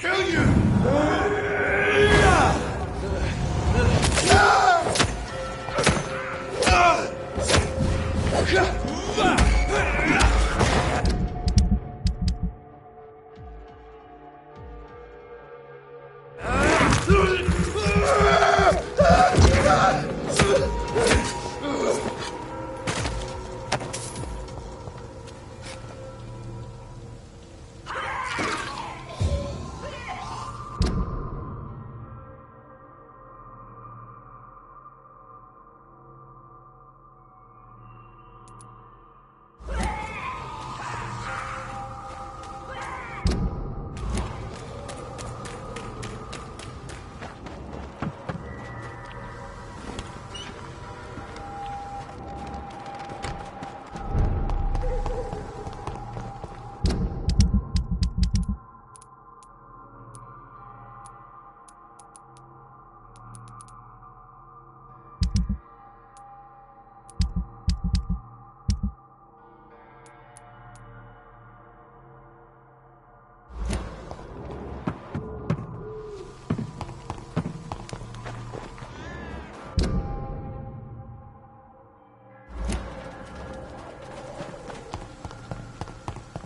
kill you!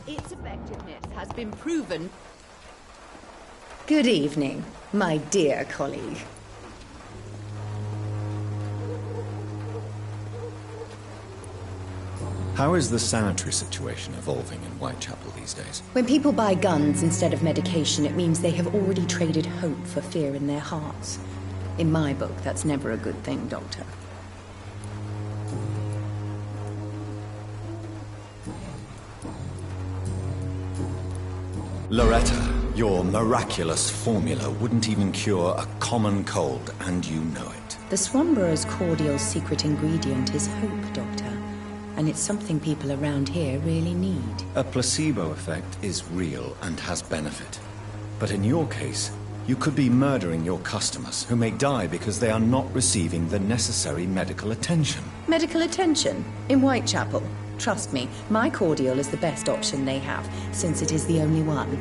Its effectiveness has been proven. Good evening, my dear colleague. How is the sanitary situation evolving in Whitechapel these days? When people buy guns instead of medication, it means they have already traded hope for fear in their hearts. In my book, that's never a good thing, Doctor. Loretta, your miraculous formula wouldn't even cure a common cold, and you know it. The Swanborough's cordial secret ingredient is hope, Doctor. And it's something people around here really need. A placebo effect is real and has benefit. But in your case, you could be murdering your customers, who may die because they are not receiving the necessary medical attention. Medical attention? In Whitechapel? Trust me, my cordial is the best option they have, since it is the only one.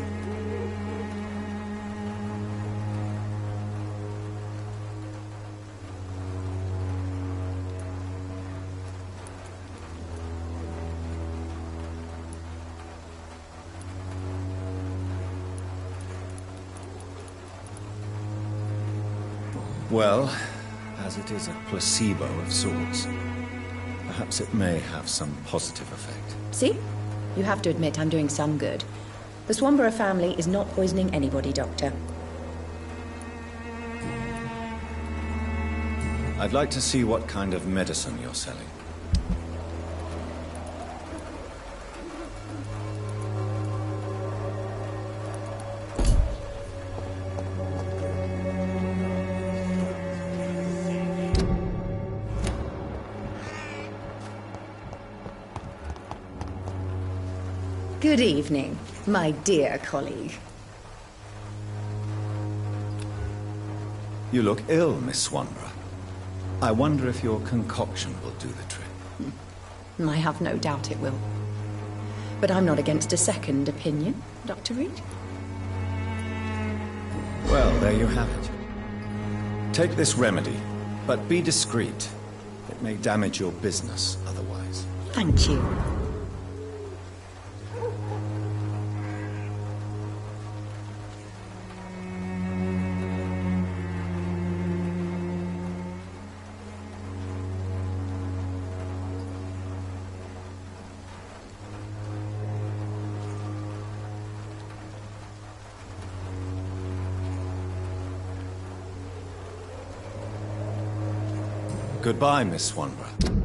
Well, as it is a placebo of sorts, perhaps it may have some positive effect. See? You have to admit I'm doing some good. The Swanborough family is not poisoning anybody, Doctor. I'd like to see what kind of medicine you're selling. Good evening, my dear colleague. You look ill, Miss Swanborough. I wonder if your concoction will do the trick. I have no doubt it will. But I'm not against a second opinion, Dr. Reed. Well, there you have it. Take this remedy, but be discreet. It may damage your business otherwise. Thank you. Goodbye, Miss Swanborough.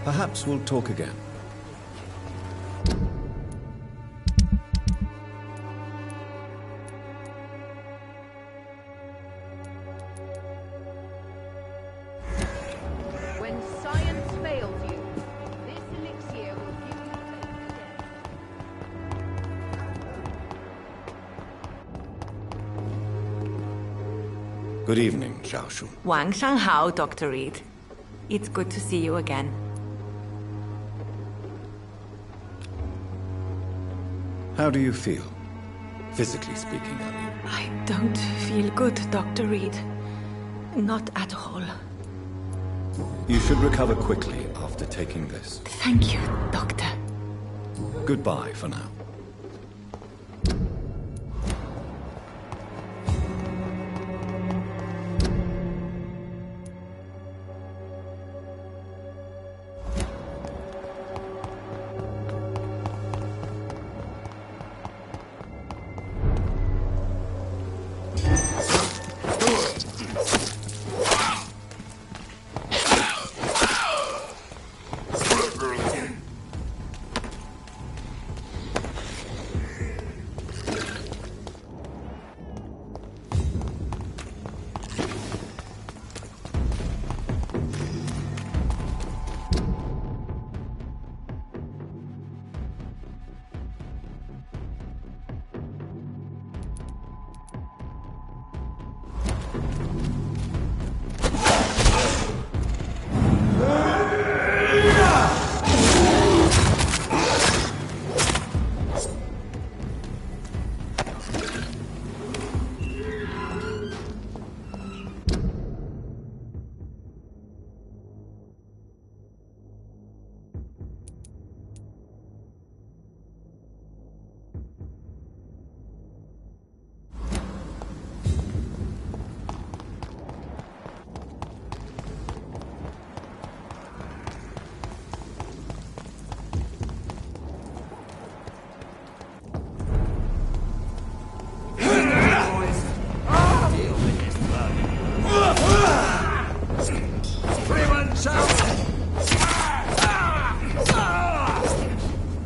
Perhaps we'll talk again. When science fails you, this elixir will give you faith again. Good evening, Xiaoshu. Wang Shanghao, Dr. Reed. It's good to see you again. How do you feel? Physically speaking, I mean. I don't feel good, Dr. Reed. Not at all. You should recover quickly after taking this. Thank you, Doctor. Goodbye for now.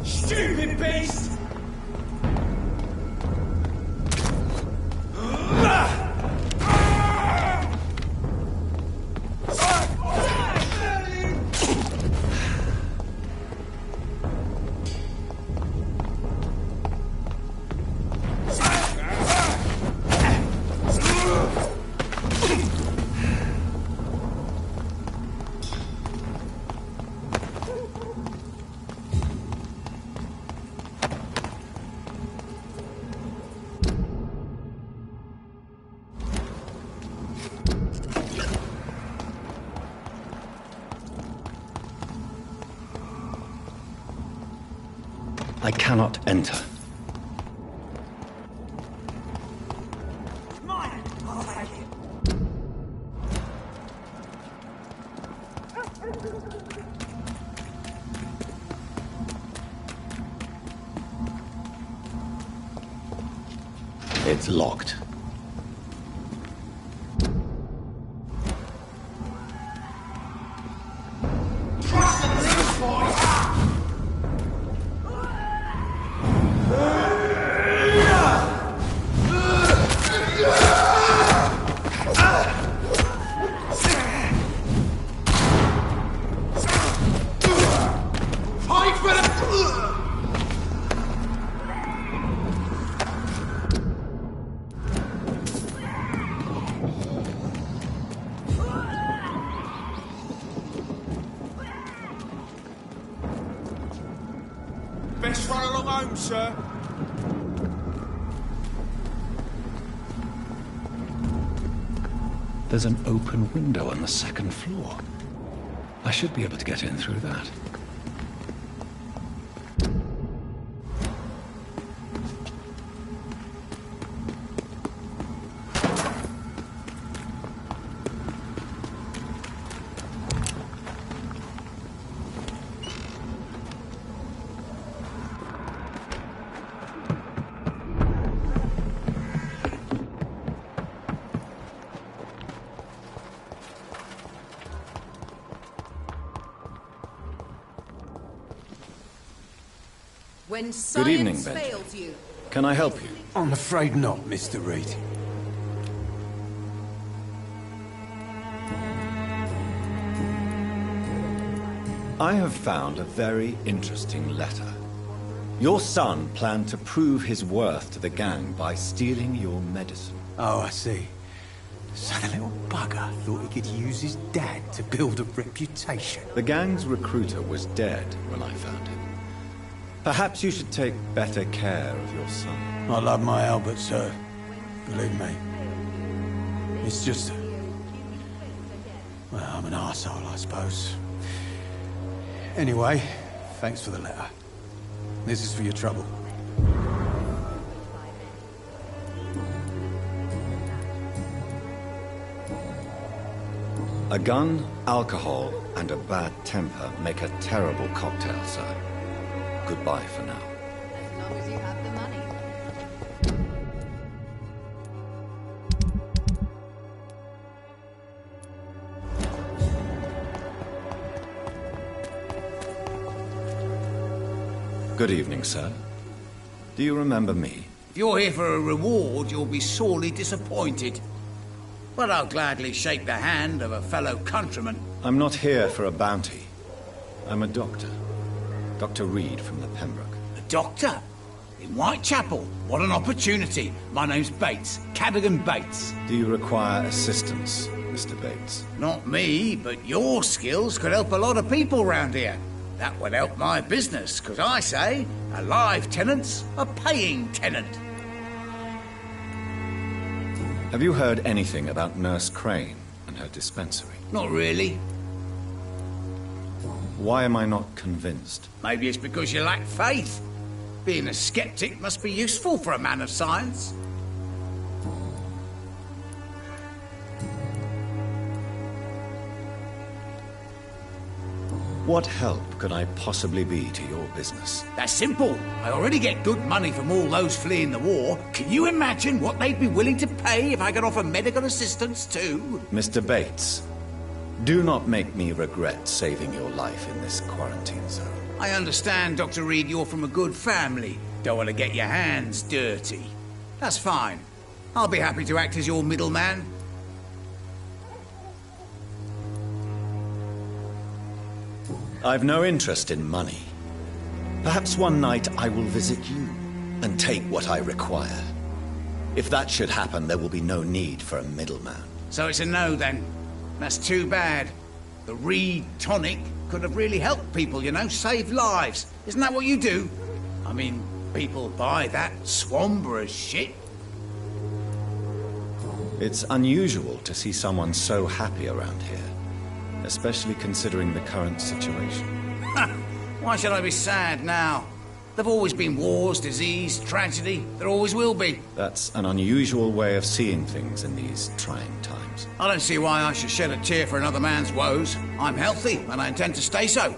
Stupid beast! I cannot enter. It's locked. Best run along home, sir. There's an open window on the second floor. I should be able to get in through that. When Good evening, science Benjamin. fails you, Can I help you? I'm afraid not, Mr. Reed. I have found a very interesting letter. Your son planned to prove his worth to the gang by stealing your medicine. Oh, I see. So the little bugger thought he could use his dad to build a reputation. The gang's recruiter was dead when I found him. Perhaps you should take better care of your son. I love my Albert, sir. Believe me. It's just... Well, I'm an arsehole, I suppose. Anyway, thanks for the letter. This is for your trouble. A gun, alcohol, and a bad temper make a terrible cocktail, sir. Goodbye for now. As long as you have the money. Good evening, sir. Do you remember me? If you're here for a reward, you'll be sorely disappointed. But I'll gladly shake the hand of a fellow countryman. I'm not here for a bounty. I'm a doctor. Dr. Reed from the Pembroke. A doctor? In Whitechapel? What an opportunity. My name's Bates. Cadogan Bates. Do you require assistance, Mr. Bates? Not me, but your skills could help a lot of people round here. That would help my business, because I say a live tenant's a paying tenant. Have you heard anything about Nurse Crane and her dispensary? Not really. Why am I not convinced? Maybe it's because you lack faith. Being a skeptic must be useful for a man of science. What help could I possibly be to your business? That's simple. I already get good money from all those fleeing the war. Can you imagine what they'd be willing to pay if I could offer medical assistance too? Mr. Bates, do not make me regret saving your life in this quarantine zone. I understand, Dr. Reed, you're from a good family. Don't want to get your hands dirty. That's fine. I'll be happy to act as your middleman. I've no interest in money. Perhaps one night I will visit you and take what I require. If that should happen, there will be no need for a middleman. So it's a no, then. That's too bad. The Reed tonic could have really helped people, you know, saved lives. Isn't that what you do? I mean, people buy that Swamburgh shit. It's unusual to see someone so happy around here, especially considering the current situation. Why should I be sad now? There've always been wars, disease, tragedy. There always will be. That's an unusual way of seeing things in these trying times. I don't see why I should shed a tear for another man's woes. I'm healthy, and I intend to stay so.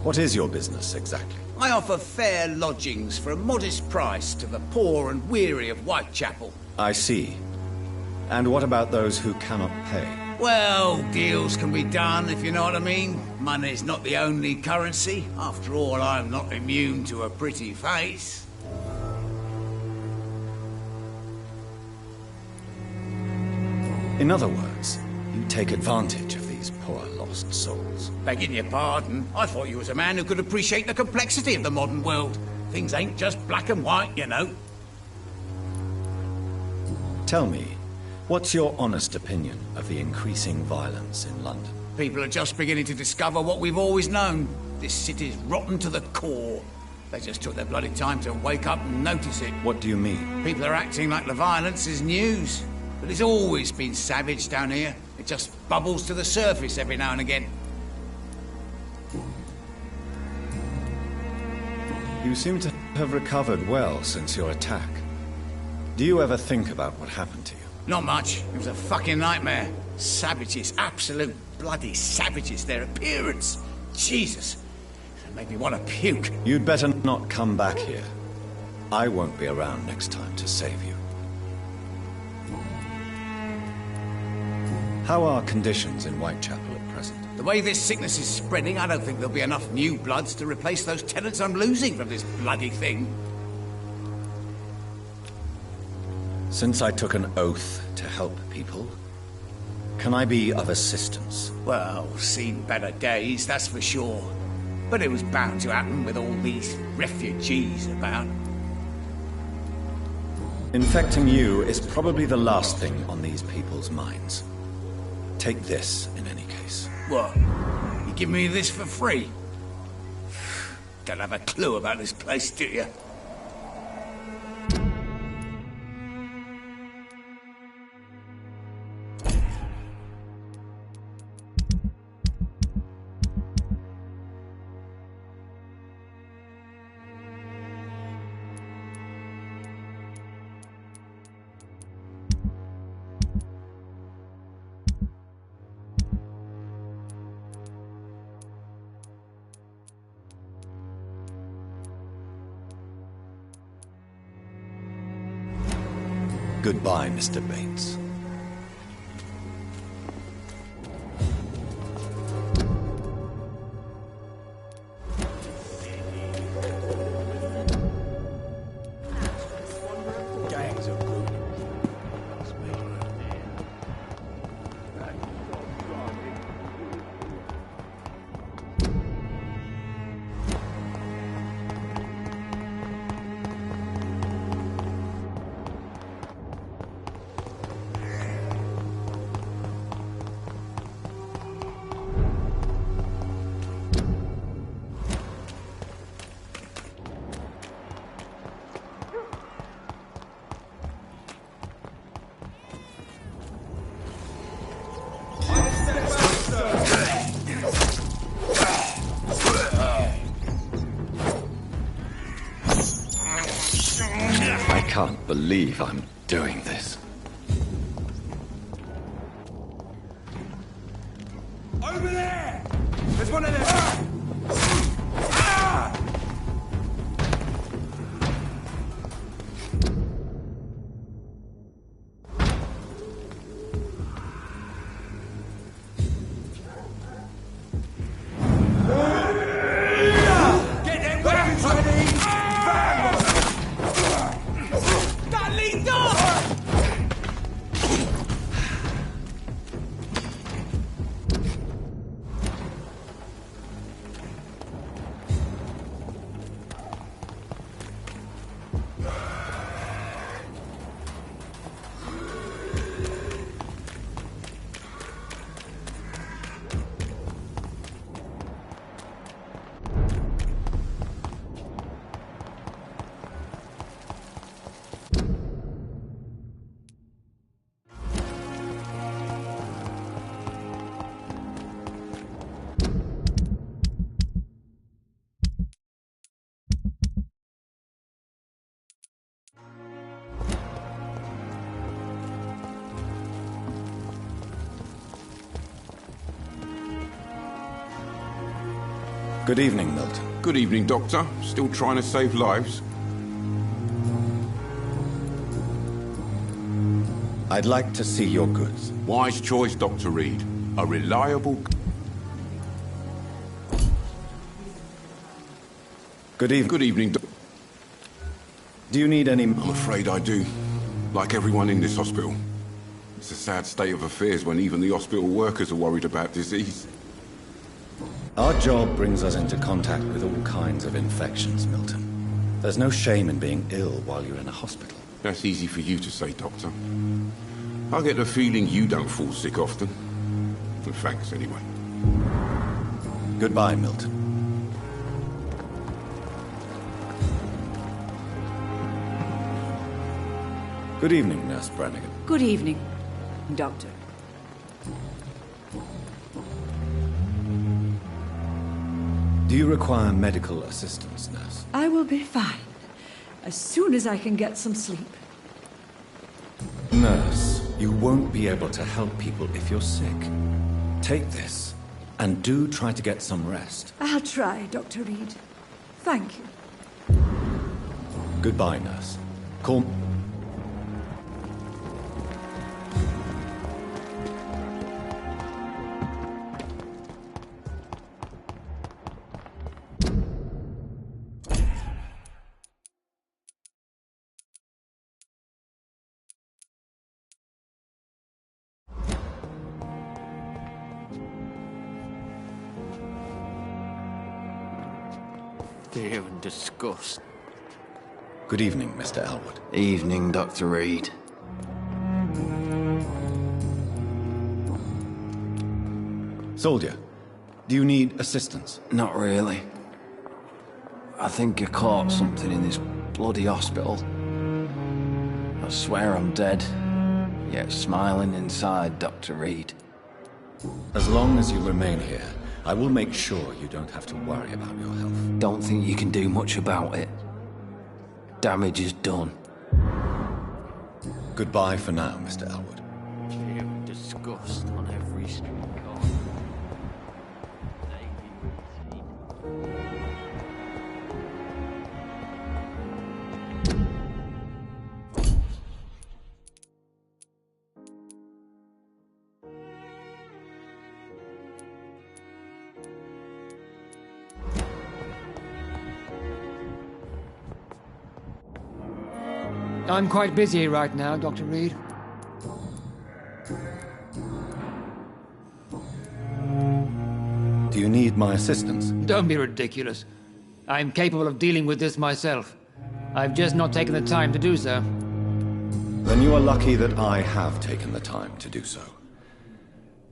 What is your business, exactly? I offer fair lodgings for a modest price to the poor and weary of Whitechapel. I see. And what about those who cannot pay? Well, deals can be done, if you know what I mean. Money's not the only currency. After all, I'm not immune to a pretty face. In other words, you take advantage of these poor lost souls. Begging your pardon, I thought you was a man who could appreciate the complexity of the modern world. Things ain't just black and white, you know. Tell me, what's your honest opinion of the increasing violence in London? People are just beginning to discover what we've always known. This city's rotten to the core. They just took their bloody time to wake up and notice it. What do you mean? People are acting like the violence is news. But it's always been savage down here. It just bubbles to the surface every now and again. You seem to have recovered well since your attack. Do you ever think about what happened to you? Not much. It was a fucking nightmare. Savages, absolute bloody savages. Their appearance. Jesus. It made me want to puke. You'd better not come back here. I won't be around next time to save you. How are conditions in Whitechapel at present? The way this sickness is spreading, I don't think there'll be enough new bloods to replace those tenants I'm losing from this bloody thing. Since I took an oath to help people, can I be of assistance? Well, seen better days, that's for sure. But it was bound to happen with all these refugees about. Infecting you is probably the last thing on these people's minds. Take this, in any case. What? You give me this for free? Don't have a clue about this place, do you? Goodbye, Mr. Bates. Gangs are good. I can't believe I'm doing this. Over there! There's one of them! Get them weapons ready! That leads off! Good evening, Milton. Good evening, Doctor. Still trying to save lives? I'd like to see your goods. Wise choice, Dr. Reed. A reliable... Good evening. Good evening, Do you need any... I'm afraid I do. Like everyone in this hospital. It's a sad state of affairs when even the hospital workers are worried about disease. Our job brings us into contact with all kinds of infections, Milton. There's no shame in being ill while you're in a hospital. That's easy for you to say, Doctor. I get the feeling you don't fall sick often. But thanks, anyway. Goodbye, Milton. Good evening, Nurse Brannigan. Good evening, Doctor. Do you require medical assistance, nurse? I will be fine as soon as I can get some sleep. Nurse, you won't be able to help people if you're sick. Take this, and do try to get some rest. I'll try, Dr. Reed. Thank you. Goodbye, nurse. Call... Fear and disgust. Good evening, Mr. Elwood. Evening, Dr. Reed. Soldier, do you need assistance? Not really. I think I caught something in this bloody hospital. I swear I'm dead, yet smiling inside, Dr. Reed. As long as you remain here, I will make sure you don't have to worry about your health. Don't think you can do much about it. Damage is done. Goodbye for now, Mr. Elwood. Clear disgust on every street corner. I'm quite busy right now, Dr. Reed. Do you need my assistance? Don't be ridiculous. I'm capable of dealing with this myself. I've just not taken the time to do so. Then you are lucky that I have taken the time to do so.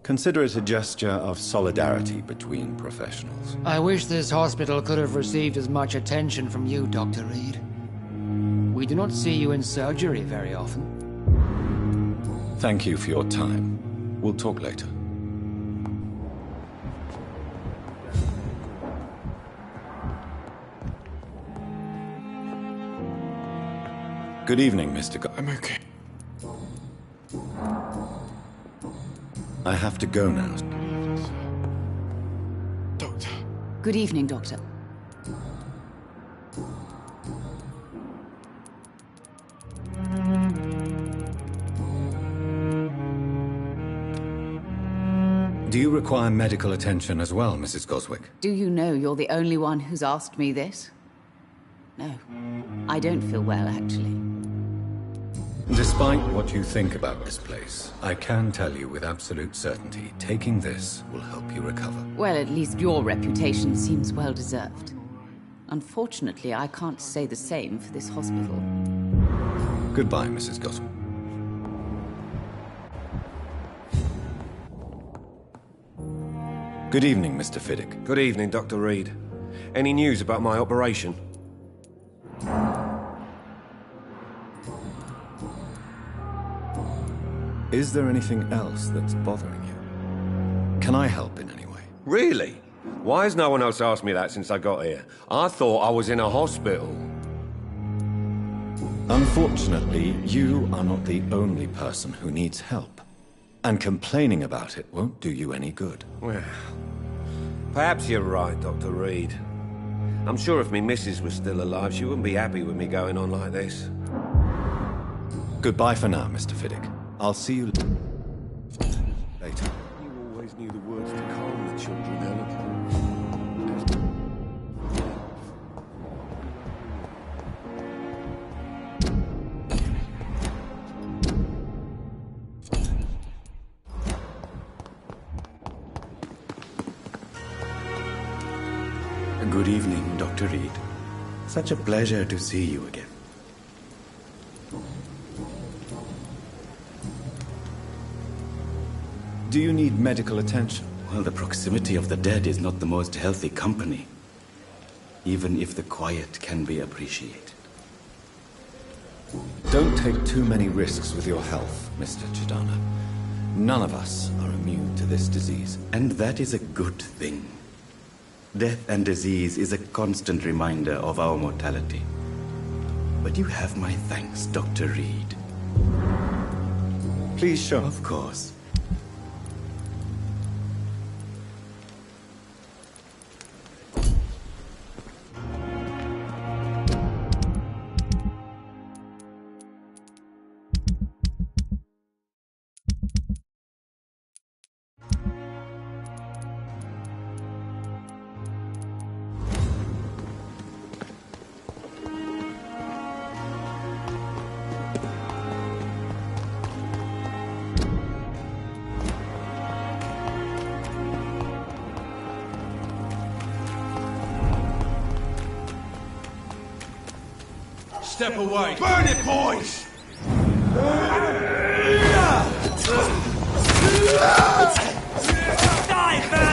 Consider it a gesture of solidarity between professionals. I wish this hospital could have received as much attention from you, Dr. Reed. We do not see you in surgery very often. Thank you for your time. We'll talk later. Good evening, Mr. I'm okay. I have to go now. Doctor. Good evening, Doctor. Do you require medical attention as well, Mrs. Goswick? Do you know you're the only one who's asked me this? No. I don't feel well, actually. Despite what you think about this place, I can tell you with absolute certainty, taking this will help you recover. Well, at least your reputation seems well deserved. Unfortunately, I can't say the same for this hospital. Goodbye, Mrs. Goswick. Good evening, Mr. Fiddick. Good evening, Dr. Reed. Any news about my operation? Is there anything else that's bothering you? Can I help in any way? Really? Why has no one else asked me that since I got here? I thought I was in a hospital. Unfortunately, you are not the only person who needs help. And complaining about it won't do you any good. Well, perhaps you're right, Dr. Reed. I'm sure if me missus was still alive, she wouldn't be happy with me going on like this. Goodbye for now, Mr. Fiddick. I'll see you later. You always knew the words to calm the children, Ellen. Good evening, Dr. Reed. Such a pleasure to see you again. Do you need medical attention? Well, the proximity of the dead is not the most healthy company, even if the quiet can be appreciated. Don't take too many risks with your health, Mr. Chidana. None of us are immune to this disease. And that is a good thing. Death and disease is a constant reminder of our mortality. But you have my thanks, Dr. Reed. Please show. Of course. Step away. Burn it, boys! Die, man!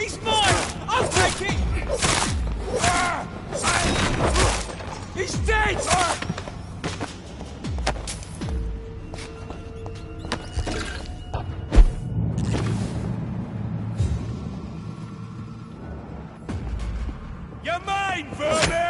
He's mine! I'll take it! He's dead! You're mine, vermin!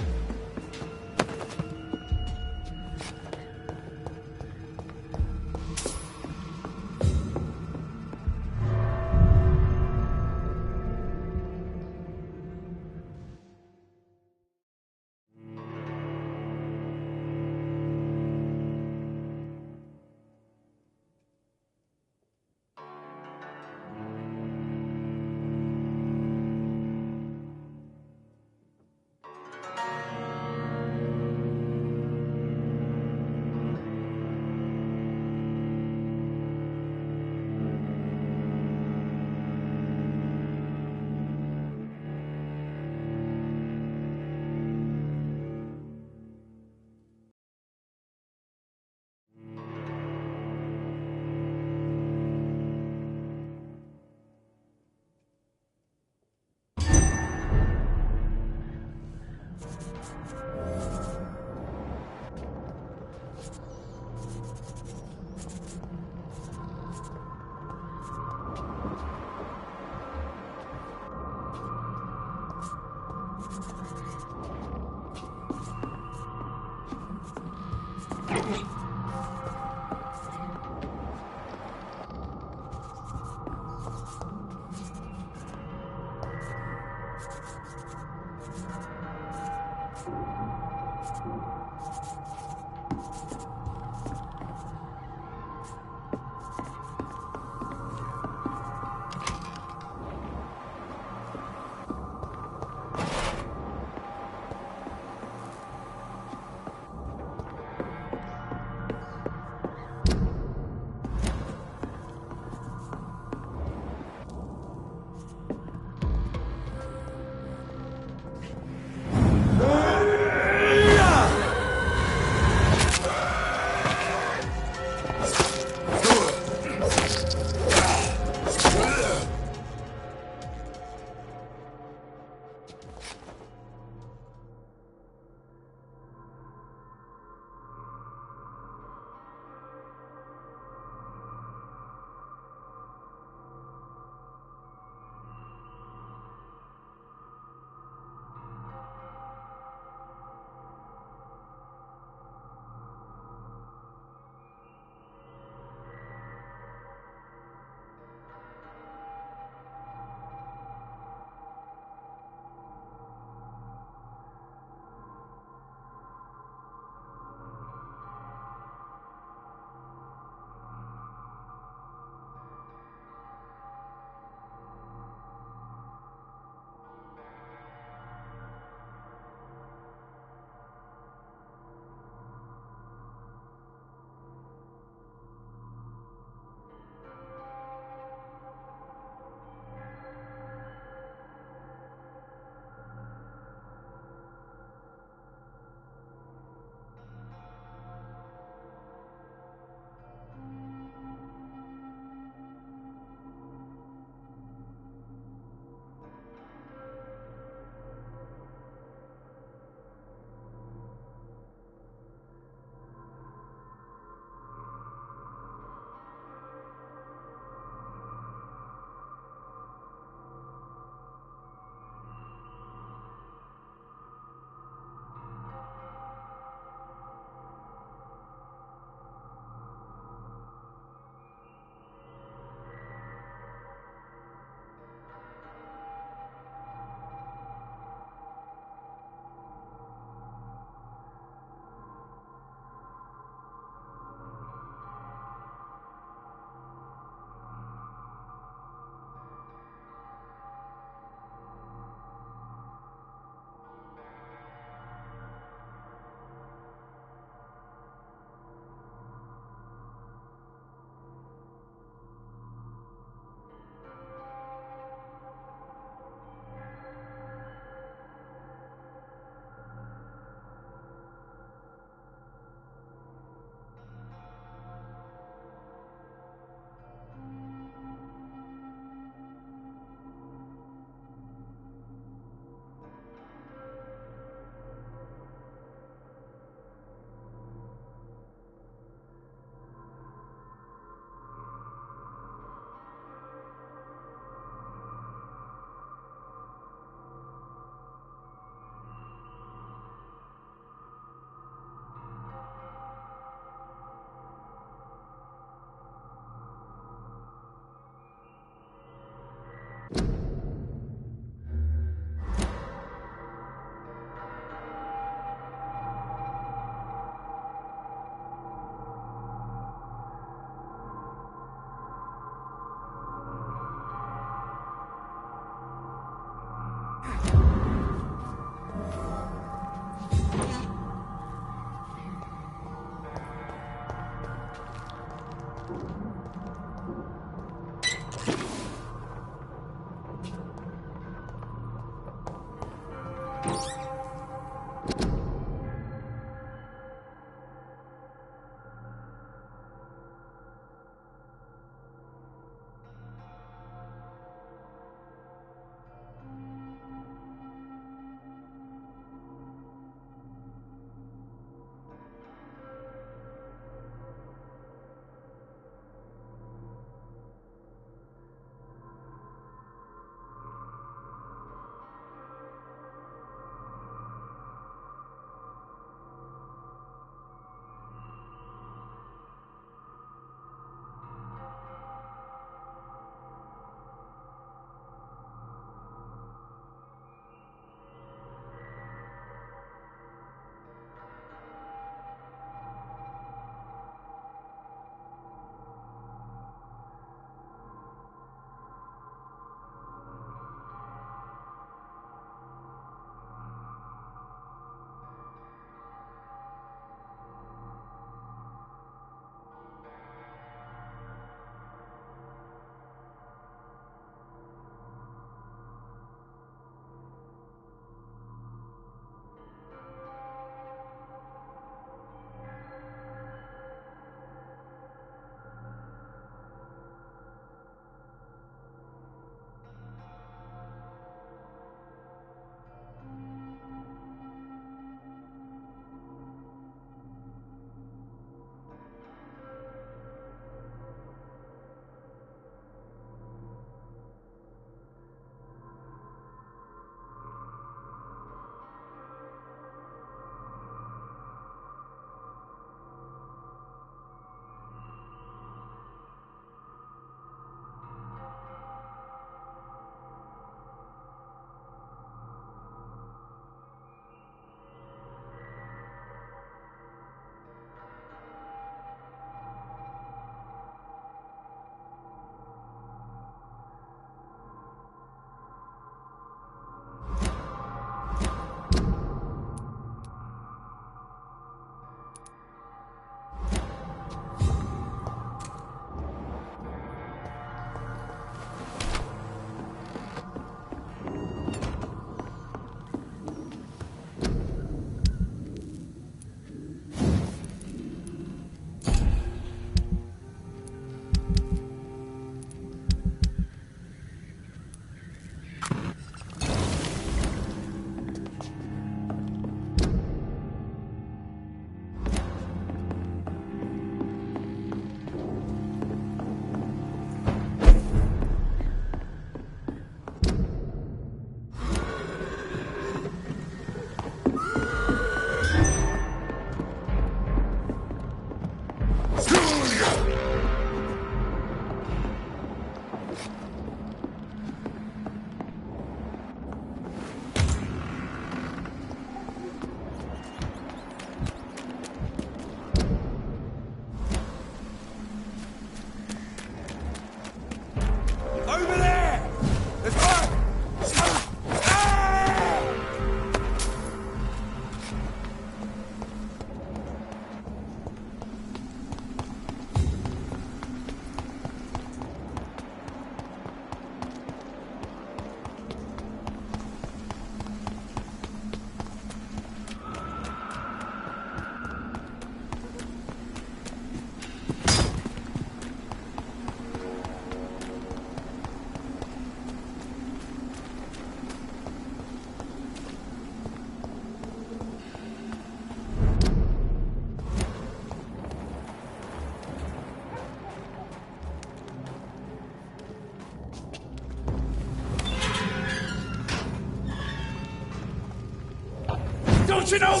watching out!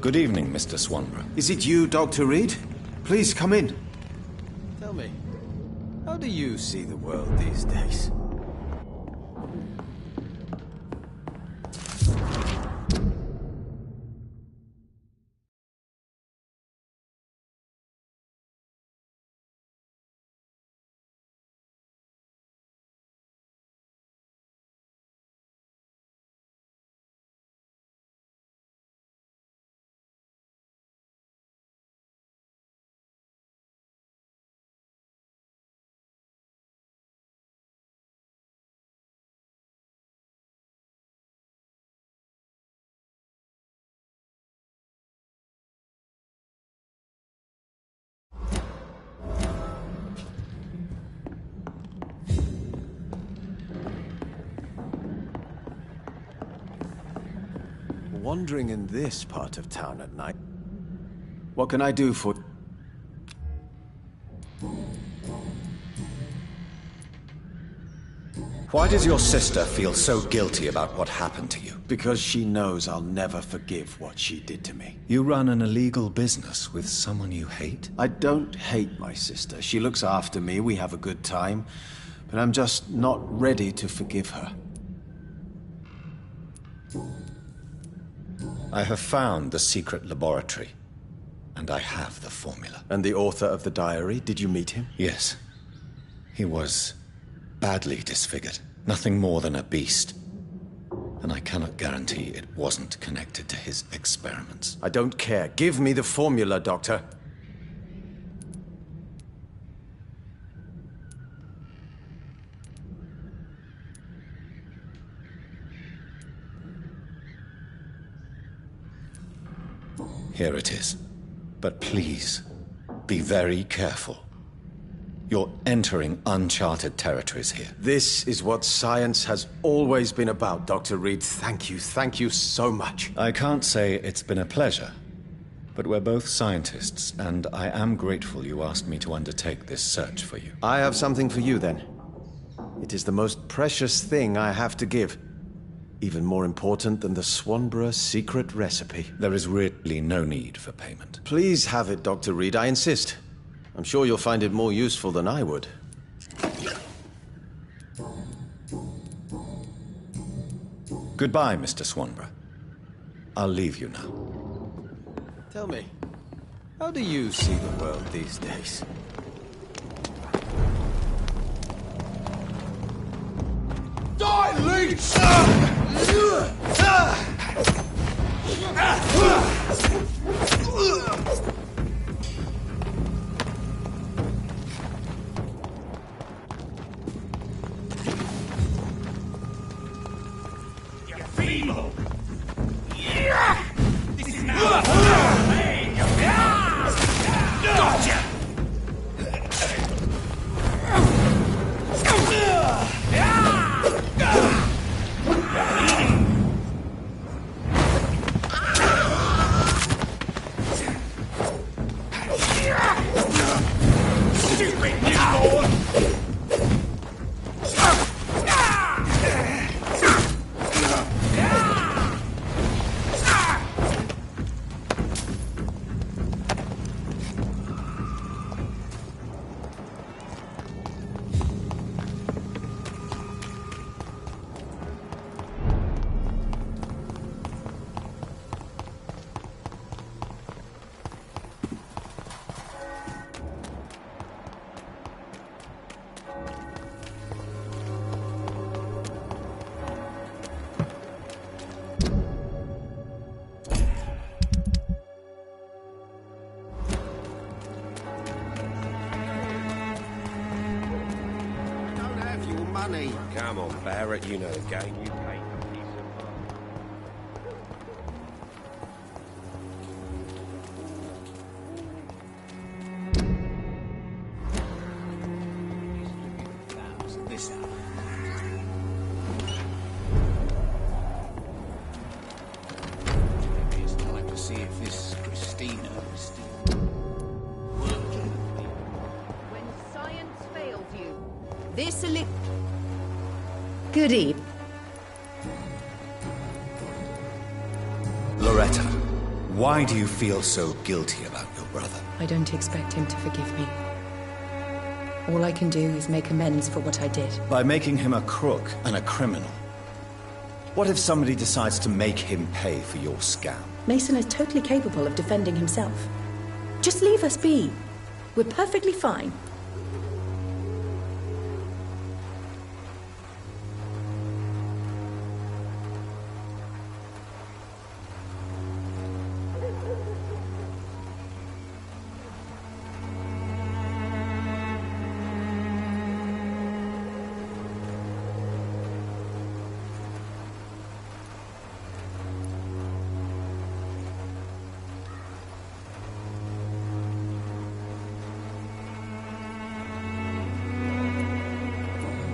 Good evening, Mr. Swanborough. Is it you, Dr. Reed? Please come in. Tell me, how do you see the world these days? Wandering in this part of town at night. What can I do for... Why does your sister feel so guilty about what happened to you? Because she knows I'll never forgive what she did to me. You run an illegal business with someone you hate? I don't hate my sister. She looks after me, we have a good time. But I'm just not ready to forgive her. I have found the secret laboratory, and I have the formula. And the author of the diary, did you meet him? Yes. He was badly disfigured. Nothing more than a beast. And I cannot guarantee it wasn't connected to his experiments. I don't care. Give me the formula, Doctor. Here it is. But please, be very careful. You're entering uncharted territories here. This is what science has always been about, Dr. Reed. Thank you so much. I can't say it's been a pleasure, but we're both scientists, and I am grateful you asked me to undertake this search for you. I have something for you, then. It is the most precious thing I have to give. Even more important than the Swanborough secret recipe. There is really no need for payment. Please have it, Dr. Reed. I insist. I'm sure you'll find it more useful than I would. Goodbye, Mr. Swanborough. I'll leave you now. Tell me, how do you see the world these days? Die, leech! You're feeble! This is now! Gotcha! Stupid newborn! Money. Come on, Barrett, you know the game. You pay for peace of mind. This out. Maybe it's time to When science fails you, this Good evening. Loretta, why do you feel so guilty about your brother? I don't expect him to forgive me. All I can do is make amends for what I did. By making him a crook and a criminal. What if somebody decides to make him pay for your scam? Mason is totally capable of defending himself. Just leave us be. We're perfectly fine.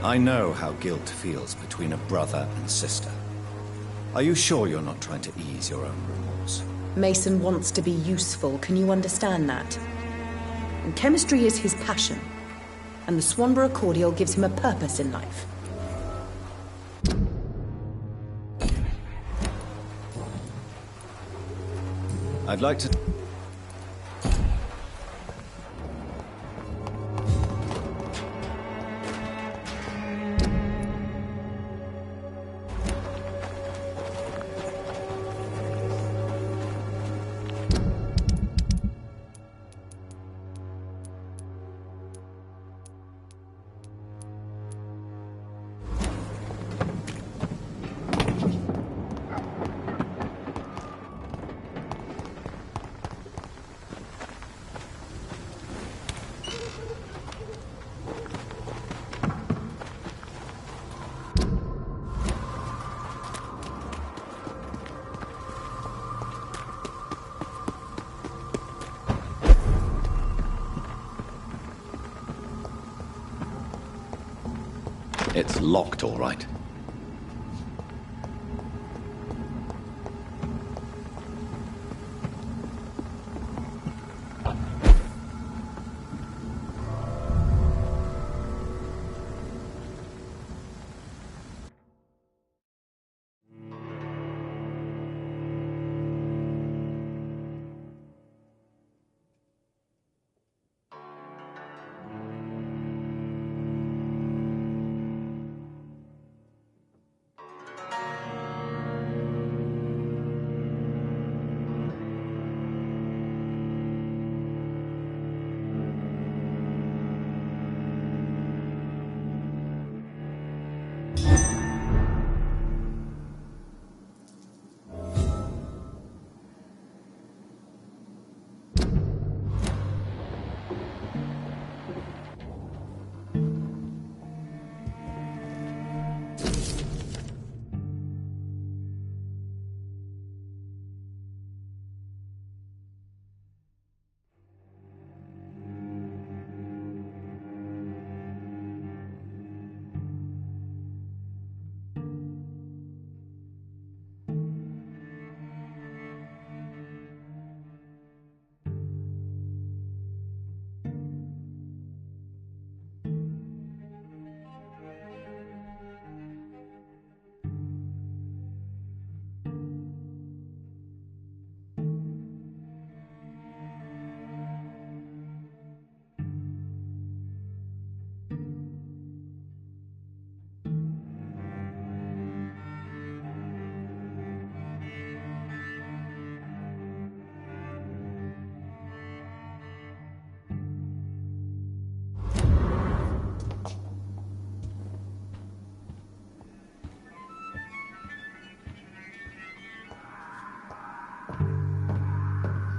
I know how guilt feels between a brother and sister. Are you sure you're not trying to ease your own remorse? Mason wants to be useful, can you understand that? And chemistry is his passion. And the Swanborough cordial gives him a purpose in life. I'd like to... It's locked, all right.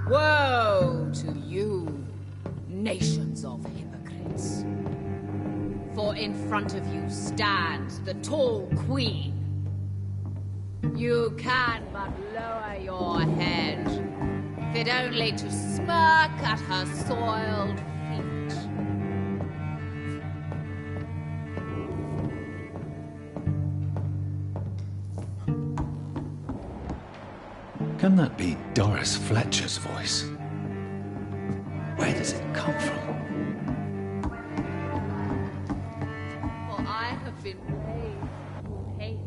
Woe to you, nations of hypocrites. For in front of you stands the tall queen. You can but lower your head, fit only to smirk at her soiled feet. Can that be Doris Fletcher's voice? Where does it come from? For I have been raised through hate.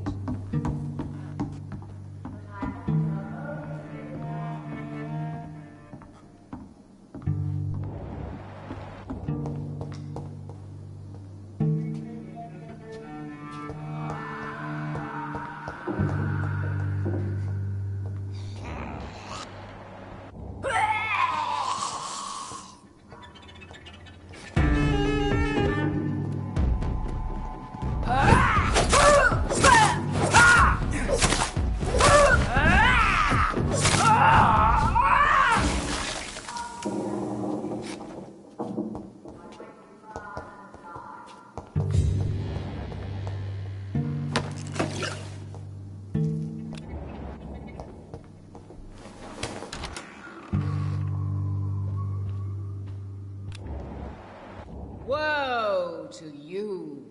Woe to you,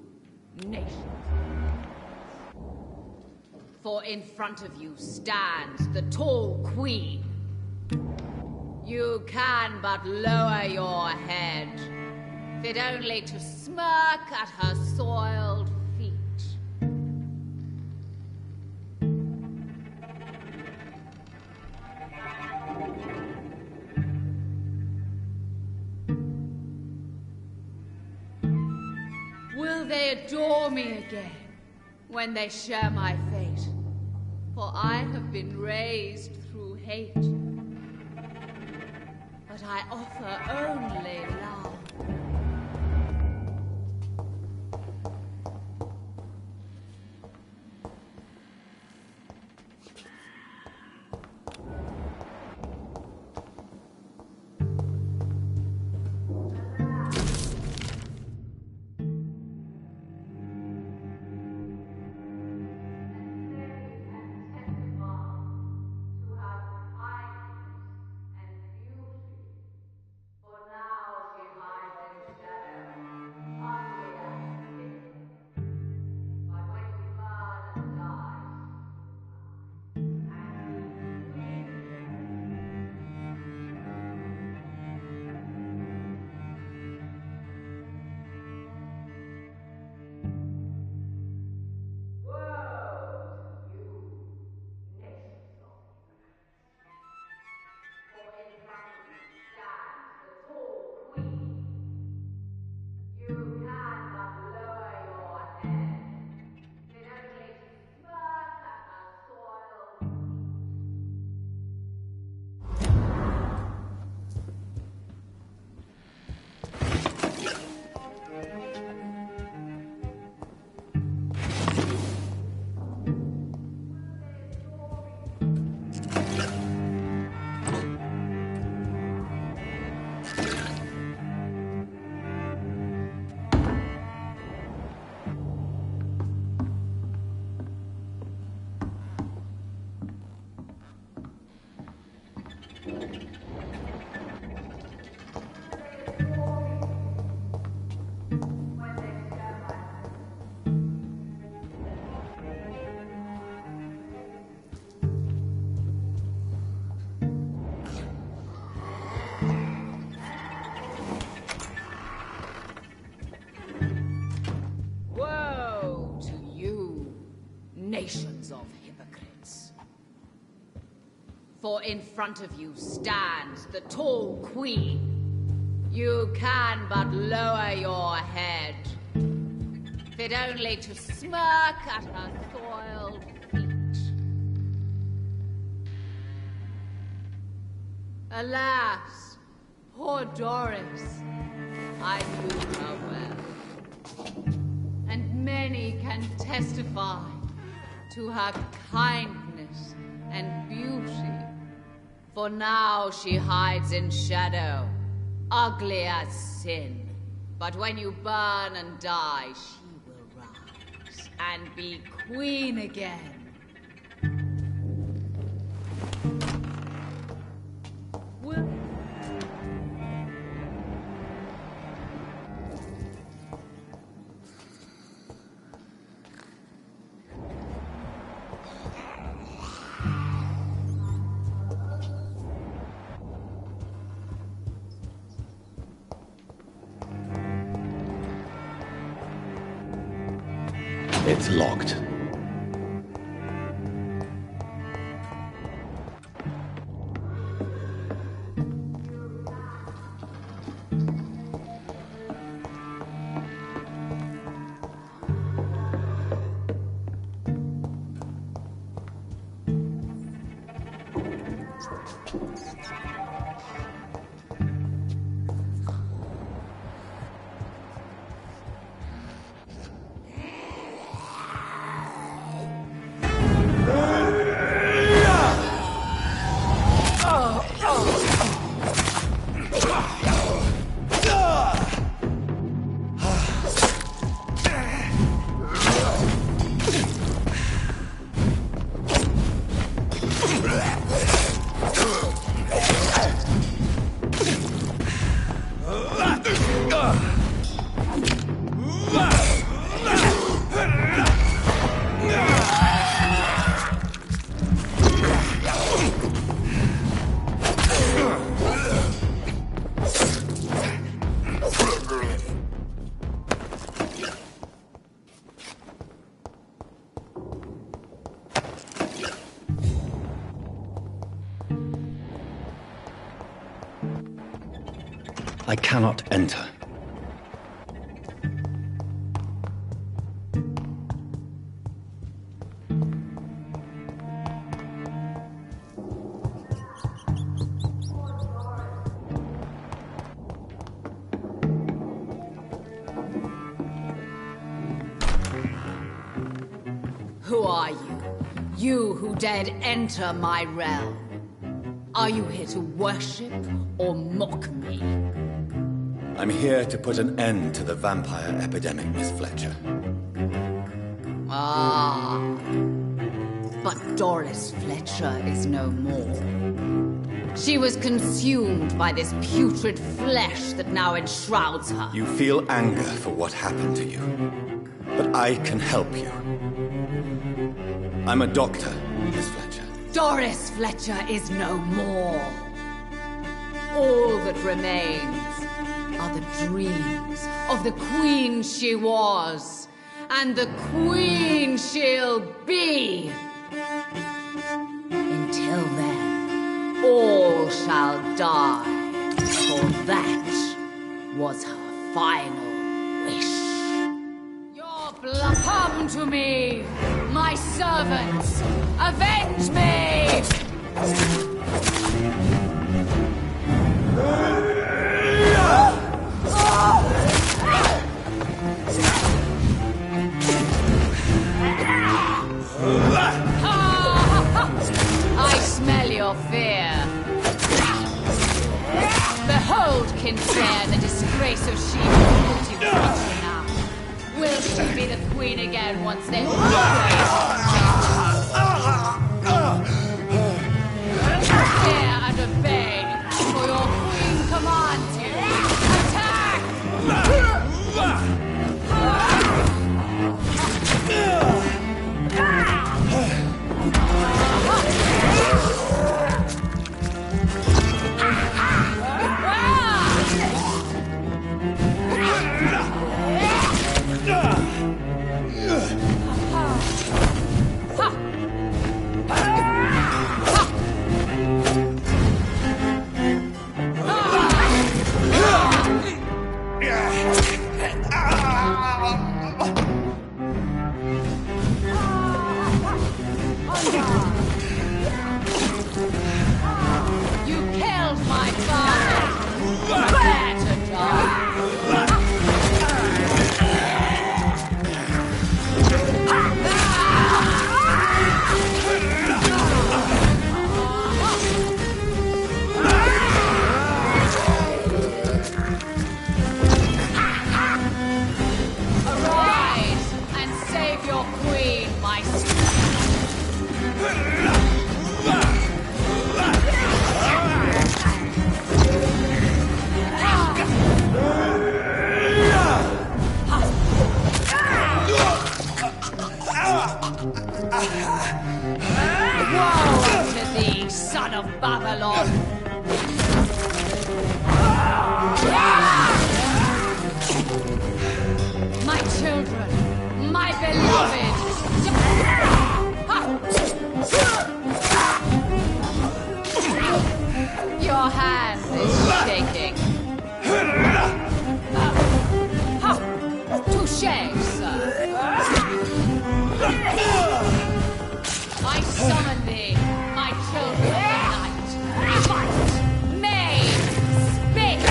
nations. For in front of you stands the tall queen. You can but lower your head, fit only to smirk at her soiled feet. Will they adore me again when they share my fate? For I have been raised through hate. But I offer only love. Nations of hypocrites. For in front of you stands the tall queen. You can but lower your head, fit only to smirk at her soiled feet. Alas, poor Doris, I knew her well, and many can testify to her kindness and beauty. For now she hides in shadow, ugly as sin. But when you burn and die, she will rise and be queen again. It's locked. I cannot enter. Who are you? You who dared enter my realm. Are you here to worship or mock me? I'm here to put an end to the vampire epidemic, Miss Fletcher. Ah. But Doris Fletcher is no more. She was consumed by this putrid flesh that now enshrouds her. You feel anger for what happened to you. But I can help you. I'm a doctor, Miss Fletcher. Doris Fletcher is no more. All that remains are the dreams of the queen she was, and the queen she'll be. Until then, all shall die, for that was her final wish. Your blood, come to me, my servants, avenge me! I smell your fear. Behold, Kincaid, the disgrace of she who put you such now. Will she be the queen again once they fear and obey, for your queen commands you. Attack! is shaking. Touché, sir. I summon thee, my children of the night. Fight! Maim! Spit!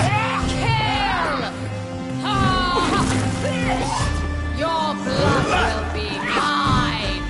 Kill! Your blood will be mine!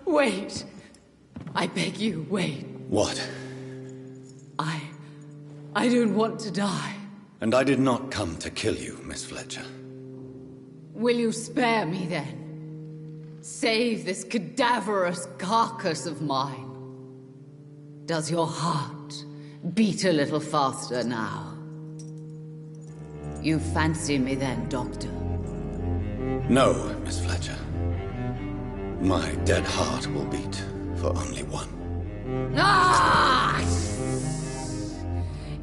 Wait. I beg you, wait. What? I don't want to die. And I did not come to kill you, Miss Fletcher. Will you spare me then? Save this cadaverous carcass of mine. Does your heart beat a little faster now? You fancy me then, Doctor? No, Miss Fletcher. My dead heart will beat for only one. Ah!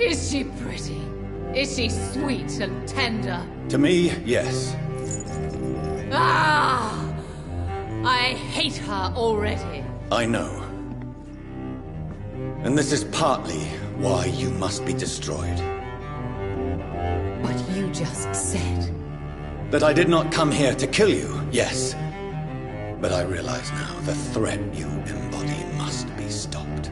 Is she pretty? Is she sweet and tender? To me, yes. Ah! I hate her already. I know. And this is partly why you must be destroyed. But you just said... That I did not come here to kill you, yes. But I realize now the threat you embody must be stopped.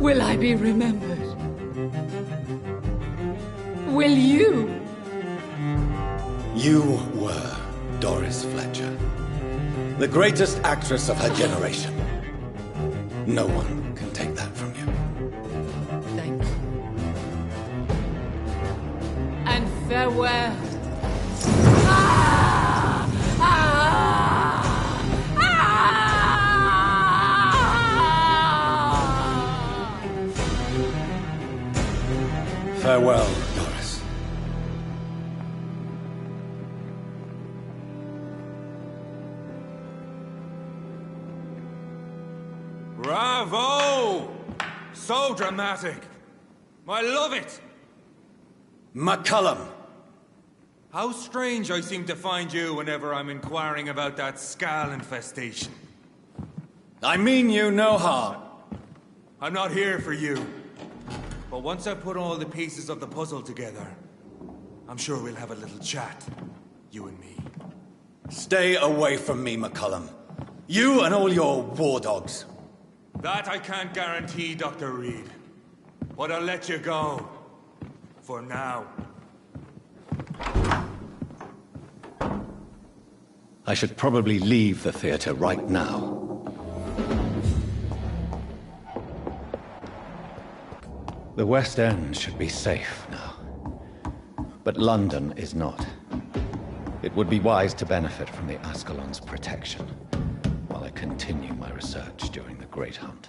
Will I be remembered? Will you? You were Doris Fletcher, the greatest actress of her generation. No one can take that from you. Thank you. And farewell. Ah! Ah! Ah! Farewell, Doris. Bravo! So dramatic. I love it. McCullum. How strange I seem to find you whenever I'm inquiring about that Skal infestation. I mean you no harm. I'm not here for you. But once I put all the pieces of the puzzle together, I'm sure we'll have a little chat. You and me. Stay away from me, McCullum. You and all your war dogs. That I can't guarantee, Dr. Reed. But I'll let you go. For now. I should probably leave the theater right now. The West End should be safe now. But London is not. It would be wise to benefit from the Ascalon's protection while I continue my research during the Great Hunt.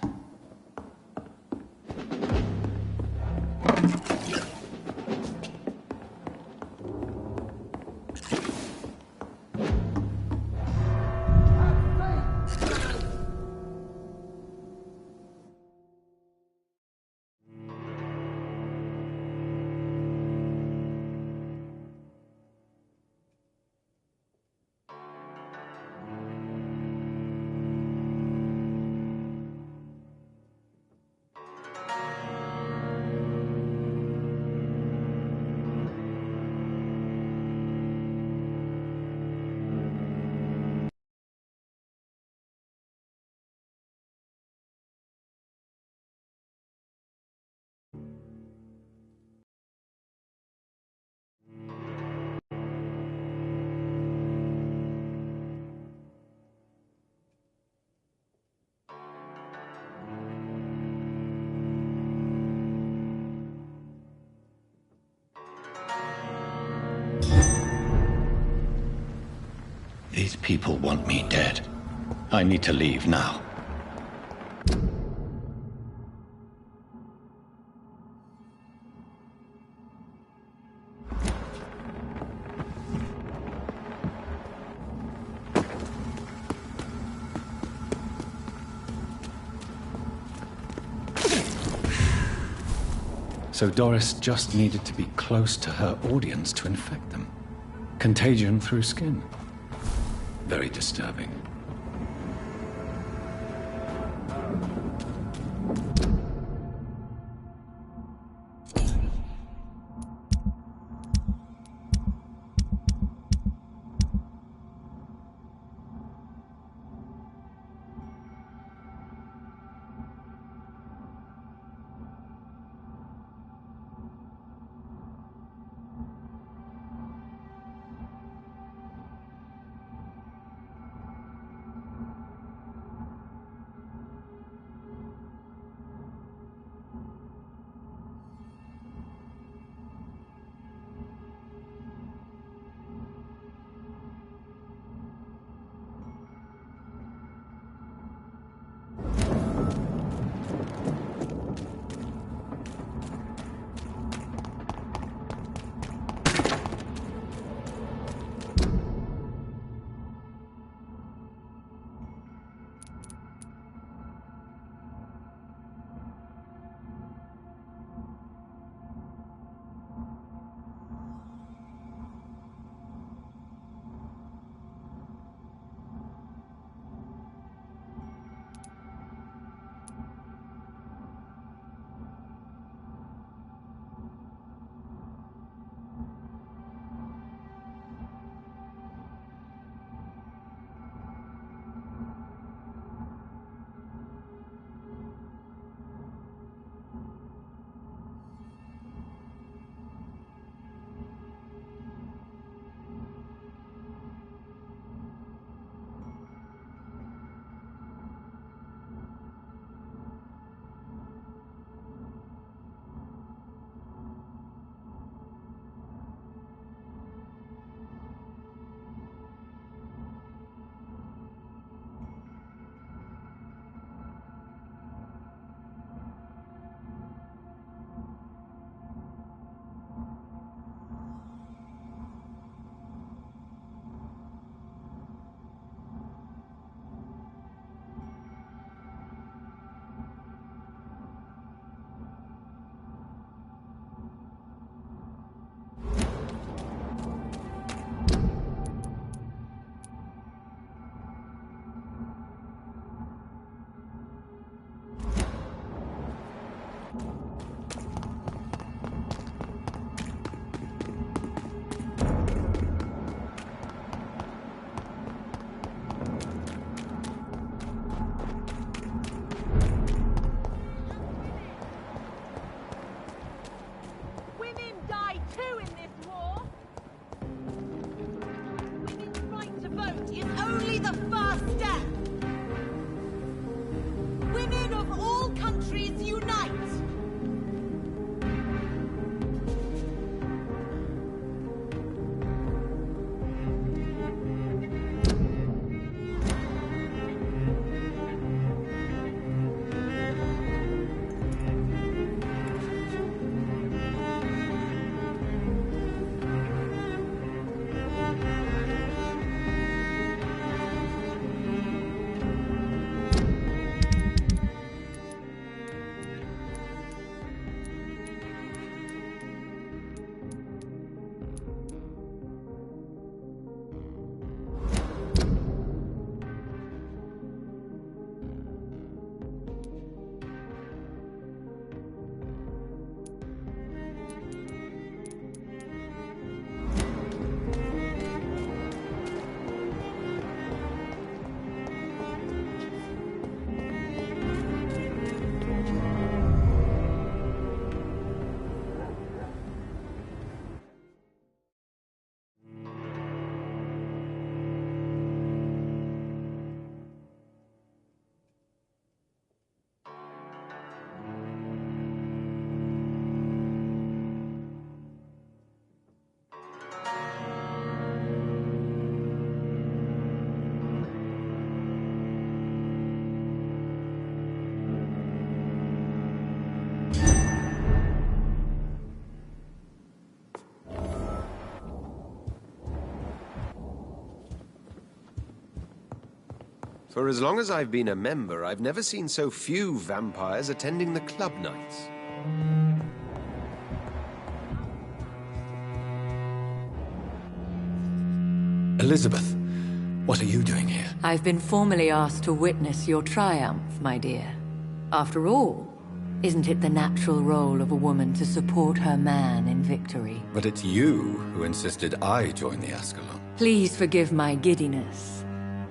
people want me dead. I need to leave now. So Doris just needed to be close to her audience to infect them. Contagion through skin. Very disturbing. For as long as I've been a member, I've never seen so few vampires attending the club nights. Elizabeth, what are you doing here? I've been formally asked to witness your triumph, my dear. After all, isn't it the natural role of a woman to support her man in victory? But it's you who insisted I join the Ascalon. Please forgive my giddiness.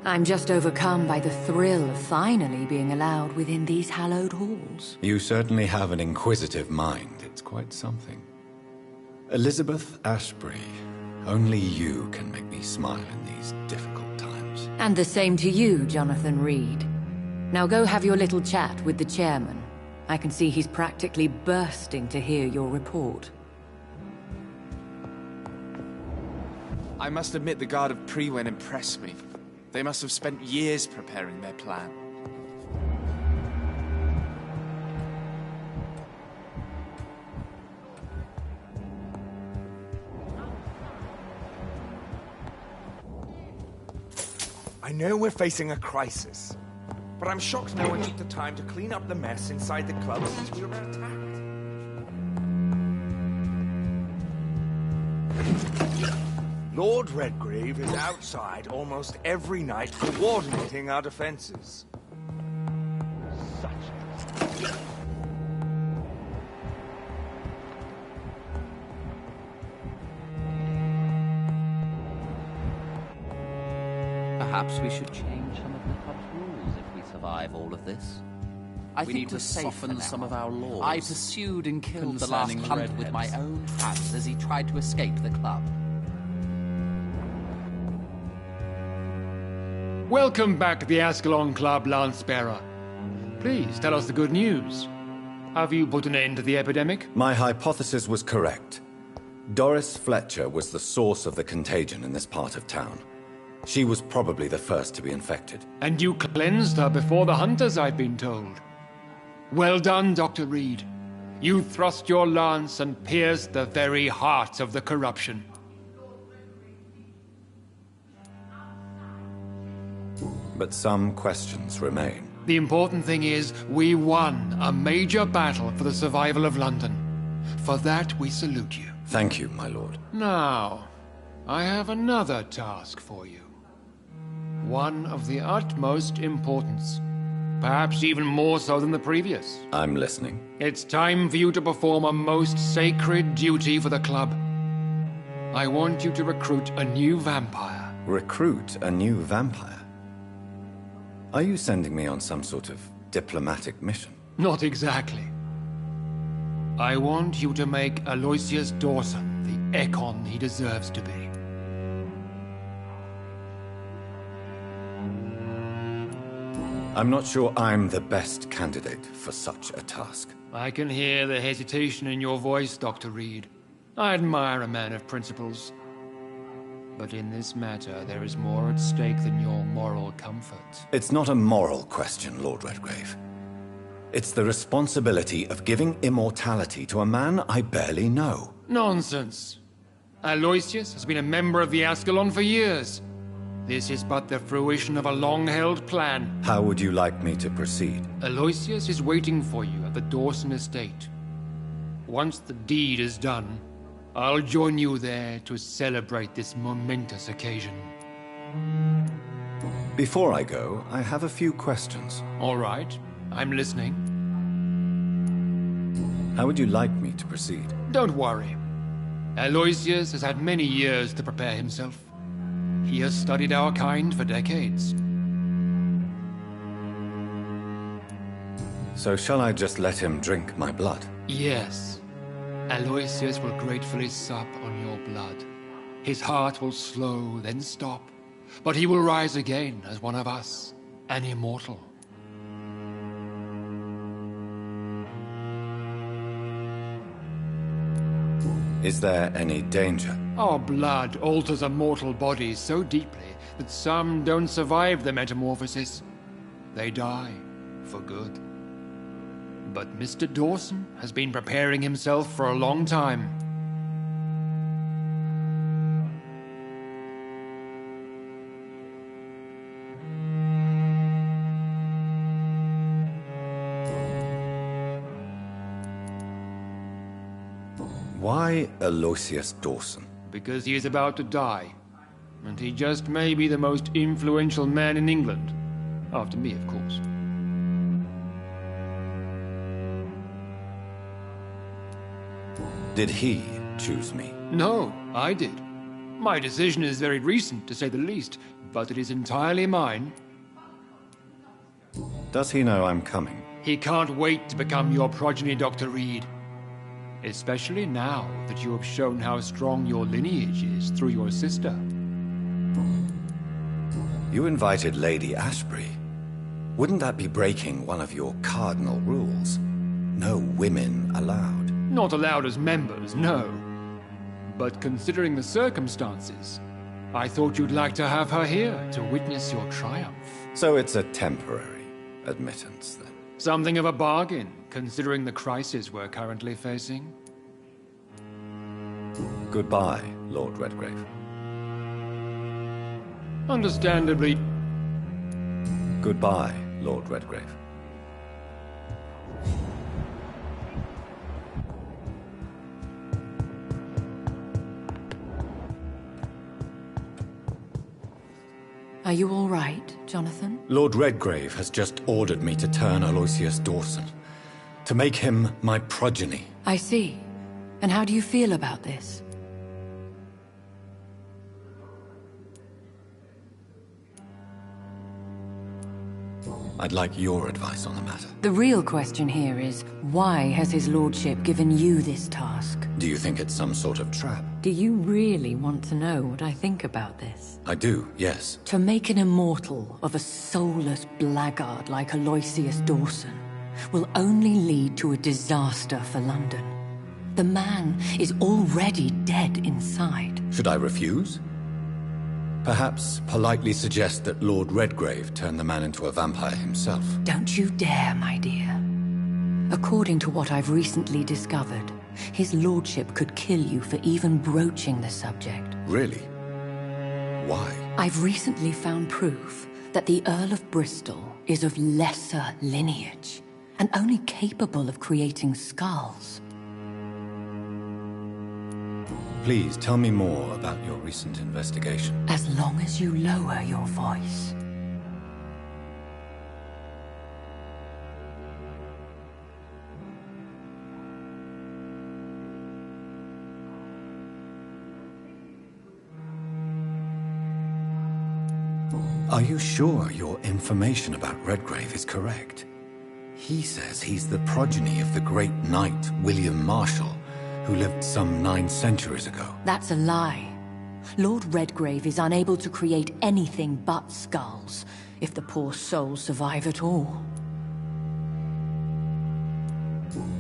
I'm just overcome by the thrill of finally being allowed within these hallowed halls. You certainly have an inquisitive mind. It's quite something. Elizabeth Ashbury, only you can make me smile in these difficult times. And the same to you, Jonathan Reed. Now go have your little chat with the chairman. I can see he's practically bursting to hear your report. I must admit the Guard of Priwen impressed me. They must have spent years preparing their plan. I know we're facing a crisis, but I'm shocked no one took the time to clean up the mess inside the club since we were attacked. Lord Redgrave is outside almost every night coordinating our defenses. Perhaps we should change some of the club's rules if we survive all of this. I think to soften some of our laws. I pursued and killed the last hunter with my own hands as he tried to escape the club. Welcome back to the Ascalon Club, Lance-Bearer. Please tell us the good news. Have you put an end to the epidemic? My hypothesis was correct. Doris Fletcher was the source of the contagion in this part of town. She was probably the first to be infected. And you cleansed her before the hunters, I've been told. Well done, Dr. Reed. You thrust your lance and pierced the very heart of the corruption. But some questions remain. The important thing is, we won a major battle for the survival of London. For that, we salute you. Thank you, my lord. Now, I have another task for you. One of the utmost importance. Perhaps even more so than the previous. I'm listening. It's time for you to perform a most sacred duty for the club. I want you to recruit a new vampire. Recruit a new vampire? Are you sending me on some sort of diplomatic mission? Not exactly. I want you to make Aloysius Dawson the Ekon he deserves to be. I'm not sure I'm the best candidate for such a task. I can hear the hesitation in your voice, Dr. Reed. I admire a man of principles. But in this matter, there is more at stake than your moral comfort. It's not a moral question, Lord Redgrave. It's the responsibility of giving immortality to a man I barely know. Nonsense. Aloysius has been a member of the Ascalon for years. This is but the fruition of a long-held plan. How would you like me to proceed? Aloysius is waiting for you at the Dawson estate. Once the deed is done, I'll join you there to celebrate this momentous occasion. Before I go, I have a few questions. All right, I'm listening. How would you like me to proceed? Don't worry. Aloysius has had many years to prepare himself. He has studied our kind for decades. So shall I just let him drink my blood? Yes. Aloysius will gratefully sup on your blood. His heart will slow, then stop. But he will rise again as one of us, an immortal. Is there any danger? Our blood alters a mortal body so deeply that some don't survive the metamorphosis. They die for good. But Mr. Dawson has been preparing himself for a long time. Why Aloysius Dawson? Because he is about to die. And he just may be the most influential man in England. After me, of course. Did he choose me? No, I did. My decision is very recent, to say the least, but it is entirely mine. Does he know I'm coming? He can't wait to become your progeny, Dr. Reed. Especially now that you have shown how strong your lineage is through your sister. You invited Lady Ashbury. Wouldn't that be breaking one of your cardinal rules? No women allowed. Not allowed as members, no. But considering the circumstances, I thought you'd like to have her here to witness your triumph. So it's a temporary admittance, then? Something of a bargain, considering the crisis we're currently facing. Goodbye, Lord Redgrave. Understandably. Goodbye, Lord Redgrave. Are you all right, Jonathan? Lord Redgrave has just ordered me to turn Aloysius Dawson. To make him my progeny. I see. And how do you feel about this? I'd like your advice on the matter. The real question here is, why has his lordship given you this task? Do you think it's some sort of trap? Do you really want to know what I think about this? I do, yes. To make an immortal of a soulless blackguard like Aloysius Dawson will only lead to a disaster for London. The man is already dead inside. Should I refuse? Perhaps politely suggest that Lord Redgrave turn the man into a vampire himself. Don't you dare, my dear. According to what I've recently discovered, his lordship could kill you for even broaching the subject. Really? Why? I've recently found proof that the Earl of Bristol is of lesser lineage and only capable of creating skulls. Please tell me more about your recent investigation. As long as you lower your voice. Are you sure your information about Redgrave is correct? He says he's the progeny of the great knight William Marshall, who lived some 9 centuries ago. That's a lie. Lord Redgrave is unable to create anything but skulls, if the poor soul survive at all.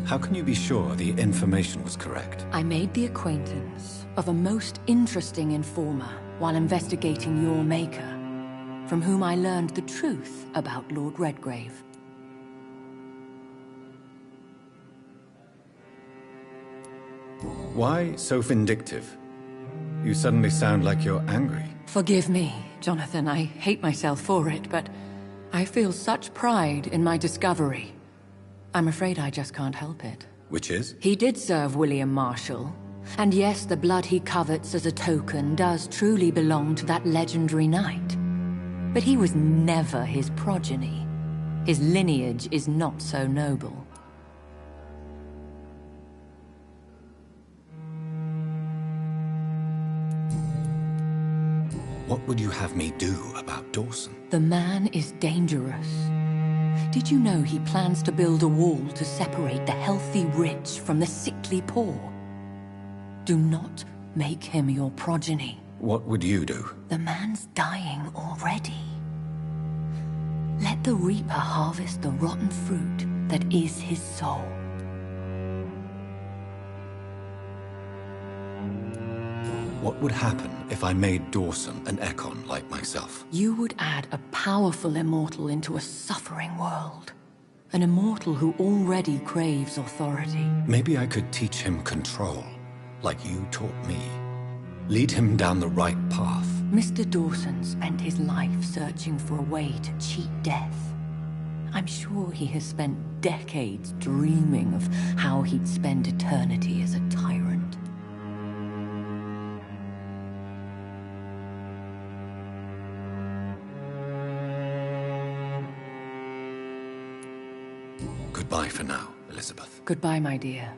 How can you be sure the information was correct? I made the acquaintance of a most interesting informer while investigating your maker, from whom I learned the truth about Lord Redgrave. Why so vindictive? You suddenly sound like you're angry. Forgive me, Jonathan. I hate myself for it, but I feel such pride in my discovery. I'm afraid I just can't help it. Which is? He did serve William Marshall. And yes, the blood he covets as a token does truly belong to that legendary knight. But he was never his progeny. His lineage is not so noble. What would you have me do about Dawson? The man is dangerous. Did you know he plans to build a wall to separate the healthy rich from the sickly poor? Do not make him your progeny. What would you do? The man's dying already. Let the reaper harvest the rotten fruit that is his soul. What would happen if I made Dawson an Ekon like myself? You would add a powerful immortal into a suffering world. An immortal who already craves authority. Maybe I could teach him control, like you taught me. Lead him down the right path. Mr. Dawson spent his life searching for a way to cheat death. I'm sure he has spent decades dreaming of how he'd spend eternity as a tyrant. Goodbye for now, Elizabeth. Goodbye, my dear.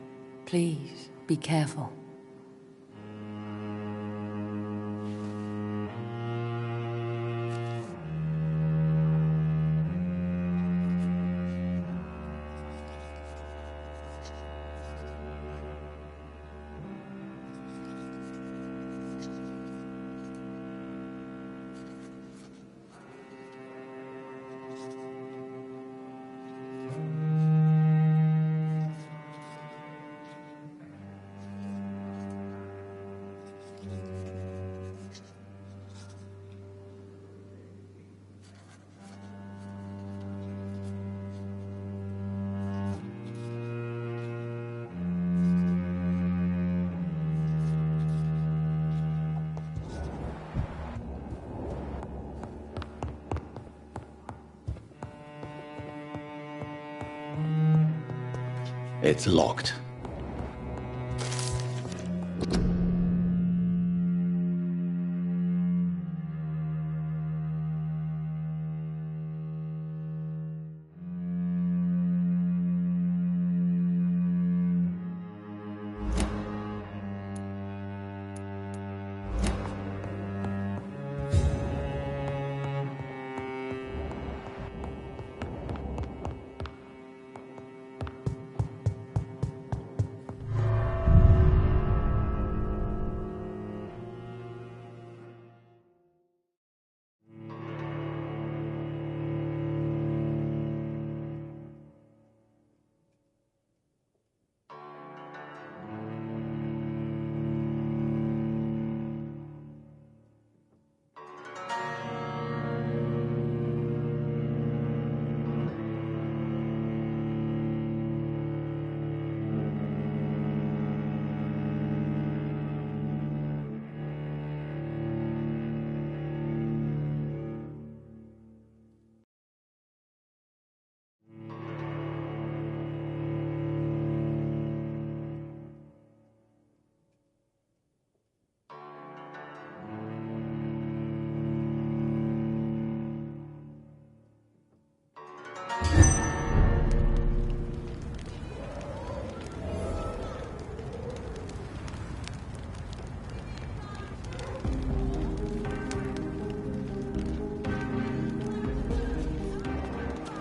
Please, be careful. It's locked.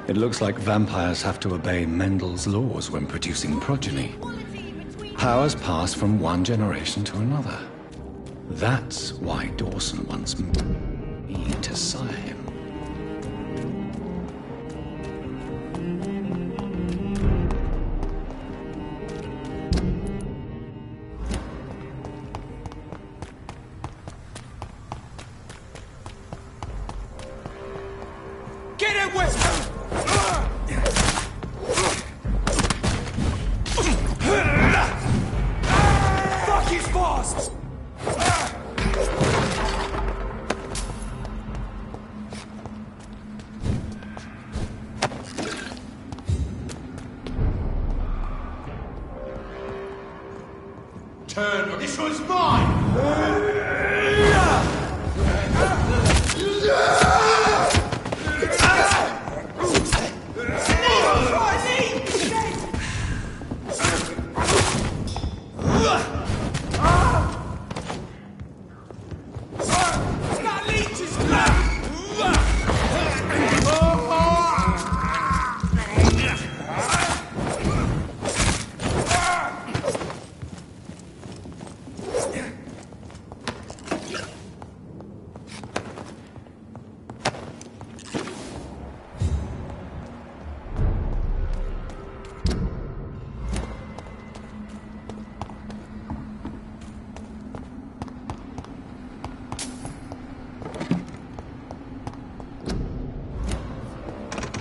It looks like vampires have to obey Mendel's laws when producing progeny. Powers pass from one generation to another. That's why Dawson wants me to sire him. Get it with him! Fuck his boss! Turn or this one's mine!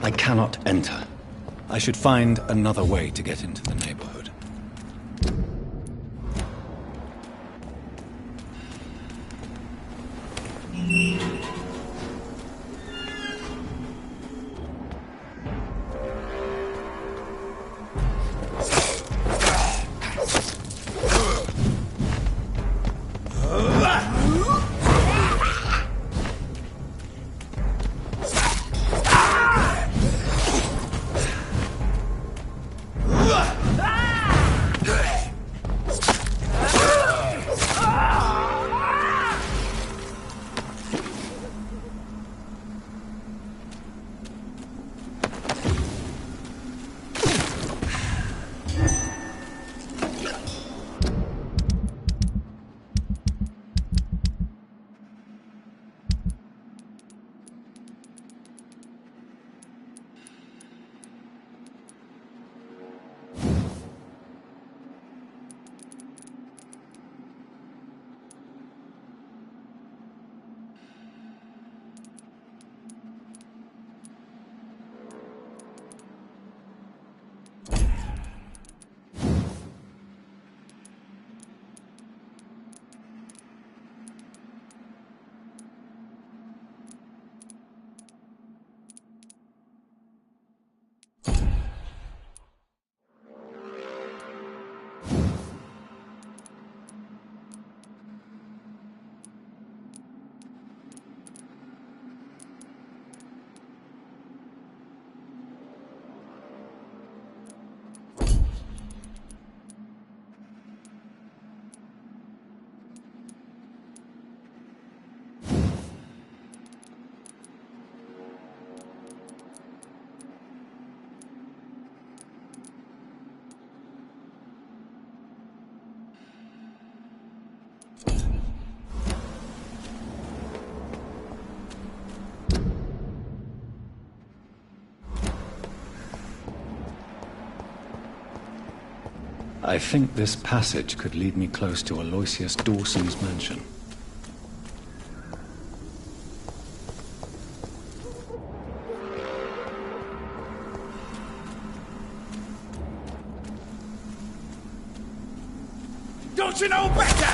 I cannot enter. I should find another way to get into the neighborhood. I think this passage could lead me close to Aloysius Dawson's mansion. Don't you know better?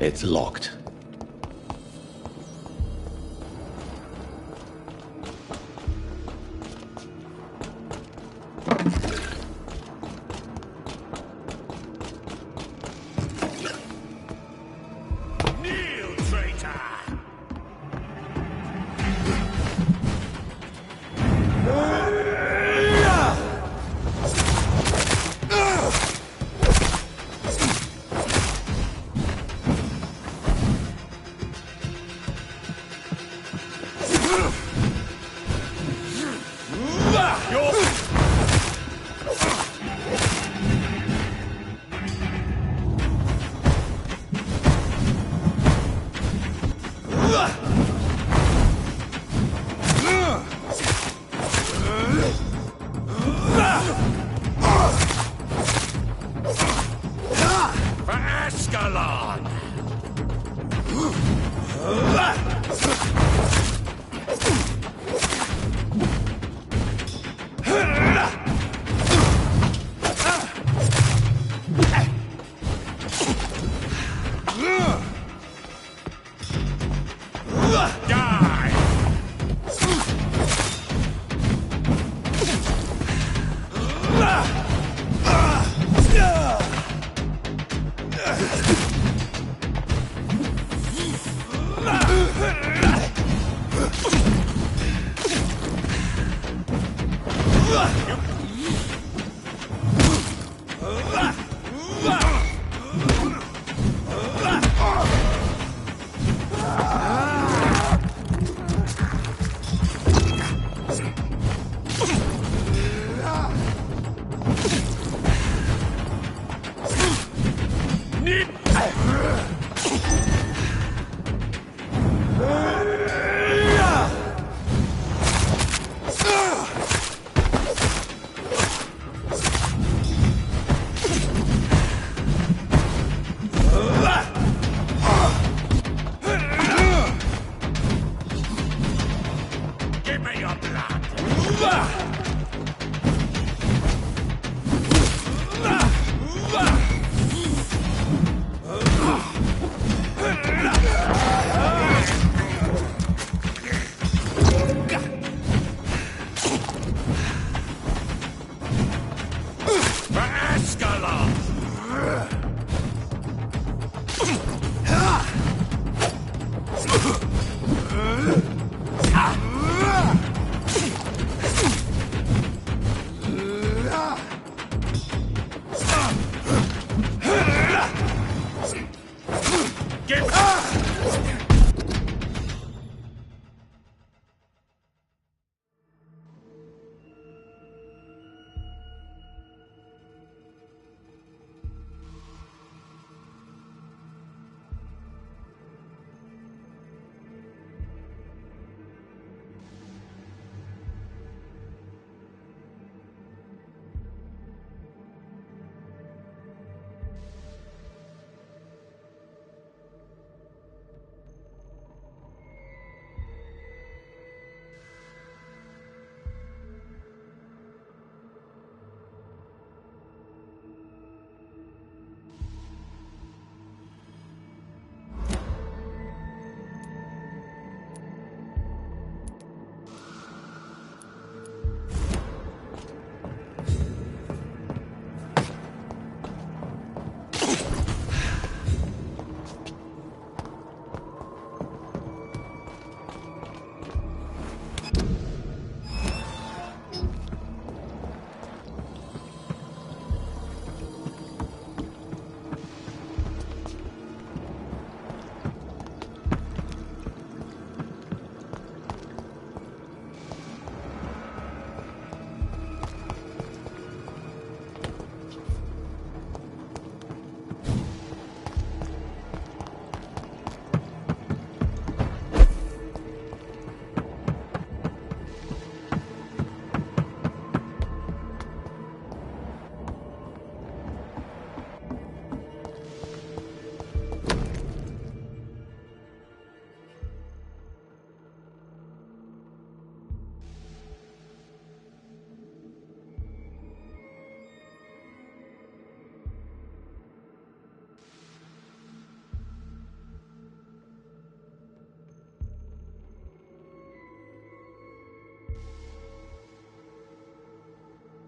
It's locked. Kneel, traitor!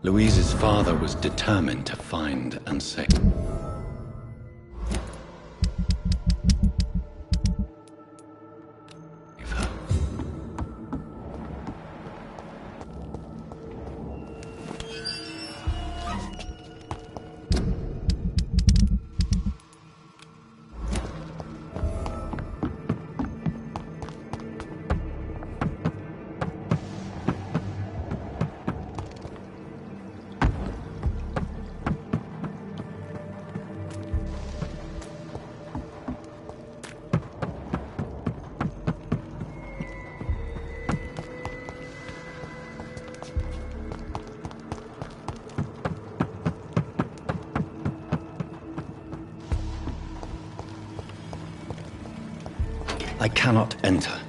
Louise's father was determined to find and save her. I cannot enter.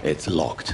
It's locked.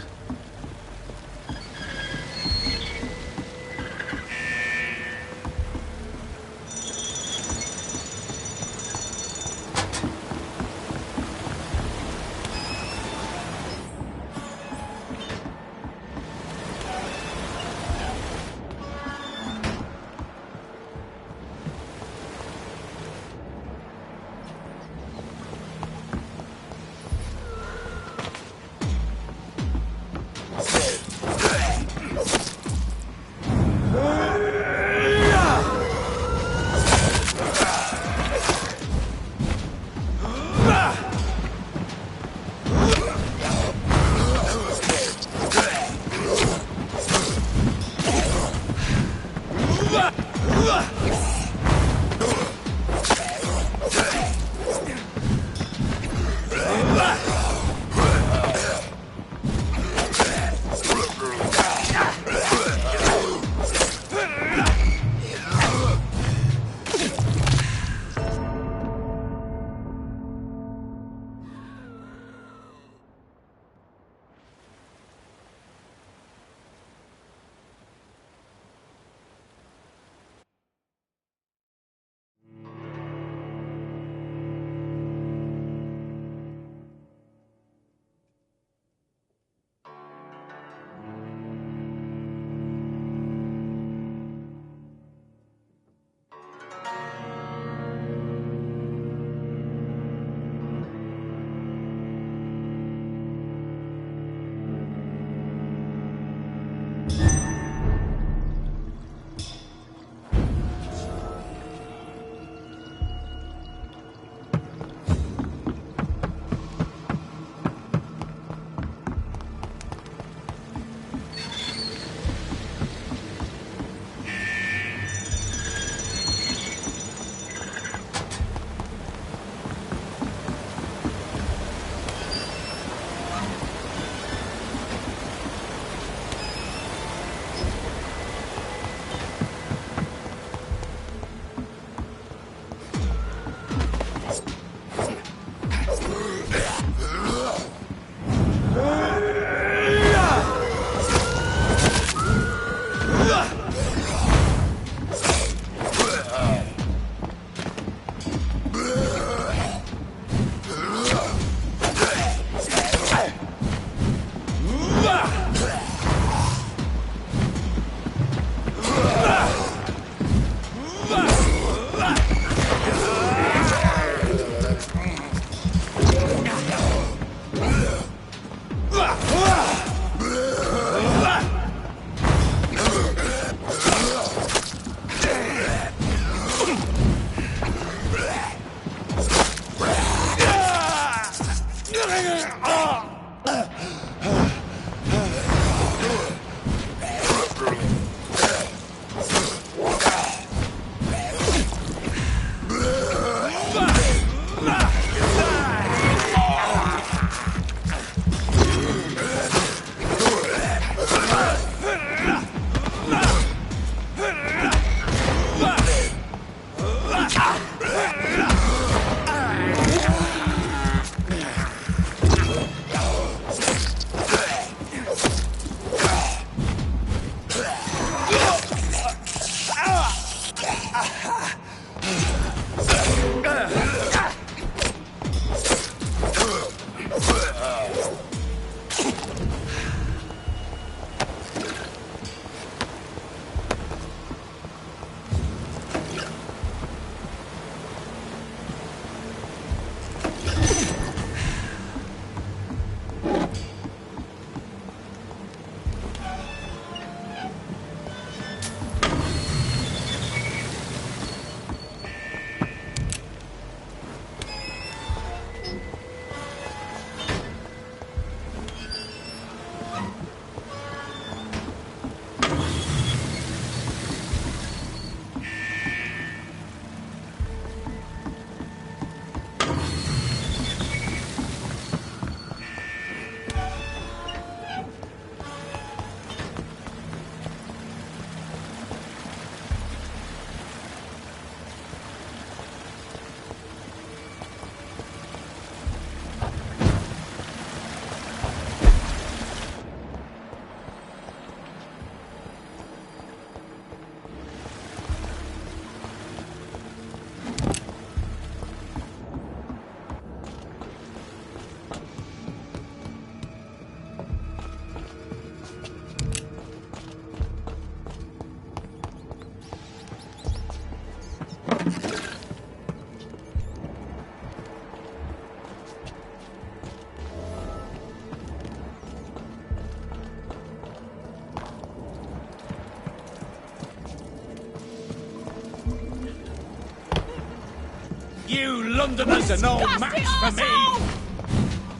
You Londoners are no match for me!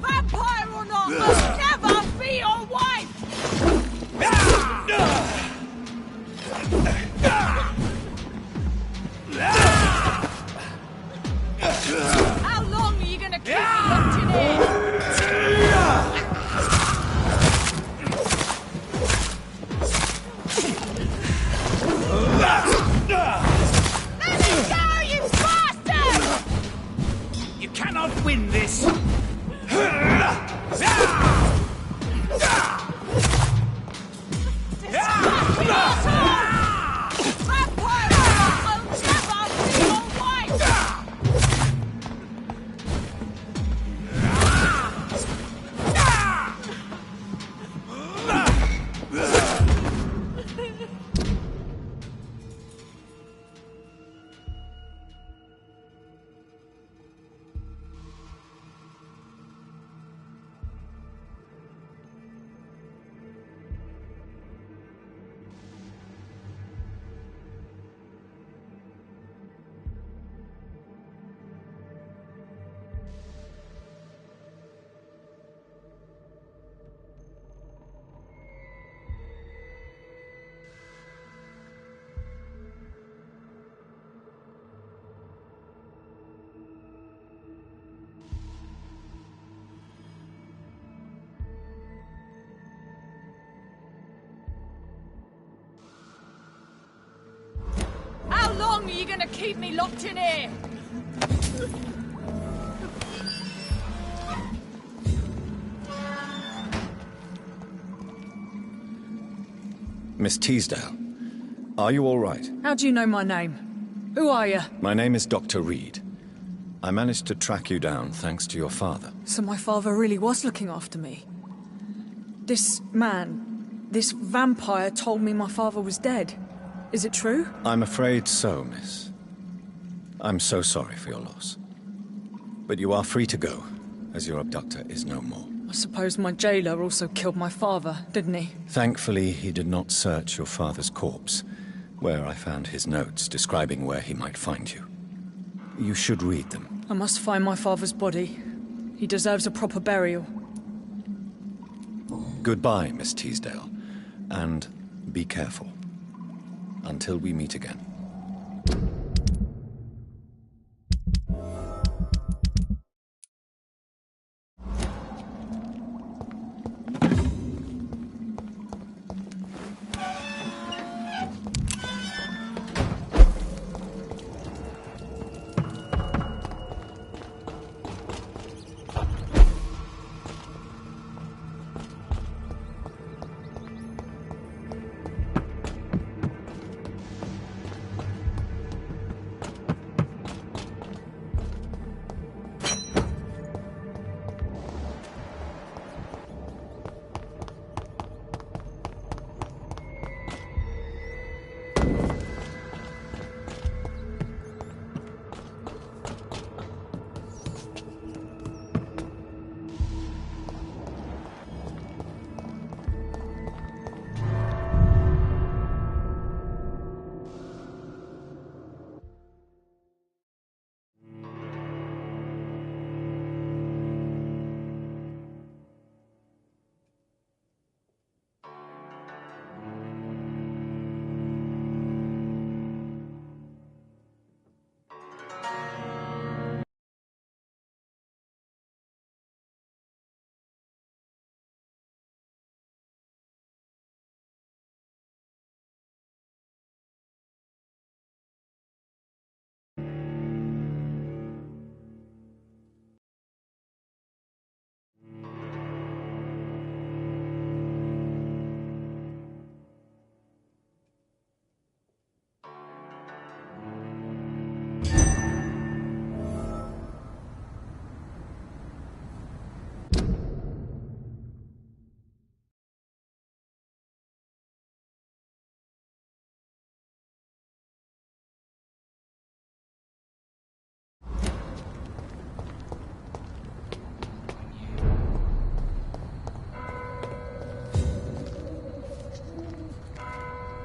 Vampire or not, I'll never be your wife! How long are you gonna keep me locked in here? Let me go, you bastard! You cannot win this! How long are you gonna keep me locked in here? Miss Teasdale, are you all right? How do you know my name? Who are you? My name is Dr. Reed. I managed to track you down thanks to your father. So my father really was looking after me. This man, this vampire told me my father was dead. Is it true? I'm afraid so, miss. I'm so sorry for your loss. But you are free to go, as your abductor is no more. I suppose my jailer also killed my father, didn't he? Thankfully, he did not search your father's corpse, where I found his notes describing where he might find you. You should read them. I must find my father's body. He deserves a proper burial. Goodbye, Miss Teasdale, and be careful. Until we meet again.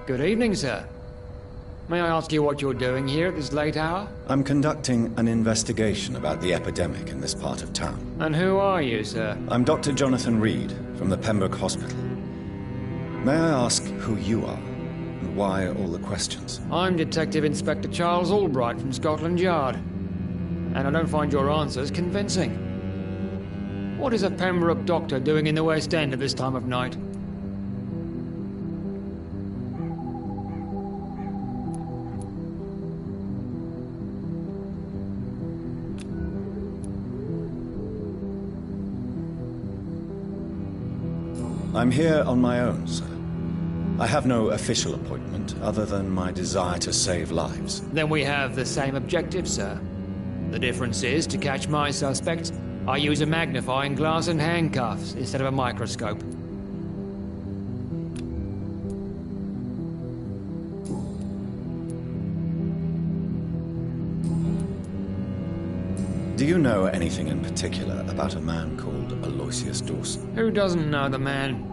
Good evening, sir. May I ask you what you're doing here at this late hour? I'm conducting an investigation about the epidemic in this part of town. And who are you, sir? I'm Dr. Jonathan Reed from the Pembroke Hospital. May I ask who you are, and why all the questions? I'm Detective Inspector Charles Albright from Scotland Yard. And I don't find your answers convincing. What is a Pembroke doctor doing in the West End at this time of night? I'm here on my own, sir. I have no official appointment other than my desire to save lives. Then we have the same objective, sir. The difference is, to catch my suspect, I use a magnifying glass and handcuffs instead of a microscope. Do you know anything in particular about a man called Aloysius Dawson? Who doesn't know the man?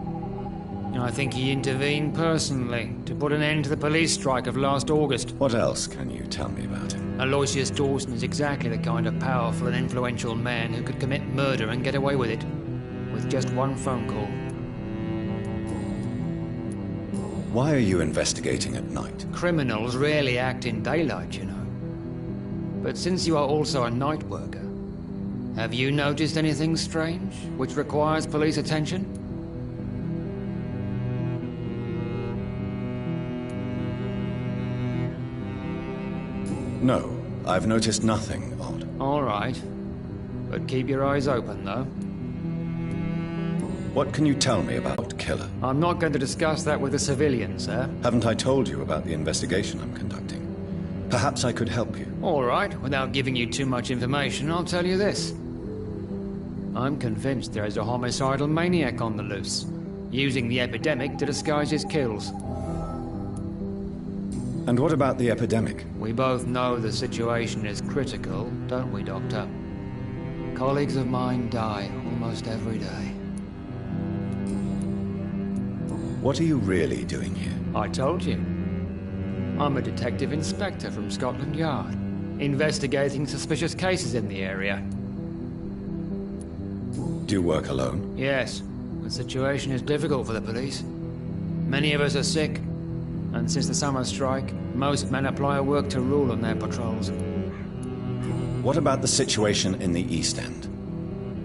I think he intervened personally to put an end to the police strike of last August. What else can you tell me about him? Aloysius Dawson is exactly the kind of powerful and influential man who could commit murder and get away with it, with just one phone call. Why are you investigating at night? Criminals rarely act in daylight, you know. But since you are also a night worker, have you noticed anything strange which requires police attention? No, I've noticed nothing odd. All right. But keep your eyes open, though. What can you tell me about Killer? I'm not going to discuss that with the civilians, sir. Haven't I told you about the investigation I'm conducting? Perhaps I could help you. All right, without giving you too much information, I'll tell you this. I'm convinced there is a homicidal maniac on the loose, using the epidemic to disguise his kills. And what about the epidemic? We both know the situation is critical, don't we, Doctor? Colleagues of mine die almost every day. What are you really doing here? I told you. I'm a detective inspector from Scotland Yard, investigating suspicious cases in the area. Do you work alone? Yes. The situation is difficult for the police. Many of us are sick, and since the summer strike, most men apply a work to rule on their patrols. What about the situation in the East End?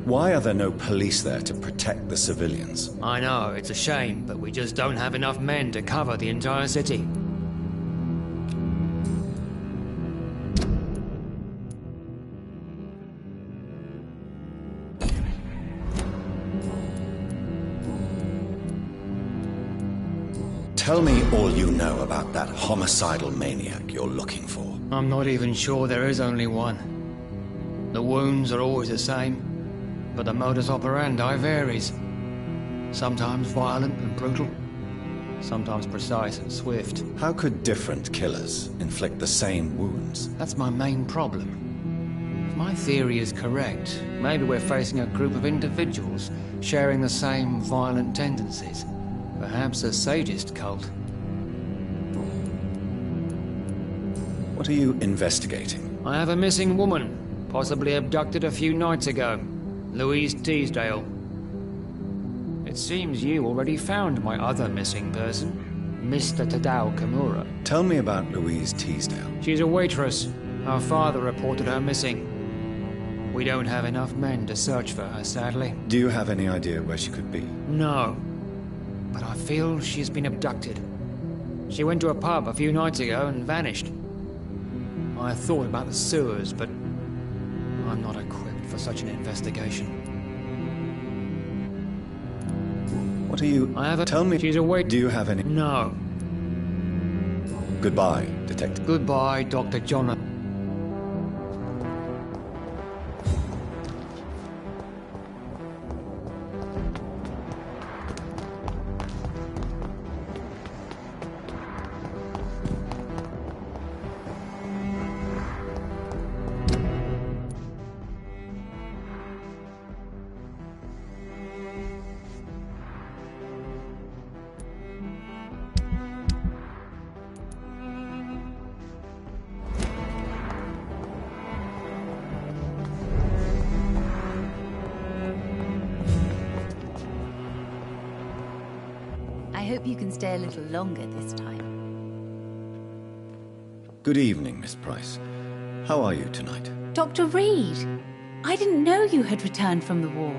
Why are there no police there to protect the civilians? I know, it's a shame, but we just don't have enough men to cover the entire city. Tell me all you know about that homicidal maniac you're looking for. I'm not even sure there is only one. The wounds are always the same, but the modus operandi varies. Sometimes violent and brutal, sometimes precise and swift. How could different killers inflict the same wounds? That's my main problem. If my theory is correct, maybe we're facing a group of individuals sharing the same violent tendencies. Perhaps a sadist cult. What are you investigating? I have a missing woman, possibly abducted a few nights ago. Louise Teasdale. It seems you already found my other missing person, Mr. Tadao Kimura. Tell me about Louise Teasdale. She's a waitress. Her father reported her missing. We don't have enough men to search for her, sadly. Do you have any idea where she could be? No. But I feel she's been abducted. She went to a pub a few nights ago and vanished. I thought about the sewers, but I'm not equipped for such an investigation. What are you... I have a... Tell me... She's awake. Do you have any... No. Goodbye, Detective. Goodbye, Dr. Jonathan. I hope you can stay a little longer this time. Good evening, Miss Price. How are you tonight? Dr. Reed! I didn't know you had returned from the war.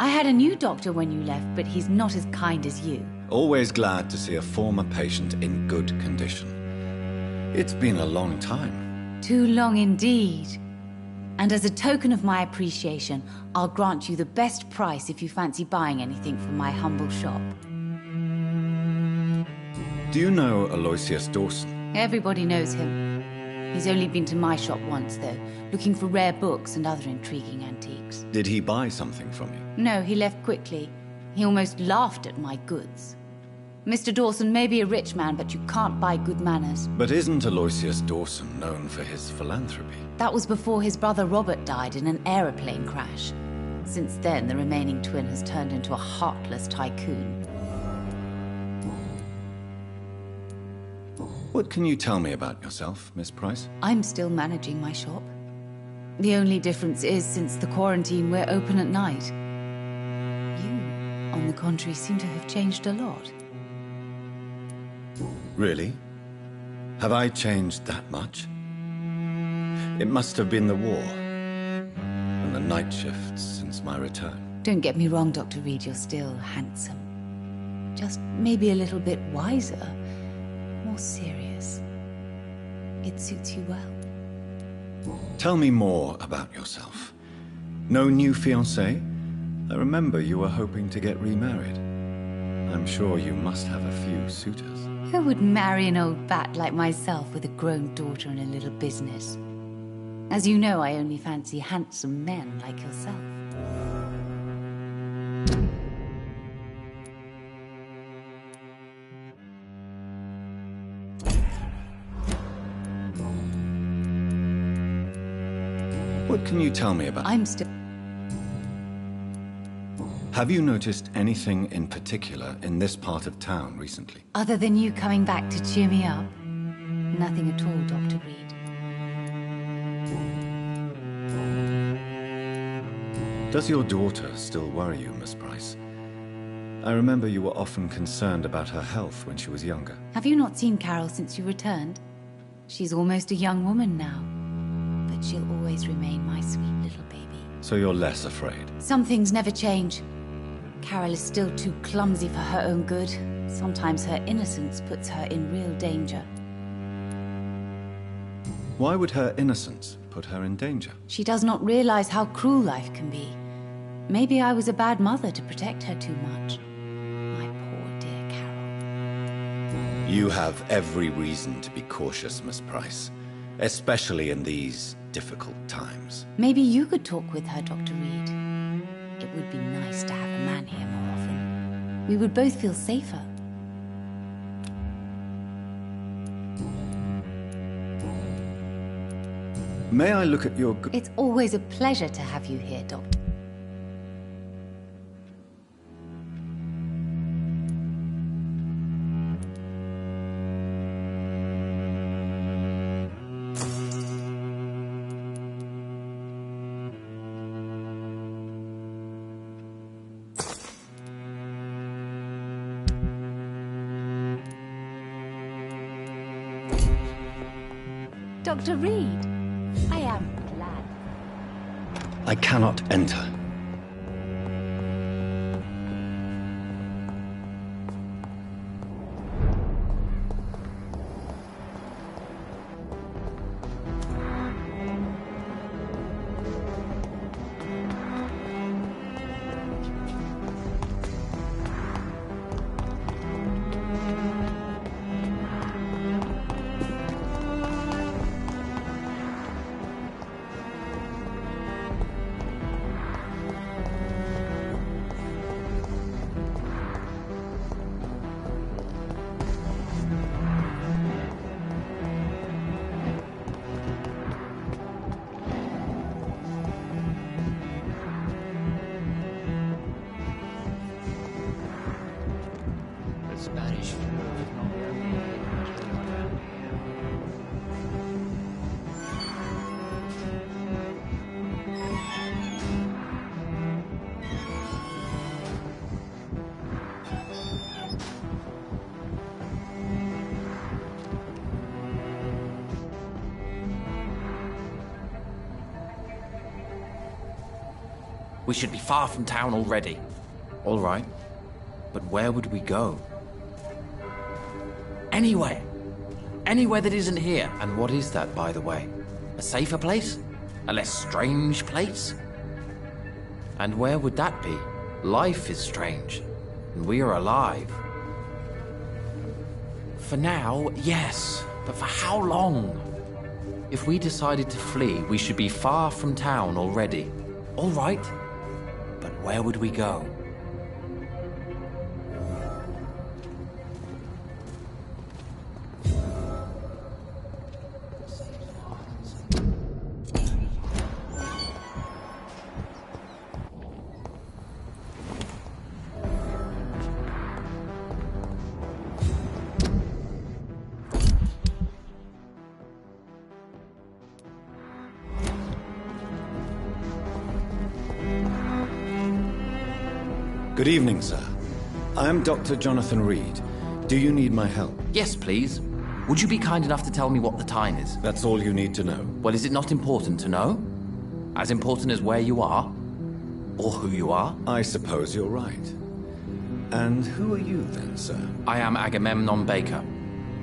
I had a new doctor when you left, but he's not as kind as you. Always glad to see a former patient in good condition. It's been a long time. Too long indeed. And as a token of my appreciation, I'll grant you the best price if you fancy buying anything from my humble shop. Do you know Aloysius Dawson? Everybody knows him. He's only been to my shop once, though, looking for rare books and other intriguing antiques. Did he buy something from you? No, he left quickly. He almost laughed at my goods. Mr. Dawson may be a rich man, but you can't buy good manners. But isn't Aloysius Dawson known for his philanthropy? That was before his brother Robert died in an aeroplane crash. Since then, the remaining twin has turned into a heartless tycoon. What can you tell me about yourself, Miss Price? I'm still managing my shop. The only difference is, since the quarantine, we're open at night. You, on the contrary, seem to have changed a lot. Really? Have I changed that much? It must have been the war and the night shifts since my return. Don't get me wrong, Dr. Reed, you're still handsome. Just maybe a little bit wiser, more serious. It suits you well. Tell me more about yourself. No new fiancé? I remember you were hoping to get remarried. I'm sure you must have a few suitors. Who would marry an old bat like myself with a grown daughter and a little business? As you know, I only fancy handsome men like yourself. What can you tell me about? I'm still... Have you noticed anything in particular in this part of town recently? Other than you coming back to cheer me up? Nothing at all, Dr. Reed. Does your daughter still worry you, Miss Price? I remember you were often concerned about her health when she was younger. Have you not seen Carol since you returned? She's almost a young woman now. But she'll always remain my sweet little baby. So you're less afraid? Some things never change. Carol is still too clumsy for her own good. Sometimes her innocence puts her in real danger. Why would her innocence put her in danger? She does not realize how cruel life can be. Maybe I was a bad mother to protect her too much. My poor dear Carol. You have every reason to be cautious, Miss Price. Especially in these difficult times. Maybe you could talk with her, Dr. Reed. It would be nice to have a man here more often. We would both feel safer. May I look at your... It's always a pleasure to have you here, Doctor. Dr. Reed, I am glad. I cannot enter. Spanish flu is not really around here. We should be far from town already. All right. But where would we go? Anywhere. Anywhere that isn't here. And what is that, by the way? A safer place? A less strange place? And where would that be? Life is strange, and we are alive. For now, yes. But for how long? If we decided to flee, we should be far from town already. All right. But where would we go? Good evening, sir. I am Dr. Jonathan Reed. Do you need my help? Yes, please. Would you be kind enough to tell me what the time is? That's all you need to know. Well, is it not important to know? As important as where you are? Or who you are? I suppose you're right. And who are you then, sir? I am Agamemnon Baker.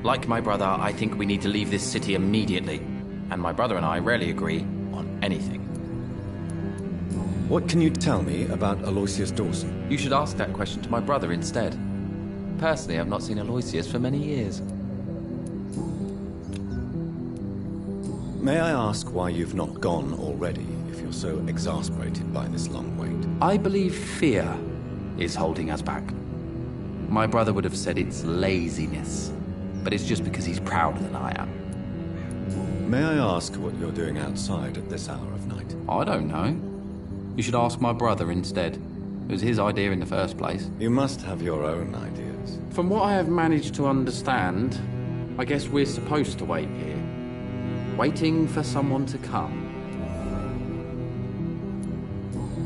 Like my brother, I think we need to leave this city immediately. And my brother and I rarely agree on anything. What can you tell me about Aloysius Dawson? You should ask that question to my brother instead. Personally, I've not seen Aloysius for many years. May I ask why you've not gone already, if you're so exasperated by this long wait? I believe fear is holding us back. My brother would have said it's laziness, but it's just because he's prouder than I am. May I ask what you're doing outside at this hour of night? I don't know. You should ask my brother instead. It was his idea in the first place. You must have your own ideas. From what I have managed to understand, I guess we're supposed to wait here. Waiting for someone to come.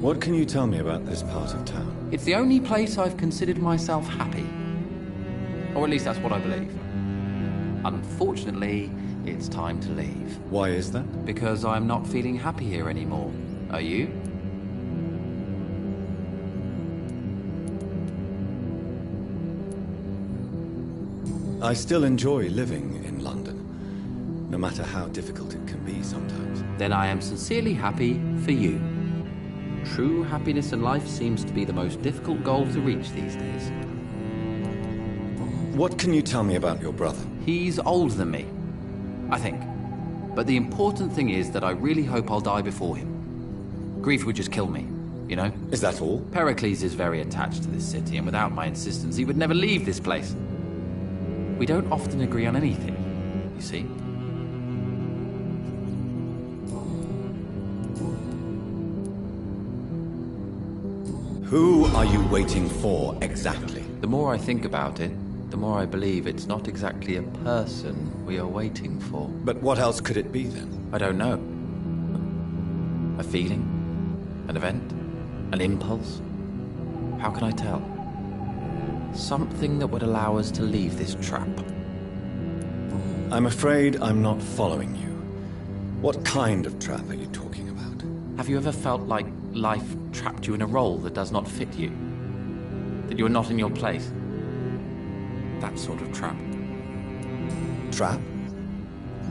What can you tell me about this part of town? It's the only place I've considered myself happy. Or at least that's what I believe. Unfortunately, it's time to leave. Why is that? Because I'm not feeling happy here anymore. Are you? I still enjoy living in London, no matter how difficult it can be sometimes. Then I am sincerely happy for you. True happiness in life seems to be the most difficult goal to reach these days. What can you tell me about your brother? He's older than me, I think. But the important thing is that I really hope I'll die before him. Grief would just kill me, you know? Is that all? Pericles is very attached to this city, and without my insistence, he would never leave this place. We don't often agree on anything, you see. Who are you waiting for, exactly? The more I think about it, the more I believe it's not exactly a person we are waiting for. But what else could it be, then? I don't know. A feeling? An event? An impulse? How can I tell? Something that would allow us to leave this trap. I'm afraid I'm not following you. What kind of trap are you talking about? Have you ever felt like life trapped you in a role that does not fit you? That you are not in your place? That sort of trap. Trap?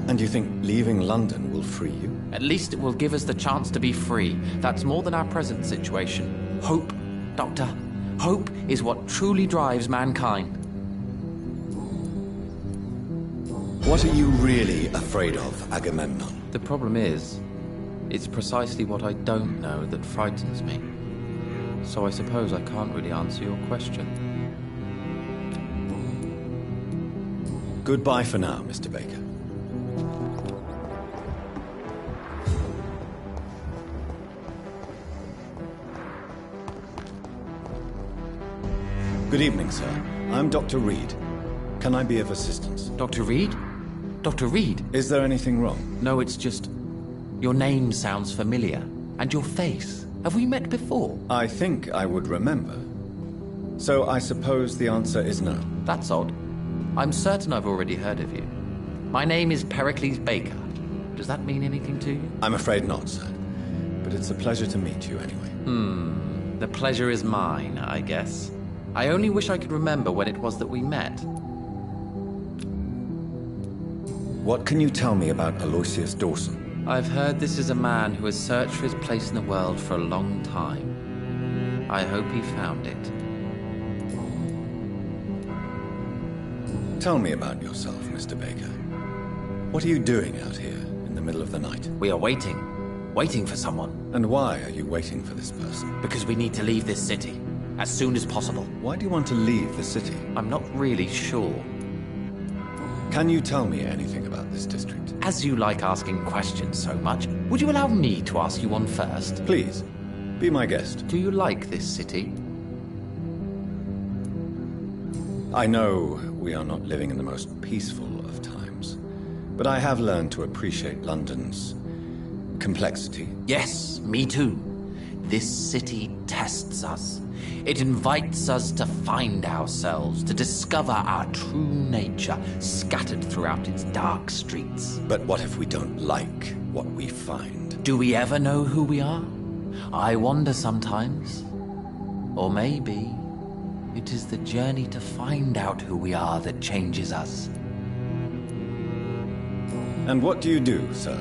And you think leaving London will free you? At least it will give us the chance to be free. That's more than our present situation. Hope, Doctor. Hope is what truly drives mankind. What are you really afraid of, Agamemnon? The problem is, it's precisely what I don't know that frightens me. So I suppose I can't really answer your question. Goodbye for now, Mr. Baker. Good evening, sir. I'm Dr. Reed. Can I be of assistance? Dr. Reed? Dr. Reed? Is there anything wrong? No, it's just... your name sounds familiar. And your face. Have we met before? I think I would remember. So I suppose the answer is no. That's odd. I'm certain I've already heard of you. My name is Pericles Baker. Does that mean anything to you? I'm afraid not, sir. but it's a pleasure to meet you anyway. The pleasure is mine, I guess. I only wish I could remember when it was that we met. What can you tell me about Aloysius Dawson? I've heard this is a man who has searched for his place in the world for a long time. I hope he found it. Tell me about yourself, Mr. Baker. What are you doing out here in the middle of the night? We are waiting. Waiting for someone. And why are you waiting for this person? Because we need to leave this city. As soon as possible. Why do you want to leave the city? I'm not really sure. Can you tell me anything about this district? As you like asking questions so much, would you allow me to ask you one first? Please, be my guest. Do you like this city? I know we are not living in the most peaceful of times, but I have learned to appreciate London's complexity. Yes, me too. This city tests us. It invites us to find ourselves, to discover our true nature scattered throughout its dark streets. But what if we don't like what we find? Do we ever know who we are? I wonder sometimes. Or maybe it is the journey to find out who we are that changes us. And what do you do, sir?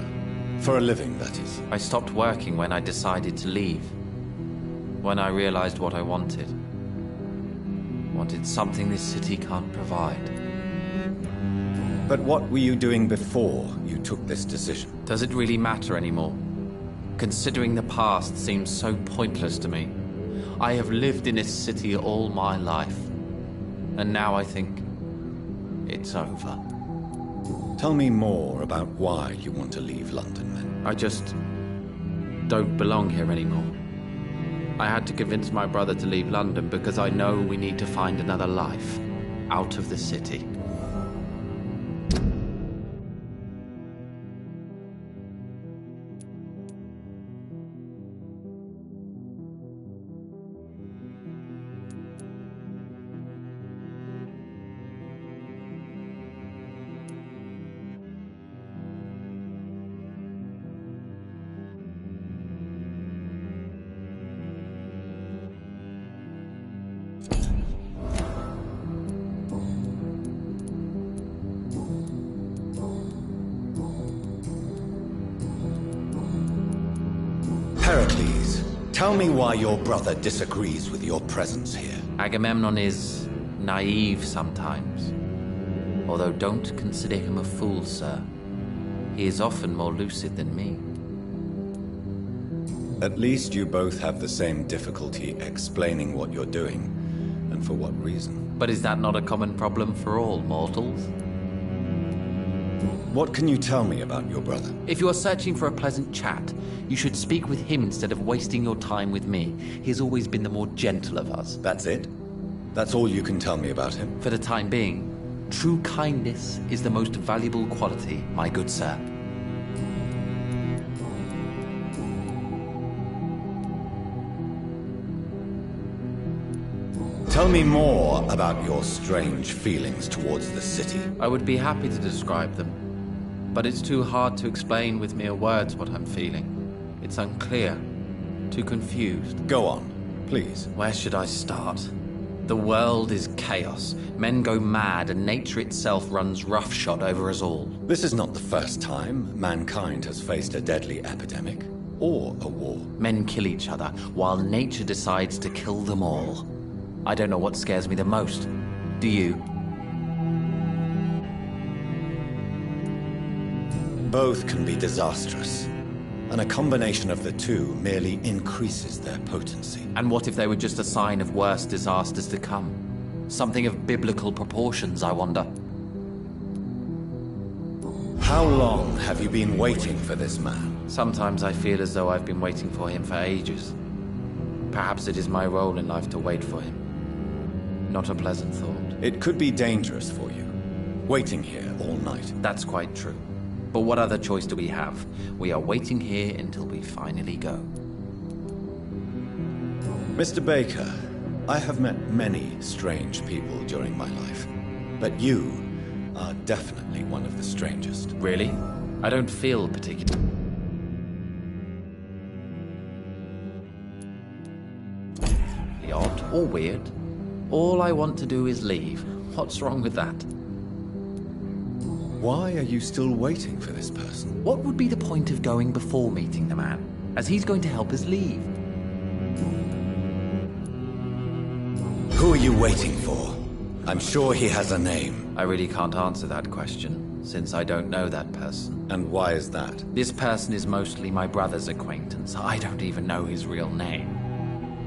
For a living, that is. I stopped working when I decided to leave. When I realized what I wanted. Wanted something this city can't provide. But what were you doing before you took this decision? Does it really matter anymore? Considering the past seems so pointless to me. I have lived in this city all my life. And now I think it's over. Tell me more about why you want to leave London, then. I just don't belong here anymore. I had to convince my brother to leave London because I know we need to find another life out of the city. Heracles, tell me why your brother disagrees with your presence here. Agamemnon is naive sometimes. Although don't consider him a fool, sir. He is often more lucid than me. At least you both have the same difficulty explaining what you're doing, and for what reason. But is that not a common problem for all mortals? What can you tell me about your brother? If you are searching for a pleasant chat, you should speak with him instead of wasting your time with me. He's always been the more gentle of us. That's it? That's all you can tell me about him? For the time being, true kindness is the most valuable quality, my good sir. Tell me more about your strange feelings towards the city. I would be happy to describe them, but it's too hard to explain with mere words what I'm feeling. It's unclear, too confused. Go on, please. Where should I start? The world is chaos. Men go mad, and nature itself runs roughshod over us all. This is not the first time mankind has faced a deadly epidemic, or a war. Men kill each other, while nature decides to kill them all. I don't know what scares me the most. Do you? Both can be disastrous, and a combination of the two merely increases their potency. And what if they were just a sign of worse disasters to come? Something of biblical proportions, I wonder. How long have you been waiting for this man? Sometimes I feel as though I've been waiting for him for ages. Perhaps it is my role in life to wait for him. Not a pleasant thought. It could be dangerous for you, waiting here all night. That's quite true. But what other choice do we have? We are waiting here until we finally go. Mr. Baker, I have met many strange people during my life, but you are definitely one of the strangest. Really? I don't feel particular. or weird. All I want to do is leave. What's wrong with that? Why are you still waiting for this person? What would be the point of going before meeting the man, as he's going to help us leave? Who are you waiting for? I'm sure he has a name. I really can't answer that question, since I don't know that person. And why is that? This person is mostly my brother's acquaintance. I don't even know his real name.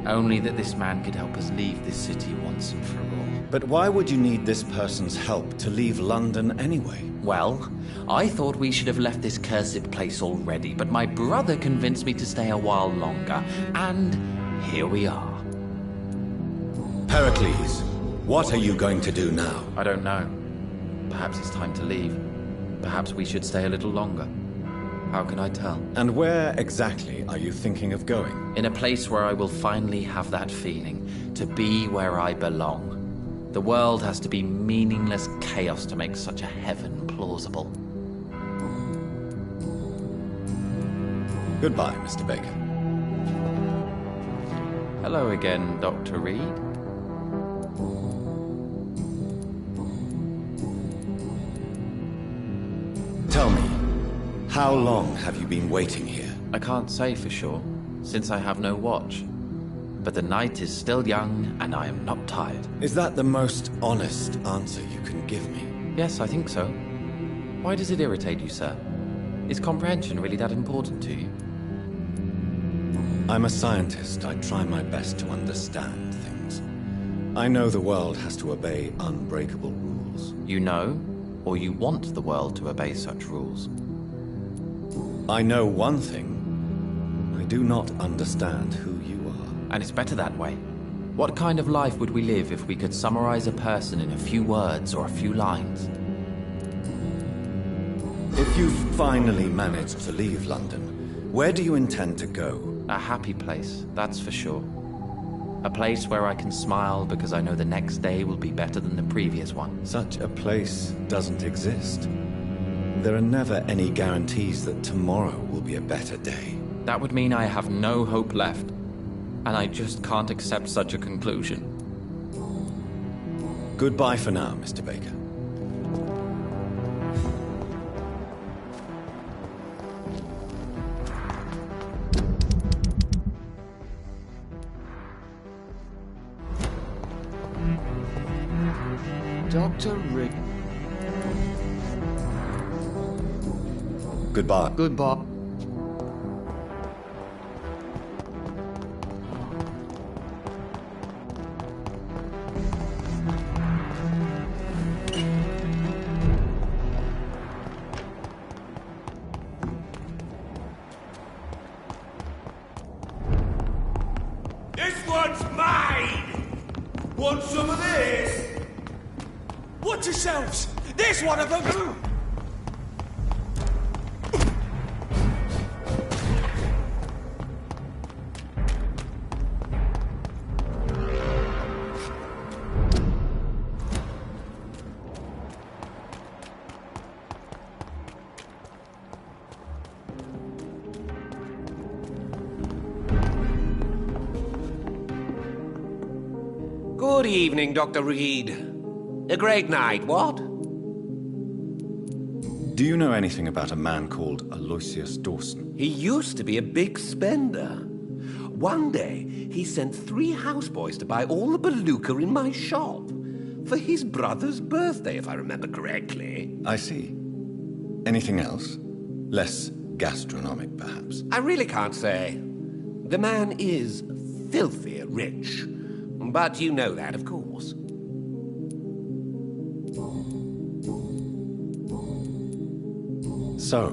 Only that this man could help us leave this city once and for all. But why would you need this person's help to leave London anyway? Well, I thought we should have left this cursed place already, but my brother convinced me to stay a while longer, and here we are. Pericles, what are you going to do now? I don't know. Perhaps it's time to leave. Perhaps we should stay a little longer. How can I tell? And where exactly are you thinking of going? In a place where I will finally have that feeling, to be where I belong. The world has to be meaningless chaos to make such a heaven plausible. Goodbye, Mr. Baker. Hello again, Dr. Reed. Tell me, how long have you been waiting here? I can't say for sure, since I have no watch. But the night is still young, and I am not tired. Is that the most honest answer you can give me? Yes, I think so. Why does it irritate you, sir? Is comprehension really that important to you? I'm a scientist. I try my best to understand things. I know the world has to obey unbreakable rules. You know, or you want the world to obey such rules? I know one thing. I do not understand who you are. And it's better that way. What kind of life would we live if we could summarize a person in a few words or a few lines? If you've finally managed to leave London, where do you intend to go? A happy place, that's for sure. A place where I can smile because I know the next day will be better than the previous one. Such a place doesn't exist. There are never any guarantees that tomorrow will be a better day. That would mean I have no hope left. And I just can't accept such a conclusion. Goodbye for now, Mr. Baker. Dr. Rick. Goodbye. Goodbye. This one's mine! Want some of this? Watch yourselves! There's one of them! Good evening, Dr. Reed. A great night, what? Do you know anything about a man called Aloysius Dawson? He used to be a big spender. One day, he sent 3 houseboys to buy all the beluga in my shop. For his brother's birthday, if I remember correctly. I see. Anything else? Less gastronomic, perhaps? I really can't say. The man is filthy rich. But you know that, of course. So,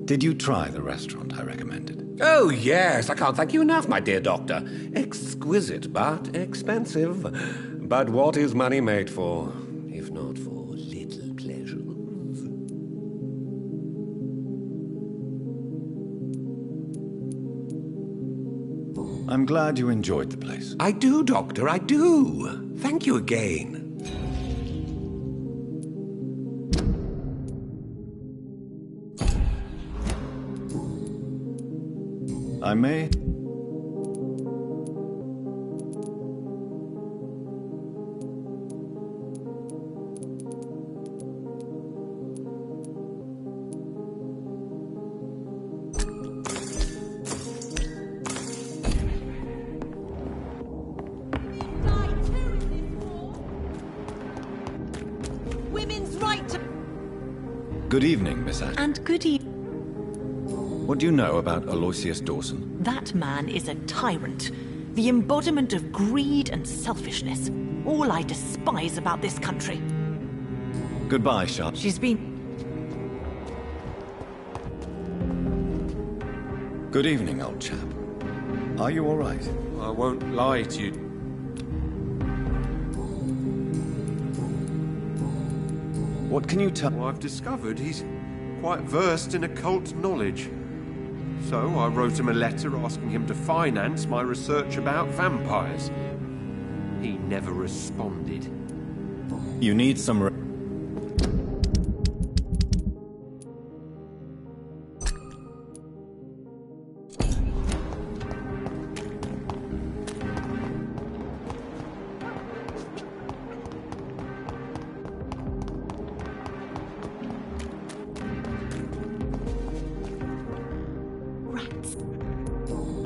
did you try the restaurant I recommended? Oh, yes. I can't thank you enough, my dear doctor. Exquisite, but expensive. But what is money made for, if not for little pleasures? I'm glad you enjoyed the place. I do, Doctor, I do. Thank you again. I may... Good evening, Miss Ash. And good evening. What do you know about Aloysius Dawson? That man is a tyrant. The embodiment of greed and selfishness. All I despise about this country. Goodbye, Sharp. She's been... Good evening, old chap. Are you all right? I won't lie to you. What can you tell? Well, I've discovered he's quite versed in occult knowledge. So I wrote him a letter asking him to finance my research about vampires. He never responded. You need some...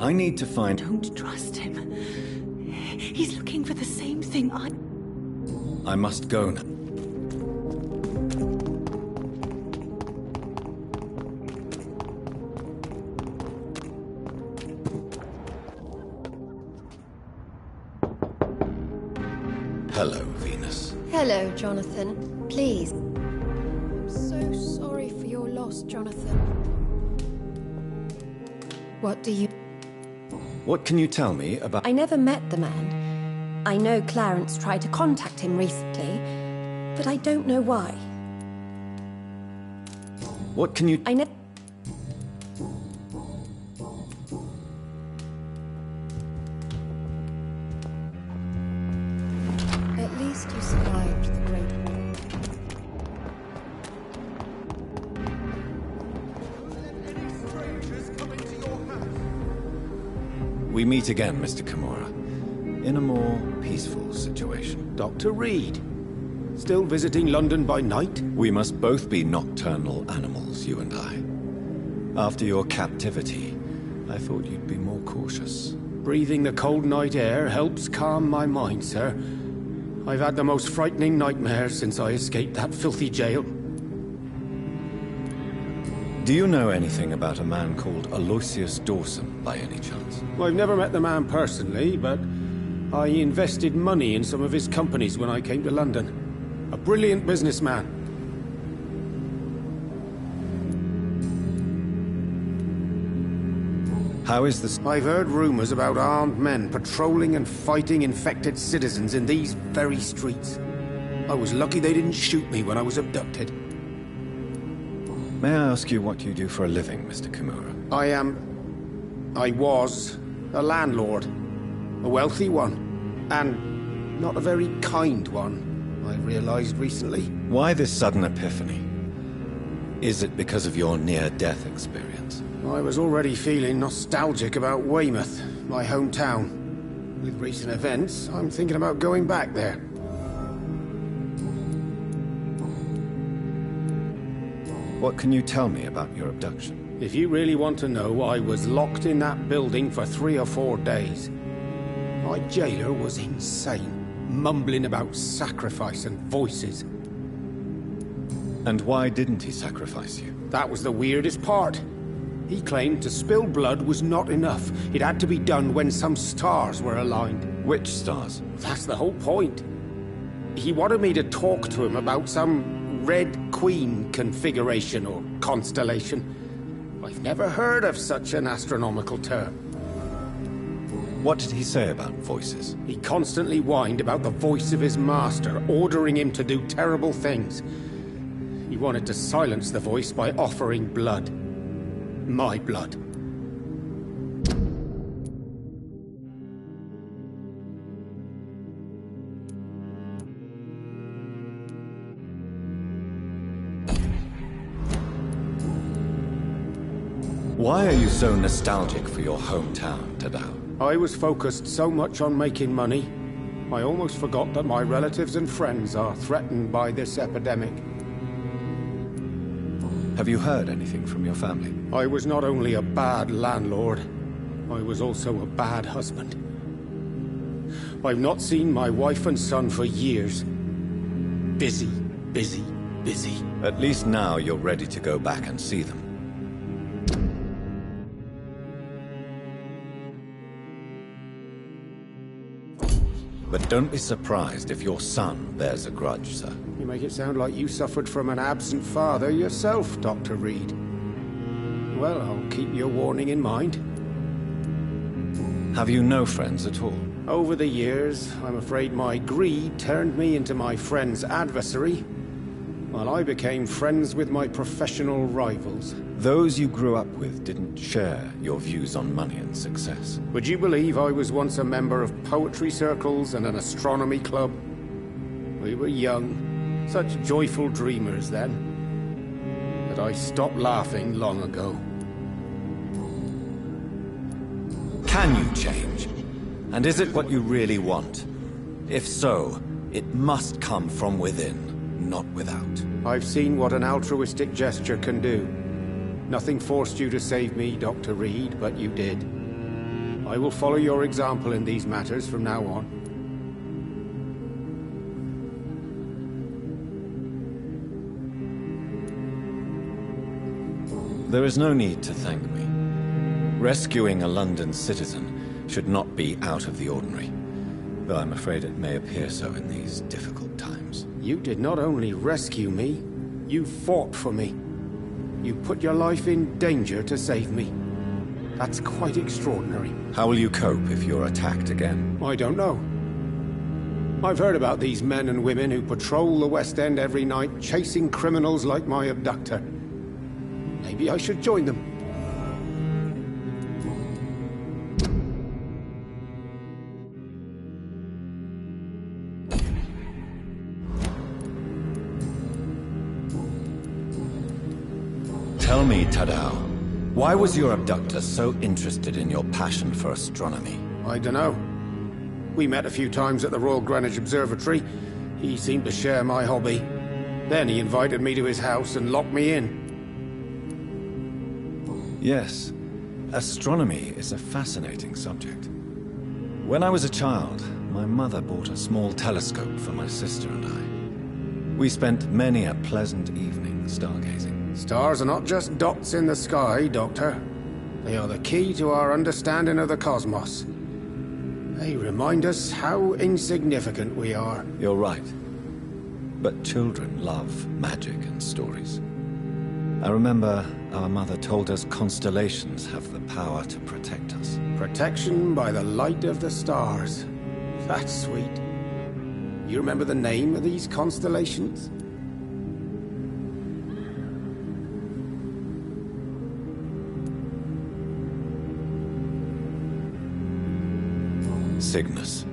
I need to find... Don't trust him. He's looking for the same thing I must go now. Hello, Venus. Hello, Jonathan. Please. I'm so sorry for your loss, Jonathan. What do you... What can you tell me about... I never met the man. I know Clarence tried to contact him recently, but I don't know why. What can you... I never... At least you survived the Great War. We meet again, Mr. Kimura, in a more peaceful situation. Dr. Reed, still visiting London by night? We must both be nocturnal animals, you and I. After your captivity, I thought you'd be more cautious. Breathing the cold night air helps calm my mind, sir. I've had the most frightening nightmares since I escaped that filthy jail. Do you know anything about a man called Aloysius Dawson, by any chance? Well, I've never met the man personally, but I invested money in some of his companies when I came to London. A brilliant businessman. How is this? I've heard rumors about armed men patrolling and fighting infected citizens in these very streets. I was lucky they didn't shoot me when I was abducted. May I ask you what you do for a living, Mr. Kimura? I was a landlord. A wealthy one. And not a very kind one, I realized recently. Why this sudden epiphany? Is it because of your near-death experience? I was already feeling nostalgic about Weymouth, my hometown. With recent events, I'm thinking about going back there. What can you tell me about your abduction? If you really want to know, I was locked in that building for 3 or 4 days. My jailer was insane, mumbling about sacrifice and voices. And why didn't he sacrifice you? That was the weirdest part. He claimed to spill blood was not enough. It had to be done when some stars were aligned. Which stars? That's the whole point. He wanted me to talk to him about some Red Queen configuration or constellation. I've never heard of such an astronomical term. What did he say about voices? He constantly whined about the voice of his master, ordering him to do terrible things. He wanted to silence the voice by offering blood. My blood. Why are you so nostalgic for your hometown, Tadao? I was focused so much on making money, I almost forgot that my relatives and friends are threatened by this epidemic. Have you heard anything from your family? I was not only a bad landlord, I was also a bad husband. I've not seen my wife and son for years. Busy, busy, busy. At least now you're ready to go back and see them. But don't be surprised if your son bears a grudge, sir. You make it sound like you suffered from an absent father yourself, Dr. Reed. Well, I'll keep your warning in mind. Have you no friends at all? Over the years, I'm afraid my greed turned me into my friend's adversary, while I became friends with my professional rivals. Those you grew up with didn't share your views on money and success. Would you believe I was once a member of poetry circles and an astronomy club? We were young, such joyful dreamers then. But I stopped laughing long ago. Can you change? And is it what you really want? If so, it must come from within, not without. I've seen what an altruistic gesture can do. Nothing forced you to save me, Dr. Reed, but you did. I will follow your example in these matters from now on. There is no need to thank me. Rescuing a London citizen should not be out of the ordinary, though I'm afraid it may appear so in these difficult times. You did not only rescue me, you fought for me. You put your life in danger to save me. That's quite extraordinary. How will you cope if you're attacked again? I don't know. I've heard about these men and women who patrol the West End every night, chasing criminals like my abductor. Maybe I should join them. Tell me, Tadao, why was your abductor so interested in your passion for astronomy? I dunno. We met a few times at the Royal Greenwich Observatory. He seemed to share my hobby. Then he invited me to his house and locked me in. Yes, astronomy is a fascinating subject. When I was a child, my mother bought a small telescope for my sister and I. We spent many a pleasant evening stargazing. Stars are not just dots in the sky, Doctor. They are the key to our understanding of the cosmos. They remind us how insignificant we are. You're right. But children love magic and stories. I remember our mother told us constellations have the power to protect us. Protection by the light of the stars. That's sweet. You remember the name of these constellations? Cygnus.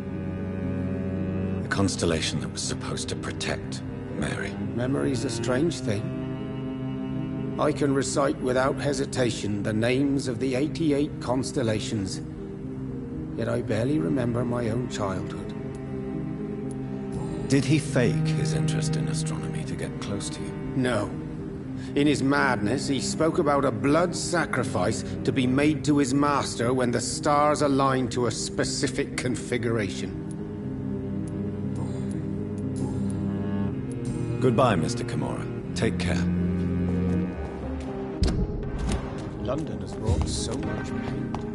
The constellation that was supposed to protect Mary. Memory's a strange thing. I can recite without hesitation the names of the 88 constellations, yet I barely remember my own childhood. Did he fake his interest in astronomy to get close to you? No. In his madness, he spoke about a blood sacrifice to be made to his master when the stars aligned to a specific configuration. Goodbye, Mr. Kimura. Take care. London has brought so much pain to me.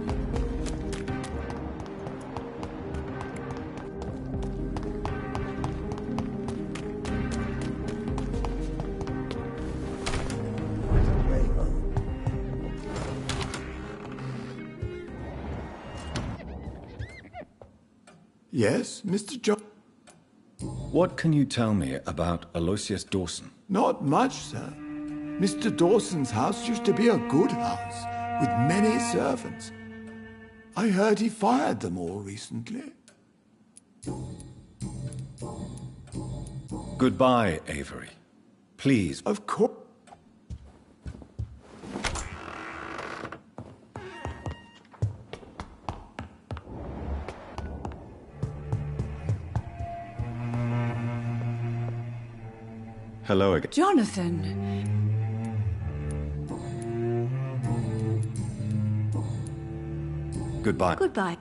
Yes, Mr. John. What can you tell me about Aloysius Dawson? Not much, sir. Mr. Dawson's house used to be a good house, with many servants. I heard he fired them all recently. Goodbye, Avery. Please. Of course. Hello again. Jonathan! Goodbye. Goodbye.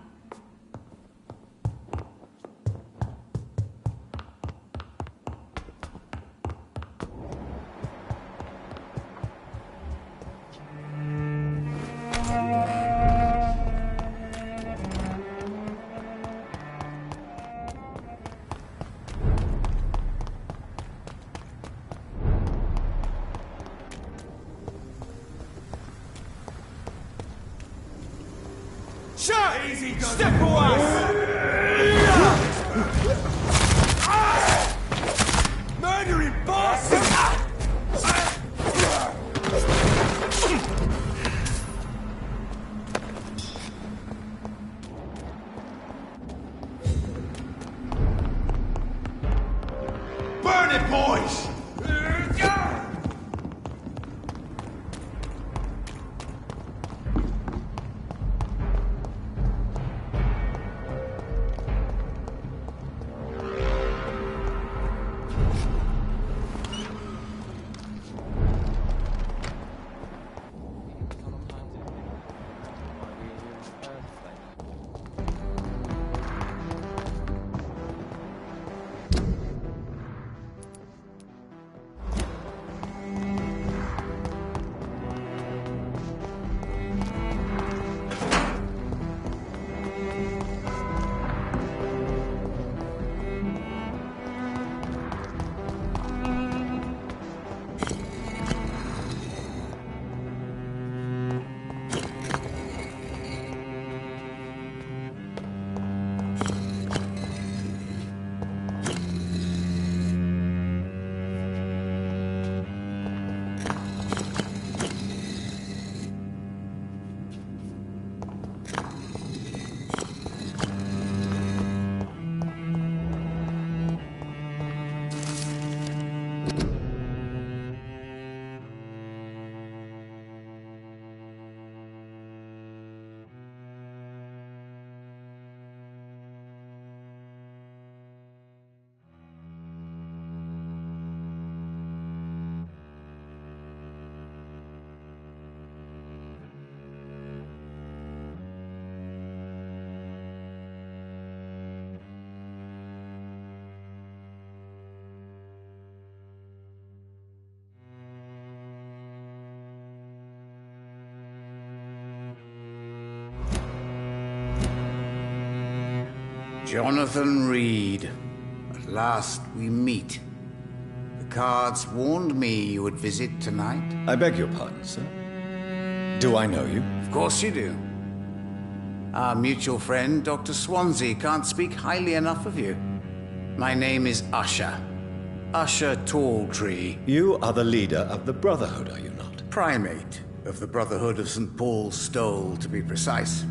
Archer! Easy, step away! Murdering bastard! Burn it, boys! Jonathan Reed. At last we meet. The cards warned me you would visit tonight. I beg your pardon, sir. Do I know you? Of course you do. Our mutual friend, Dr. Swansea, can't speak highly enough of you. My name is Usher. Usher Talltree. You are the leader of the Brotherhood, are you not? Primate of the Brotherhood of St. Paul's Stole, to be precise.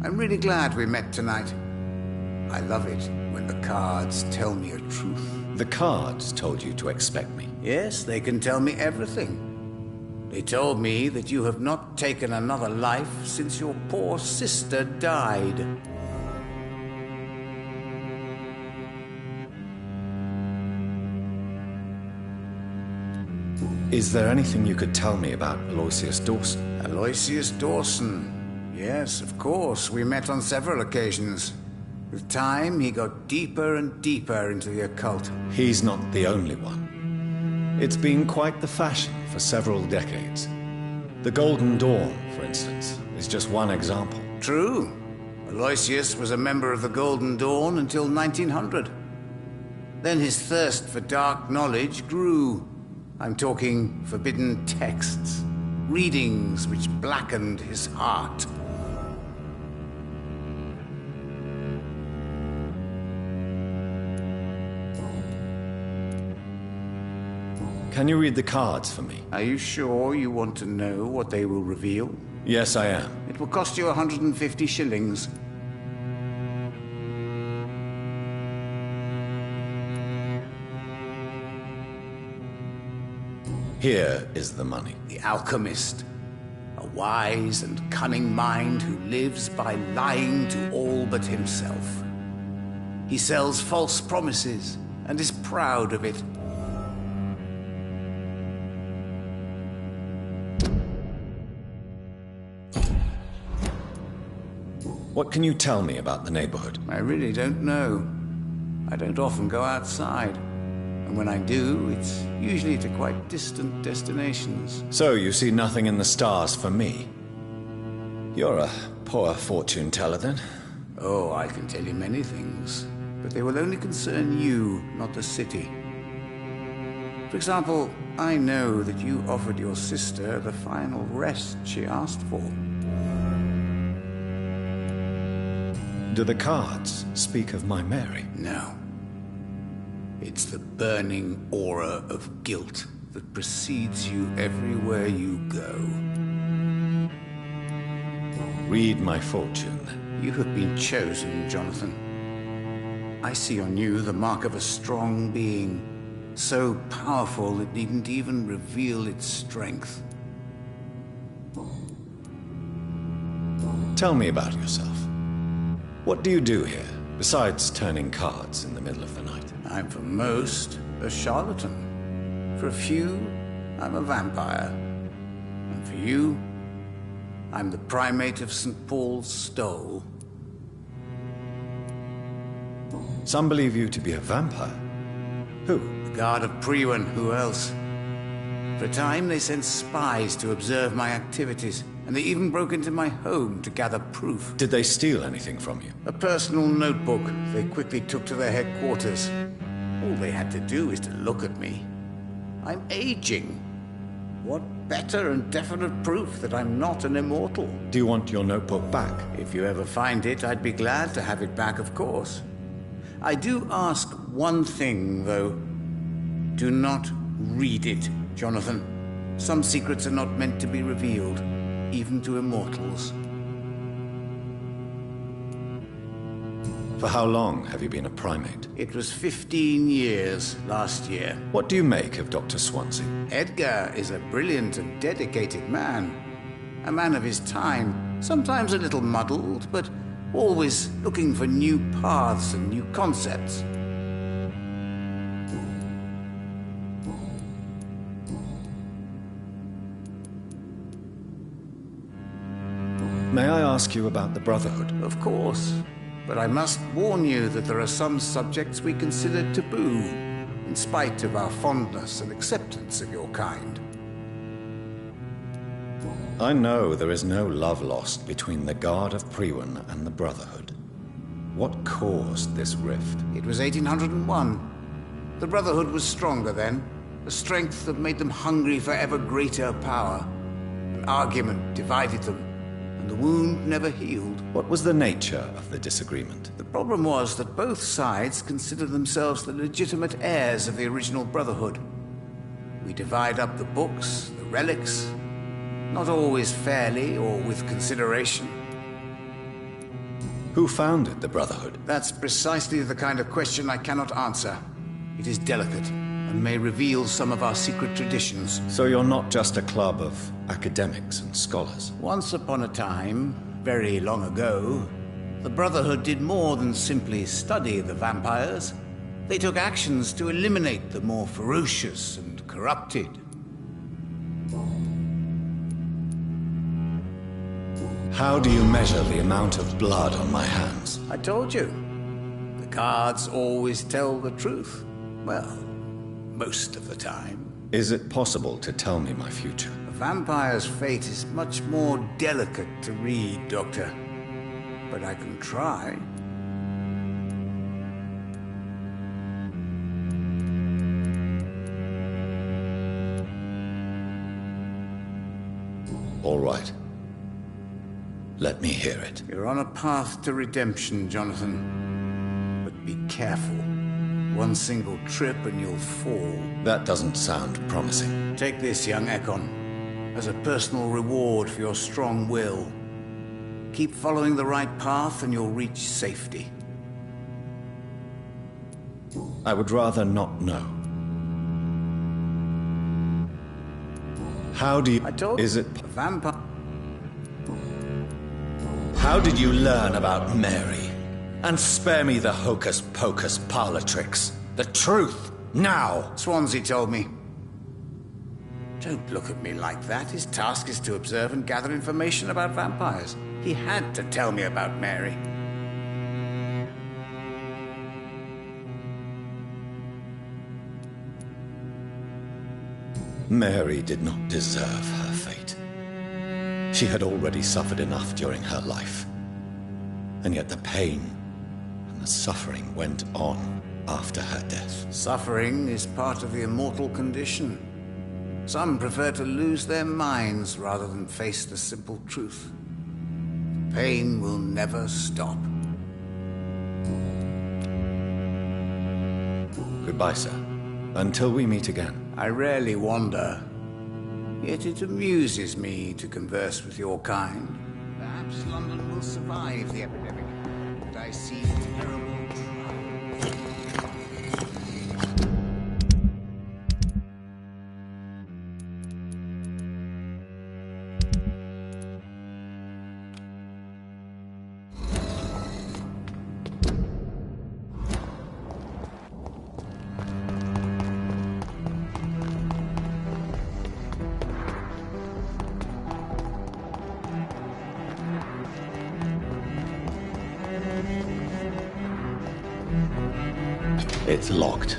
I'm really glad we met tonight. I love it when the cards tell me a truth. The cards told you to expect me? Yes, they can tell me everything. They told me that you have not taken another life since your poor sister died. Is there anything you could tell me about Aloysius Dawson? Aloysius Dawson? Yes, of course. We met on several occasions. With time, he got deeper and deeper into the occult. He's not the only one. It's been quite the fashion for several decades. The Golden Dawn, for instance, is just one example. True. Aloysius was a member of the Golden Dawn until 1900. Then his thirst for dark knowledge grew. I'm talking forbidden texts, readings which blackened his heart. Can you read the cards for me? Are you sure you want to know what they will reveal? Yes, I am. It will cost you 150 shillings. Here is the money. The alchemist. A wise and cunning mind who lives by lying to all but himself. He sells false promises and is proud of it. What can you tell me about the neighborhood? I really don't know. I don't often go outside. And when I do, it's usually to quite distant destinations. So you see nothing in the stars for me? You're a poor fortune teller, then? Oh, I can tell you many things. But they will only concern you, not the city. For example, I know that you offered your sister the final rest she asked for. Do the cards speak of my Mary? No. It's the burning aura of guilt that precedes you everywhere you go. Read my fortune. You have been chosen, Jonathan. I see on you the mark of a strong being, so powerful it needn't even reveal its strength. Tell me about yourself. What do you do here, besides turning cards in the middle of the night? I'm for most a charlatan. For a few, I'm a vampire. And for you, I'm the primate of St. Paul's Stole. Some believe you to be a vampire. Who? The Guard of Priwen, who else? For a time, they sent spies to observe my activities, and they even broke into my home to gather proof. Did they steal anything from you? A personal notebook they quickly took to their headquarters. All they had to do is to look at me. I'm aging. What better and definite proof that I'm not an immortal? Do you want your notebook back? If you ever find it, I'd be glad to have it back, of course. I do ask one thing, though. Do not read it, Jonathan. Some secrets are not meant to be revealed, even to immortals. For how long have you been a primate? It was 15 years last year. What do you make of Dr. Swansea? Edgar is a brilliant and dedicated man. A man of his time, sometimes a little muddled, but always looking for new paths and new concepts. May I ask you about the Brotherhood? Of course. But I must warn you that there are some subjects we consider taboo, in spite of our fondness and acceptance of your kind. I know there is no love lost between the Guard of Priwen and the Brotherhood. What caused this rift? It was 1801. The Brotherhood was stronger then, a strength that made them hungry for ever greater power. An argument divided them, and the wound never healed. What was the nature of the disagreement? The problem was that both sides considered themselves the legitimate heirs of the original Brotherhood. We divide up the books, the relics, not always fairly or with consideration. Who founded the Brotherhood? That's precisely the kind of question I cannot answer. It is delicate, and may reveal some of our secret traditions. So you're not just a club of academics and scholars? Once upon a time, very long ago, the Brotherhood did more than simply study the vampires. They took actions to eliminate the more ferocious and corrupted. How do you measure the amount of blood on my hands? I told you. The cards always tell the truth. Well, most of the time. Is it possible to tell me my future? A vampire's fate is much more delicate to read, Doctor. But I can try. All right. Let me hear it. You're on a path to redemption, Jonathan. But be careful. One single trip and you'll fall. That doesn't sound promising. Take this, young Ekon, as a personal reward for your strong will. Keep following the right path and you'll reach safety. I would rather not know. How do you... I told you. Is it... Vampire... How did you learn about Mary? And spare me the hocus-pocus parlor tricks. The truth, now! Swansea told me. Don't look at me like that. His task is to observe and gather information about vampires. He had to tell me about Mary. Mary did not deserve her fate. She had already suffered enough during her life. And yet the pain and the suffering went on after her death. Suffering is part of the immortal condition. Some prefer to lose their minds rather than face the simple truth. Pain will never stop. Goodbye, sir. Until we meet again. I rarely wander, yet it amuses me to converse with your kind. Perhaps London will survive the epidemic, but I see terrible trials. It's locked.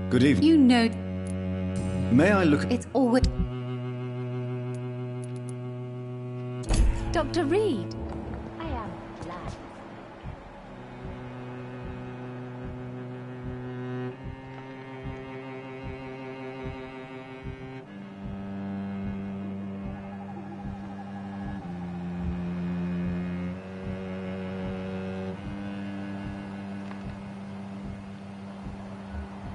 Good evening. You know... May I look... It's always... Dr. Reed. I am glad.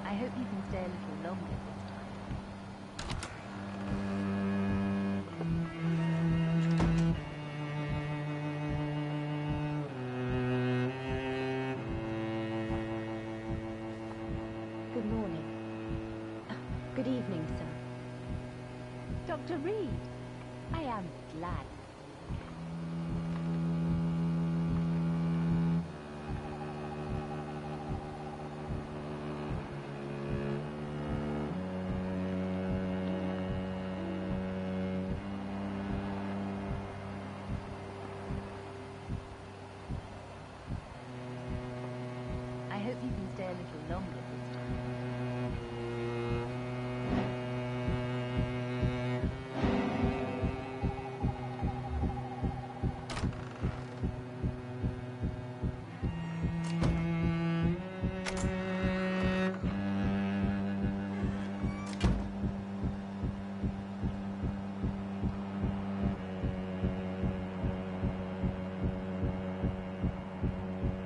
I hope you can stay a little longer this time. Good morning. Good evening, sir. Dr. Reed. I am glad. I hope you can stay a little longer this time.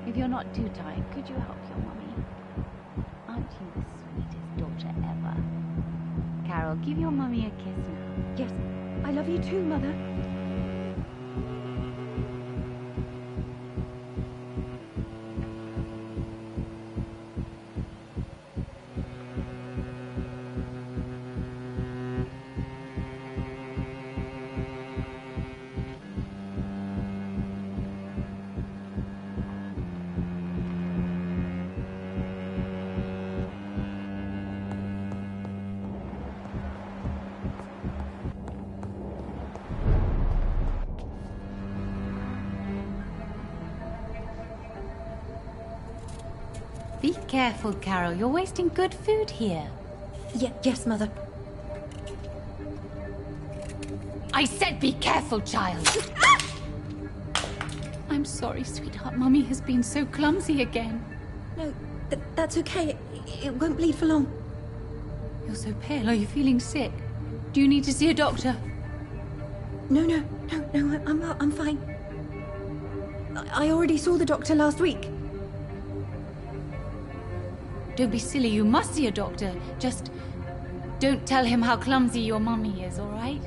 If you're not too tired, could you help your mummy? Aren't you the sweetest daughter ever? Carol, give your mummy a kiss now. Yes, I love you too, Mother. Be careful, Carol. You're wasting good food here. Yes, Mother. I said be careful, child. I'm sorry, sweetheart. Mummy has been so clumsy again. No, that's okay. It won't bleed for long. You're so pale. Are you feeling sick? Do you need to see a doctor? No, I'm fine. I already saw the doctor last week. Don't be silly. You must see a doctor. Just don't tell him how clumsy your mummy is, all right?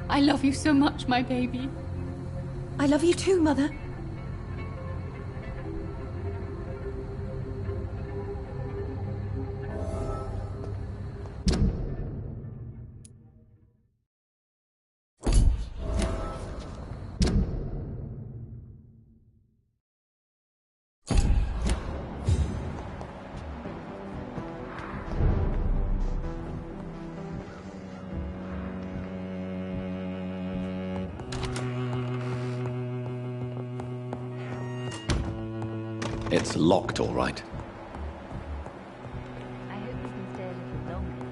I love you so much, my baby. I love you too, Mother. It's locked, all right. I hope you can stay a little longer.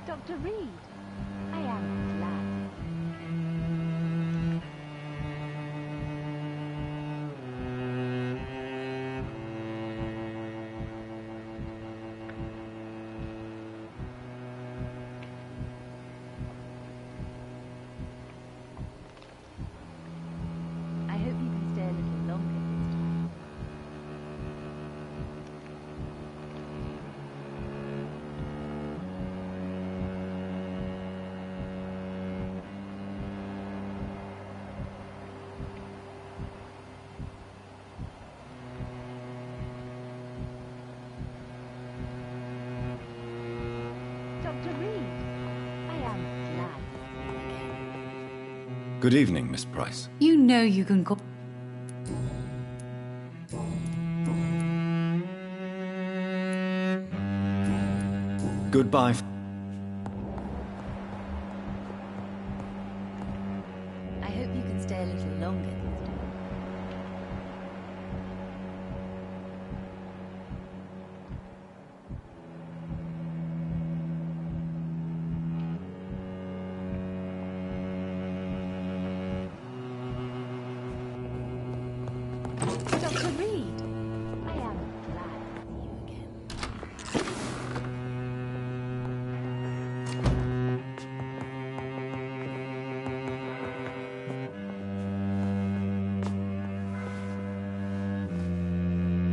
Dr. Reed, I am glad. I hope you can stay a little longer this time. Dr. Reed, I am glad. Good evening, Miss Price. You know you can go. Goodbye. I hope you can stay a little longer this time. Dr. Reed, I am glad to see you again.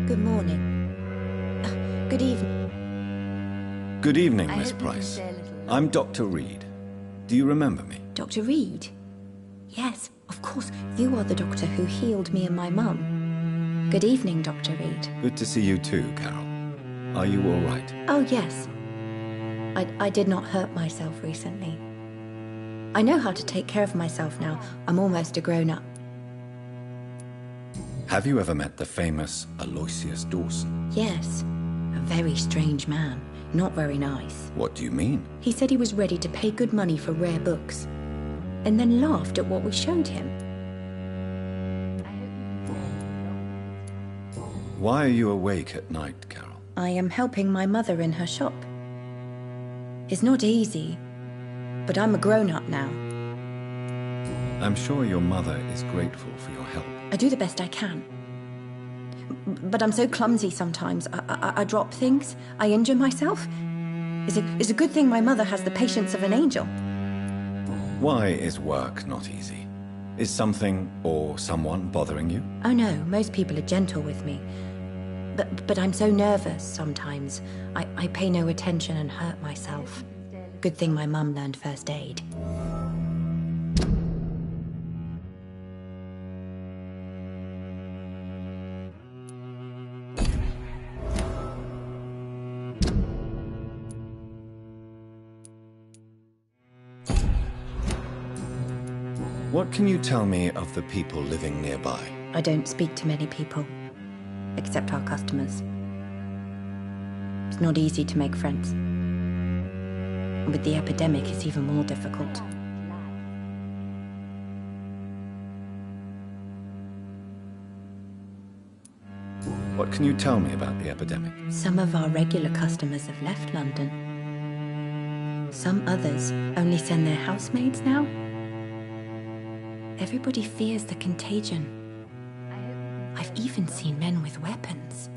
Good morning. Good evening. Good evening, I Miss hope you can Price. stay a little I'm Dr. Reed. Do you remember me? Dr. Reed? Yes, of course. You are the doctor who healed me and my mum. Good evening, Dr. Reed. Good to see you too, Carol. Are you all right? Oh, yes. I did not hurt myself recently. I know how to take care of myself now. I'm almost a grown-up. Have you ever met the famous Aloysius Dawson? Yes. A very strange man. Not very nice. What do you mean? He said he was ready to pay good money for rare books, and then laughed at what we showed him. Why are you awake at night, Carol? I am helping my mother in her shop. It's not easy, but I'm a grown-up now. I'm sure your mother is grateful for your help. I do the best I can. But I'm so clumsy sometimes. I drop things. I injure myself. It's a good thing my mother has the patience of an angel. Why is work not easy? Is something or someone bothering you? Oh no, most people are gentle with me. But I'm so nervous sometimes. I pay no attention and hurt myself. Good thing my mum learned first aid. What can you tell me of the people living nearby? I don't speak to many people, except our customers. It's not easy to make friends. With the epidemic, it's even more difficult. What can you tell me about the epidemic? Some of our regular customers have left London. Some others only send their housemaids now. Everybody fears the contagion. I've even seen men with weapons.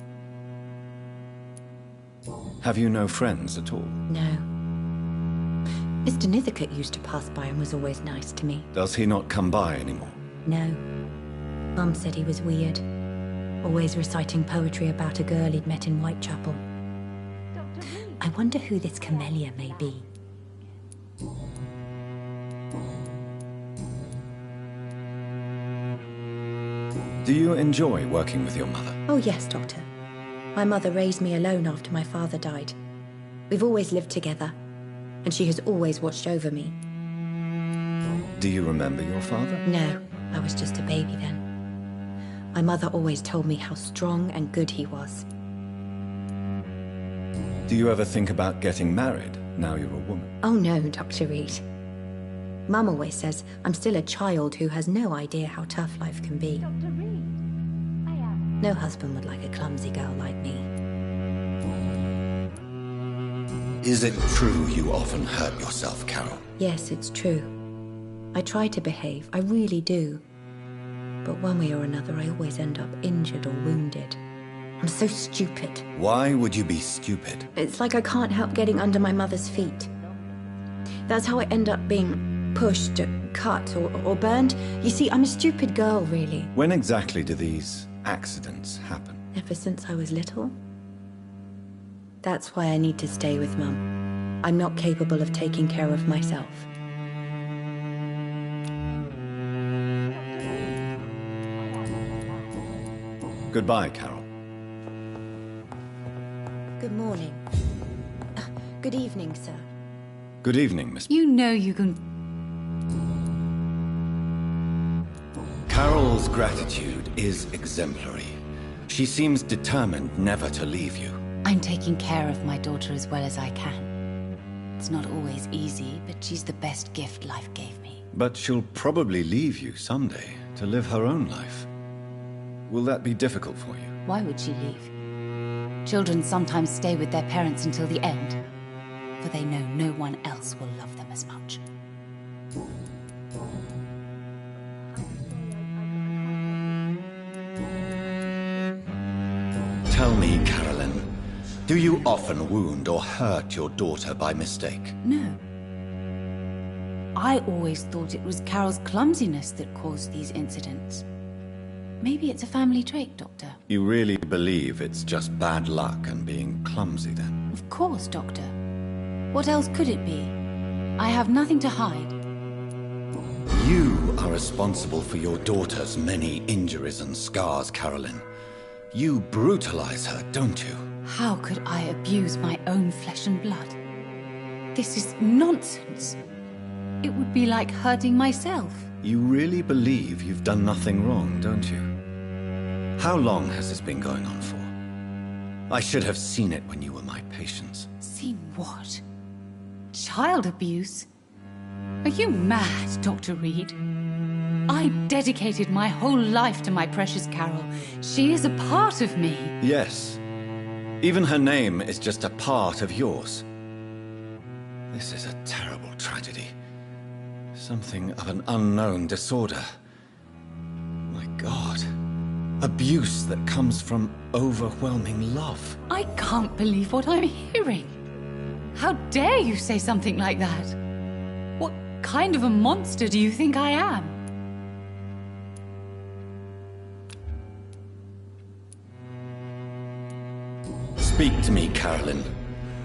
Have you no friends at all? No. Mr. Nithercote used to pass by and was always nice to me. Does he not come by anymore? No. Mum said he was weird. Always reciting poetry about a girl he'd met in Whitechapel. I wonder who this camellia may be. Do you enjoy working with your mother? Oh yes, Doctor. My mother raised me alone after my father died. We've always lived together, and she has always watched over me. Do you remember your father? No. I was just a baby then. My mother always told me how strong and good he was. Do you ever think about getting married, now you're a woman? Oh no, Dr. Reed. Mum always says I'm still a child who has no idea how tough life can be. Dr. Reed, no husband would like a clumsy girl like me. Is it true you often hurt yourself, Carol? Yes, it's true. I try to behave, I really do. But one way or another, I always end up injured or wounded. I'm so stupid. Why would you be stupid? It's like I can't help getting under my mother's feet. That's how I end up being pushed, cut, or burned. You see, I'm a stupid girl, really. When exactly do these accidents happen? Ever since I was little. That's why I need to stay with Mum. I'm not capable of taking care of myself. Goodbye, Carol. Good morning. Good evening, sir. Good evening, Miss... You know you can... Carol's gratitude is exemplary. She seems determined never to leave you. I'm taking care of my daughter as well as I can. It's not always easy, but she's the best gift life gave me. But she'll probably leave you someday to live her own life. Will that be difficult for you? Why would she leave? Children sometimes stay with their parents until the end, for they know no one else will love them as much. Tell me, Carolyn, do you often wound or hurt your daughter by mistake? No. I always thought it was Carol's clumsiness that caused these incidents. Maybe it's a family trait, Doctor. You really believe it's just bad luck and being clumsy, then? Of course, Doctor. What else could it be? I have nothing to hide. You are responsible for your daughter's many injuries and scars, Carolyn. You brutalize her, don't you? How could I abuse my own flesh and blood? This is nonsense. It would be like hurting myself. You really believe you've done nothing wrong, don't you? How long has this been going on for? I should have seen it when you were my patients. Seen what? Child abuse? Are you mad, Dr. Reed? I dedicated my whole life to my precious Carol. She is a part of me. Yes. Even her name is just a part of yours. This is a terrible tragedy. Something of an unknown disorder. My God. Abuse that comes from overwhelming love. I can't believe what I'm hearing. How dare you say something like that? What kind of a monster do you think I am? Speak to me, Carolyn.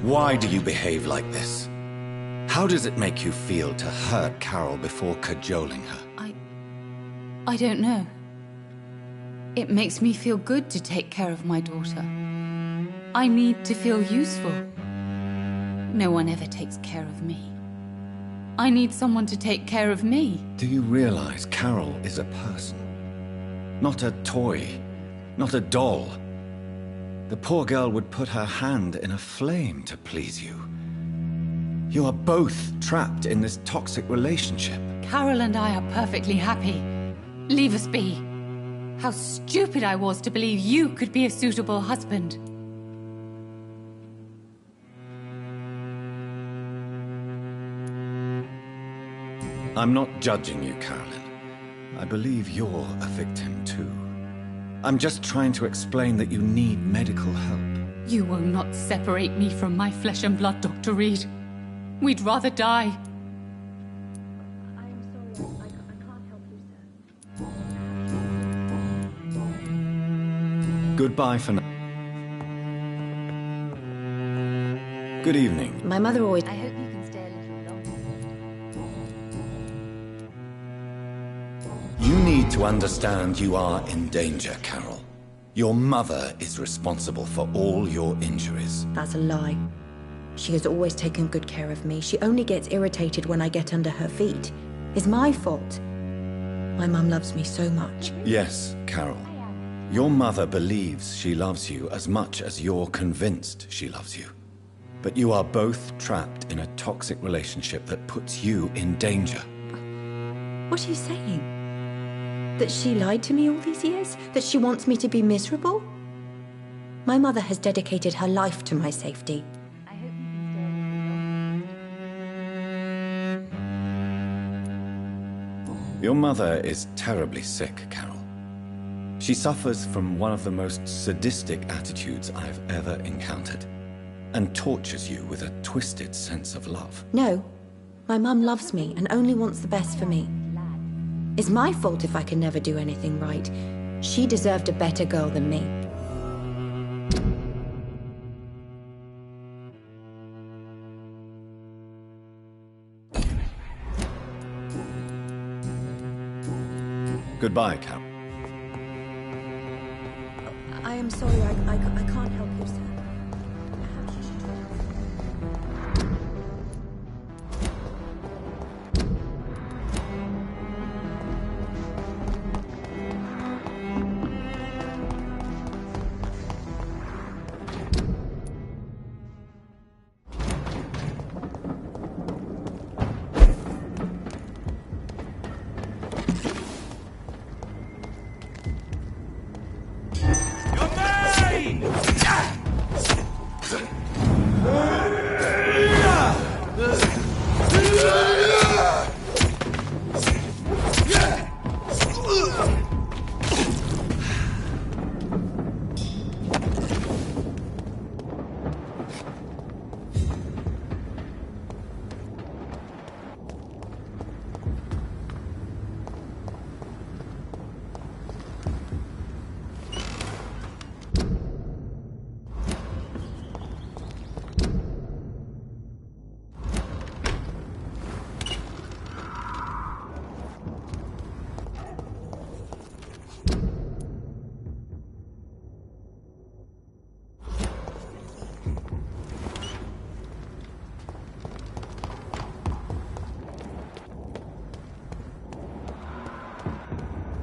Why do you behave like this? How does it make you feel to hurt Carol before cajoling her? I don't know. It makes me feel good to take care of my daughter. I need to feel useful. No one ever takes care of me. I need someone to take care of me. Do you realize Carol is a person? Not a toy, not a doll. The poor girl would put her hand in a flame to please you. You are both trapped in this toxic relationship. Carol and I are perfectly happy. Leave us be. How stupid I was to believe you could be a suitable husband. I'm not judging you, Carolyn. I believe you're a victim too. I'm just trying to explain that you need medical help. You will not separate me from my flesh and blood, Dr. Reed. We'd rather die. I am sorry, I can't help you, sir. Goodbye for now. Good evening. My mother always... I hope you can stay a little longer. You need to understand you are in danger, Carol. Your mother is responsible for all your injuries. That's a lie. She has always taken good care of me. She only gets irritated when I get under her feet. It's my fault. My mum loves me so much. Yes, Carol. Your mother believes she loves you as much as you're convinced she loves you. But you are both trapped in a toxic relationship that puts you in danger. What are you saying? That she lied to me all these years? That she wants me to be miserable? My mother has dedicated her life to my safety. Your mother is terribly sick, Carol. She suffers from one of the most sadistic attitudes I've ever encountered, and tortures you with a twisted sense of love. No, my mum loves me and only wants the best for me. It's my fault if I can never do anything right. She deserved a better girl than me. Goodbye, Carol. I am sorry, I can't help you, sir.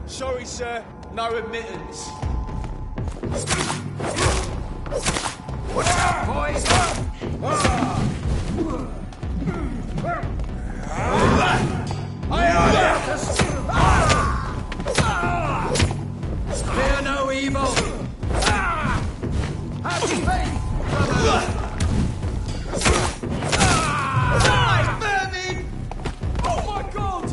Sorry, sir. No admittance. Boys! Fear no evil! Have your faith! Die, vermin! Oh my god!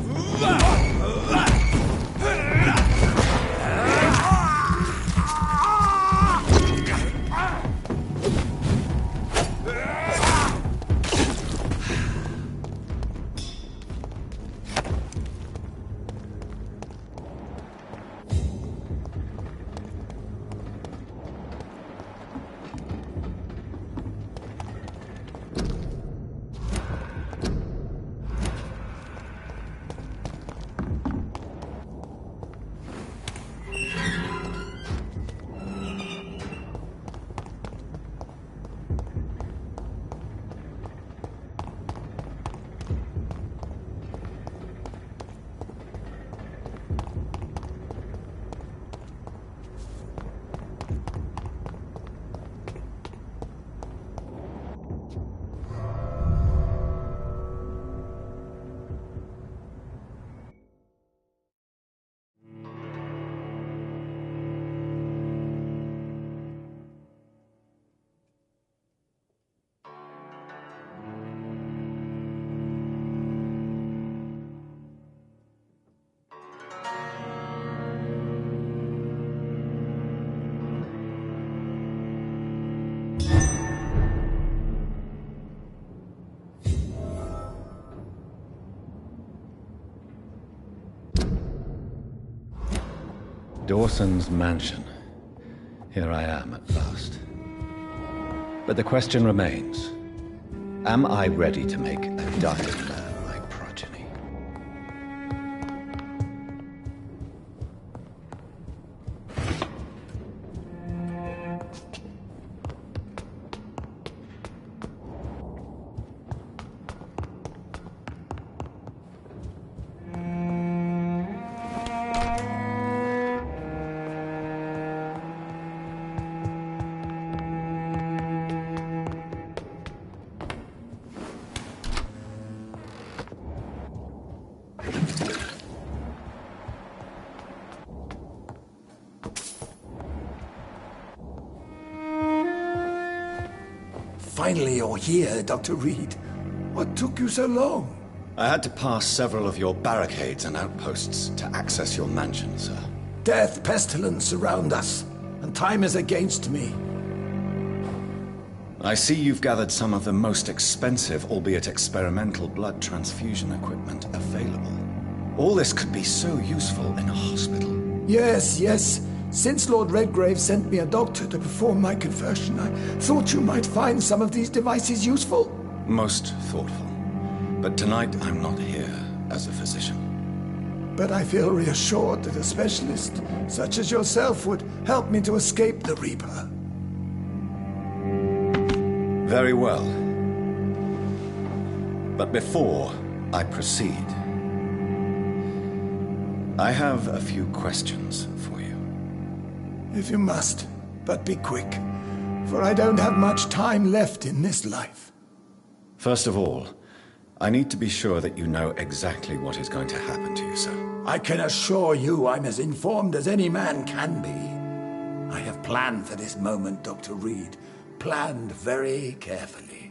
Dawson's mansion. Here I am at last. But the question remains, am I ready to make a dying man my progeny? finally you're here, Dr. Reed. What took you so long? I had to pass several of your barricades and outposts to access your mansion, sir. Death, pestilence surround us, and time is against me. I see you've gathered some of the most expensive, albeit experimental, blood transfusion equipment available. All this could be so useful in a hospital. Yes, yes. Since Lord Redgrave sent me a doctor to perform my conversion, I thought you might find some of these devices useful. Most thoughtful. But tonight I'm not here as a physician. But I feel reassured that a specialist such as yourself would help me to escape the Reaper. Very well. But before I proceed, I have a few questions for you. If you must, but be quick, for I don't have much time left in this life. First of all, I need to be sure that you know exactly what is going to happen to you, sir. I can assure you I'm as informed as any man can be. I have planned for this moment, Dr. Reed. Planned very carefully.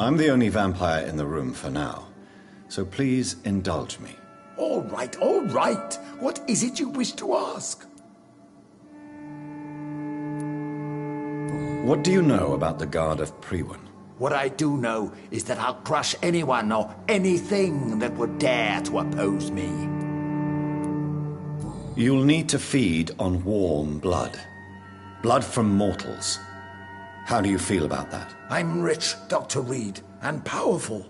I'm the only vampire in the room for now, so please indulge me. All right, all right. What is it you wish to ask? What do you know about the Guard of Priwen? What I do know is that I'll crush anyone or anything that would dare to oppose me. You'll need to feed on warm blood. Blood from mortals. How do you feel about that? I'm rich, Dr. Reed, and powerful.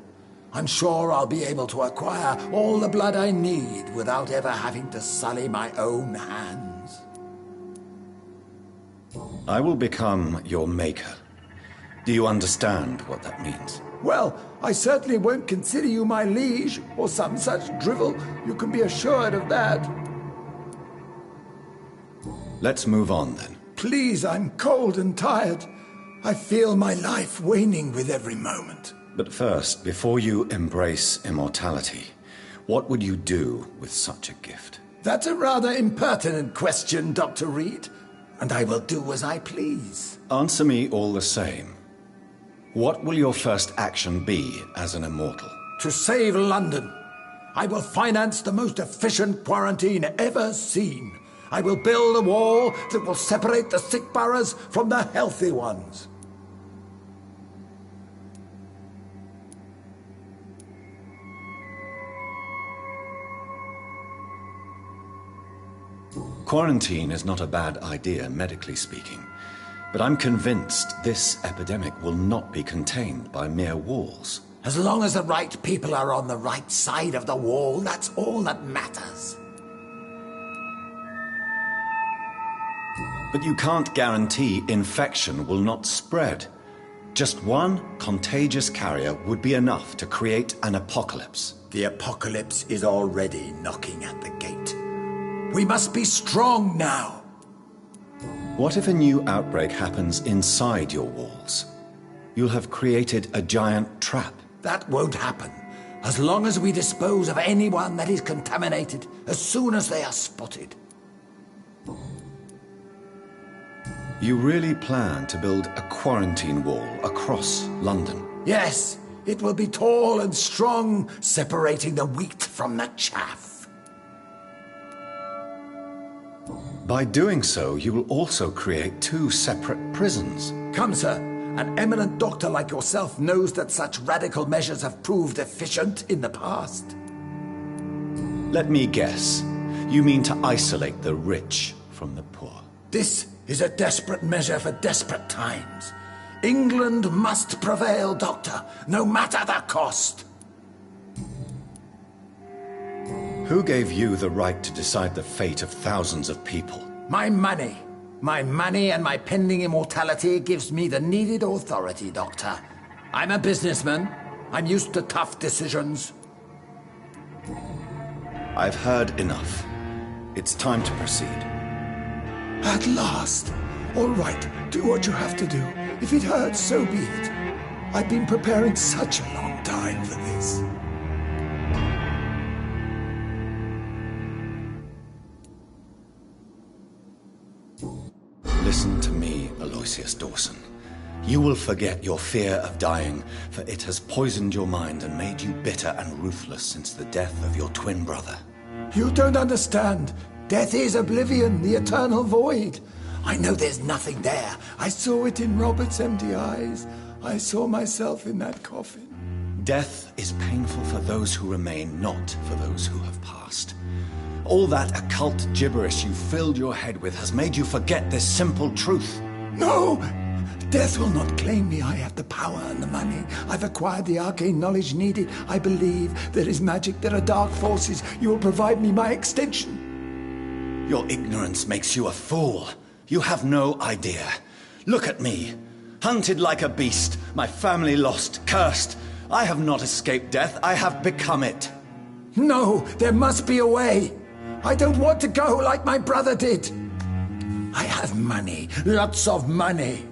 I'm sure I'll be able to acquire all the blood I need without ever having to sully my own hands. I will become your maker. Do you understand what that means? Well, I certainly won't consider you my liege, or some such drivel. You can be assured of that. Let's move on, then. Please, I'm cold and tired. I feel my life waning with every moment. But first, before you embrace immortality, what would you do with such a gift? That's a rather impertinent question, Dr. Reed, and I will do as I please. Answer me all the same. What will your first action be as an immortal? To save London. I will finance the most efficient quarantine ever seen. I will build a wall that will separate the sick boroughs from the healthy ones. Quarantine is not a bad idea, medically speaking. But I'm convinced this epidemic will not be contained by mere walls. As long as the right people are on the right side of the wall, that's all that matters. But you can't guarantee infection will not spread. Just one contagious carrier would be enough to create an apocalypse. The apocalypse is already knocking at the gate. We must be strong now. What if a new outbreak happens inside your walls? You'll have created a giant trap. That won't happen. As long as we dispose of anyone that is contaminated, as soon as they are spotted. You really plan to build a quarantine wall across London? Yes, it will be tall and strong, separating the wheat from the chaff. By doing so, you will also create two separate prisons. Come, sir. An eminent doctor like yourself knows that such radical measures have proved efficient in the past. Let me guess. You mean to isolate the rich from the poor? This is a desperate measure for desperate times. England must prevail, Doctor, no matter the cost. Who gave you the right to decide the fate of thousands of people? My money. My money and my pending immortality gives me the needed authority, Doctor. I'm a businessman. I'm used to tough decisions. I've heard enough. It's time to proceed. At last. All right, do what you have to do. If it hurts, so be it. I've been preparing such a long time for this. Listen to me, Aloysius Dawson. You will forget your fear of dying, for it has poisoned your mind and made you bitter and ruthless since the death of your twin brother. You don't understand. Death is oblivion, the eternal void. I know there's nothing there. I saw it in Robert's empty eyes. I saw myself in that coffin. Death is painful for those who remain, not for those who have passed. All that occult gibberish you filled your head with has made you forget this simple truth. No! Death will not claim me. I have the power and the money. I've acquired the arcane knowledge needed. I believe there is magic, there are dark forces. You will provide me my extension. Your ignorance makes you a fool. You have no idea. Look at me. Hunted like a beast, my family lost, cursed. I have not escaped death, I have become it. No, there must be a way. I don't want to go like my brother did. I have money, lots of money.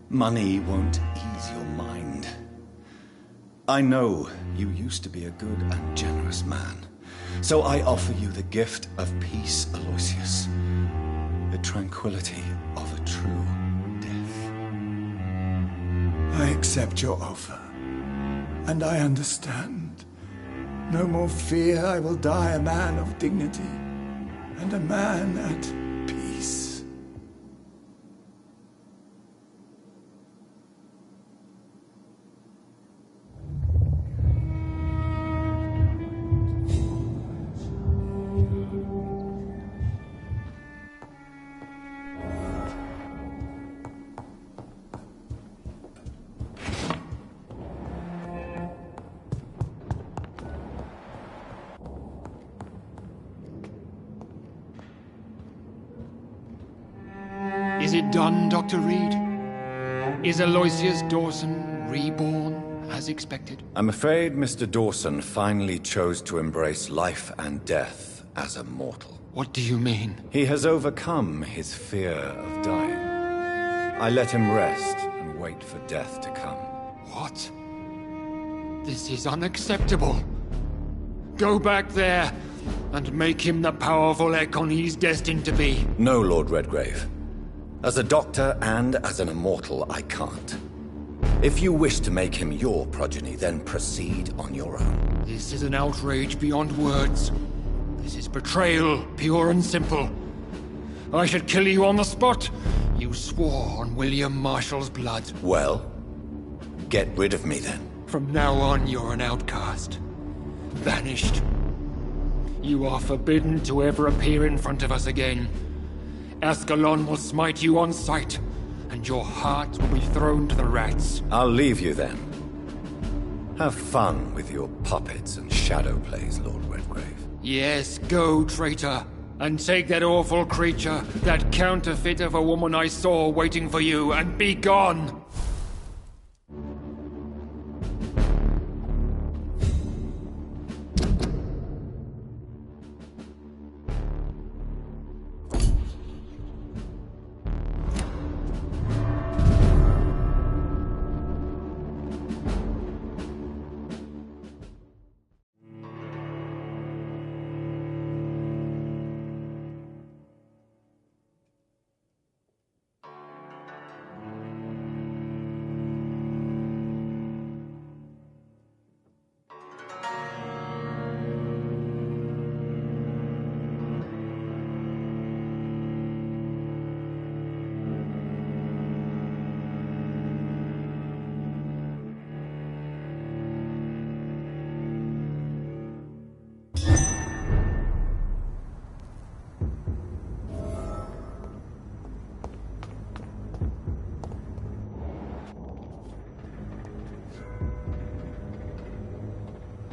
Money won't ease your mind. I know you used to be a good and generous man. So I offer you the gift of peace, Aloysius. The tranquility of a true death. I accept your offer. And I understand. No more fear. I will die a man of dignity. And a man at peace. Is it done, Dr. Reed? Is Aloysius Dawson reborn as expected? I'm afraid Mr. Dawson finally chose to embrace life and death as a mortal. What do you mean? He has overcome his fear of dying. I let him rest and wait for death to come. What? This is unacceptable. Go back there and make him the powerful Ekon he's destined to be. No, Lord Redgrave. As a doctor and as an immortal, I can't. If you wish to make him your progeny, then proceed on your own. This is an outrage beyond words. This is betrayal, pure and simple. I should kill you on the spot. You swore on William Marshall's blood. Well, get rid of me then. From now on, you're an outcast. Vanished. You are forbidden to ever appear in front of us again. Ascalon will smite you on sight, and your heart will be thrown to the rats. I'll leave you then. Have fun with your puppets and shadow plays, Lord Redgrave. Yes, go, traitor, and take that awful creature, that counterfeit of a woman I saw waiting for you, and be gone!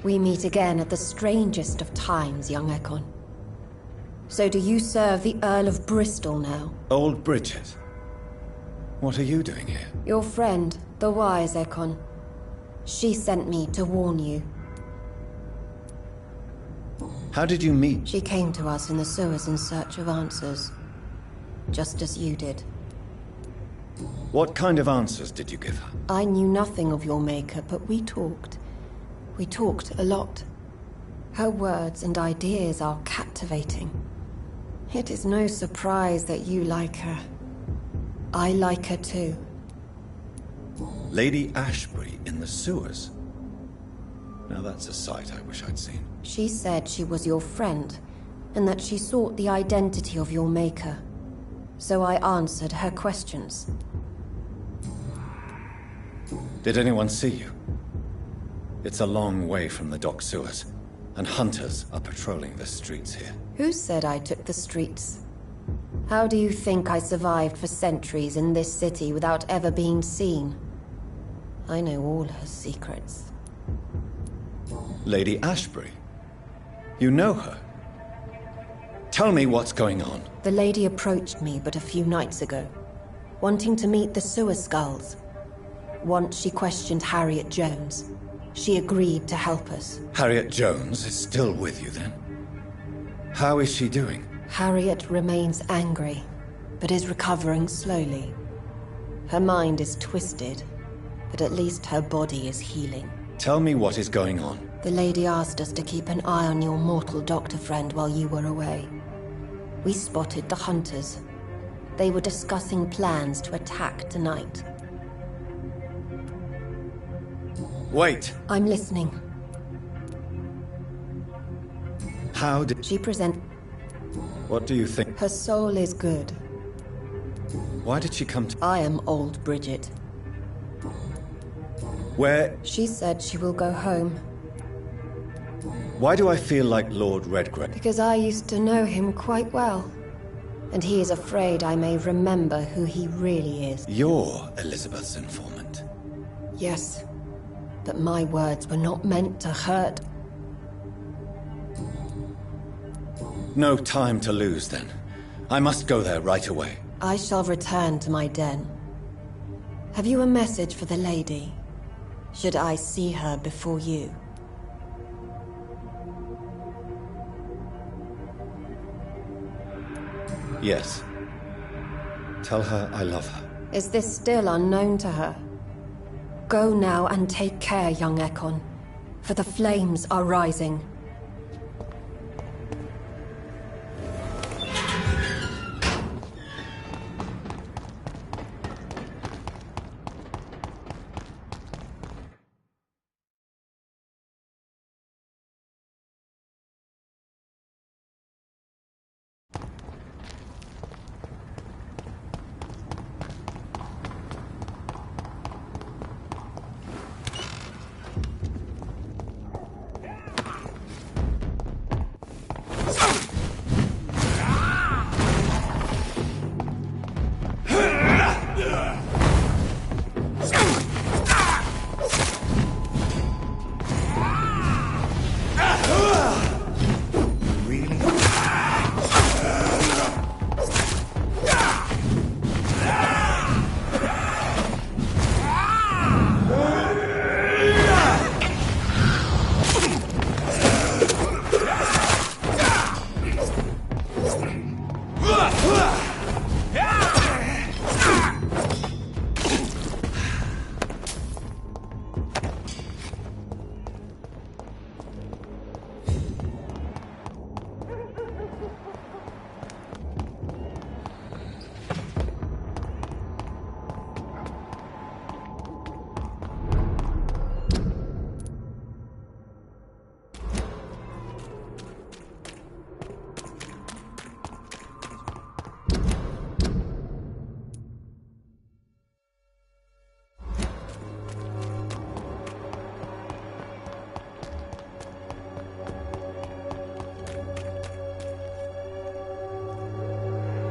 We meet again at the strangest of times, young Ekon. So do you serve the Earl of Bristol now? Old Bridget. What are you doing here? Your friend, the wise Ekon. She sent me to warn you. How did you meet? She came to us in the sewers in search of answers. Just as you did. What kind of answers did you give her? I knew nothing of your maker, but we talked. We talked a lot. Her words and ideas are captivating. It is no surprise that you like her. I like her too. Lady Ashbury in the sewers? Now that's a sight I wish I'd seen. She said she was your friend, and that she sought the identity of your maker. So I answered her questions. Did anyone see you? It's a long way from the dock sewers, and hunters are patrolling the streets here. Who said I took the streets? How do you think I survived for centuries in this city without ever being seen? I know all her secrets. Lady Ashbury? You know her? Tell me what's going on. The lady approached me but a few nights ago, wanting to meet the sewer skulls. Once she questioned Harriet Jones. She agreed to help us. Harriet Jones is still with you then? How is she doing? Harriet remains angry, but is recovering slowly. Her mind is twisted, but at least her body is healing. Tell me what is going on. The lady asked us to keep an eye on your mortal doctor friend while you were away. We spotted the hunters. They were discussing plans to attack tonight. Wait. I'm listening. How did she present? What do you think? Her soul is good. Why did she come to... I am old Bridget. Where... She said she will go home. Why do I feel like Lord Redgrave? Because I used to know him quite well. And he is afraid I may remember who he really is. You're Elizabeth's informant. Yes. But my words were not meant to hurt. No time to lose, then. I must go there right away. I shall return to my den. Have you a message for the lady? Should I see her before you? Yes. Tell her I love her. Is this still unknown to her? Go now and take care, young Ekon, for the flames are rising.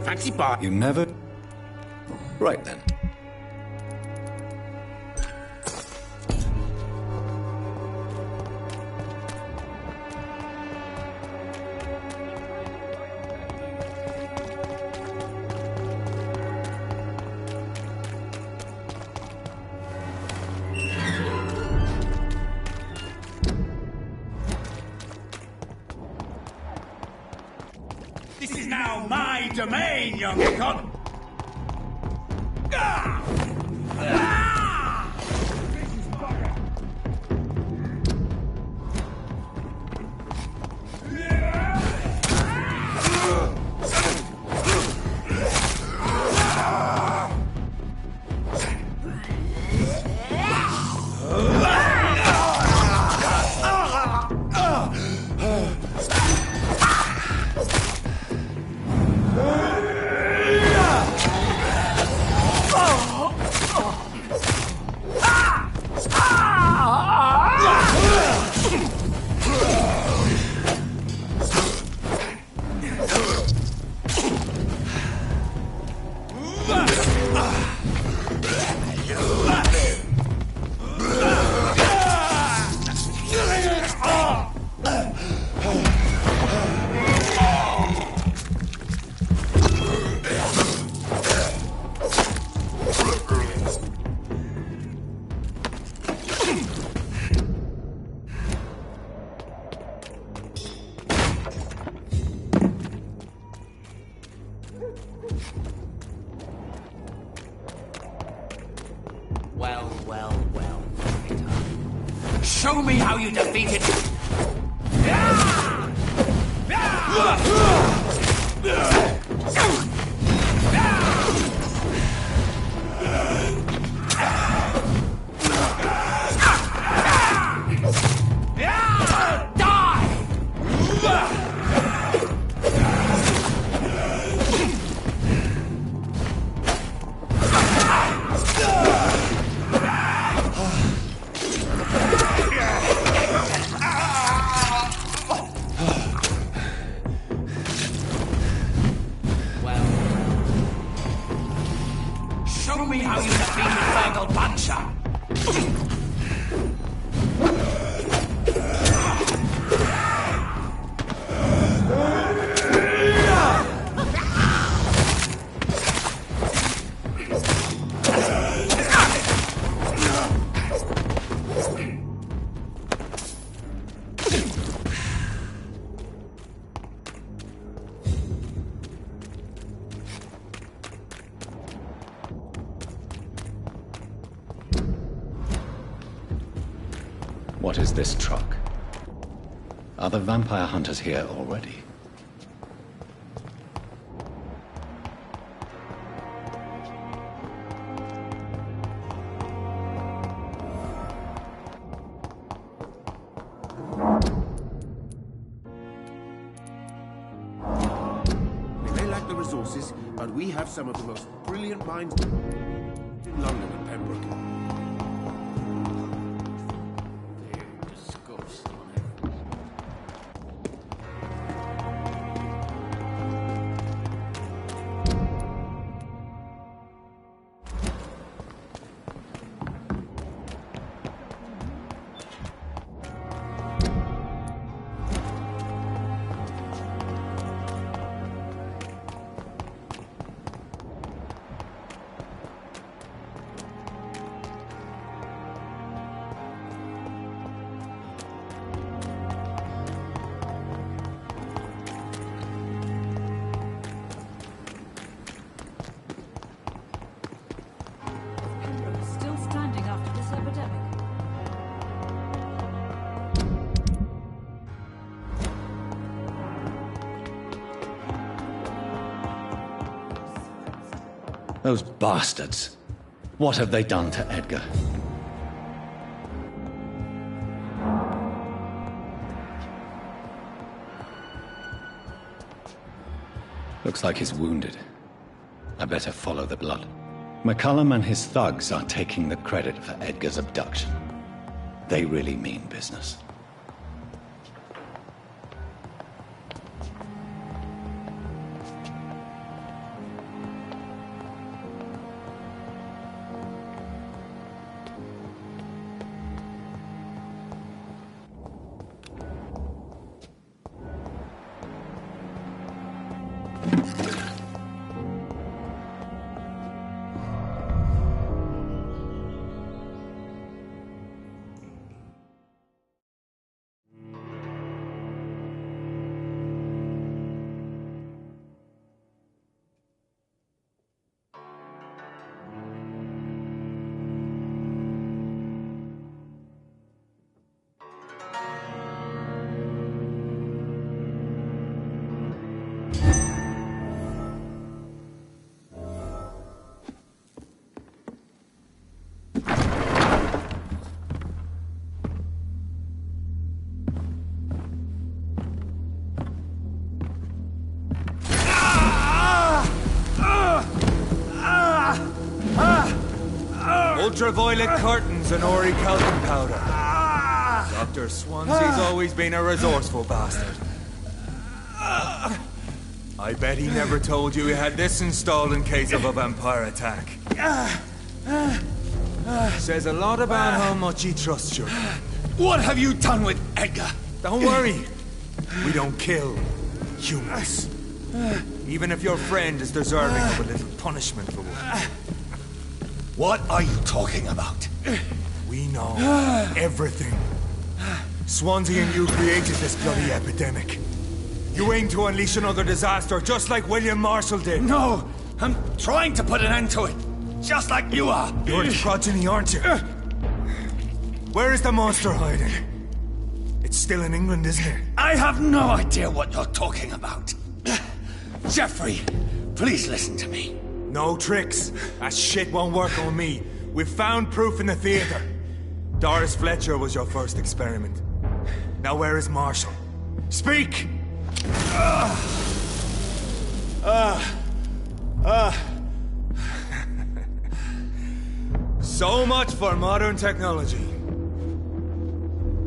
Fancy bar. You never... Right then. This is now my domain, young Ekon! Ah! Well, well, well, fighter. Show me how you defeated... Show me how you defeated Fergal Puncher! What is this truck? Are the vampire hunters here already? We may lack the resources, but we have some of the most brilliant minds in London and Pembroke. Still standing after this epidemic. Those bastards. What have they done to Edgar? Looks like he's wounded. I better follow the blood. McCullum and his thugs are taking the credit for Edgar's abduction. They really mean business. Ultraviolet curtains and Ori Calvin powder. Dr. Swansea's always been a resourceful bastard. I bet he never told you he had this installed in case of a vampire attack. Says a lot about how much he trusts you. What have you done with Edgar? Don't worry. We don't kill humans. Even if your friend is deserving of a little punishment for one. What are you talking about? We know Everything. Swansea and you created this bloody epidemic. You aim to unleash another disaster, just like William Marshall did. No! I'm trying to put an end to it, just like you are. You're its progeny, aren't you? Where is the monster hiding? It's still in England, isn't it? I have no idea what you're talking about. Jeffrey, please listen to me. No tricks. That shit won't work on me. We've found proof in the theater. Doris Fletcher was your first experiment. Now where is Marshall? Speak! So much for modern technology.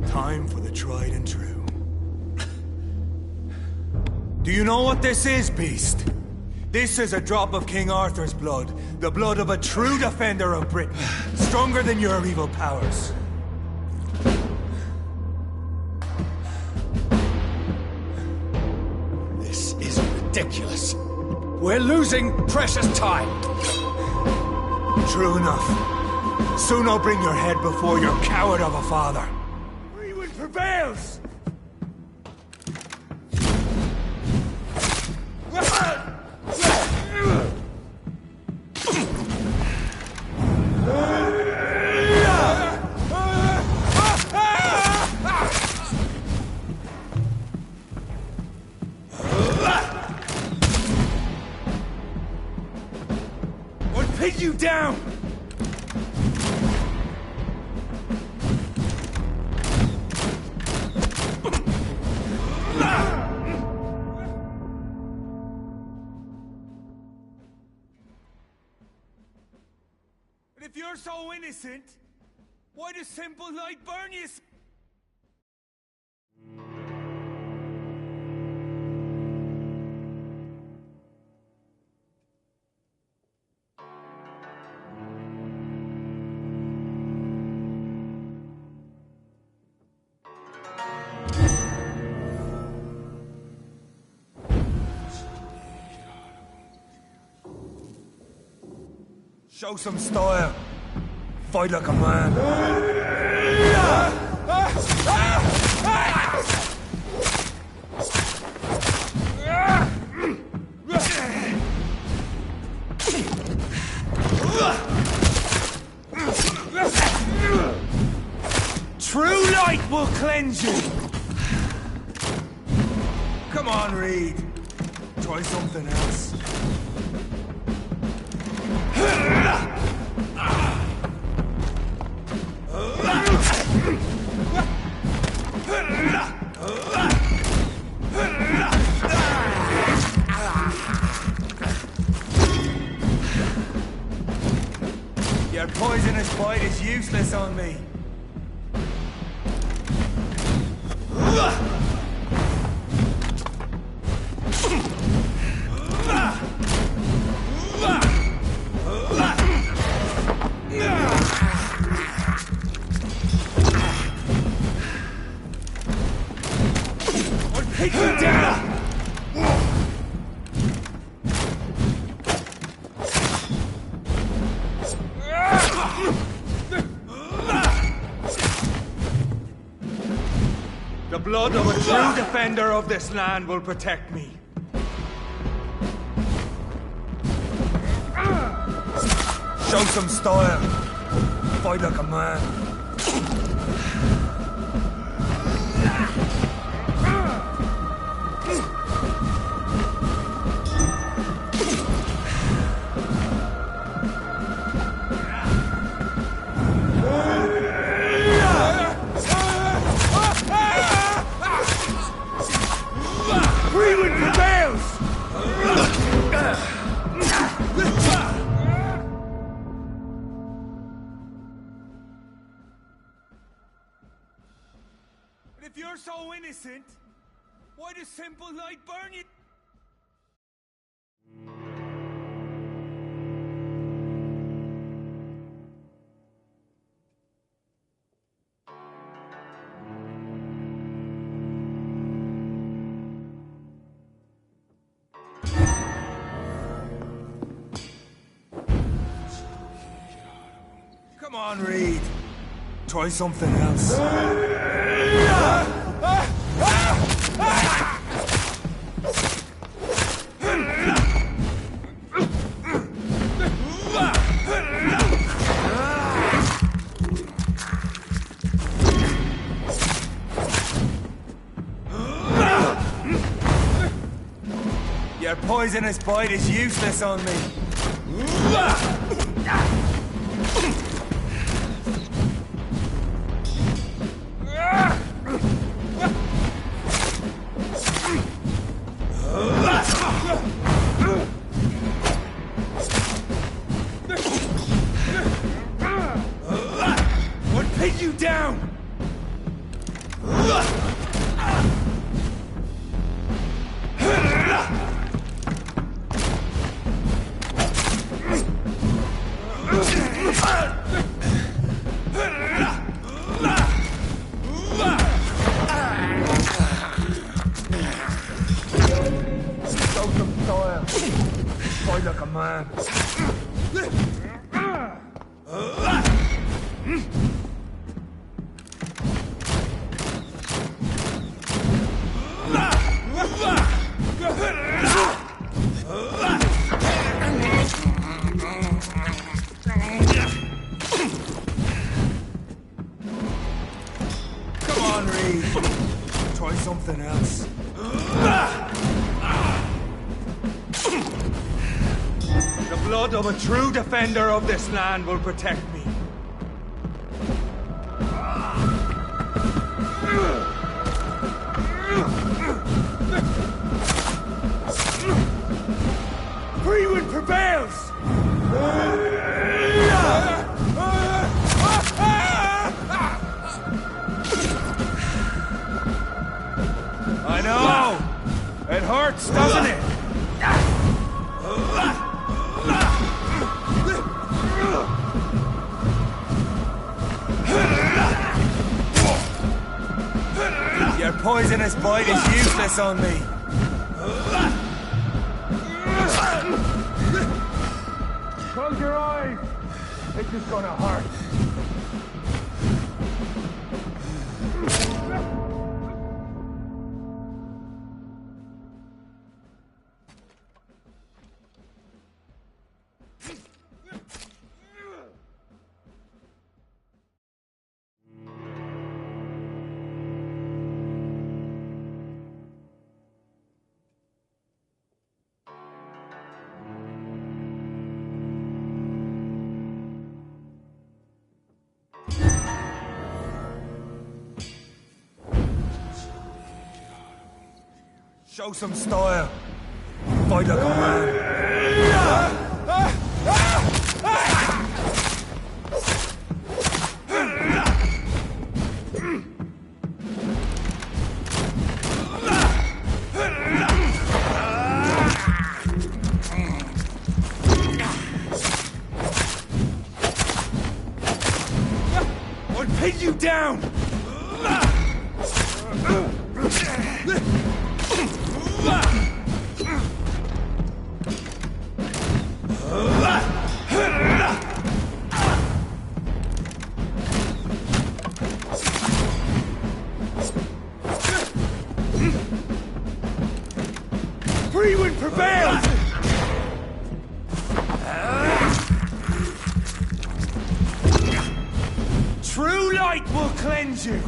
Time for the tried and true. Do you know what this is, Beast? This is a drop of King Arthur's blood. The blood of a true defender of Britain. Stronger than your evil powers. This is ridiculous. We're losing precious time. True enough. Soon I'll bring your head before your coward of a father. Freewood prevails! Or pin you down! If you're so innocent, why does simple light burn you? Show some style. Fight like a man. True light will cleanse you. Come on, Reed. Try something else. Your poisonous bite is useless on me. Take me down! The blood of a true defender of this land will protect me. Show some style. Fight like a man. Freewood prevails! But if you're so innocent, why does simple light burn you? Come on, Reed. Try something else. Your poisonous bite is useless on me. What pinned you down? Show some style. Fight like a man. Come on, Reed. Try something else. The blood of a true defender of this land will protect me. Freewind prevails! I know! It hurts, doesn't it? Your poisonous bite is useless on me. Close your eyes! It's just gonna hurt. Show some style. Fight like a man. What pinned you down? Freewind prevails! True light will cleanse you.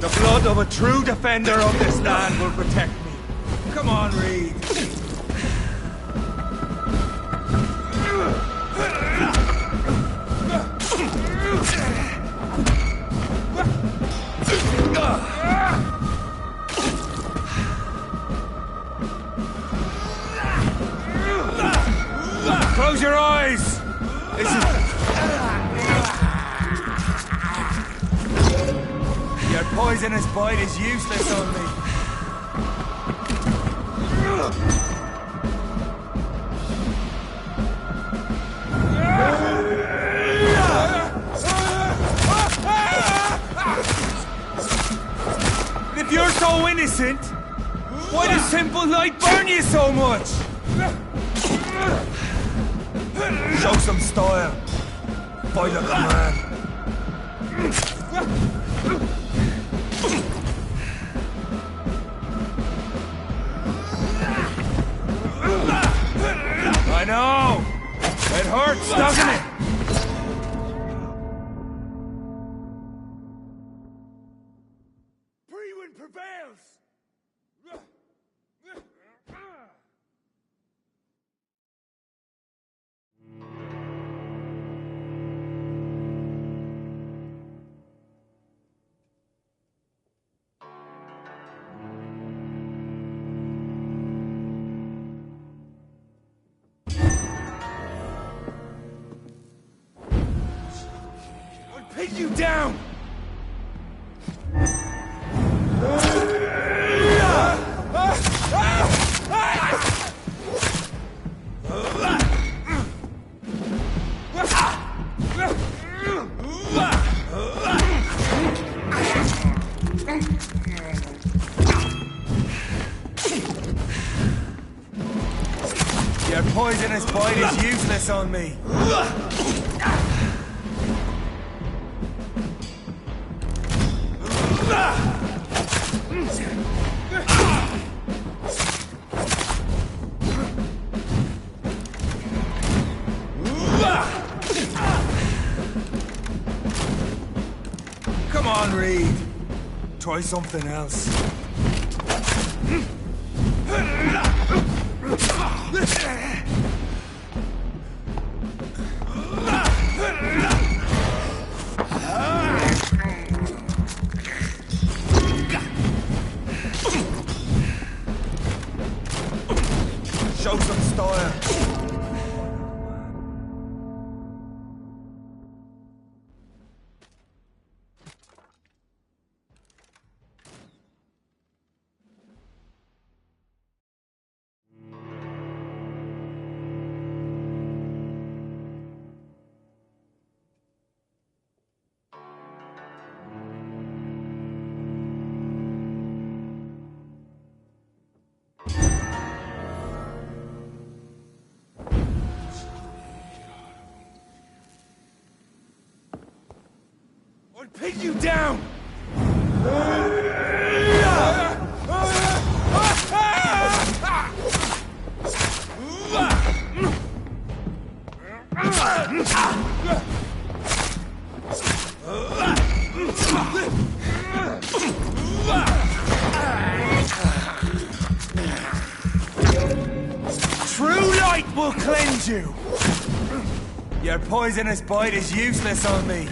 The blood of a true defender of this land will protect me. Come on, Reed. Close your eyes! This is... Your poisonous bite is useless on me. If you're so innocent, Why does simple light burn you so much? Show some style. Fight like a man. I know! It hurts, doesn't it? Freewind prevails! Pin you down! Your poisonous bite is useless on me. Come on, Reed. Try something else. Show some style. I'll pin you down! True light will cleanse you! Your poisonous bite is useless on me.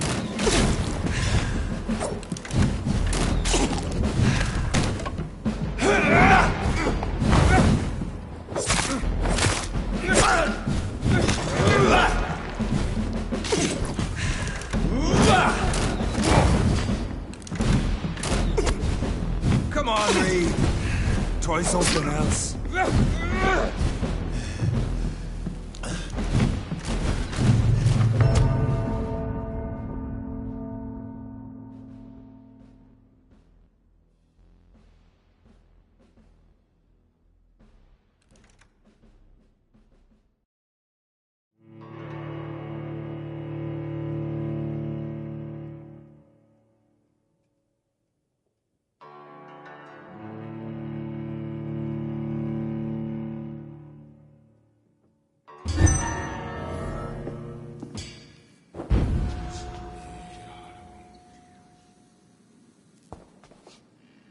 Come on, Reed. Try something else.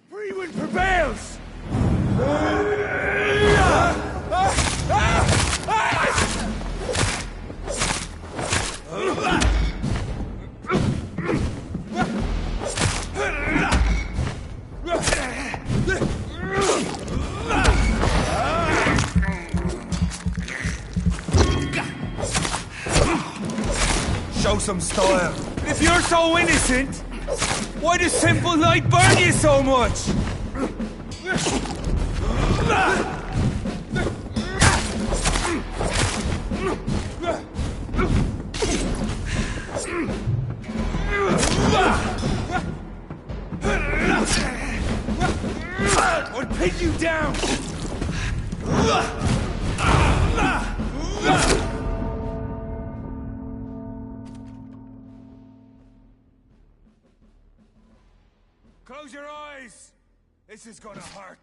Freewind prevails! Show some style. If you're so innocent, why does simple light burn you so much? I'll pin you down! down! Close your eyes! This is gonna hurt.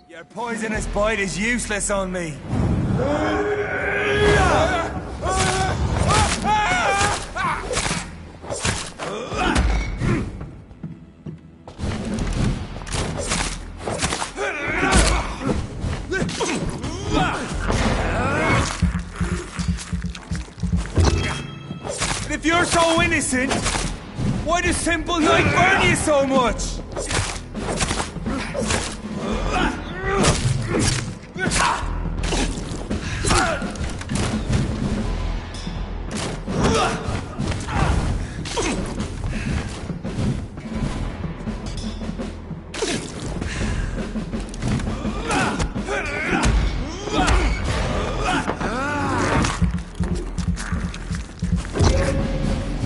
Your poisonous bite is useless on me. And if you're so innocent, why does simple night burn you so much?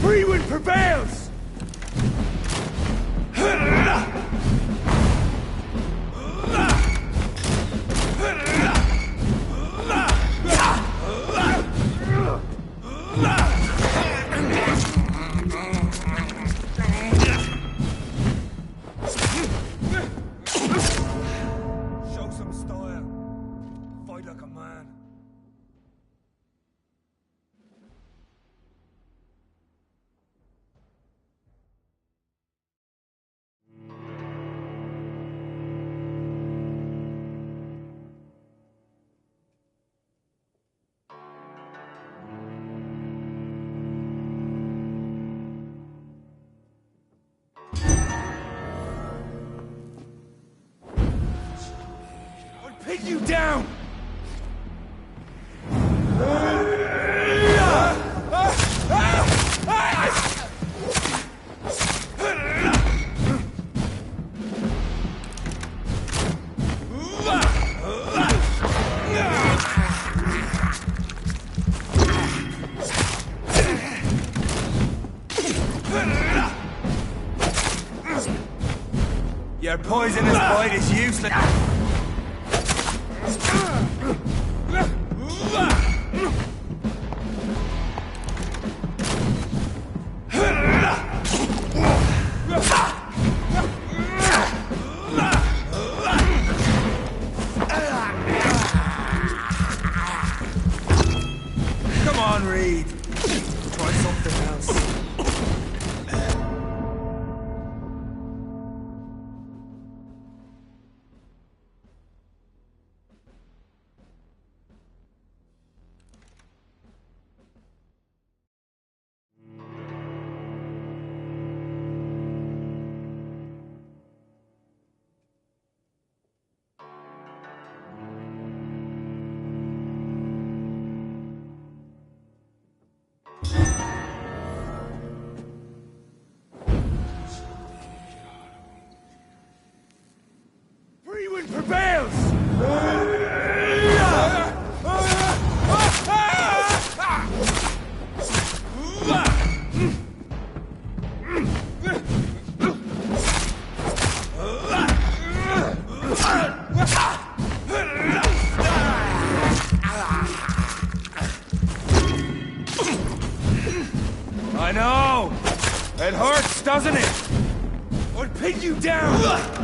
Free wind prevails! Show some style. Fight like a man. Pin you down! Your poisonous bite is useless. Come on, Reed. Try something else. Free wind prevails! I know! It hurts, doesn't it? I'll pin you down!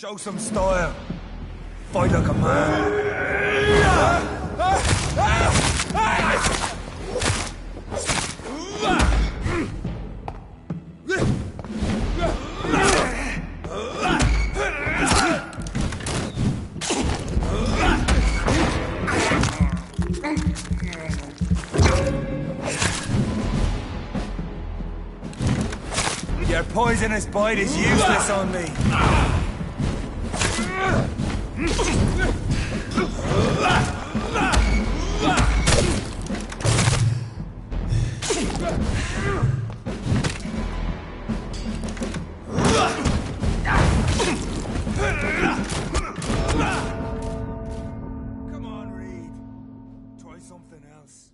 Show some style. Fight like a man. Your poisonous bite is useless on me. Come on, Reed. Try something else.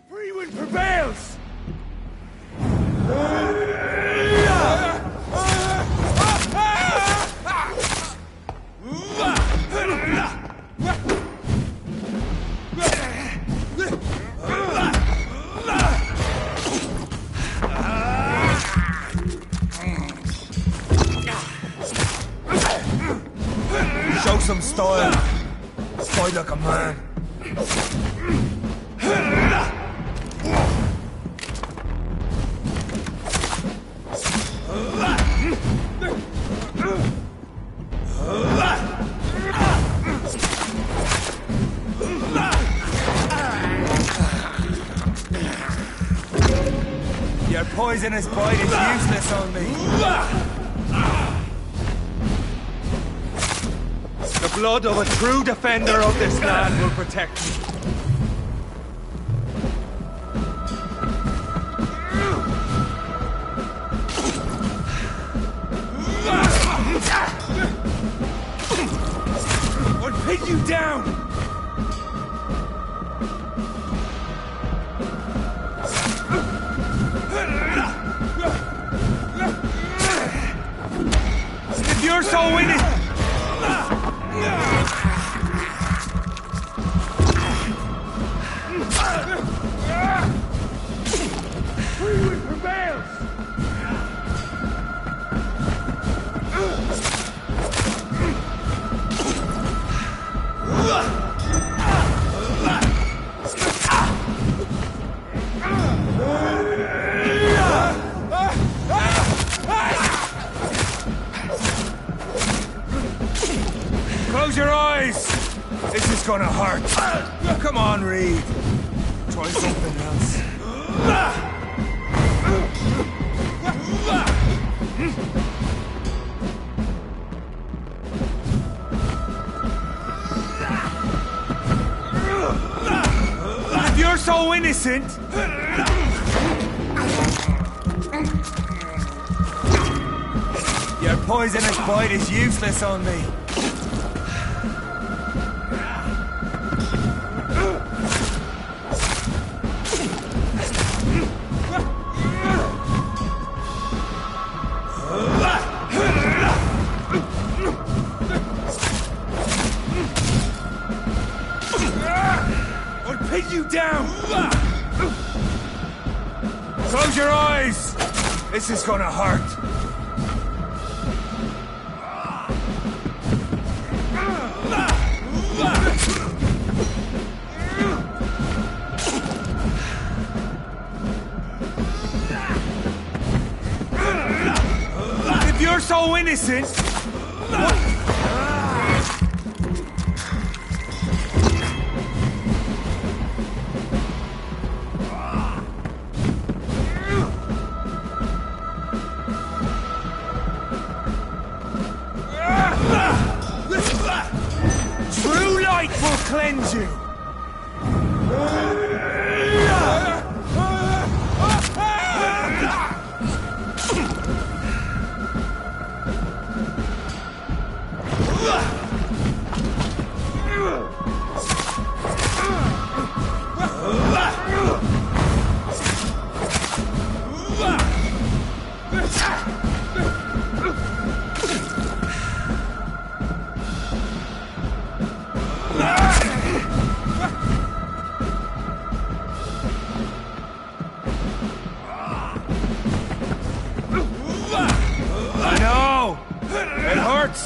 Freewind prevails! Show some style. Fight like a man. Your poisonous bite is useless on me. The blood of a true defender of this land will protect me. I'll pin you down! If you're so in it... Freewind prevails! Close your eyes! This is gonna hurt. Come on, Reed. Try something else. If you're so innocent... Your poisonous bite is useless on me. I'll pin you down! Close your eyes! This is gonna hurt. If you're so innocent... True light will cleanse you!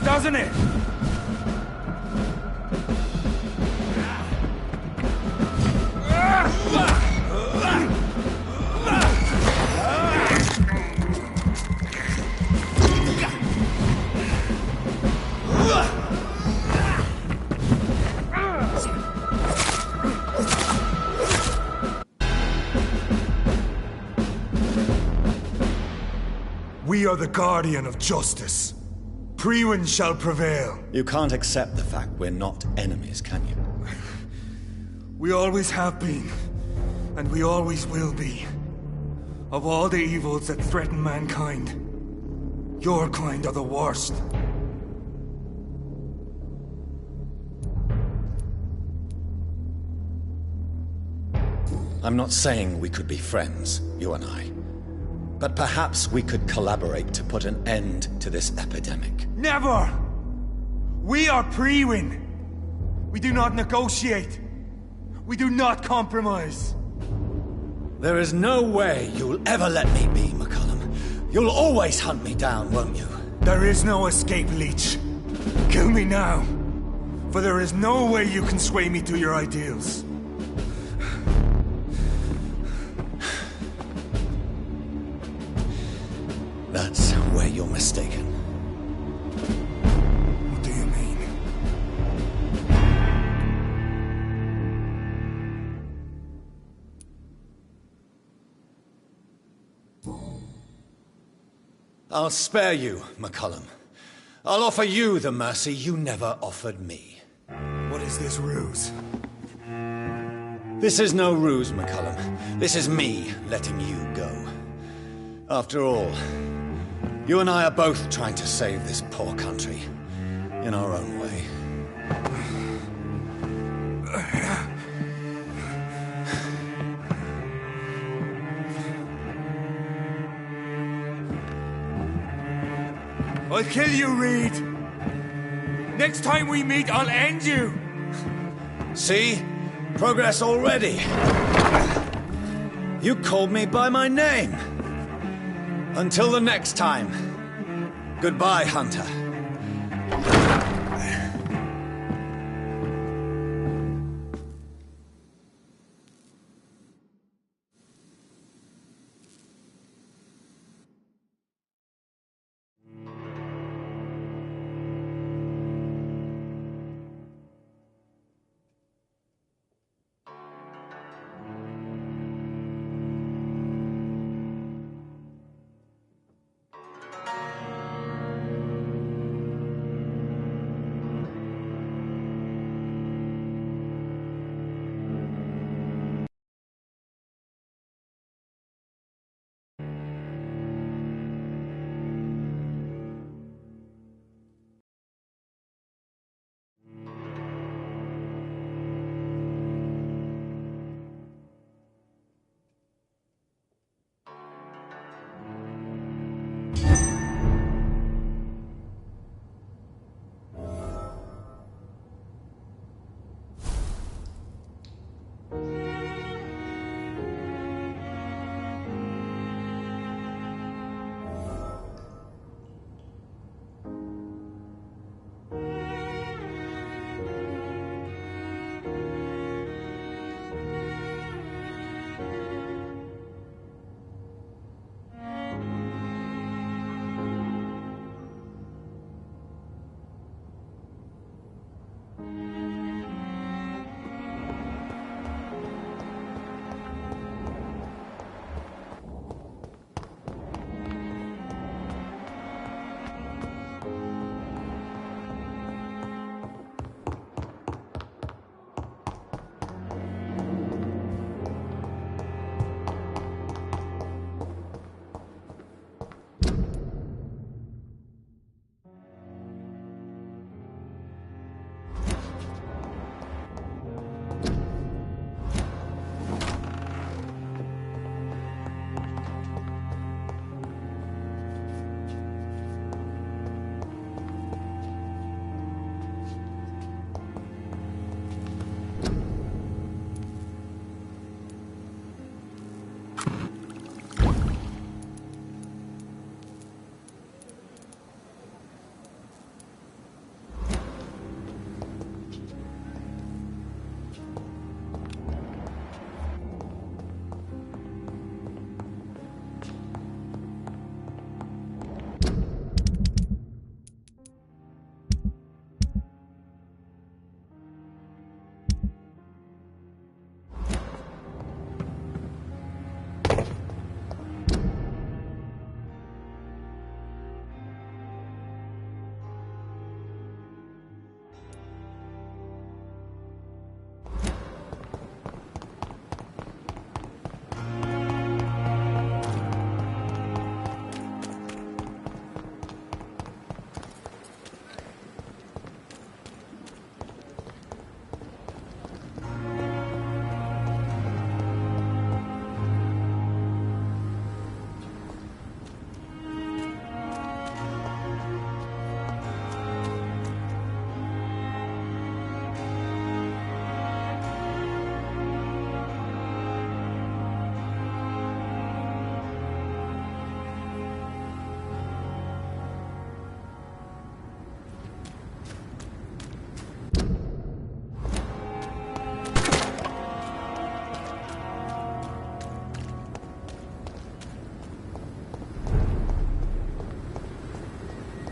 doesn't it? We are the guardian of justice. Priwen shall prevail. You can't accept the fact we're not enemies, can you? We always have been, and we always will be. Of all the evils that threaten mankind, your kind are the worst. I'm not saying we could be friends, you and I. But perhaps we could collaborate to put an end to this epidemic. Never! We are Priwen. We do not negotiate. We do not compromise. There is no way you'll ever let me be, McCullum. You'll always hunt me down, won't you? There is no escape, Leech. Kill me now. For there is no way you can sway me to your ideals. That's where you're mistaken. What do you mean? I'll spare you, McCullum. I'll offer you the mercy you never offered me. What is this ruse? This is no ruse, McCullum. This is me letting you go. After all, you and I are both trying to save this poor country, in our own way. I'll kill you, Reed! Next time we meet, I'll end you! See? Progress already. You called me by my name. Until the next time. Goodbye, Hunter.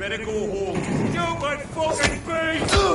better go home. Stupid fucking beast!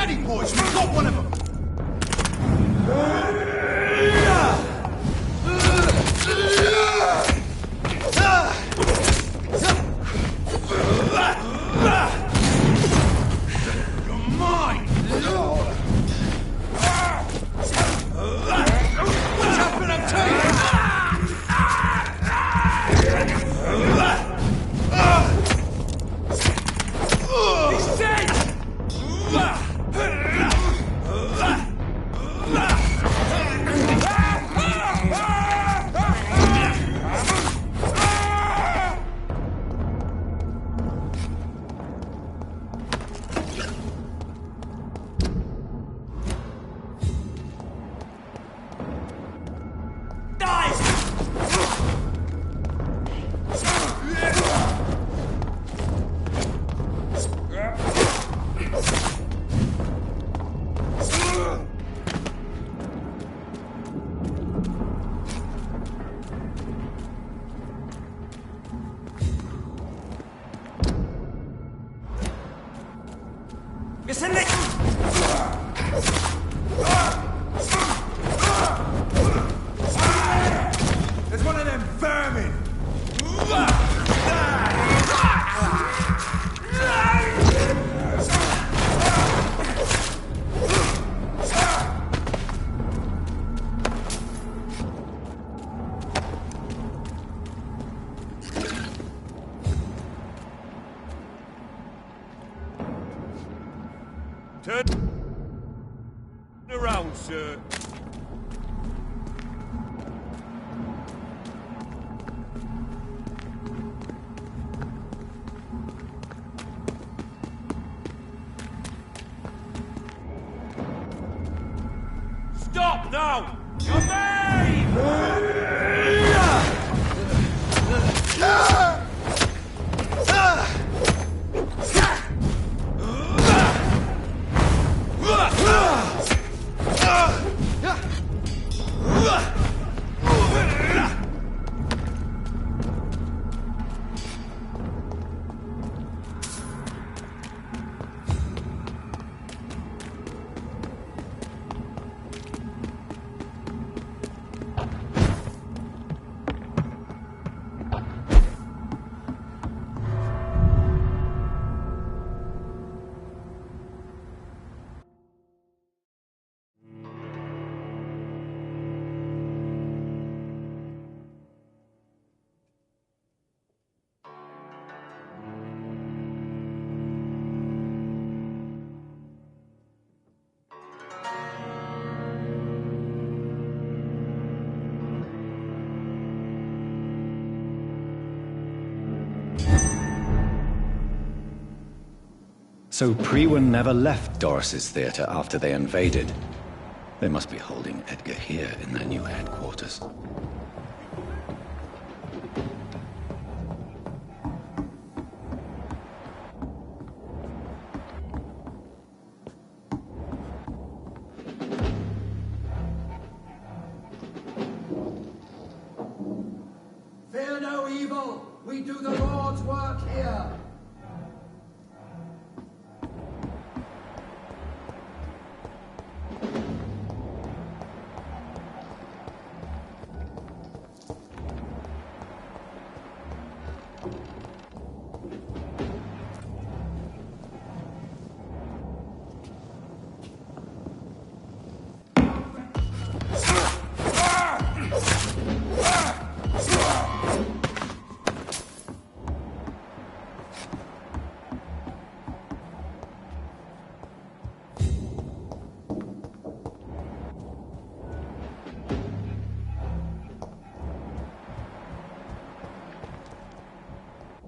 Steady, boys, we've got one of them! There's one of them vermin! Turn around, sir. Stop now! So Priwen never left Doris's theater after they invaded. They must be holding Edgar here in their new headquarters. Fear no evil! We do the Lord's work here!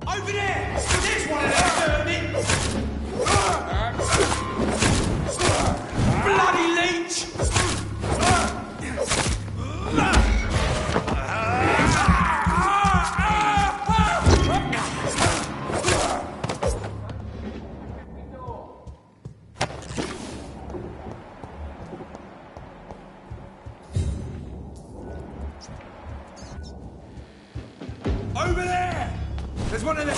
Over there! There's one of them vermin! Bloody leech! Over there! There's one of them!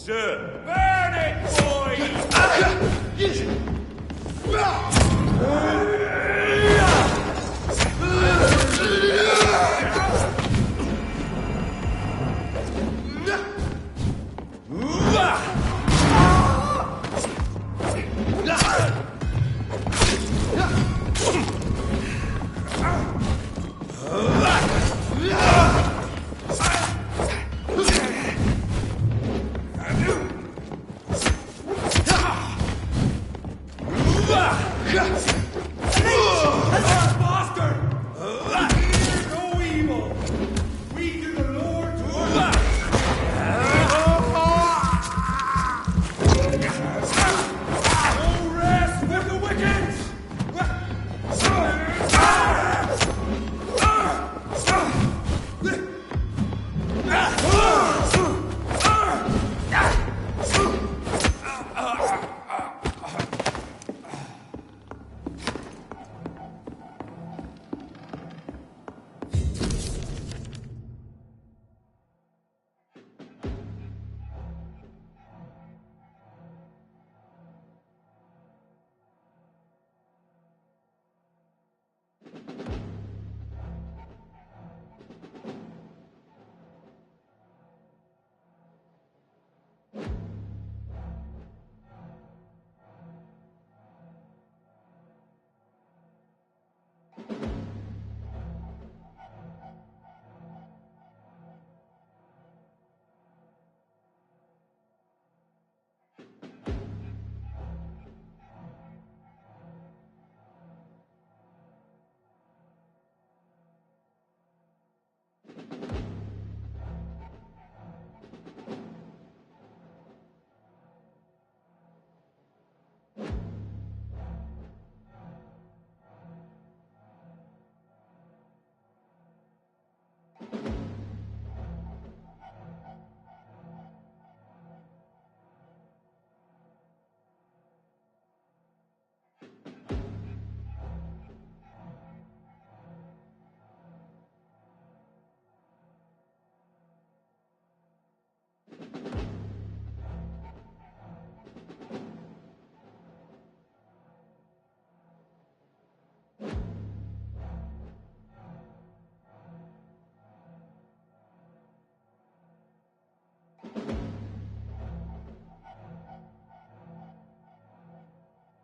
Sir, burn it, boys!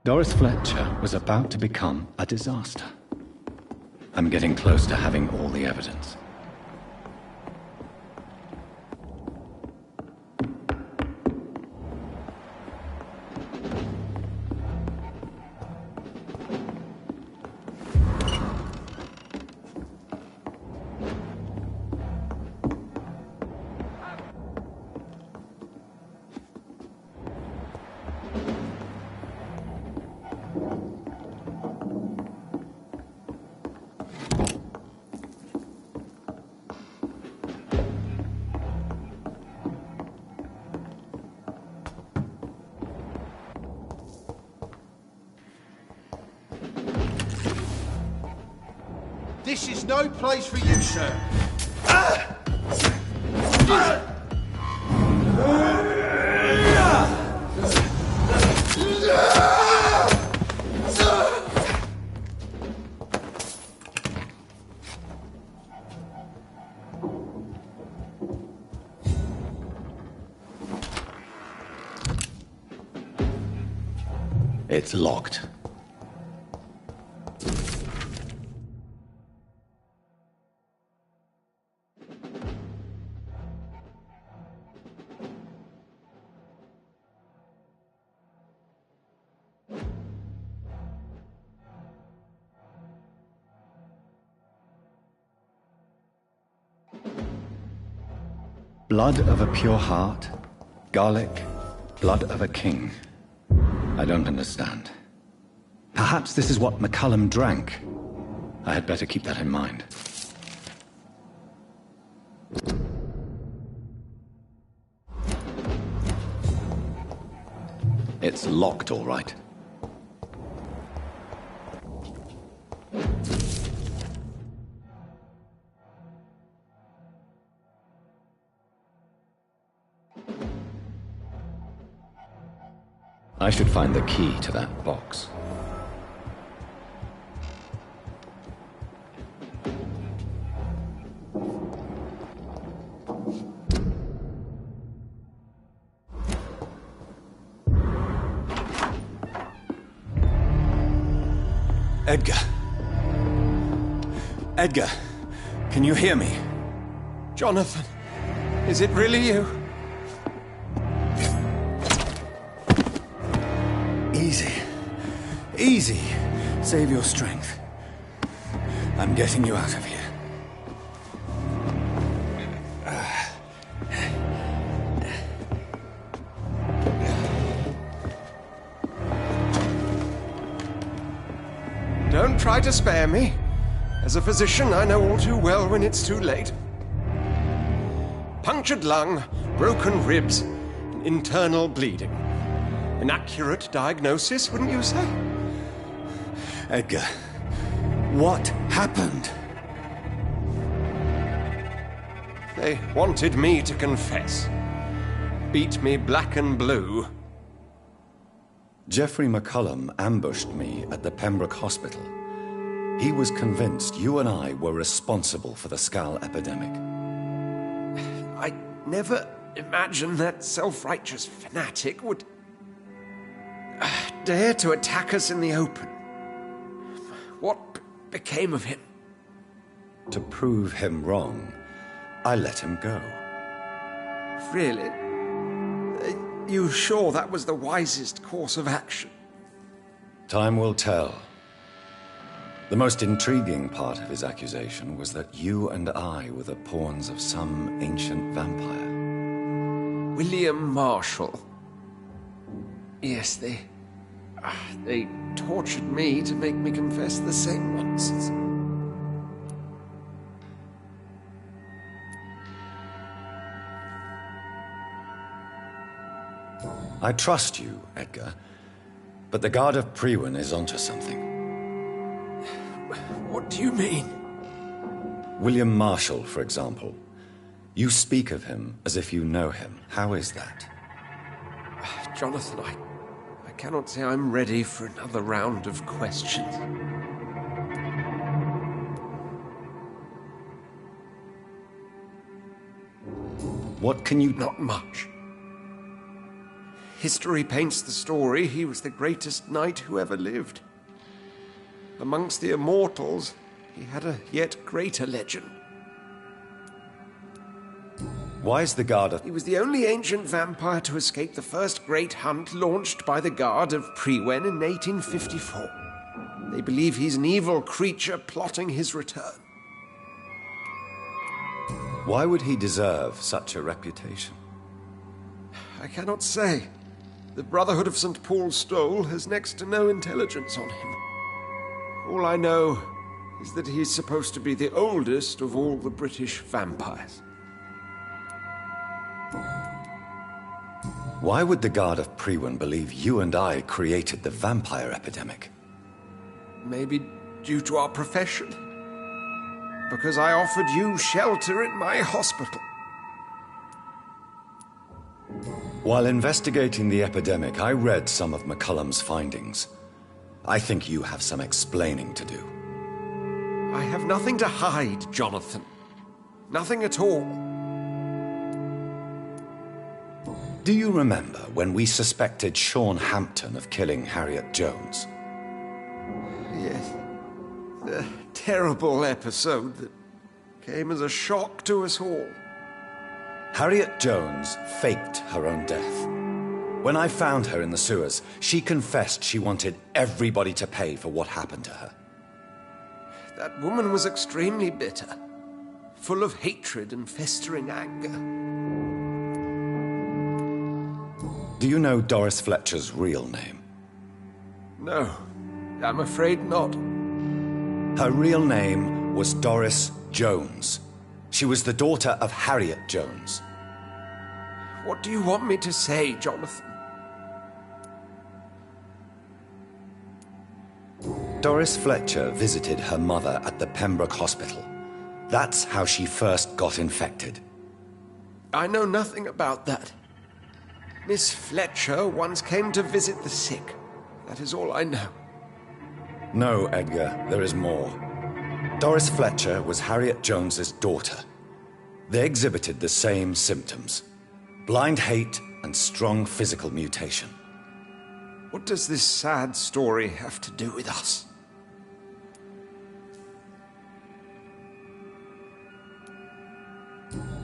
Doris Fletcher was about to become a disaster. I'm getting close to having all the evidence. This is no place for you, sir. It's locked. Blood of a pure heart, garlic, blood of a king. I don't understand. Perhaps this is what McCullum drank. I had better keep that in mind. It's locked, all right. I should find the key to that box. Edgar. Edgar, can you hear me? Jonathan, is it really you? Easy. Easy. Save your strength. I'm getting you out of here. Don't try to spare me. As a physician, I know all too well when it's too late. Punctured lung, broken ribs, and internal bleeding. An accurate diagnosis, wouldn't you say? Edgar, what happened? They wanted me to confess. Beat me black and blue. Geoffrey McCullum ambushed me at the Pembroke Hospital. He was convinced you and I were responsible for the Skal epidemic. I never imagined that self-righteous fanatic would dare to attack us in the open. What became of him? To prove him wrong, I let him go. Really? Are you sure that was the wisest course of action? Time will tell. The most intriguing part of his accusation was that you and I were the pawns of some ancient vampire. William Marshall. Yes, they tortured me to make me confess the same nonsense. I trust you, Edgar, but the Guard of Priwen is onto something. What do you mean? William Marshall, for example. You speak of him as if you know him. How is that? Jonathan, I cannot say I'm ready for another round of questions. What can you... Not much. History paints the story he was the greatest knight who ever lived. Amongst the immortals, he had a yet greater legend. Why is the Guard of... He was the only ancient vampire to escape the first great hunt launched by the Guard of Priwen in 1854. They believe he's an evil creature plotting his return. Why would he deserve such a reputation? I cannot say. The Brotherhood of St. Paul's Stole has next to no intelligence on him. All I know is that he's supposed to be the oldest of all the British vampires. Why would the Guard of Priwen believe you and I created the vampire epidemic? Maybe due to our profession. Because I offered you shelter in my hospital. While investigating the epidemic, I read some of McCullum's findings. I think you have some explaining to do. I have nothing to hide, Jonathan. Nothing at all. Do you remember when we suspected Sean Hampton of killing Harriet Jones? Yes. The terrible episode that came as a shock to us all. Harriet Jones faked her own death. When I found her in the sewers, she confessed she wanted everybody to pay for what happened to her. That woman was extremely bitter, full of hatred and festering anger. Do you know Doris Fletcher's real name? No, I'm afraid not. Her real name was Doris Jones. She was the daughter of Harriet Jones. What do you want me to say, Jonathan? Doris Fletcher visited her mother at the Pembroke Hospital. That's how she first got infected. I know nothing about that. Miss Fletcher once came to visit the sick. That is all I know. No, Edgar, there is more. Doris Fletcher was Harriet Jones's daughter. They exhibited the same symptoms: blind hate and strong physical mutation. What does this sad story have to do with us?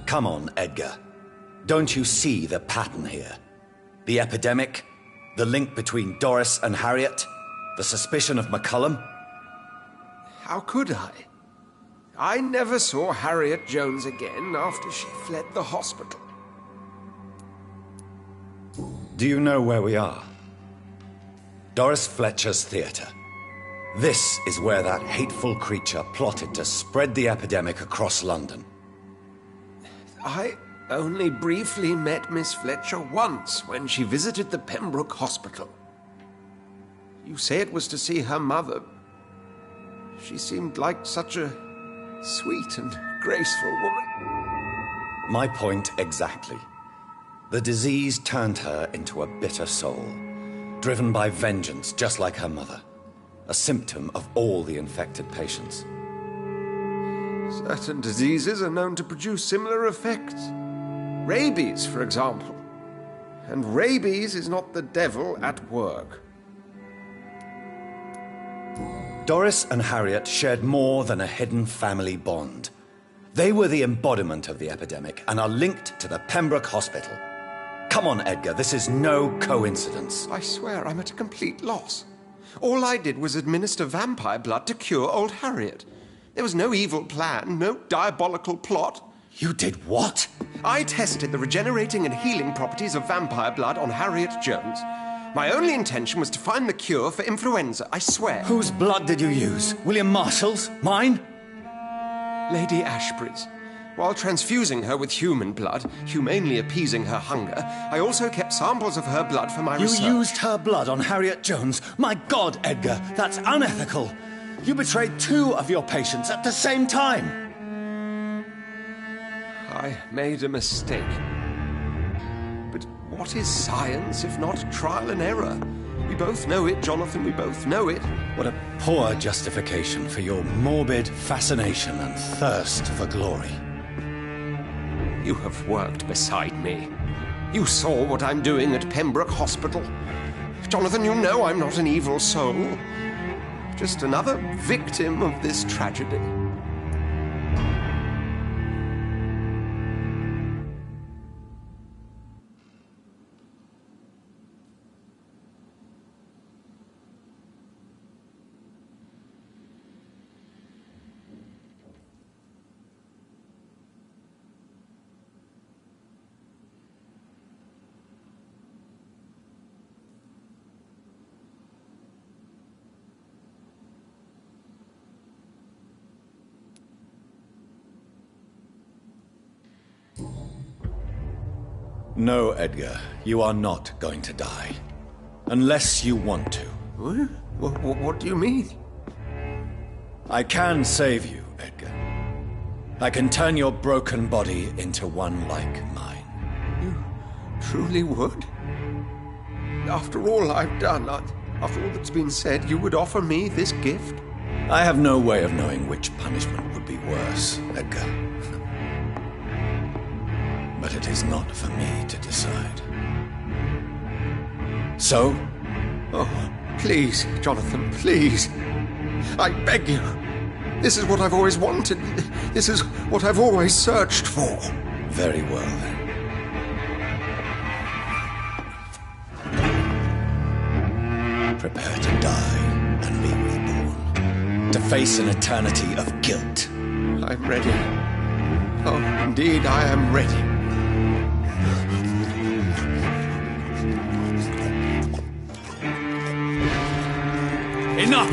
Come on, Edgar. Don't you see the pattern here? The epidemic, the link between Doris and Harriet, the suspicion of McCullum? How could I? I never saw Harriet Jones again after she fled the hospital. Do you know where we are? Doris Fletcher's theatre. This is where that hateful creature plotted to spread the epidemic across London. I only briefly met Miss Fletcher once when she visited the Pembroke Hospital. You say it was to see her mother. She seemed like such a sweet and graceful woman. My point exactly. The disease turned her into a bitter soul, driven by vengeance just like her mother. A symptom of all the infected patients. Certain diseases are known to produce similar effects. Rabies, for example. And rabies is not the devil at work. Doris and Harriet shared more than a hidden family bond. They were the embodiment of the epidemic and are linked to the Pembroke Hospital. Come on, Edgar, this is no coincidence. I swear I'm at a complete loss. All I did was administer vampire blood to cure old Harriet. There was no evil plan, no diabolical plot. You did what? I tested the regenerating and healing properties of vampire blood on Harriet Jones. My only intention was to find the cure for influenza, I swear. Whose blood did you use? William Marshall's? Mine? Lady Ashbury's. While transfusing her with human blood, humanely appeasing her hunger, I also kept samples of her blood for my research. You used her blood on Harriet Jones? My God, Edgar, that's unethical. You betrayed 2 of your patients at the same time. I made a mistake. But what is science if not trial and error? We both know it, Jonathan, we both know it. What a poor justification for your morbid fascination and thirst for glory. You have worked beside me. You saw what I'm doing at Pembroke Hospital. Jonathan, you know I'm not an evil soul. Just another victim of this tragedy. No, Edgar, you are not going to die. Unless you want to. What do you mean? I can save you, Edgar. I can turn your broken body into one like mine. You truly would? After all I've done, after all that's been said, you would offer me this gift? I have no way of knowing which punishment would be worse, Edgar. But it is not for me to decide. So? Oh, please, Jonathan, please. I beg you. This is what I've always wanted. This is what I've always searched for. Very well, then. Prepare to die and be reborn. To face an eternity of guilt. I'm ready. Oh, indeed, I am ready. Enough!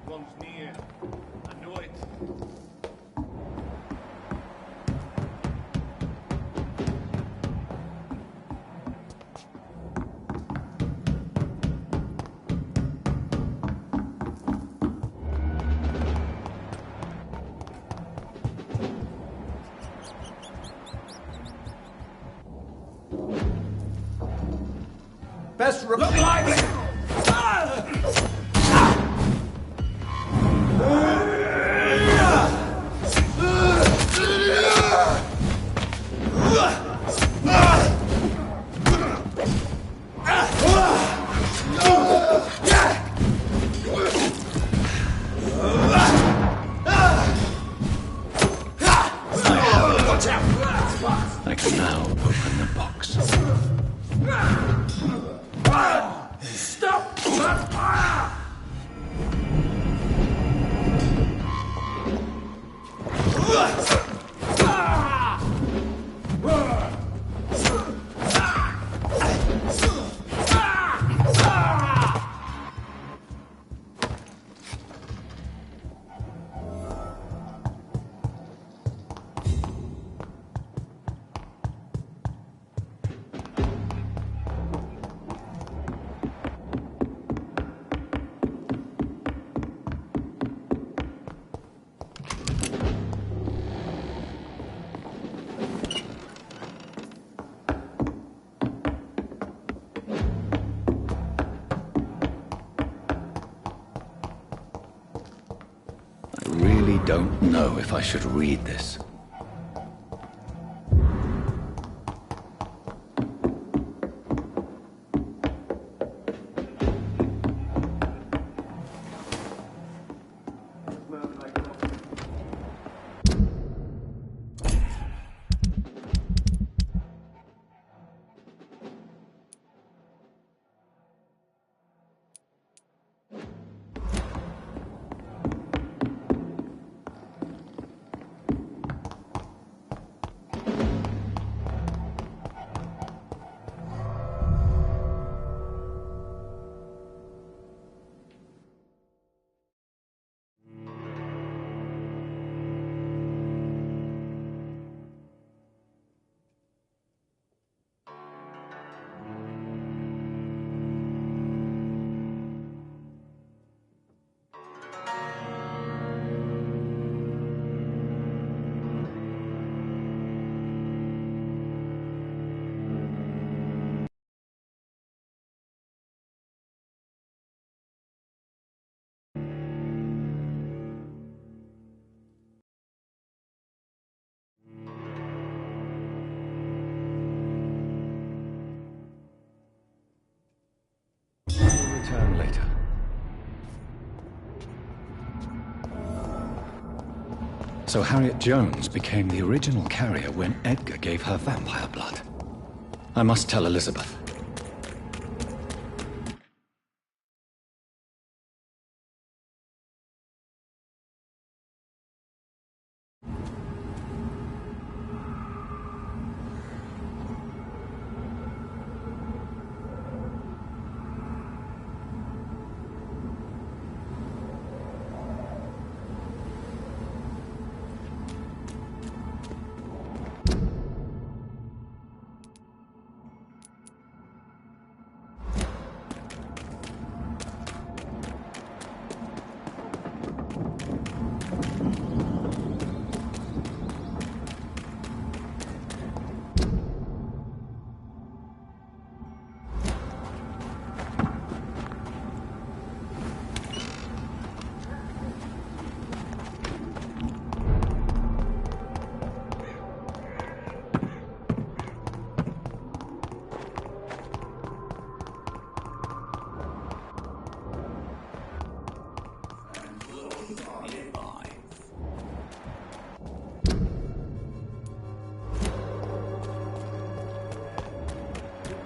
one's near. I know it. Best look lively! I can now open the box. Stop that fire! Don't know if I should read this. Return later. So Harriet Jones became the original carrier when Edgar gave her vampire blood. I must tell Elizabeth.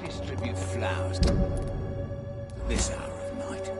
Distribute flowers this hour of night.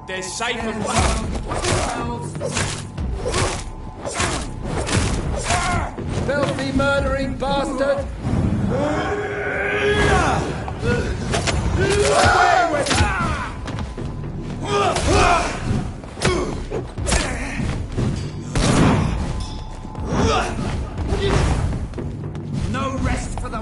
There's safe and Filthy murdering bastard! No rest for the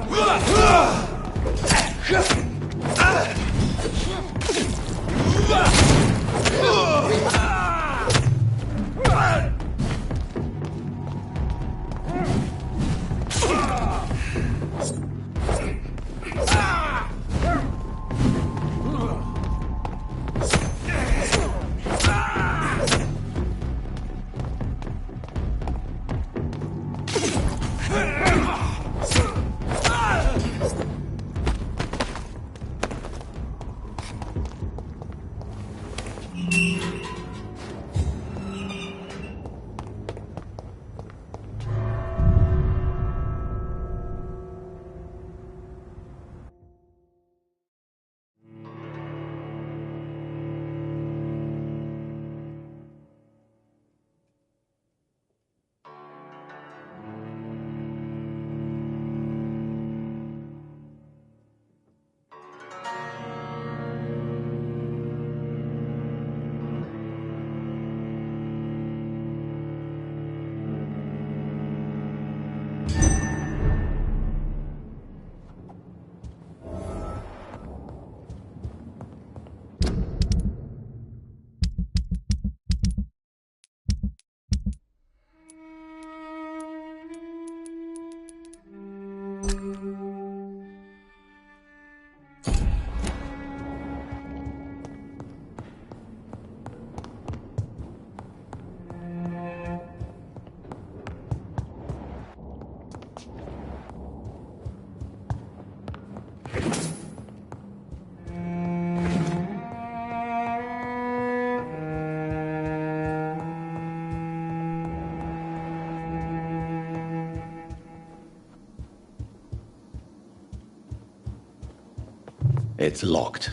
It's locked.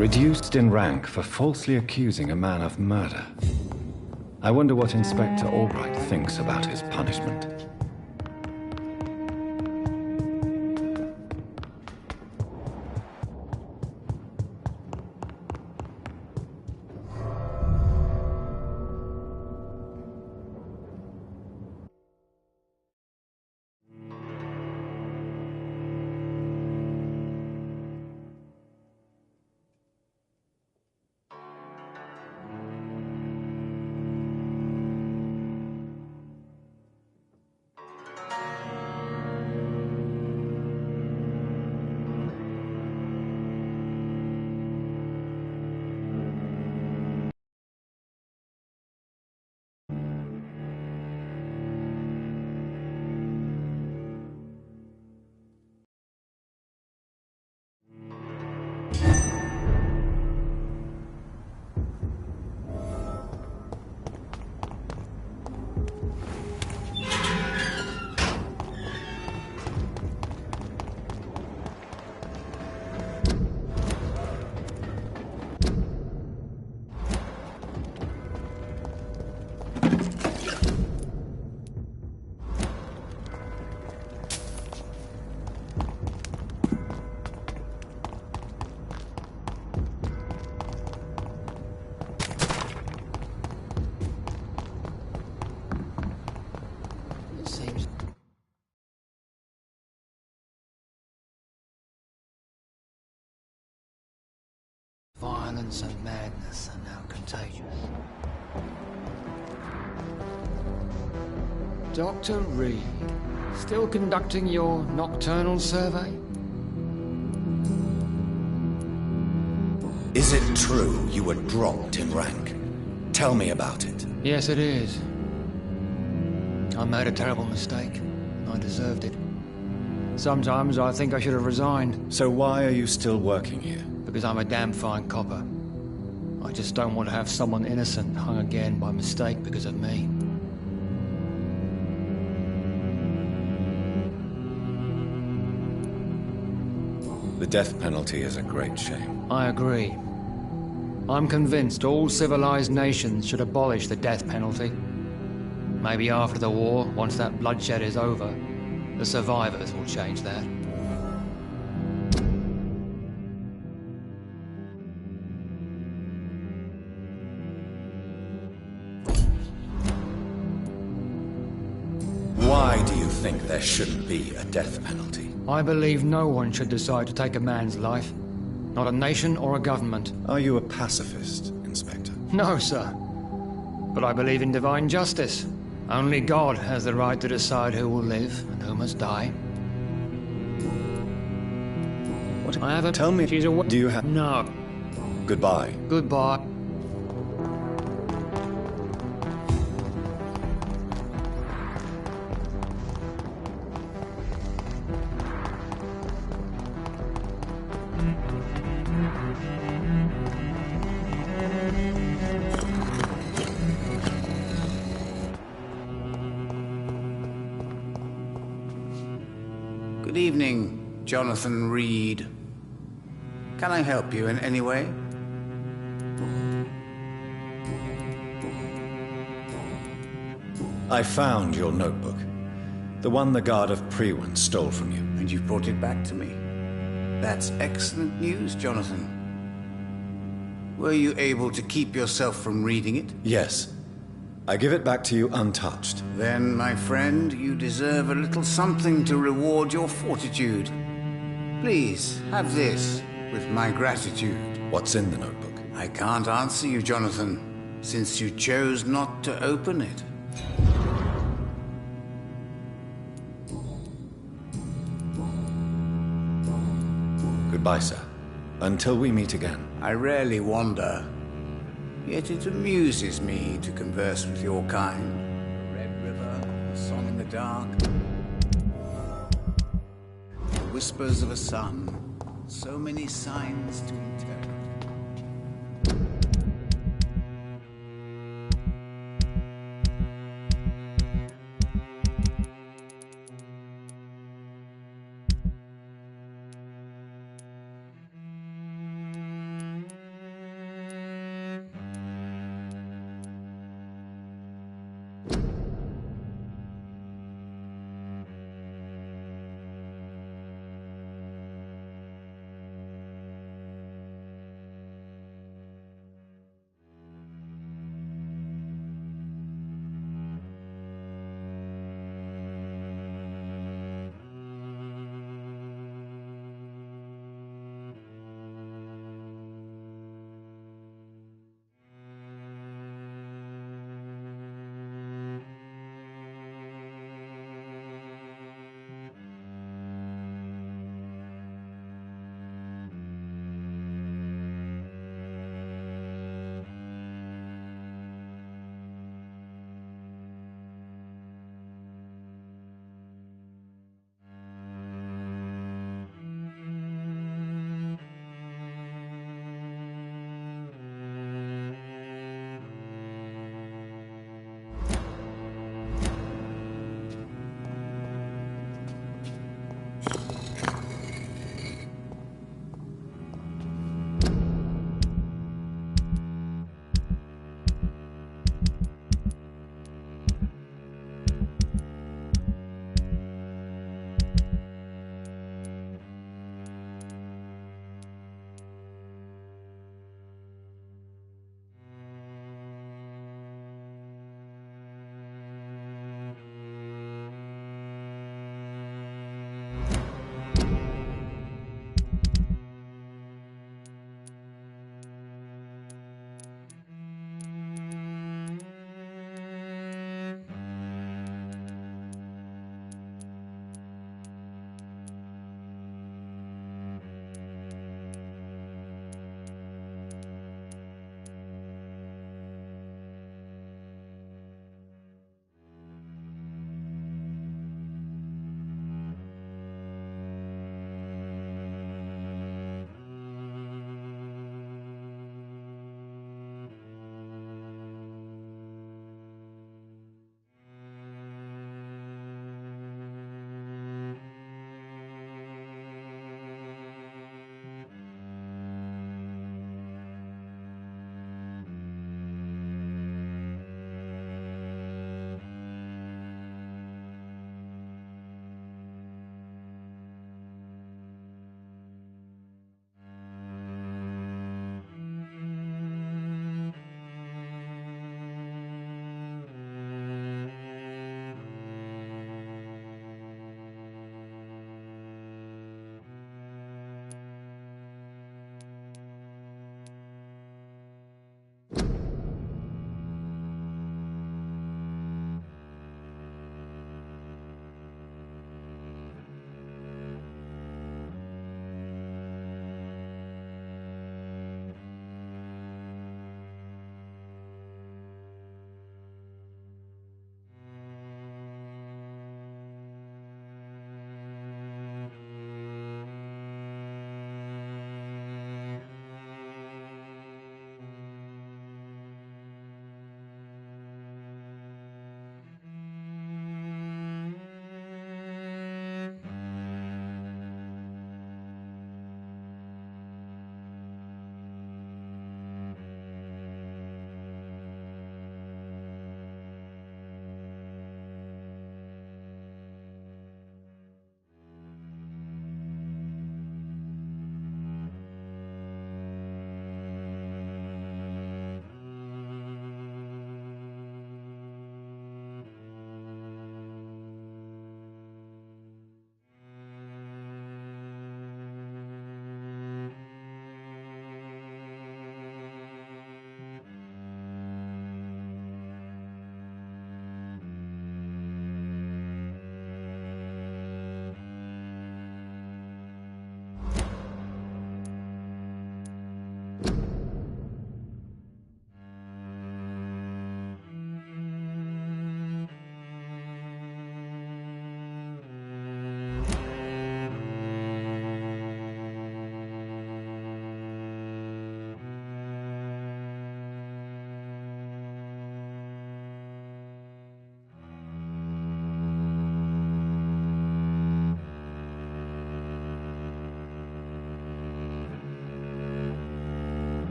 Reduced in rank for falsely accusing a man of murder. I wonder what Inspector Albright thinks about his punishment. Violence and madness are now contagious. Dr. Reed, still conducting your nocturnal survey? Is it true you were dropped in rank? Tell me about it. Yes, it is. I made a terrible mistake. I deserved it. Sometimes I think I should have resigned. So why are you still working here? Because I'm a damn fine copper. I just don't want to have someone innocent hung again by mistake because of me. The death penalty is a great shame. I agree. I'm convinced all civilized nations should abolish the death penalty. Maybe after the war, once that bloodshed is over, the survivors will change that. Why do you think there shouldn't be a death penalty? I believe no one should decide to take a man's life. Not a nation or a government. Are you a pacifist, Inspector? No, sir. But I believe in divine justice. Only God has the right to decide who will live and who must die. What? I have a... Tell me, she's a... do you have... No. Goodbye. Goodbye. Good evening, Jonathan Reed. Can I help you in any way? I found your notebook. The one the guard of Prewan stole from you. And you've brought it back to me. That's excellent news, Jonathan. Were you able to keep yourself from reading it? Yes. I give it back to you untouched. Then, my friend, you deserve a little something to reward your fortitude. Please, have this, with my gratitude. What's in the notebook? I can't answer you, Jonathan, since you chose not to open it. Goodbye, sir. Until we meet again. I rarely wander, yet it amuses me to converse with your kind. Red River, a song in the dark. The whispers of a sun, so many signs to interpret.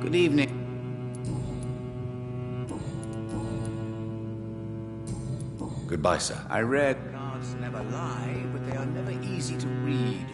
Good evening. Goodbye, sir. I read cards never lie, but they are never easy to read.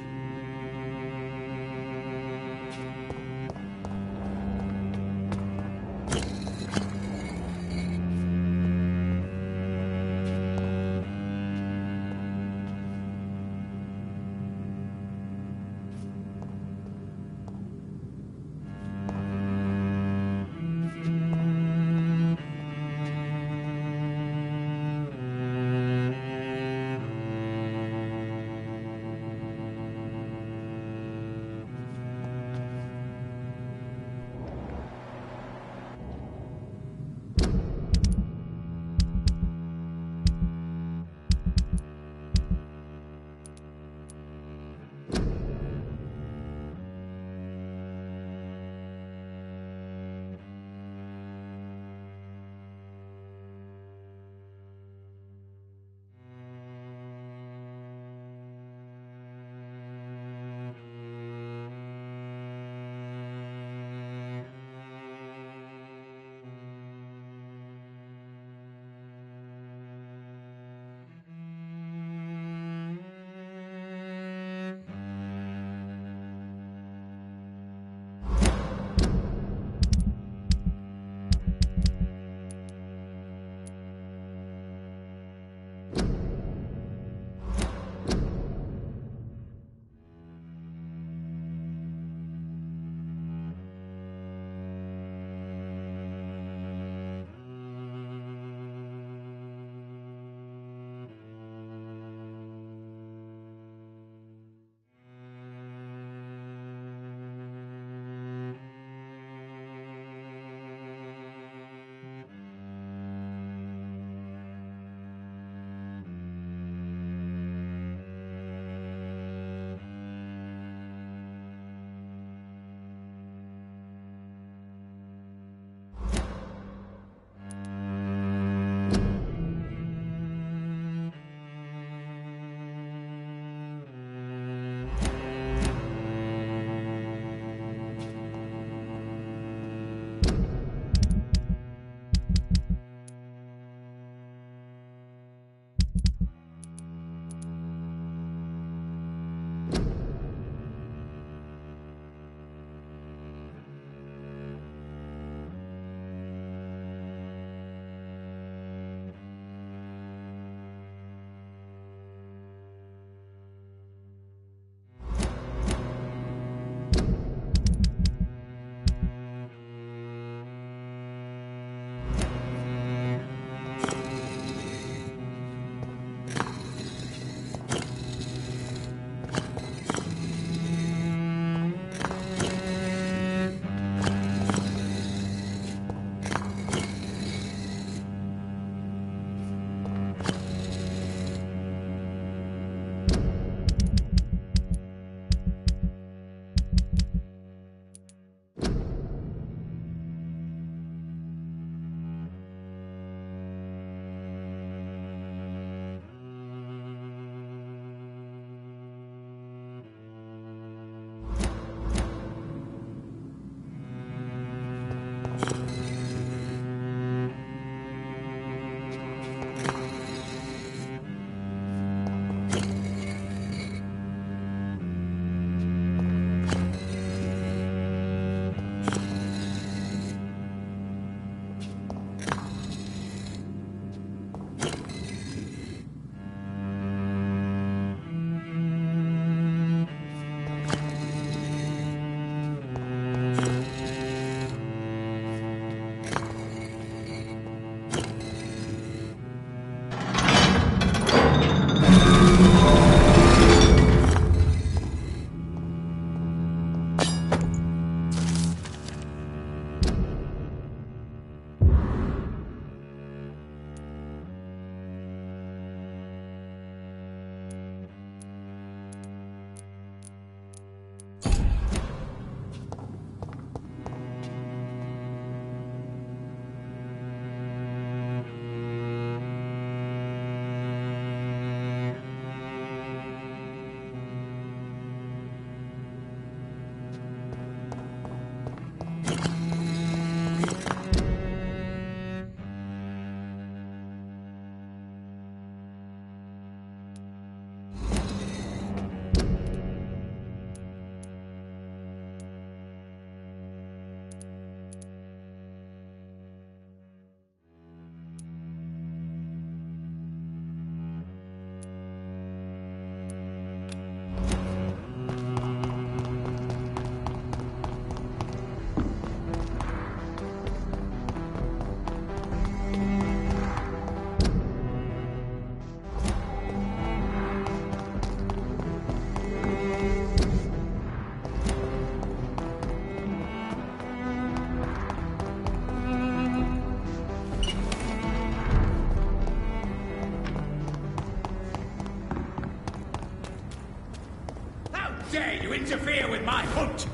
interfere with my hunt!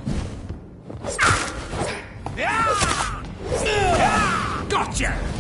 Gotcha!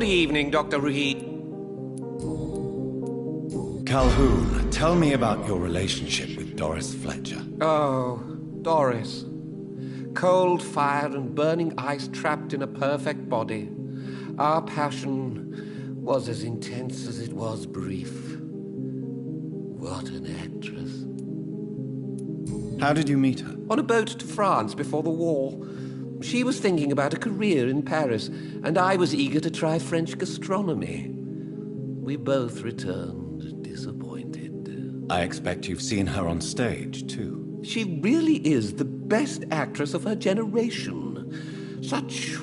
Good evening, Dr. Reed. Calhoun, tell me about your relationship with Doris Fletcher. Oh, Doris. Cold fire and burning ice trapped in a perfect body. Our passion was as intense as it was brief. What an actress. How did you meet her? On a boat to France before the war. She was thinking about a career in Paris, and I was eager to try French gastronomy. We both returned disappointed. I expect you've seen her on stage, too. She really is the best actress of her generation. Such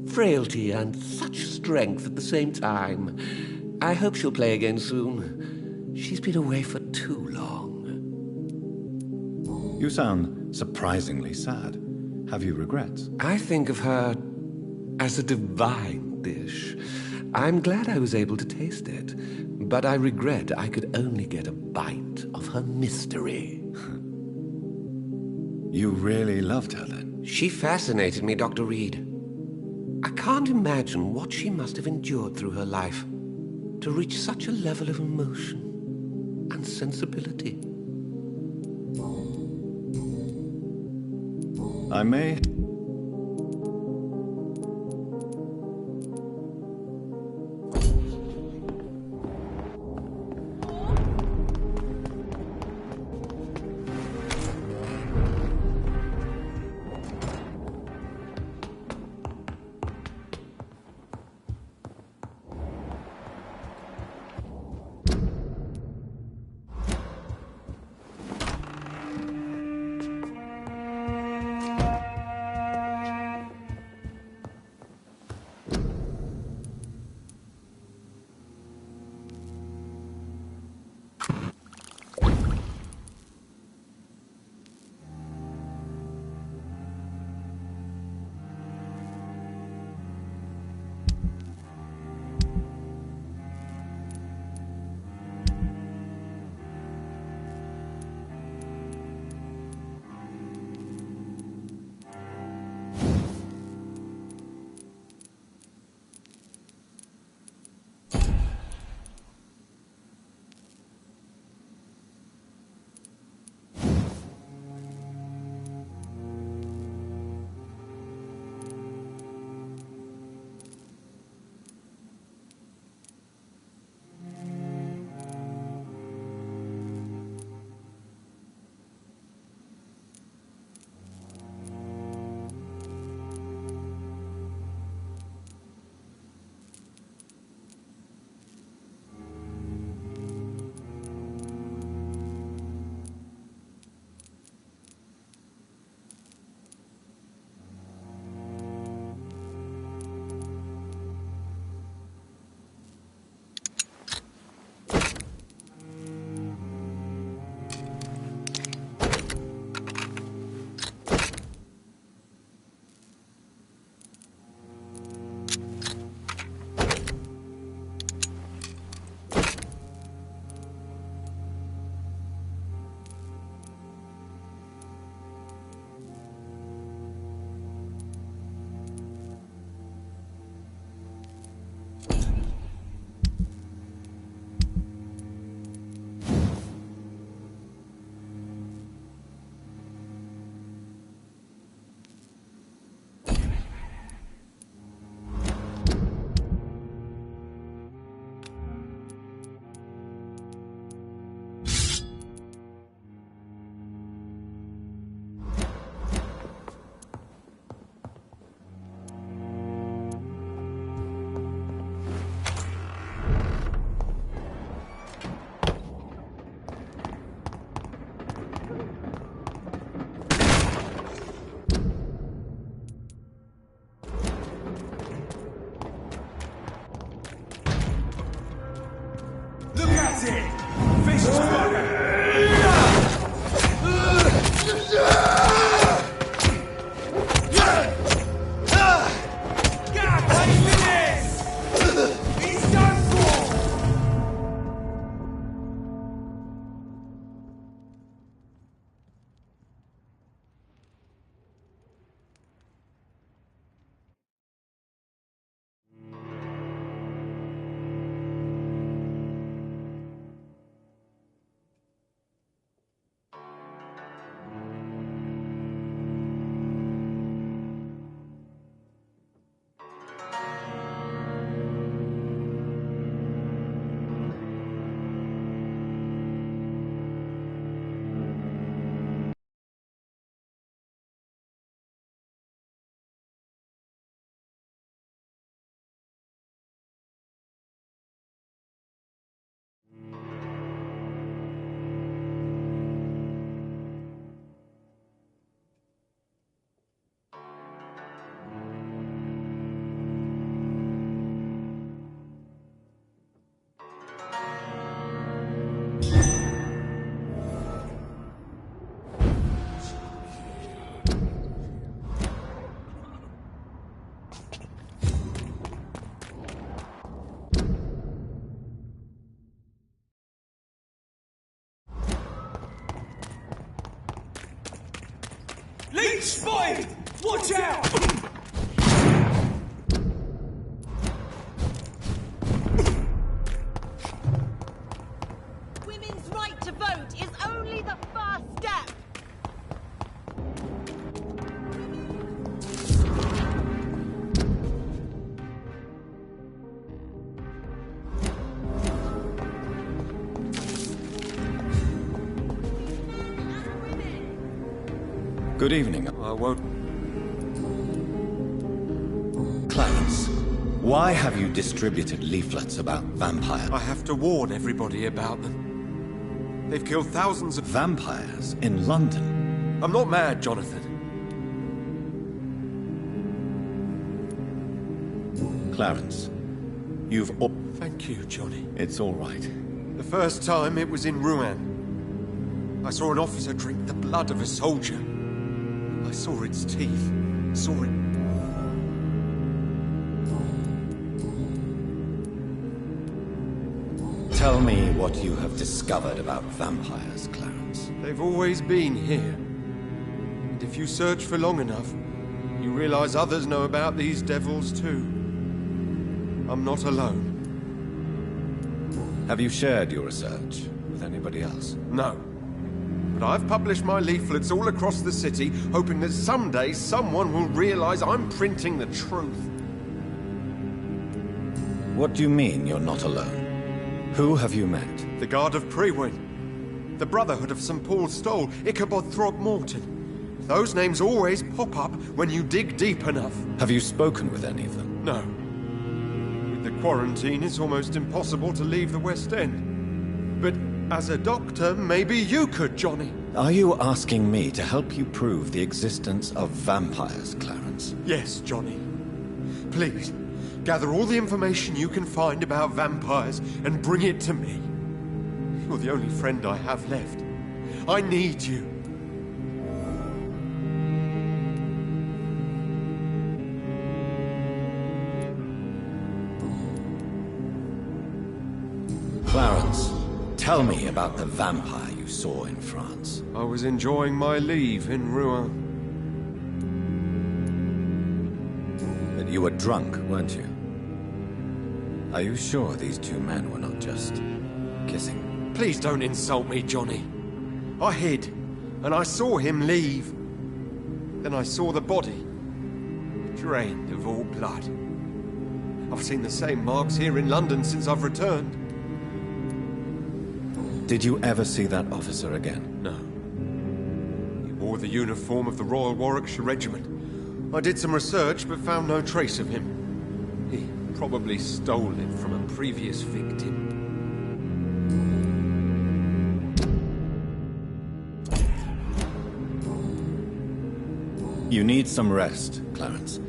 frailty and such strength at the same time. I hope she'll play again soon. She's been away for too long. You sound surprisingly sad. Have you regrets? I think of her as a divine dish. I'm glad I was able to taste it, but I regret I could only get a bite of her mystery. You really loved her, then? She fascinated me, Dr. Reed. I can't imagine what she must have endured through her life to reach such a level of emotion and sensibility. I may... Meat spotted! Watch out! Women's right to vote is only the first step. Good evening. I won't... Clarence, why have you distributed leaflets about vampires? I have to warn everybody about them. They've killed thousands of... Vampires in London? I'm not mad, Jonathan. Clarence, you've... Thank you, Johnny. It's all right. The first time it was in Rouen. I saw an officer drink the blood of a soldier. I saw its teeth. Saw it... Tell me what you have discovered about vampires, Clarence. They've always been here. And if you search for long enough, you realize others know about these devils too. I'm not alone. Have you shared your research with anybody else? No. But I've published my leaflets all across the city, hoping that someday someone will realize I'm printing the truth. What do you mean you're not alone? Who have you met? The Guard of Prewin. The Brotherhood of St. Paul's Stole, Ichabod Throgmorton. Those names always pop up when you dig deep enough. Have you spoken with any of them? No. With the quarantine, it's almost impossible to leave the West End. But as a doctor, maybe you could, Johnny. Are you asking me to help you prove the existence of vampires, Clarence? Yes, Johnny. Please, gather all the information you can find about vampires and bring it to me. You're the only friend I have left. I need you. Clarence, tell me about the vampire you saw in France. I was enjoying my leave in Rouen. But you were drunk, weren't you? Are you sure these two men were not just kissing? Please don't insult me, Johnny. I hid, and I saw him leave. Then I saw the body, drained of all blood. I've seen the same marks here in London since I've returned. Did you ever see that officer again? No. He wore the uniform of the Royal Warwickshire Regiment. I did some research, but found no trace of him. He probably stole it from a previous victim. You need some rest, Clarence.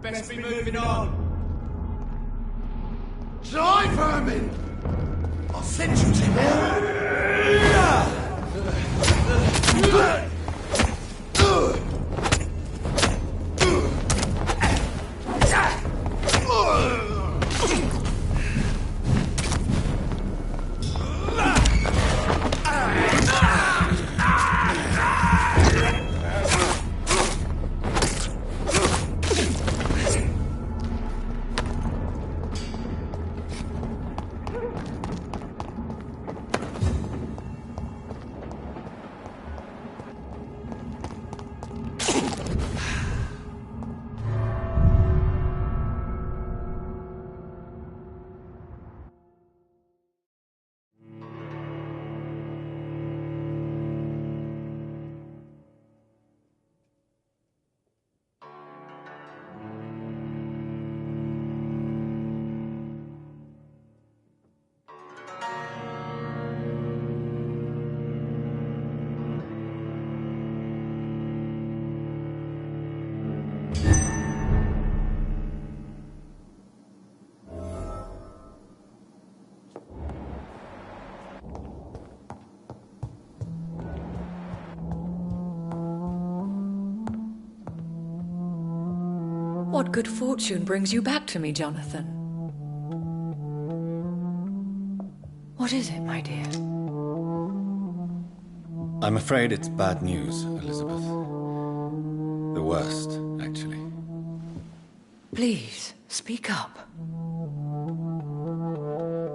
Best be moving on. Die, vermin! I'll send you to hell. What good fortune brings you back to me, Jonathan? What is it, my dear? I'm afraid it's bad news, Elizabeth. The worst, actually. Please, speak up.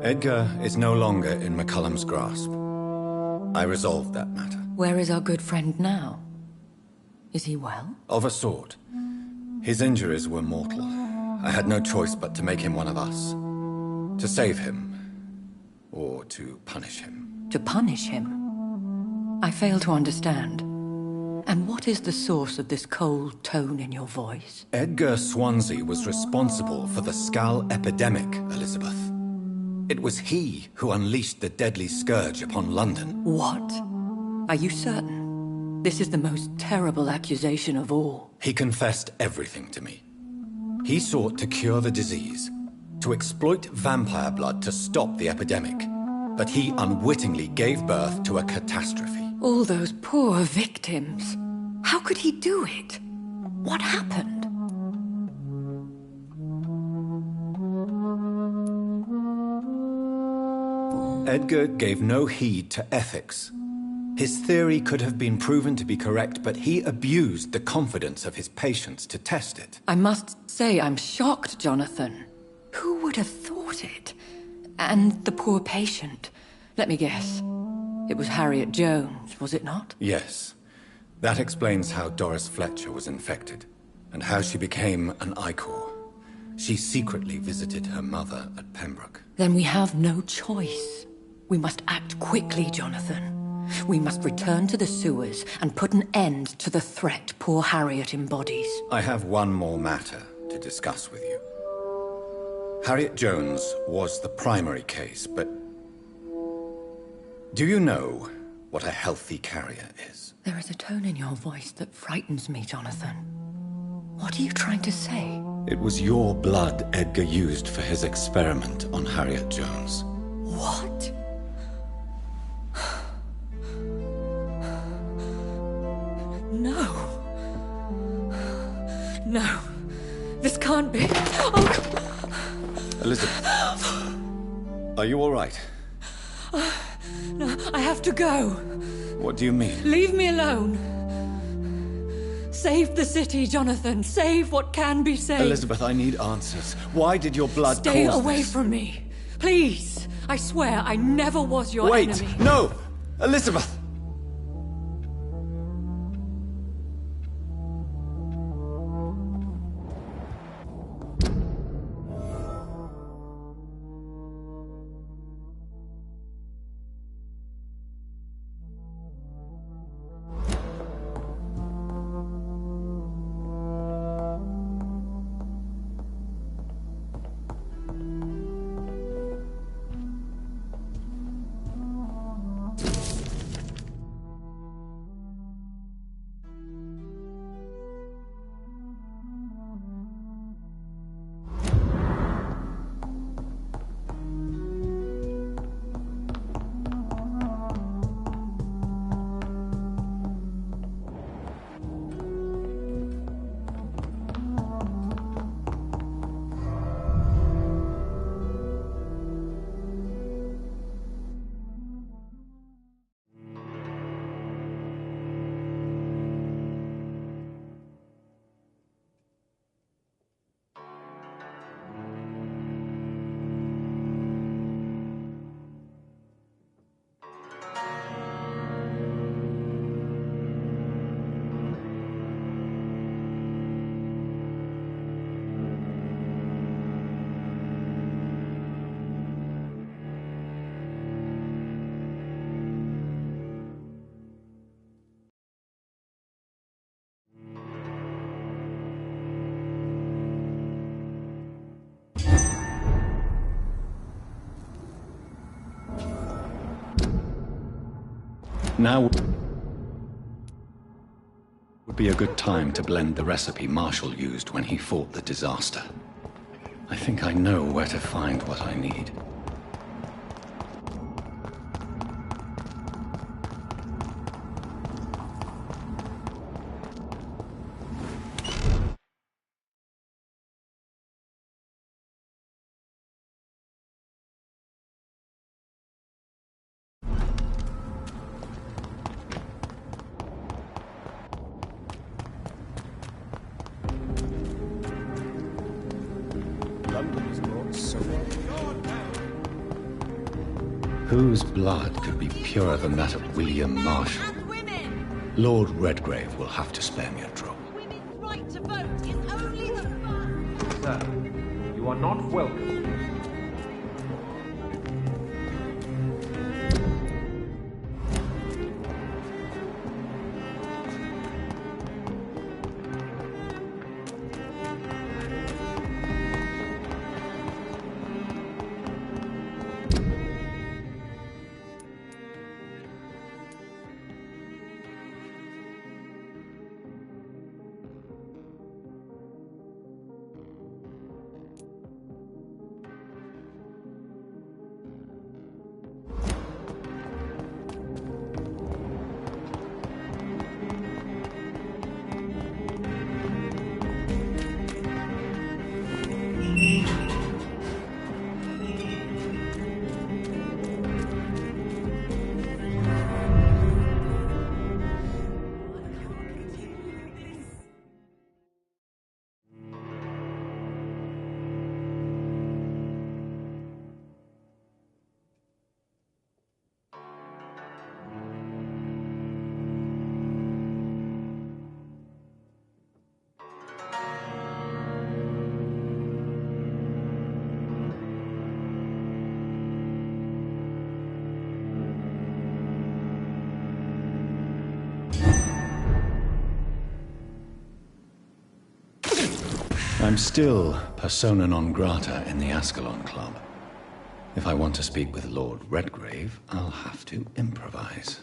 Edgar is no longer in McCullum's grasp. I resolved that matter. Where is our good friend now? Is he well? Of a sort. His injuries were mortal. I had no choice but to make him one of us. To save him. Or to punish him. To punish him? I fail to understand. And what is the source of this cold tone in your voice? Edgar Swansea was responsible for the Skull epidemic, Elizabeth. It was he who unleashed the deadly scourge upon London. What? Are you certain? This is the most terrible accusation of all. He confessed everything to me. He sought to cure the disease, to exploit vampire blood to stop the epidemic. But he unwittingly gave birth to a catastrophe. All those poor victims. How could he do it? What happened? Edgar gave no heed to ethics. His theory could have been proven to be correct, but he abused the confidence of his patients to test it. I must say I'm shocked, Jonathan. Who would have thought it? And the poor patient. Let me guess. It was Harriet Jones, was it not? Yes. That explains how Doris Fletcher was infected, and how she became an Icor. She secretly visited her mother at Pembroke. Then we have no choice. We must act quickly, Jonathan. We must return to the sewers and put an end to the threat poor Harriet embodies. I have one more matter to discuss with you. Harriet Jones was the primary case, but do you know what a healthy carrier is? There is a tone in your voice that frightens me, Jonathan. What are you trying to say? It was your blood Edgar used for his experiment on Harriet Jones. What? No. No. This can't be. Oh. Elizabeth, are you all right? No, I have to go. What do you mean? Leave me alone. Save the city, Jonathan. Save what can be saved. Elizabeth, I need answers. Why did your blood Stay cause away this? from me. Please. I swear I never was your enemy. Wait! No! Elizabeth! Now would be a good time to blend the recipe Marshall used when he fought the disaster. I think I know where to find what I need. Whose blood could be purer than that of William Marshall? Lord Redgrave will have to spare me a drop. Sir, you are not welcome. I'm still persona non grata in the Ascalon Club. If I want to speak with Lord Redgrave, I'll have to improvise.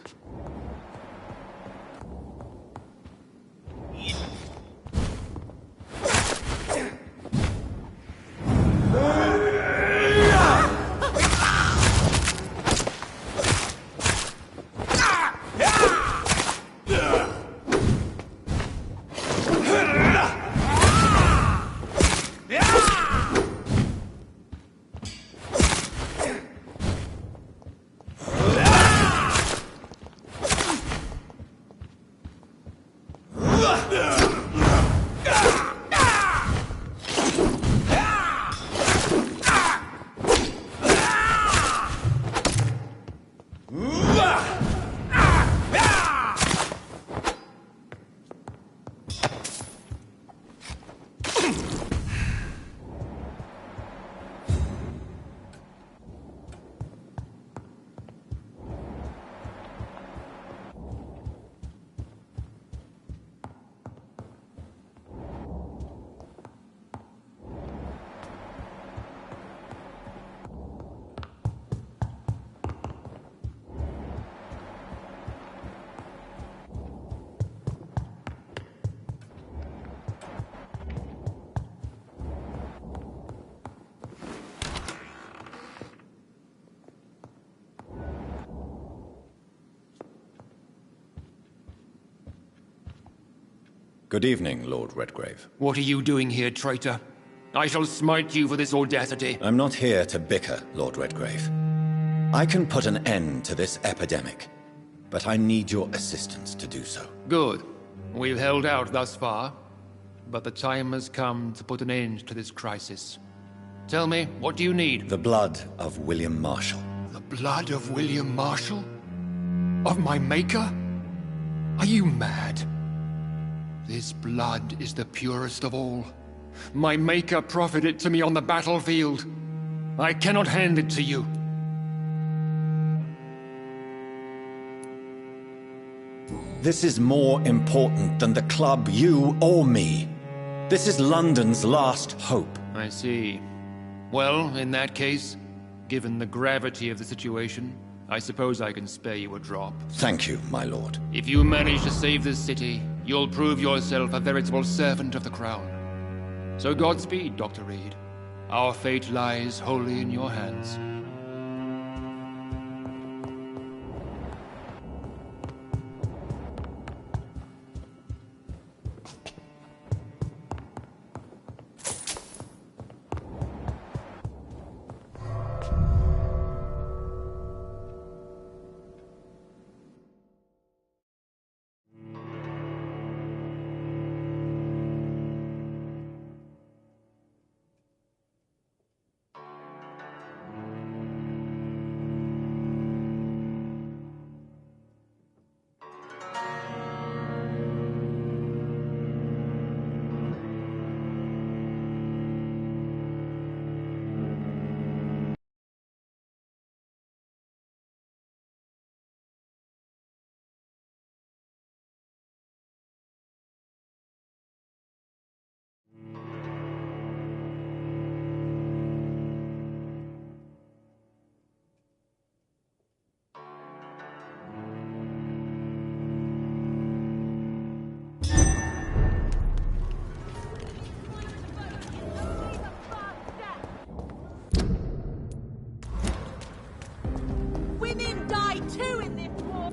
Good evening, Lord Redgrave. What are you doing here, traitor? I shall smite you for this audacity. I'm not here to bicker, Lord Redgrave. I can put an end to this epidemic, but I need your assistance to do so. Good. We've held out thus far, but the time has come to put an end to this crisis. Tell me, what do you need? The blood of William Marshall. The blood of William Marshall? Of my maker? Are you mad? This blood is the purest of all. My maker proffered it to me on the battlefield. I cannot hand it to you. This is more important than the club, you or me. This is London's last hope. I see. Well, in that case, given the gravity of the situation, I suppose I can spare you a drop. Thank you, my lord. If you manage to save this city, you'll prove yourself a veritable servant of the crown. So Godspeed, Dr. Reed. Our fate lies wholly in your hands. two in this war.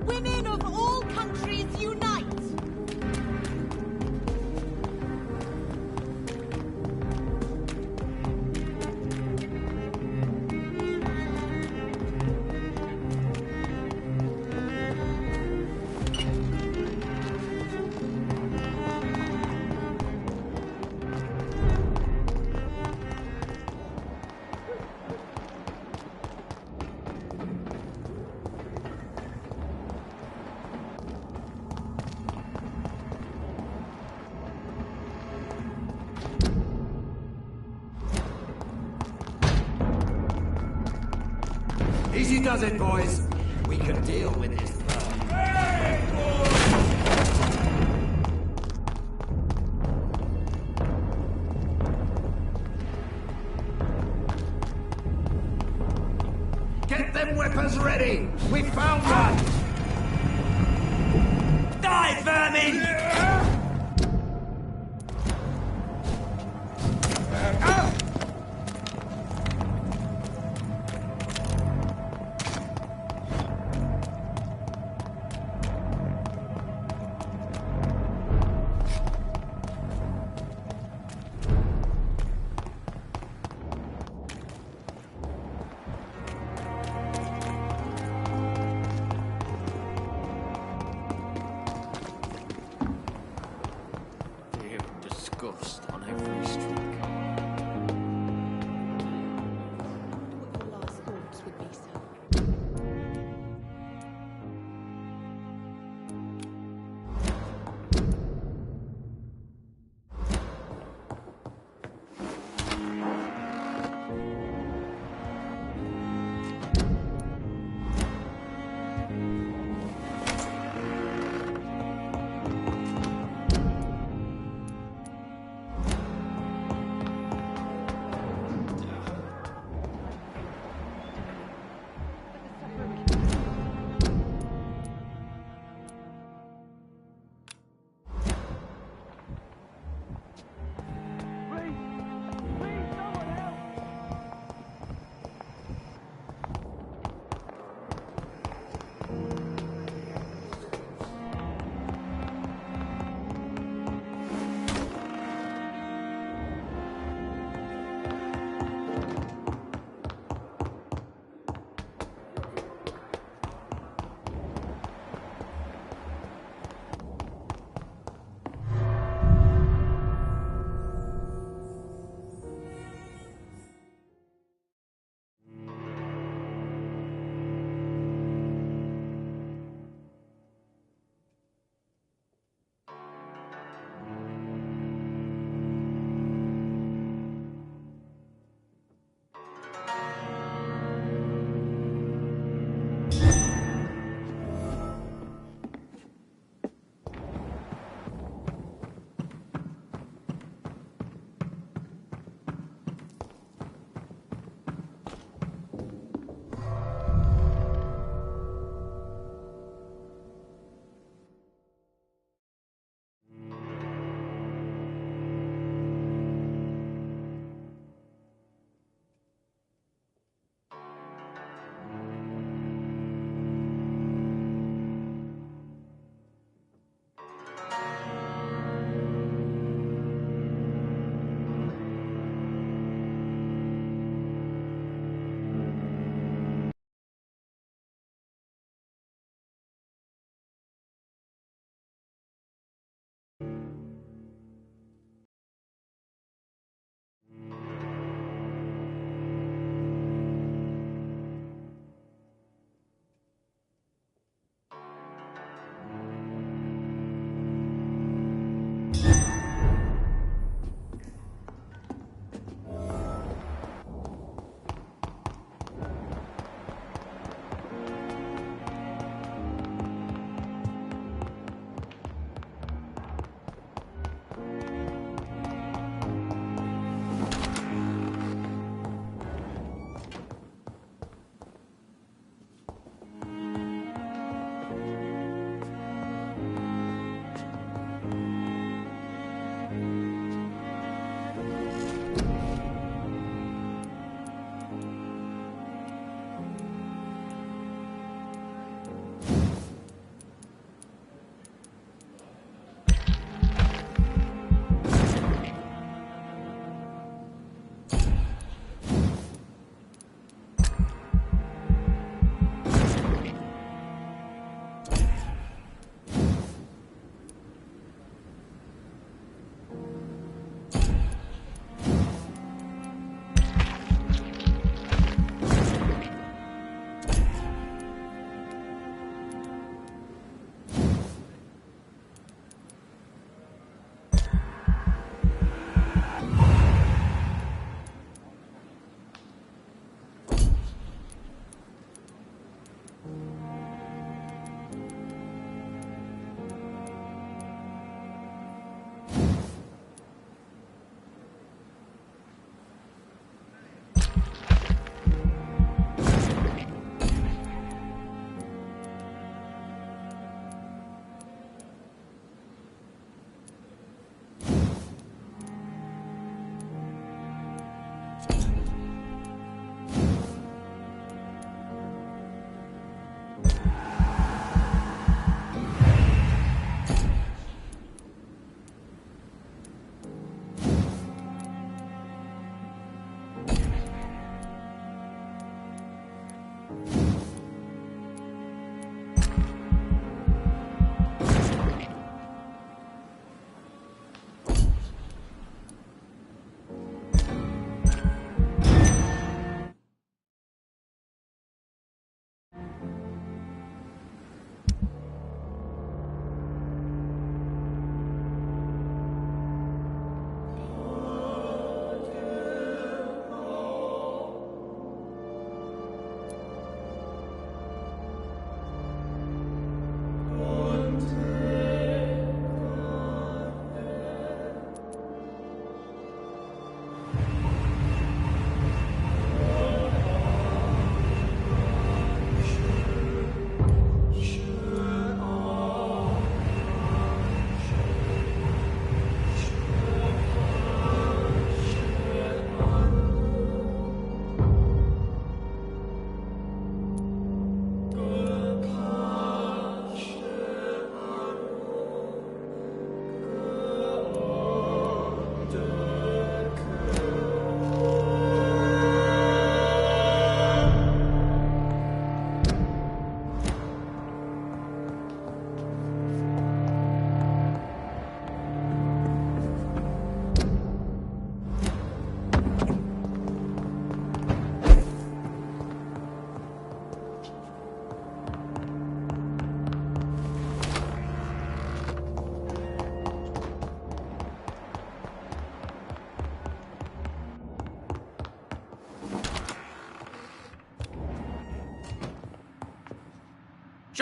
Women of all countries unite! Easy does it, boys. We can deal with this. Get them weapons ready! We found one! Die, vermin! Disgust on every stroke.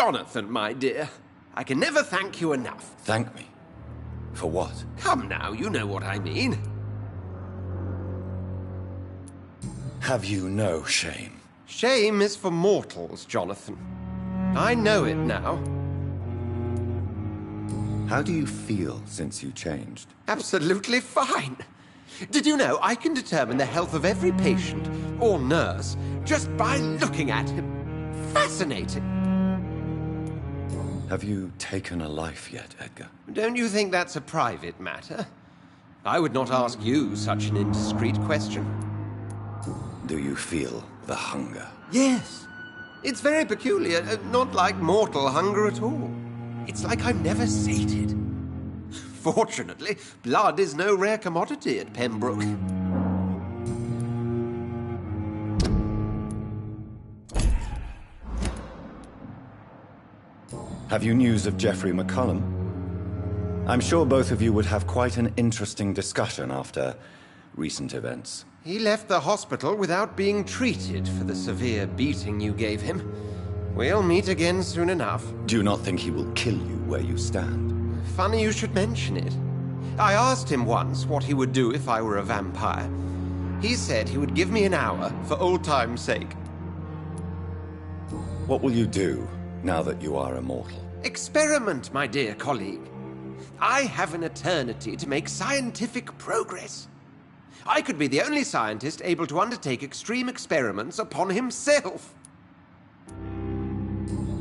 Jonathan, my dear. I can never thank you enough. Thank me? For what? Come now, you know what I mean. Have you no shame? Shame is for mortals, Jonathan. I know it now. How do you feel since you changed? Absolutely fine. Did you know I can determine the health of every patient or nurse just by looking at him? Fascinating. Have you taken a life yet, Edgar? Don't you think that's a private matter? I would not ask you such an indiscreet question. Do you feel the hunger? Yes. It's very peculiar, not like mortal hunger at all. It's like I'm never sated. Fortunately, blood is no rare commodity at Pembroke. Have you news of Geoffrey McCullum? I'm sure both of you would have quite an interesting discussion after recent events. He left the hospital without being treated for the severe beating you gave him. We'll meet again soon enough. Do you not think he will kill you where you stand? Funny you should mention it. I asked him once what he would do if I were a vampire. He said he would give me an hour for old time's sake. What will you do now that you are immortal? Experiment, my dear colleague. I have an eternity to make scientific progress. I could be the only scientist able to undertake extreme experiments upon himself.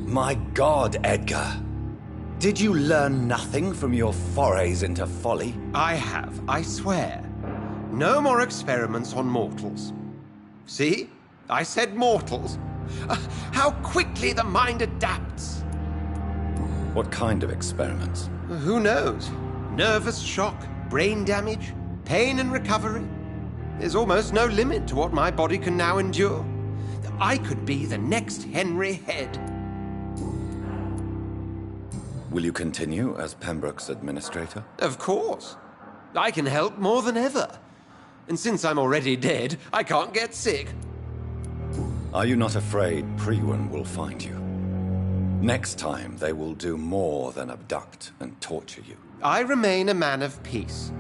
My God, Edgar. Did you learn nothing from your forays into folly? I have, I swear. No more experiments on mortals. See? I said mortals. How quickly the mind adapts. What kind of experiments? Who knows? Nervous shock, brain damage, pain and recovery. There's almost no limit to what my body can now endure. I could be the next Henry Head. Will you continue as Pembroke's administrator? Of course. I can help more than ever. And since I'm already dead, I can't get sick. Are you not afraid Priwen will find you? Next time, they will do more than abduct and torture you. I remain a man of peace.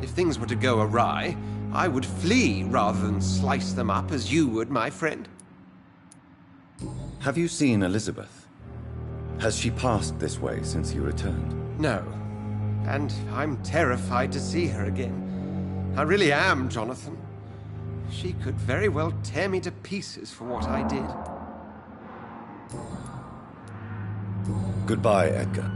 If things were to go awry, I would flee rather than slice them up as you would, my friend. Have you seen Elizabeth? Has she passed this way since you returned? No. And I'm terrified to see her again. I really am, Jonathan. She could very well tear me to pieces for what I did. Goodbye, Edgar.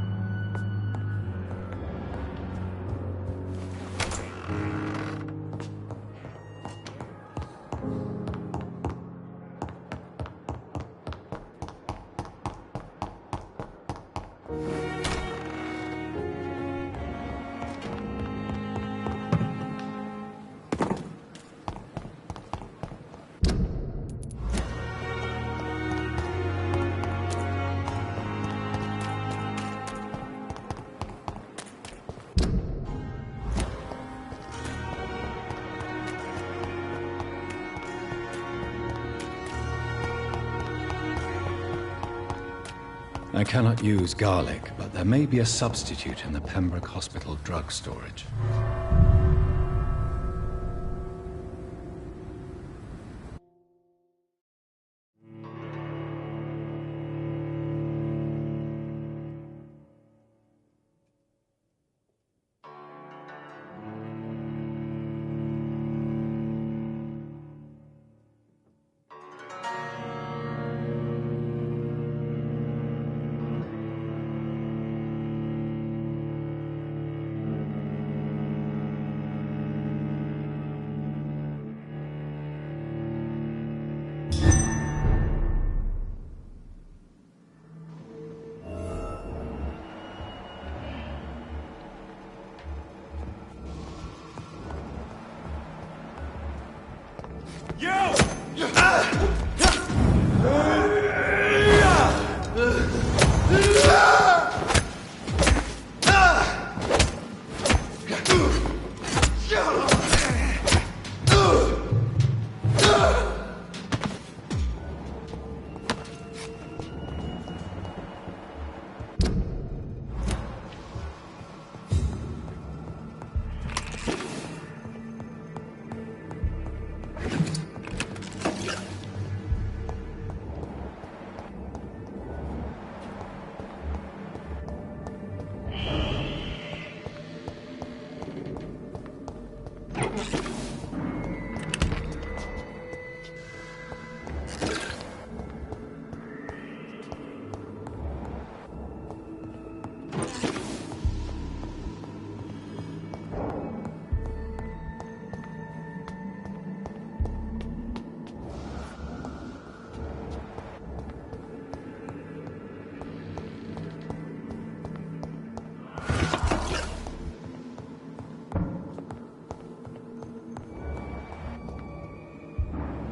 I cannot use garlic, but there may be a substitute in the Pembroke Hospital drug storage.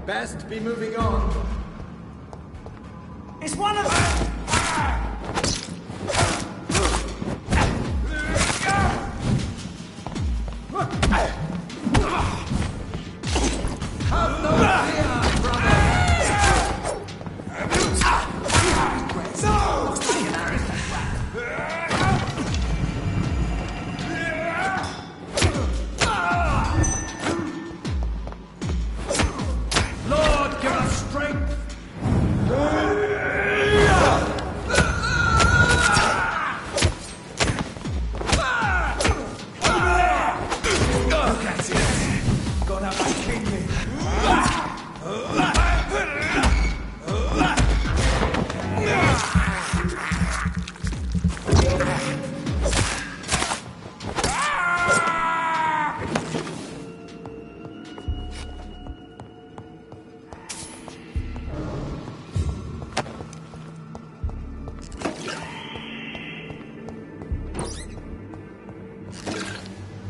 Best be moving on. It's one of them! Have no fear, brother! Lord, give us strength!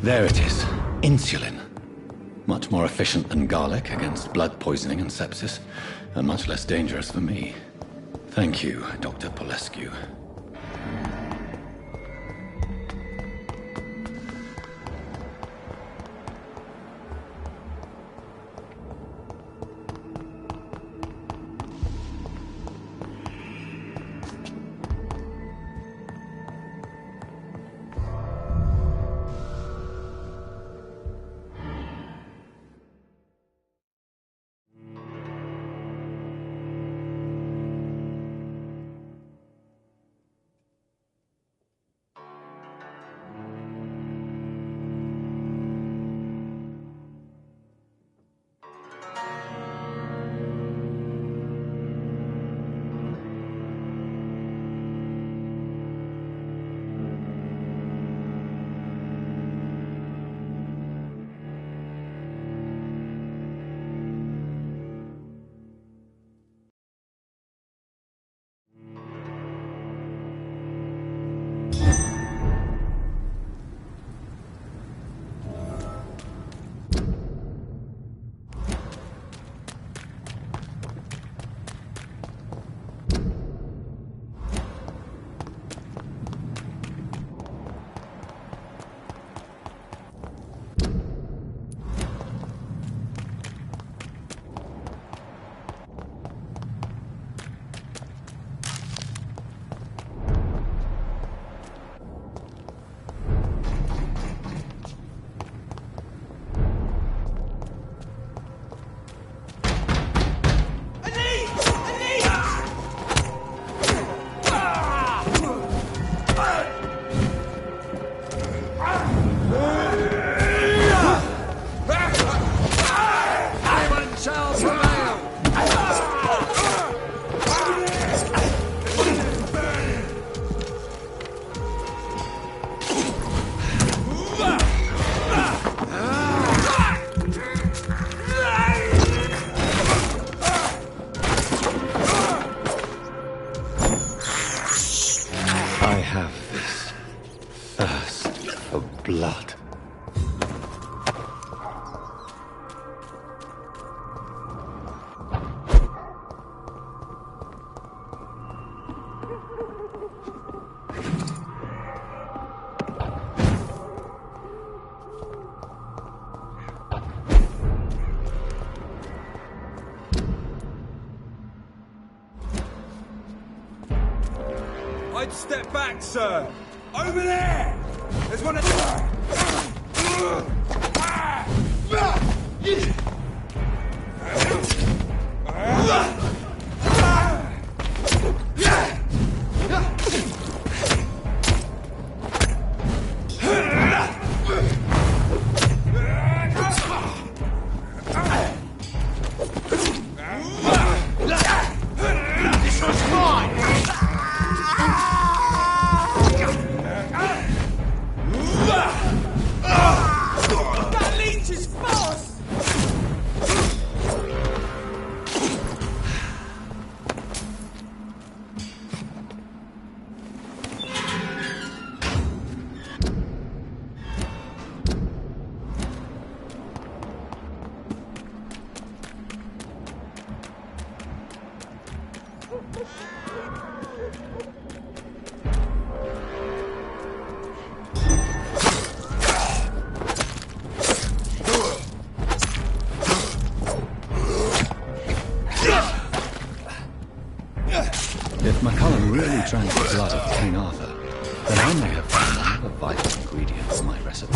There it is. Insulin. Much more efficient than garlic against blood poisoning and sepsis, and much less dangerous for me. Thank you, Dr. Polescu. Blood. I'd step back, sir. Over there! There's one of them. really drank the blood of King Arthur, then I may have found one of the vital ingredients in my recipe.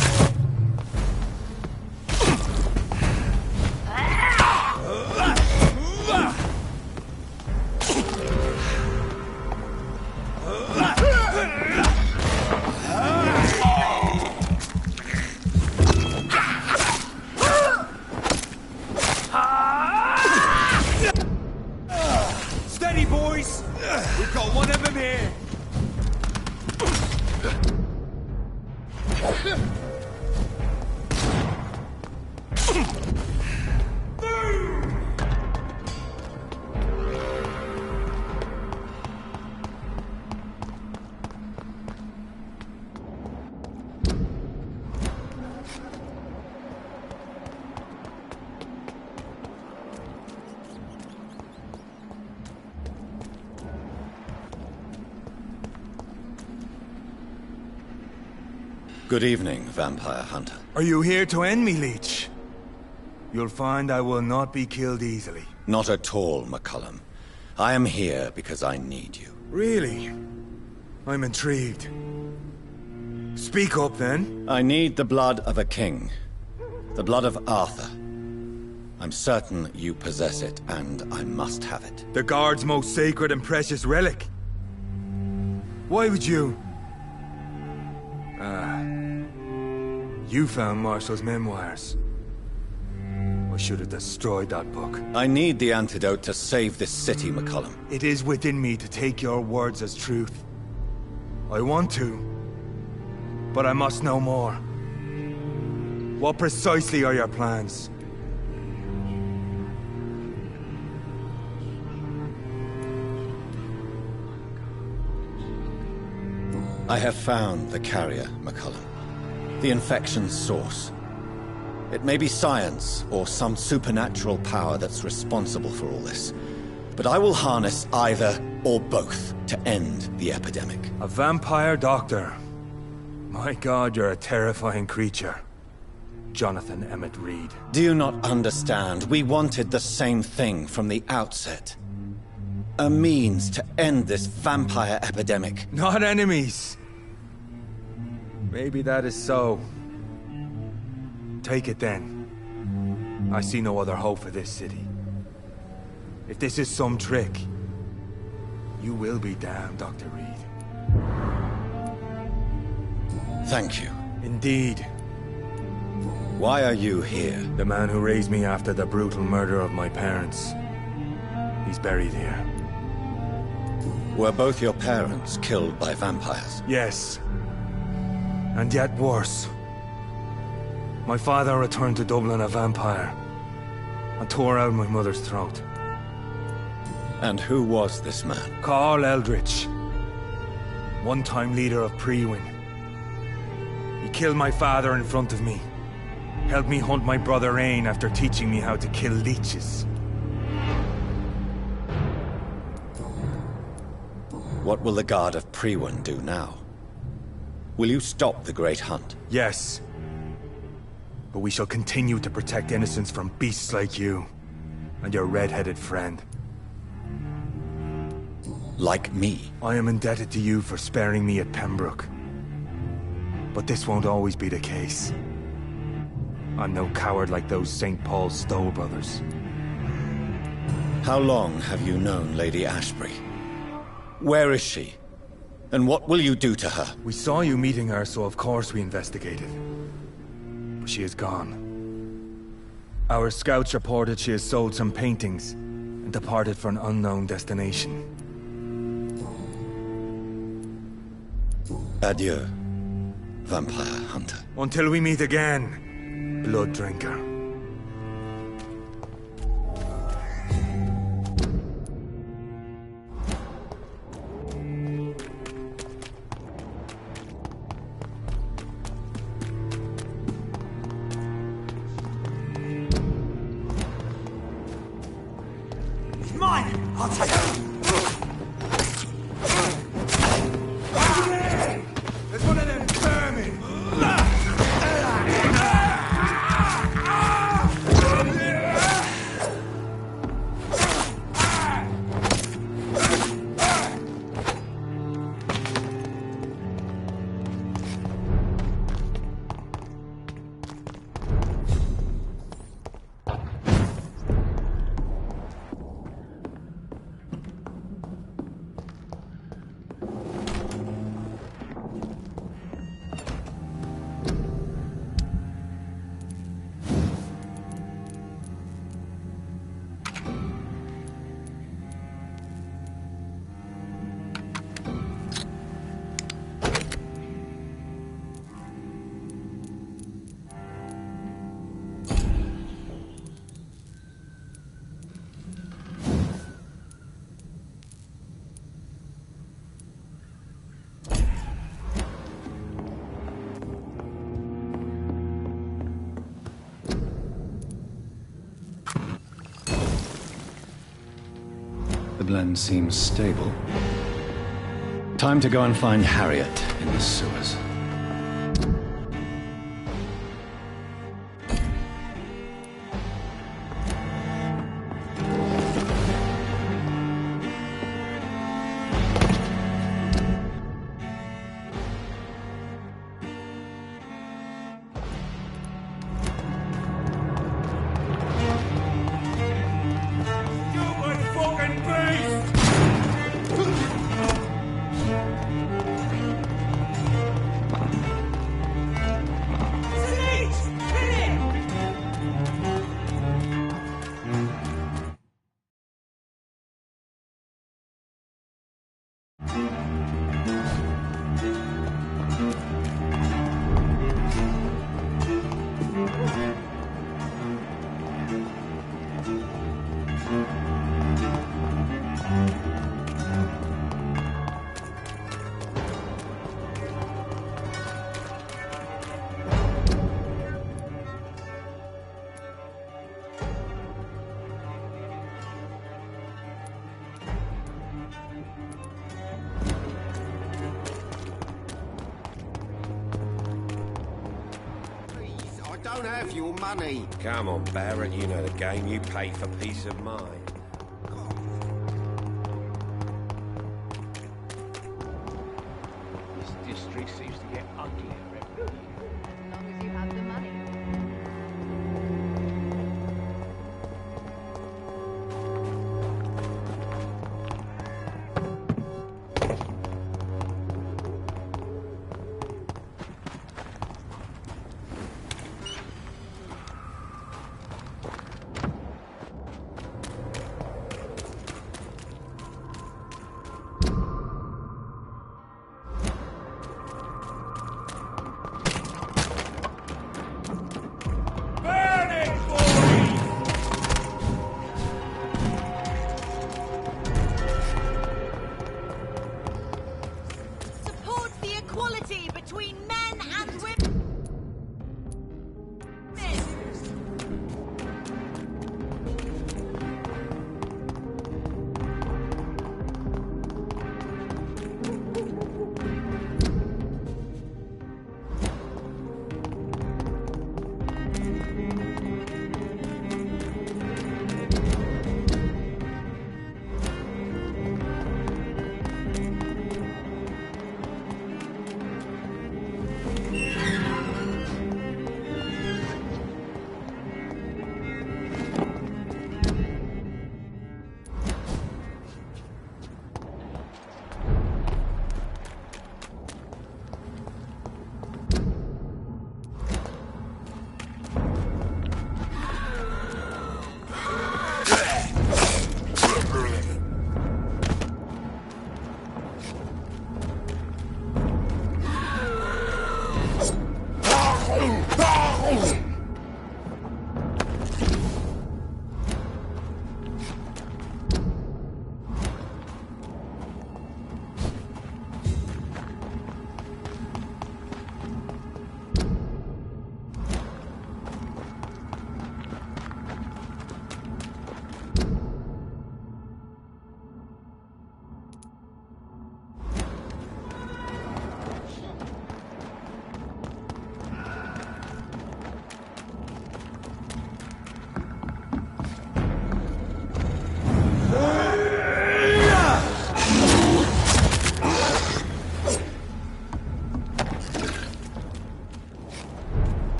Steady, boys! We've got one of them here! Good evening, vampire hunter. Are you here to end me, Leech? You'll find I will not be killed easily. Not at all, McCullum. I am here because I need you. Really? I'm intrigued. Speak up, then. I need the blood of a king. The blood of Arthur. I'm certain you possess it, and I must have it. The Guard's most sacred and precious relic. Why would you? You found Marshall's memoirs. I should have destroyed that book. I need the antidote to save this city, McCullum. It is within me to take your words as truth. I want to, but I must know more. What precisely are your plans? I have found the carrier, McCullum. The infection's source. It may be science or some supernatural power that's responsible for all this. But I will harness either or both to end the epidemic. A vampire doctor. My God, you're a terrifying creature. Jonathan Emmett Reed. Do you not understand? We wanted the same thing from the outset. A means to end this vampire epidemic. Not enemies. Maybe that is so. Take it then. I see no other hope for this city. If this is some trick, you will be damned, Dr. Reed. Thank you. Indeed. Why are you here? The man who raised me after the brutal murder of my parents. He's buried here. Were both your parents killed by vampires? Yes. And yet worse. My father returned to Dublin a vampire and tore out my mother's throat. And who was this man? Carl Eldritch. One-time leader of Prewin. He killed my father in front of me. Helped me hunt my brother Ain after teaching me how to kill leeches. What will the Guard of Prewin do now? Will you stop the Great Hunt? Yes. But we shall continue to protect innocents from beasts like you and your red-headed friend. Like me? I am indebted to you for sparing me at Pembroke. But this won't always be the case. I'm no coward like those St. Paul Stowe brothers. How long have you known Lady Ashbury? Where is she? And what will you do to her? We saw you meeting her, so of course we investigated. But she is gone. Our scouts reported she has sold some paintings and departed for an unknown destination. Adieu, vampire hunter. Until we meet again, blood drinker. Mine! I'll take it! There's one of them vermin! Glen seems stable. Time to go and find Harriet in the sewers. Don't have your money. Come on, Barrett, you know the game. You pay for peace of mind. This district seems to get uglier every year. As long as you have the money.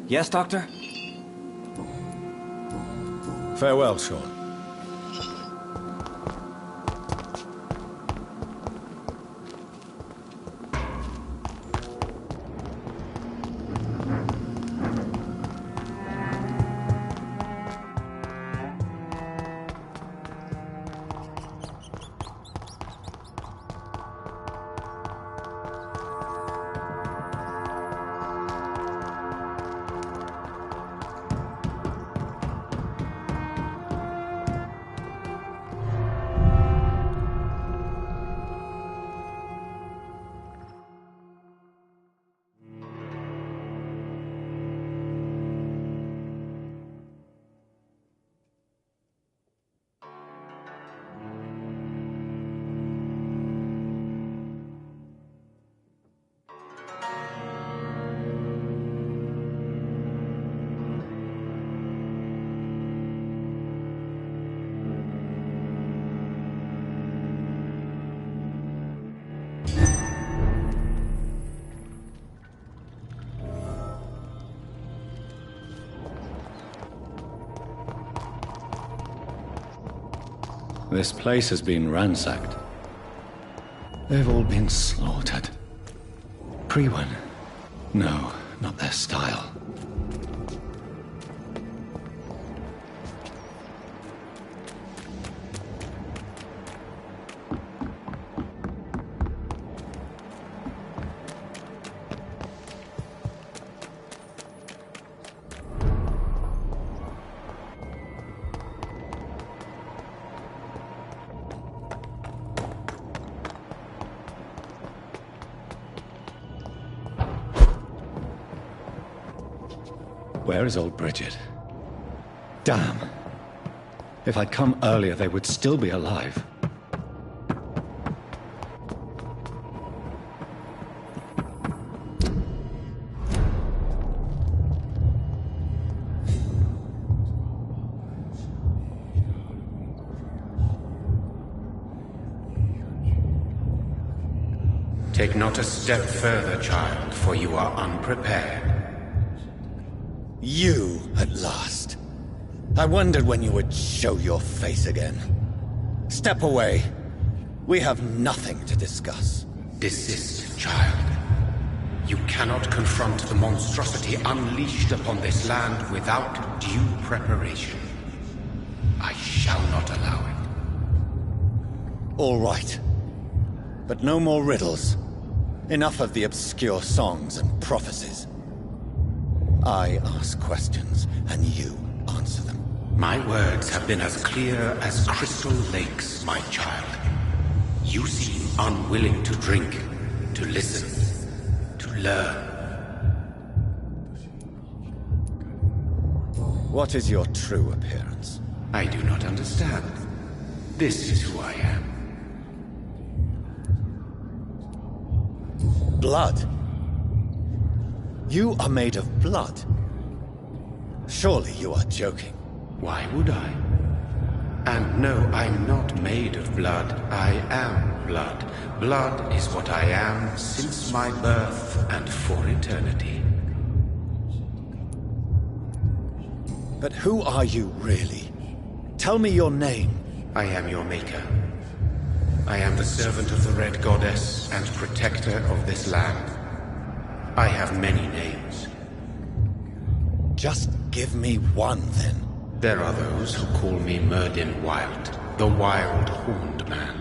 Yes, Doctor? Farewell, Sean. This place has been ransacked. They've all been slaughtered. Priwen? No, not their style. Where is old Bridget? Damn. If I'd come earlier, they would still be alive. Take not a step further, child, for you are unprepared. You, at last. I wondered when you would show your face again. Step away. We have nothing to discuss. Desist, child. You cannot confront the monstrosity unleashed upon this land without due preparation. I shall not allow it. All right. But no more riddles. Enough of the obscure songs and prophecies. I ask questions, and you answer them. My words have been as clear as crystal lakes, my child. You seem unwilling to drink, to listen, to learn. What is your true appearance? I do not understand. This is who I am. Blood? You are made of blood. Surely you are joking. Why would I? And no, I'm not made of blood. I am blood. Blood is what I am since my birth and for eternity. But who are you really? Tell me your name. I am your maker. I am the servant of the Red Goddess and protector of this land. I have many names. Just give me one, then. There are those who call me Merdin Wild, the Wild Horned Man.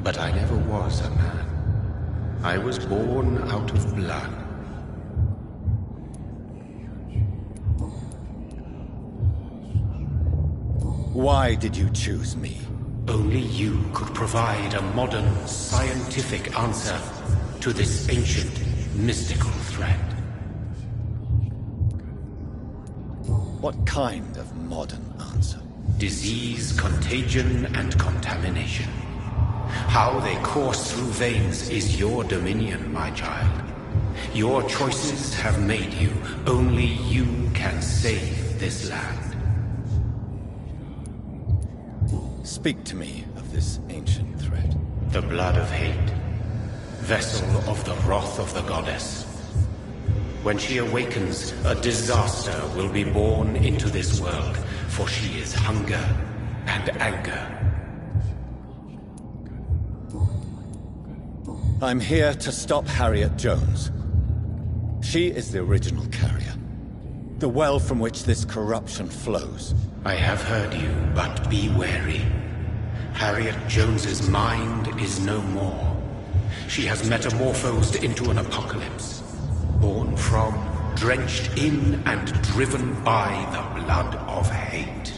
But I never was a man. I was born out of blood. Why did you choose me? Only you could provide a modern, scientific answer to this ancient, mystical threat. What kind of modern answer? Disease, contagion, and contamination. How they course through veins is your dominion, my child. Your choices have made you. Only you can save this land. Speak to me of this ancient threat. The blood of hate. Vessel of the wrath of the goddess. When she awakens, a disaster will be born into this world, for she is hunger and anger. I'm here to stop Harriet Jones. She is the original carrier. The well from which this corruption flows. I have heard you, but be wary. Harriet Jones's mind is no more. She has metamorphosed into an apocalypse. Born from, drenched in, and driven by the blood of hate.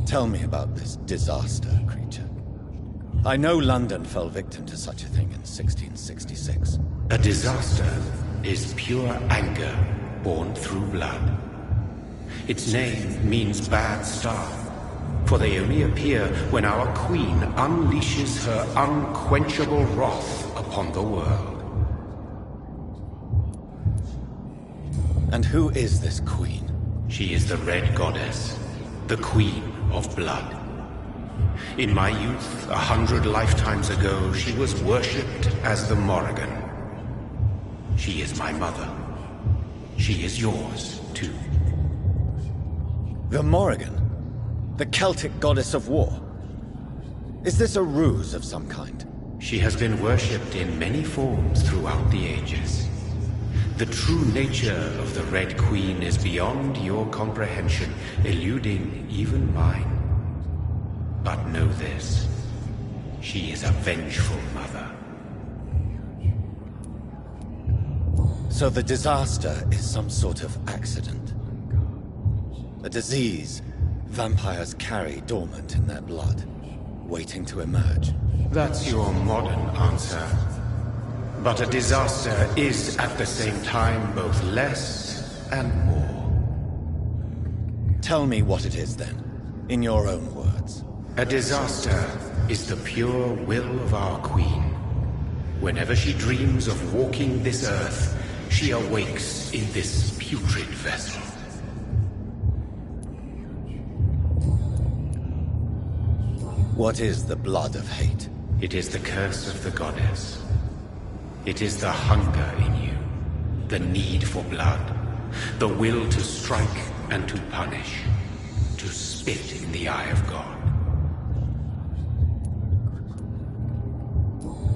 Tell me about this disaster, creature. I know London fell victim to such a thing in 1666. A disaster is pure anger born through blood. Its name means bad star, for they only appear when our queen unleashes her unquenchable wrath upon the world. And who is this queen? She is the Red Goddess, the Queen of Blood. In my youth, 100 lifetimes ago, she was worshipped as the Morrigan. She is my mother. She is yours, too. The Morrigan? The Celtic goddess of war? Is this a ruse of some kind? She has been worshipped in many forms throughout the ages. The true nature of the Red Queen is beyond your comprehension, eluding even mine. But know this. She is a vengeful mother. So the disaster is some sort of accident. A disease vampires carry dormant in their blood, waiting to emerge. That's your modern answer. But a disaster is at the same time both less and more. Tell me what it is then, in your own words. A disaster is the pure will of our queen. Whenever she dreams of walking this earth, she awakes in this putrid vessel. What is the blood of hate? It is the curse of the goddess. It is the hunger in you, the need for blood, the will to strike and to punish, to spit in the eye of God.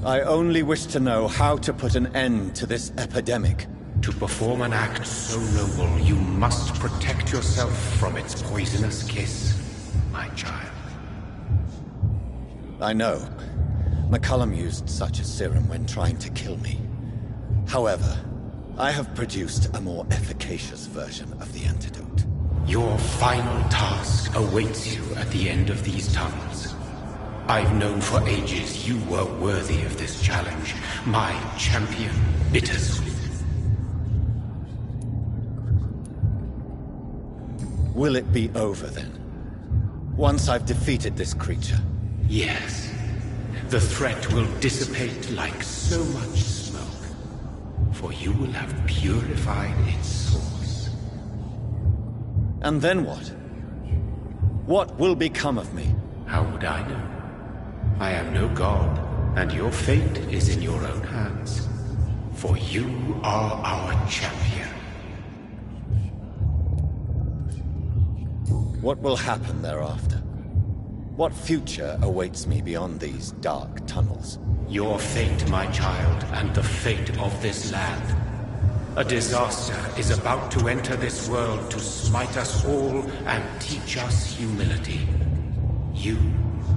I only wish to know how to put an end to this epidemic. To perform an act so noble, you must protect yourself from its poisonous kiss, my child. I know. McCullum used such a serum when trying to kill me. However, I have produced a more efficacious version of the antidote. Your final task awaits you at the end of these tunnels. I've known for ages you were worthy of this challenge, my champion, Bittersweet. Will it be over then? Once I've defeated this creature? Yes. The threat will dissipate like so much smoke, for you will have purified its source. And then what? What will become of me? How would I know? I am no god, and your fate is in your own hands. For you are our champion. What will happen thereafter? What future awaits me beyond these dark tunnels? Your fate, my child, and the fate of this land. A disaster is about to enter this world to smite us all and teach us humility. You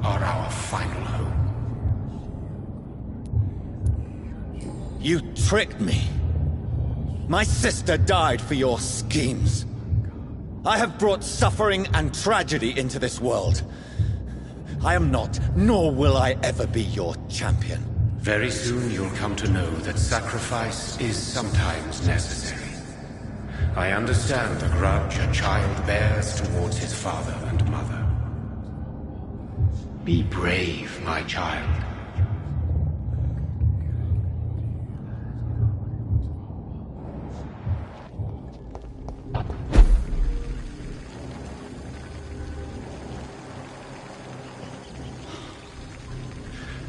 are our final hope. You tricked me. My sister died for your schemes. I have brought suffering and tragedy into this world. I am not, nor will I ever be your champion. Very soon you'll come to know that sacrifice is sometimes necessary. I understand the grudge a child bears towards his father and mother. Be brave, my child.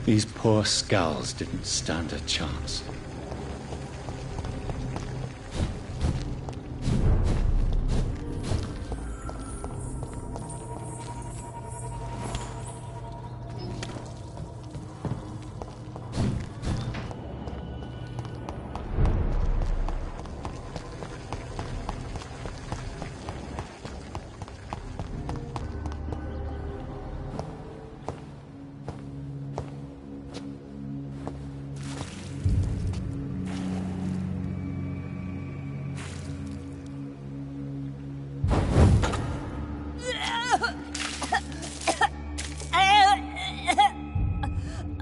These poor skulls didn't stand a chance.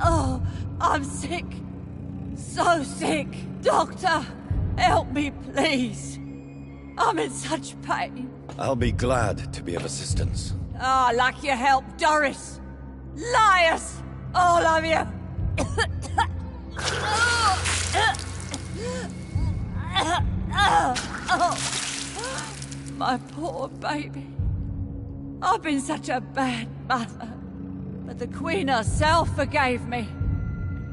Oh, I'm sick. So sick. Doctor, help me, please. I'm in such pain. I'll be glad to be of assistance. Ah, like your help, Doris. Liars! All of you! My poor baby. I've been such a bad mother. But the Queen herself forgave me.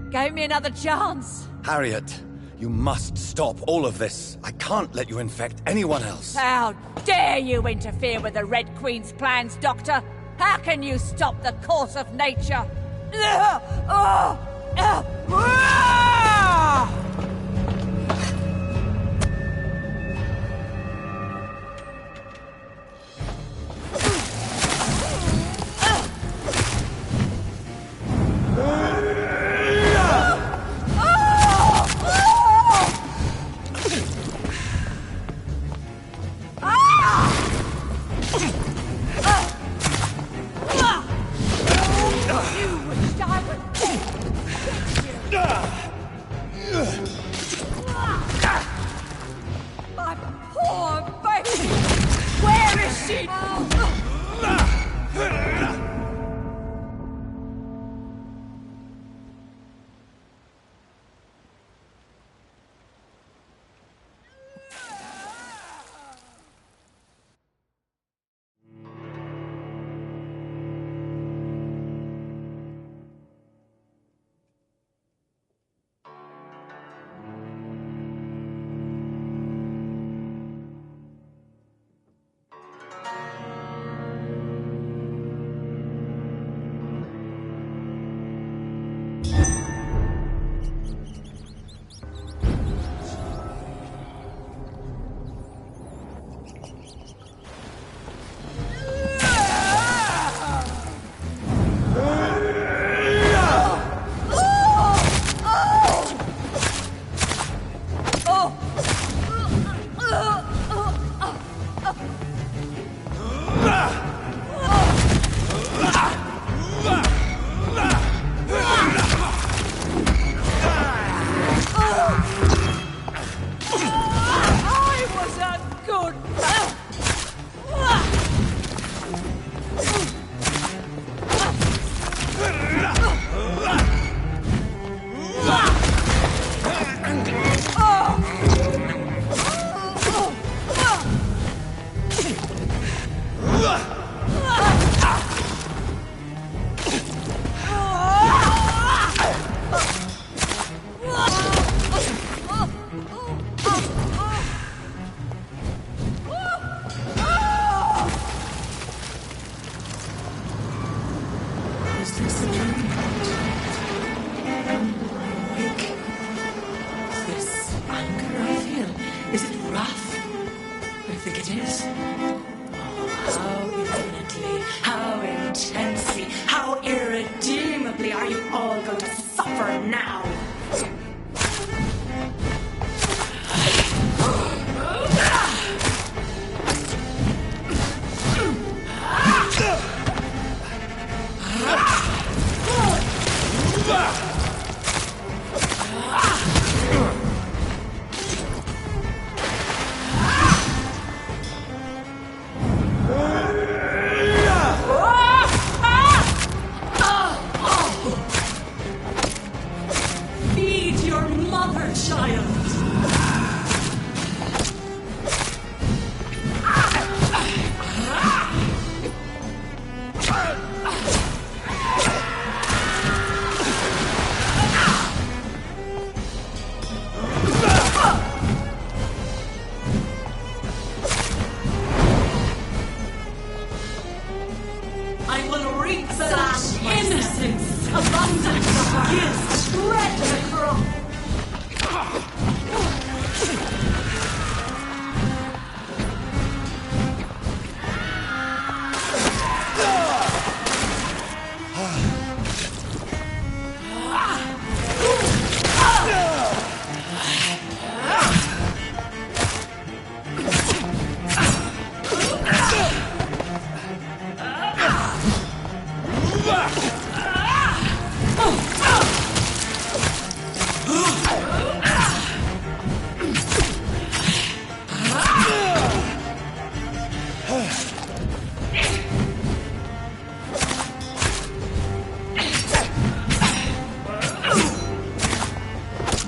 Gave me another chance. Harriet, You must stop all of this. I can't let you infect anyone else. How dare you interfere with the Red Queen's plans, Doctor? How can you stop the course of nature? My poor baby! Where is she?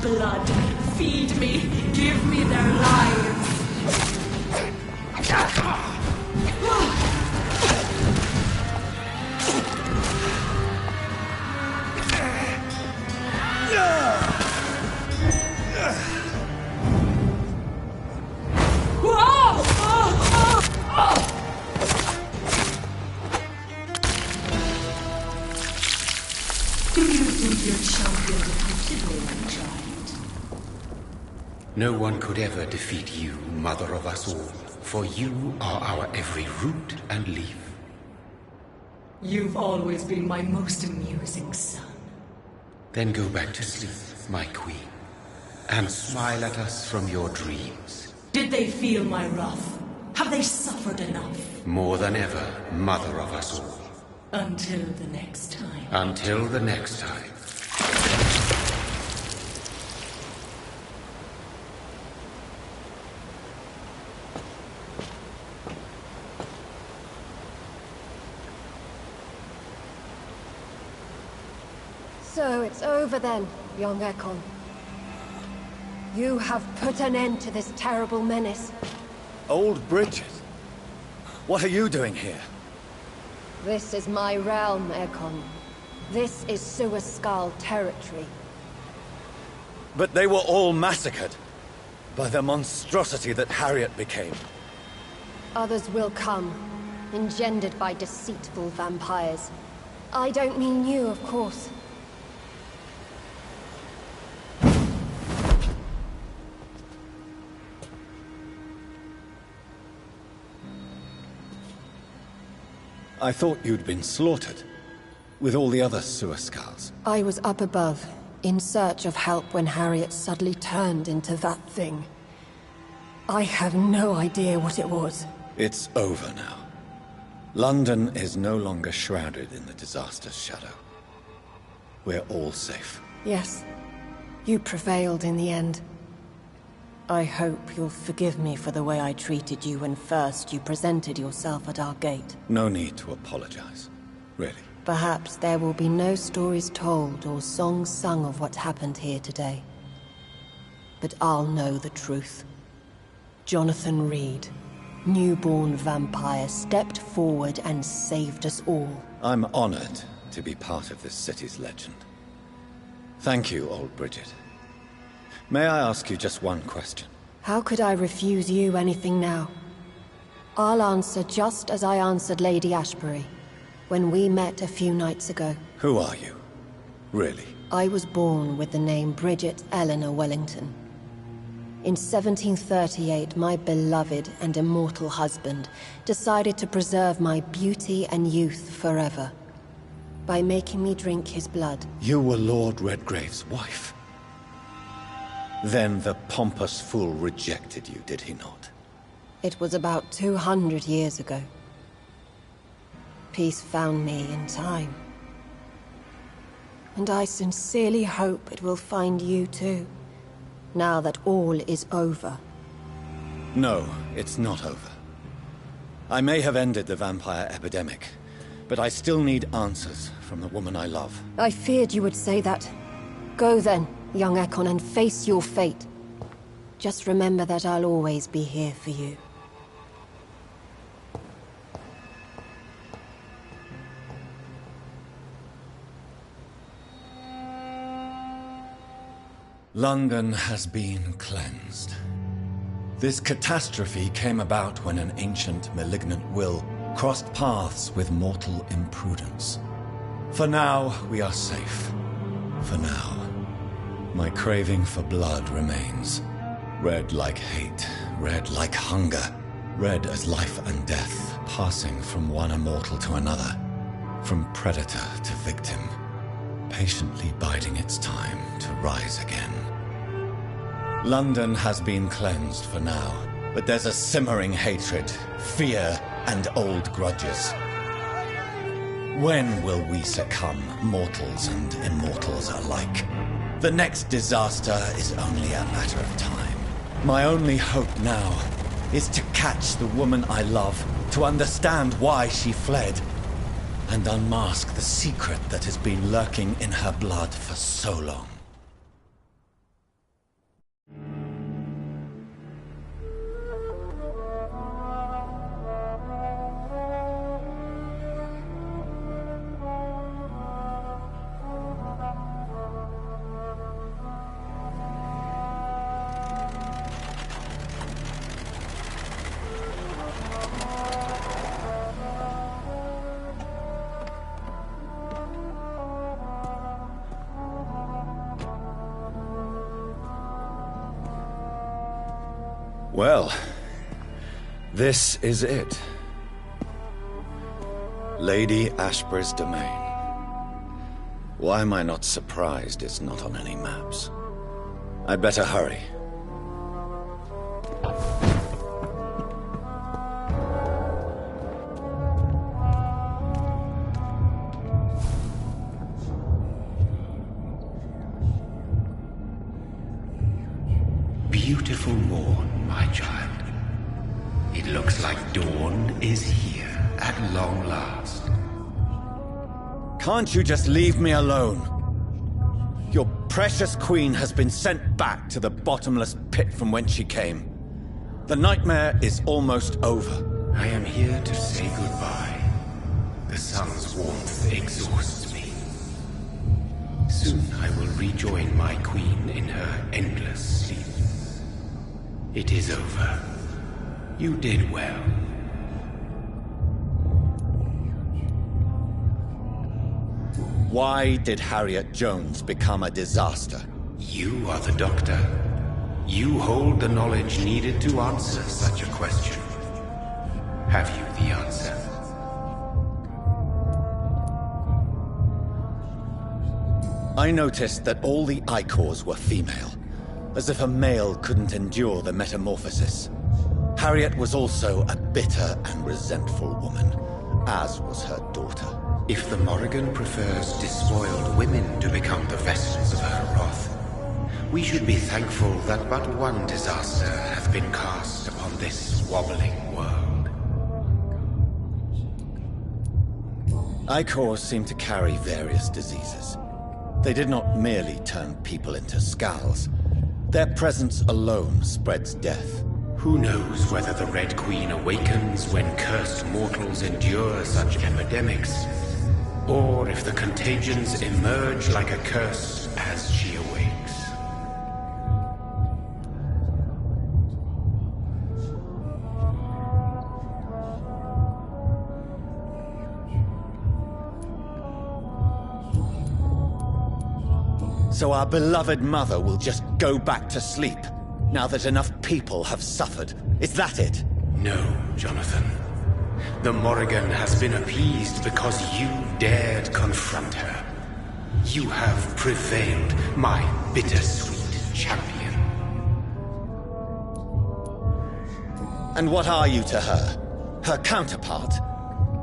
blood. Feed me. Give me their lives. Do you think your champion defeatable, my child? No one could ever defeat you, mother of us all, for you are our every root and leaf. You've always been my most amusing son. Then go back to sleep, my queen, and smile at us from your dreams. Did they feel my wrath? Have they suffered enough? More than ever, mother of us all. Until the next time. Until the next time. So it's over then, young Ekon. You have put an end to this terrible menace. Old Bridget? What are you doing here? This is my realm, Ekon. This is Suascal territory. But they were all massacred by the monstrosity that Harriet became. Others will come, engendered by deceitful vampires. I don't mean you, of course. I thought you'd been slaughtered, with all the other Suascals. I was up above, in search of help when Harriet suddenly turned into that thing. I have no idea what it was. It's over now. London is no longer shrouded in the disaster's shadow. We're all safe. Yes, you prevailed in the end. I hope you'll forgive me for the way I treated you when first you presented yourself at our gate. No need to apologize, really. Perhaps there will be no stories told or songs sung of what happened here today. But I'll know the truth. Jonathan Reed, newborn vampire, stepped forward and saved us all. I'm honored to be part of this city's legend. Thank you, old Bridget. May I ask you just one question? How could I refuse you anything now? I'll answer just as I answered Lady Ashbury when we met a few nights ago. Who are you? Really? I was born with the name Bridget Eleanor Wellington. In 1738, my beloved and immortal husband decided to preserve my beauty and youth forever by making me drink his blood. You were Lord Redgrave's wife. Then the pompous fool rejected you, did he not? It was about 200 years ago. Peace found me in time. And I sincerely hope it will find you too, now that all is over. No, it's not over. I may have ended the vampire epidemic, but I still need answers from the woman I love. I feared you would say that. Go then, young Ekon, and face your fate. Just remember that I'll always be here for you. London has been cleansed. This catastrophe came about when an ancient, malignant will crossed paths with mortal imprudence. For now, we are safe. For now. My craving for blood remains. Red like hate, red like hunger, red as life and death, passing from one immortal to another, from predator to victim, patiently biding its time to rise again. London has been cleansed for now, but there's a simmering hatred, fear, and old grudges. When will we succumb, mortals and immortals alike? The next disaster is only a matter of time. My only hope now is to catch the woman I love, to understand why she fled, and unmask the secret that has been lurking in her blood for so long. Well, this is it. Lady Ashbury's domain. Why am I not surprised it's not on any maps? I'd better hurry. Beautiful morn, my child. It looks like dawn is here at long last. Can't you just leave me alone? Your precious queen has been sent back to the bottomless pit from whence she came. The nightmare is almost over. I am here to say goodbye. The sun's warmth exhausts me. Soon I will rejoin my queen in her endless sleep. It is over. You did well. Why did Harriet Jones become a disaster? You are the doctor. You hold the knowledge needed to answer such a question. Have you the answer? I noticed that all the Icors were female, as if a male couldn't endure the metamorphosis. Harriet was also a bitter and resentful woman, as was her daughter. If the Morrigan prefers despoiled women to become the vessels of her wrath, we should be thankful that but one disaster hath been cast upon this wobbling world. Icors seem to carry various diseases. They did not merely turn people into skulls. Their presence alone spreads death. Who knows whether the Red Queen awakens when cursed mortals endure such epidemics, or if the contagions emerge like a curse as she awakes. So our beloved mother will just go back to sleep, now that enough people have suffered. Is that it? No, Jonathan. The Morrigan has been appeased because you dared confront her. You have prevailed, my bittersweet champion. And what are you to her? Her counterpart?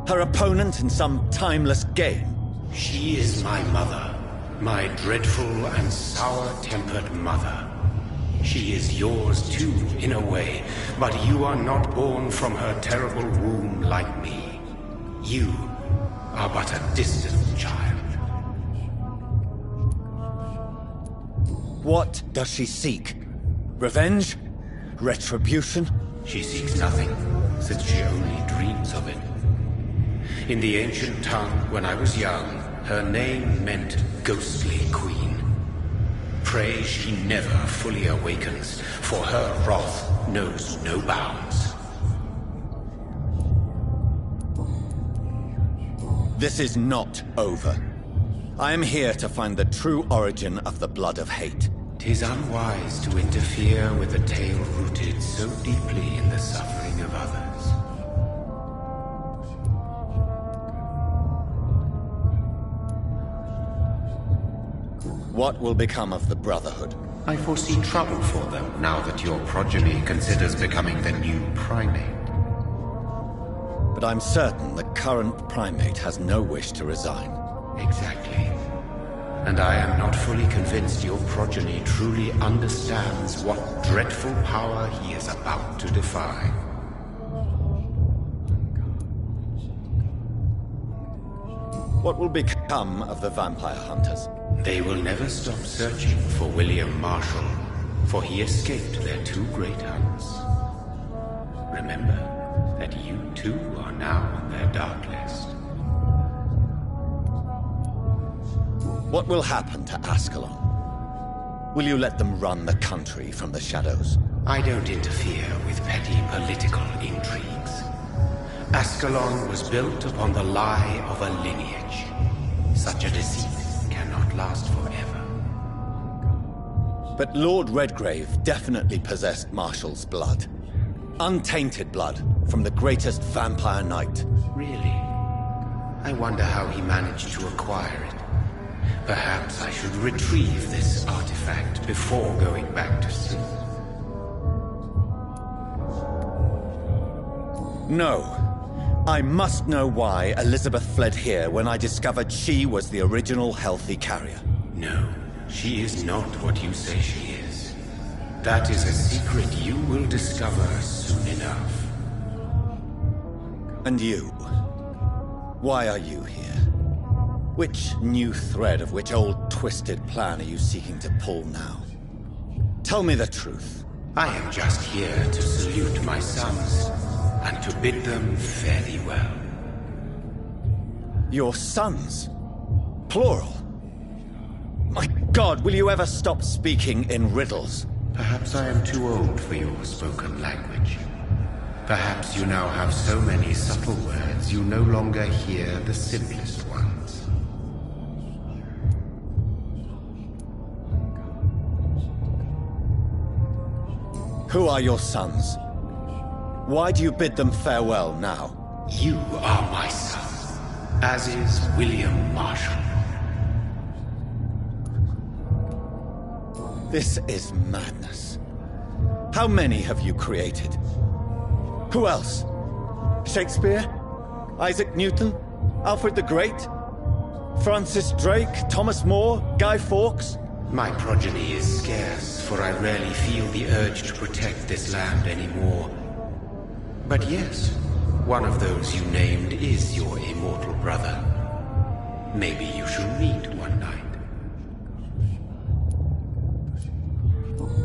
Her opponent in some timeless game? She is my mother. My dreadful and sour-tempered mother. She is yours too, in a way, but you are not born from her terrible womb like me. You are but a distant child. What does she seek? Revenge? Retribution? She seeks nothing, since she only dreams of it. In the ancient tongue, when I was young, her name meant Ghostly Queen. Pray she never fully awakens, for her wrath knows no bounds. This is not over. I am here to find the true origin of the blood of hate. 'Tis unwise to interfere with a tale rooted so deeply in the suffering of others. What will become of the Brotherhood? I foresee trouble for them now that your progeny considers becoming the new primate. But I'm certain the current primate has no wish to resign. Exactly. And I am not fully convinced your progeny truly understands what dreadful power he is about to defy. What will become of the vampire hunters? They will never stop searching for William Marshall, for he escaped their two great hunts. Remember that you too are now on their dark list. What will happen to Ascalon? Will you let them run the country from the shadows? I don't interfere with petty political intrigues. Ascalon was built upon the lie of a lineage. Such a deceit cannot last forever. But Lord Redgrave definitely possessed Marshall's blood. Untainted blood from the greatest vampire knight. Really? I wonder how he managed to acquire it. Perhaps I should retrieve this artifact before going back to sea. No. I must know why Elizabeth fled here when I discovered she was the original healthy carrier. No, she is not what you say she is. That is a secret you will discover soon enough. And you? Why are you here? Which new thread of which old twisted plan are you seeking to pull now? Tell me the truth. I am just here to salute my sons, and to bid them fare thee well. Your sons? Plural? My God, will you ever stop speaking in riddles? Perhaps I am too old for your spoken language. Perhaps you now have so many subtle words you no longer hear the simplest ones. Who are your sons? Why do you bid them farewell now? You are my son, as is William Marshall. This is madness. How many have you created? Who else? Shakespeare? Isaac Newton? Alfred the Great? Francis Drake? Thomas More? Guy Fawkes? My progeny is scarce, for I rarely feel the urge to protect this land anymore. But yes, one of those you named is your immortal brother. Maybe you should meet one night.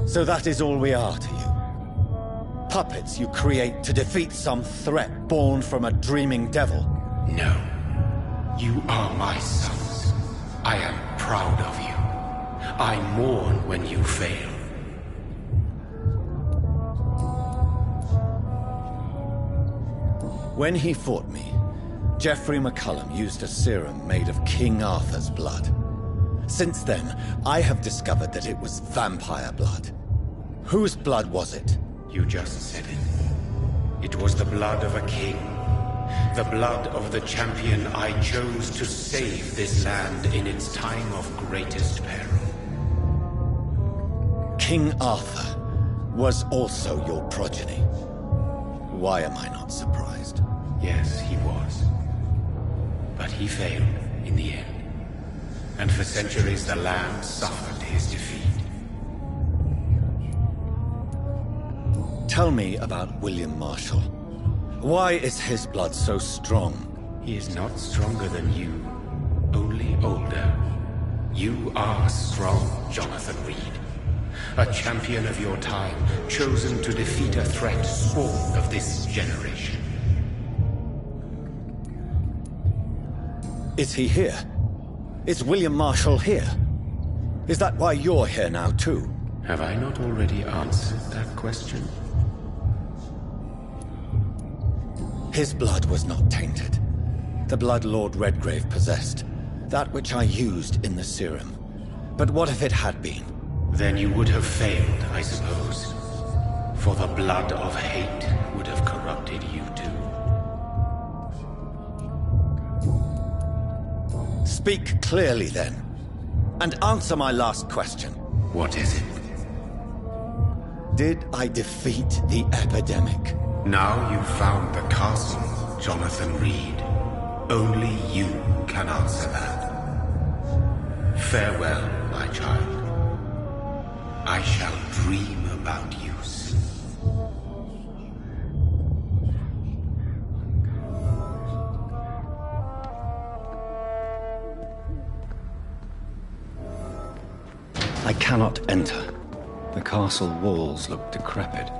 So that is all we are to you? Puppets you create to defeat some threat born from a dreaming devil? No. You are my sons. I am proud of you. I mourn when you fail. When he fought me, Geoffrey McCullum used a serum made of King Arthur's blood. Since then, I have discovered that it was vampire blood. Whose blood was it? You just said it. It was the blood of a king. The blood of the champion I chose to save this land in its time of greatest peril. King Arthur was also your progeny. Why am I not surprised? Yes, he was. But he failed in the end. And for centuries the land suffered his defeat. Tell me about William Marshall. Why is his blood so strong? He is not stronger than you, only older. You are strong, Jonathan Reed. A champion of your time, chosen to defeat a threat spawned of this generation. Is he here? Is William Marshall here? Is that why you're here now, too? Have I not already answered that question? His blood was not tainted. The blood Lord Redgrave possessed. That which I used in the serum. But what if it had been? Then you would have failed, I suppose. For the blood of hate would have corrupted you too. Speak clearly, then. And answer my last question. What is it? Did I defeat the epidemic? Now you've found the castle, Jonathan Reed. Only you can answer that. Farewell, my child. I shall dream about you soon. I cannot enter. The castle walls look decrepit.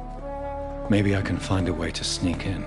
Maybe I can find a way to sneak in.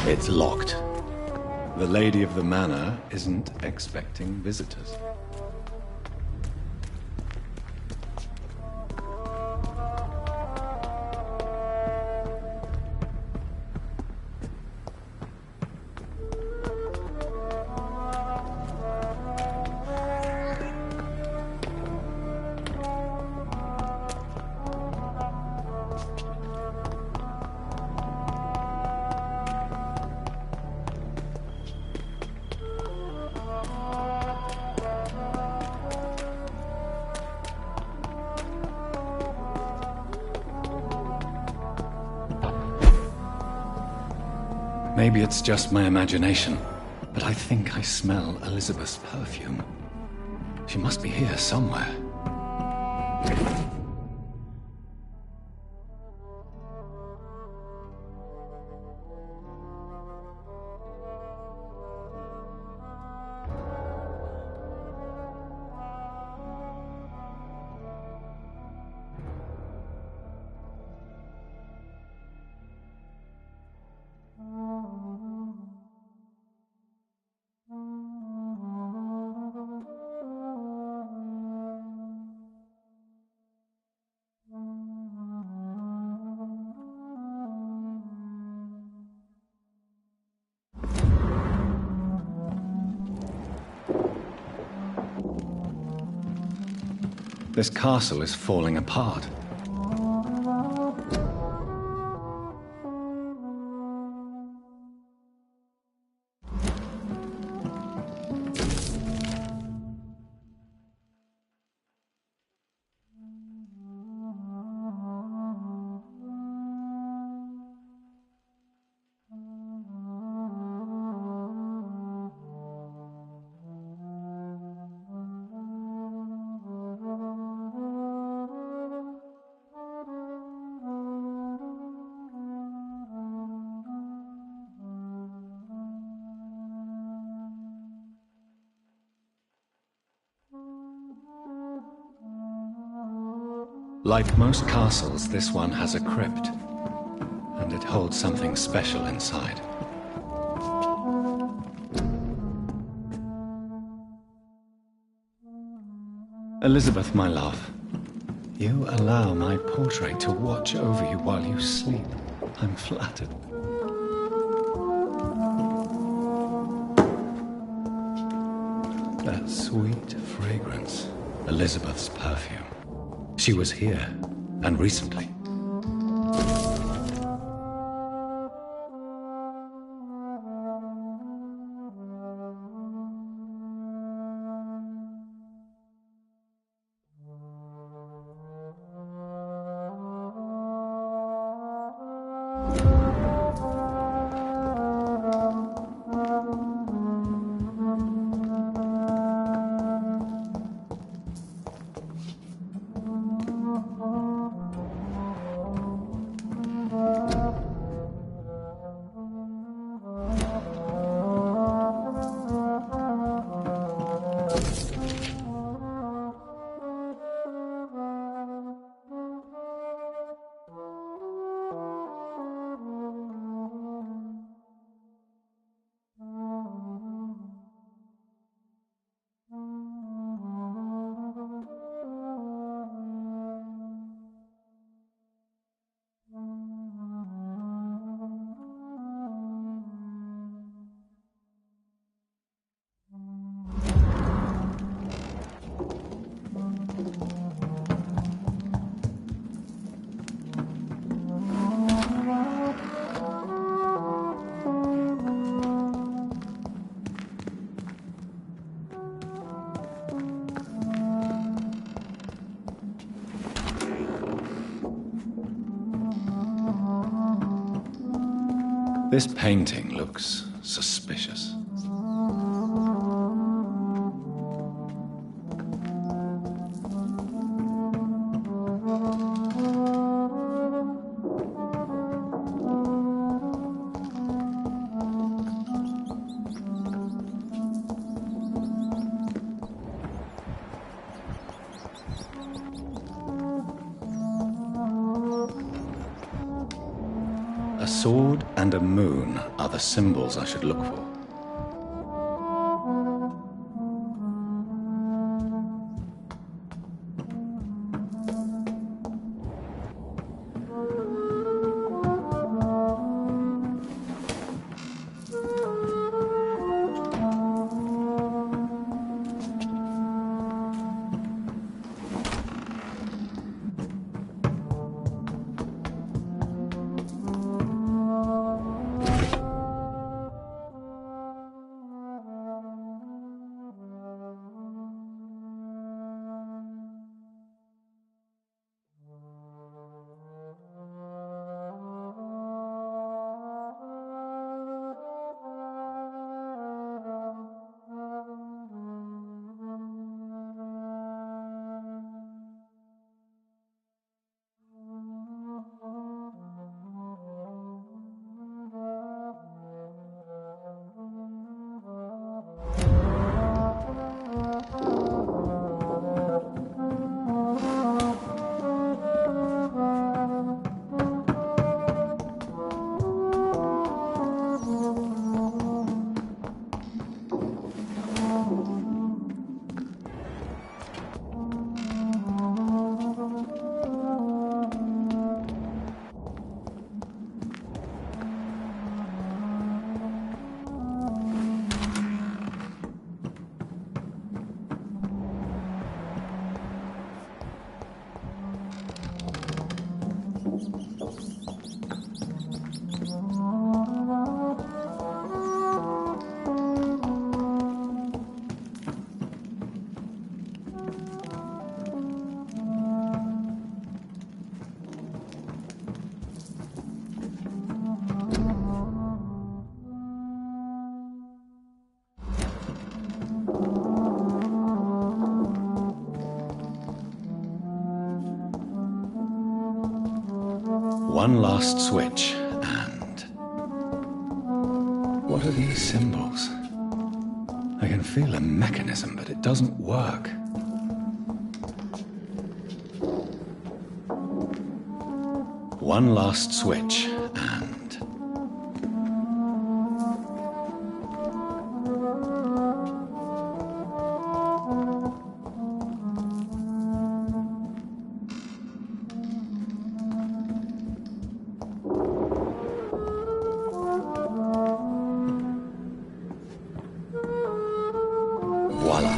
It's locked. The lady of the manor isn't expecting visitors. Maybe it's just my imagination, but I think I smell Elizabeth's perfume. She must be here somewhere. This castle is falling apart. Like most castles, this one has a crypt, and it holds something special inside. Elizabeth, my love, you allow my portrait to watch over you while you sleep. I'm flattered. That sweet fragrance, Elizabeth's perfume. She was here, and recently. This painting looks suspicious. A sword and a moon are the symbols I should look for. One last switch, and... what are these symbols? I can feel a mechanism, but it doesn't work. One last switch, and... voila.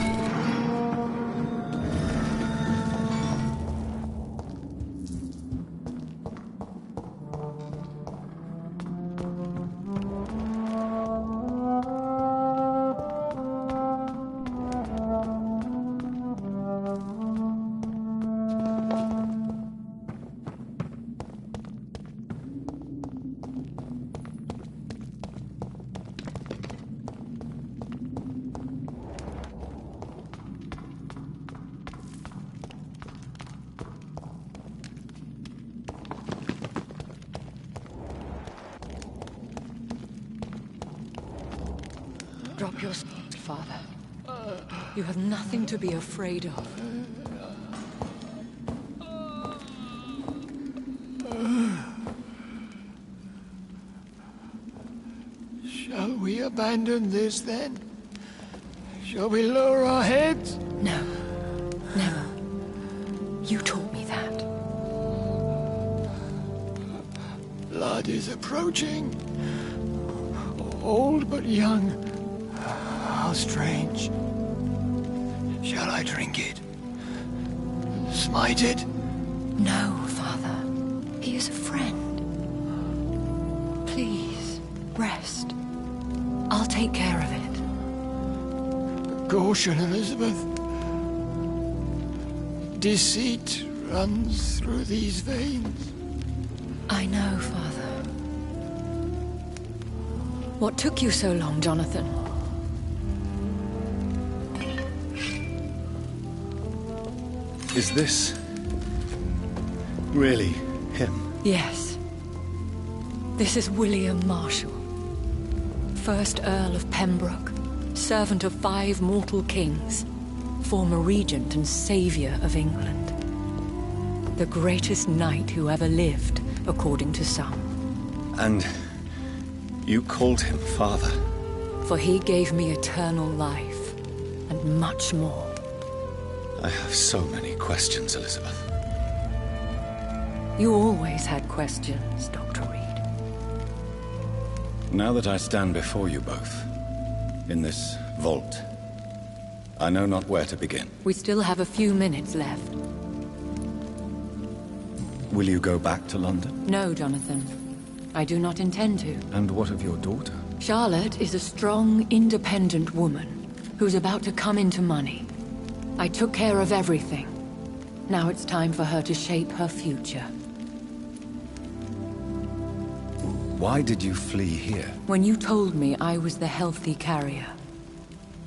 Drop your sword, Father. You have nothing to be afraid of. Shall we abandon this, then? Shall we lower our heads? No. Never. You taught me that. Blood is approaching. Old but young. How strange. Shall I drink it? Smite it? No, Father. He is a friend. Please, rest. I'll take care of it. Caution, Elizabeth. Deceit runs through these veins. I know, Father. What took you so long, Jonathan? Is this really him? Yes. This is William Marshall, 1st Earl of Pembroke, servant of 5 mortal kings, former regent and saviour of England. The greatest knight who ever lived, according to some, And you called him father. For he gave me eternal life, and much more. I have so many questions, Elizabeth. You always had questions, Dr. Reed. Now that I stand before you both, in this vault, I know not where to begin. We still have a few minutes left. Will you go back to London? No, Jonathan. I do not intend to. And what of your daughter? Charlotte is a strong, independent woman who's about to come into money. I took care of everything. Now it's time for her to shape her future. Why did you flee here? When you told me I was the healthy carrier,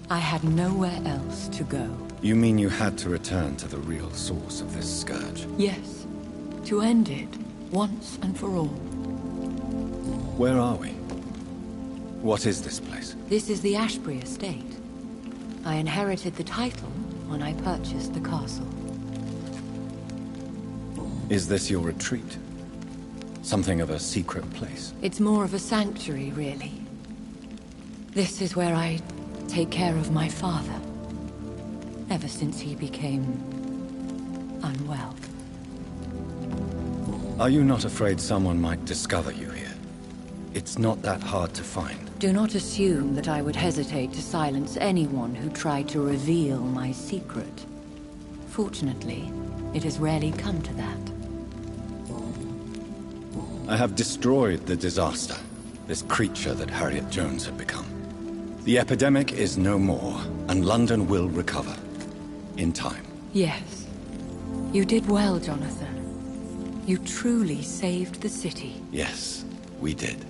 I had nowhere else to go. You mean you had to return to the real source of this scourge? Yes. To end it, once and for all. Where are we? What is this place? This is the Ashbury estate. I inherited the title when I purchased the castle. Is this your retreat? Something of a secret place? It's more of a sanctuary, really. This is where I take care of my father. Ever since he became unwell. Are you not afraid someone might discover you here? It's not that hard to find. Do not assume that I would hesitate to silence anyone who tried to reveal my secret. Fortunately, it has rarely come to that. I have destroyed the disaster, this creature that Harriet Jones had become. The epidemic is no more, and London will recover. In time. Yes. You did well, Jonathan. You truly saved the city. Yes, we did.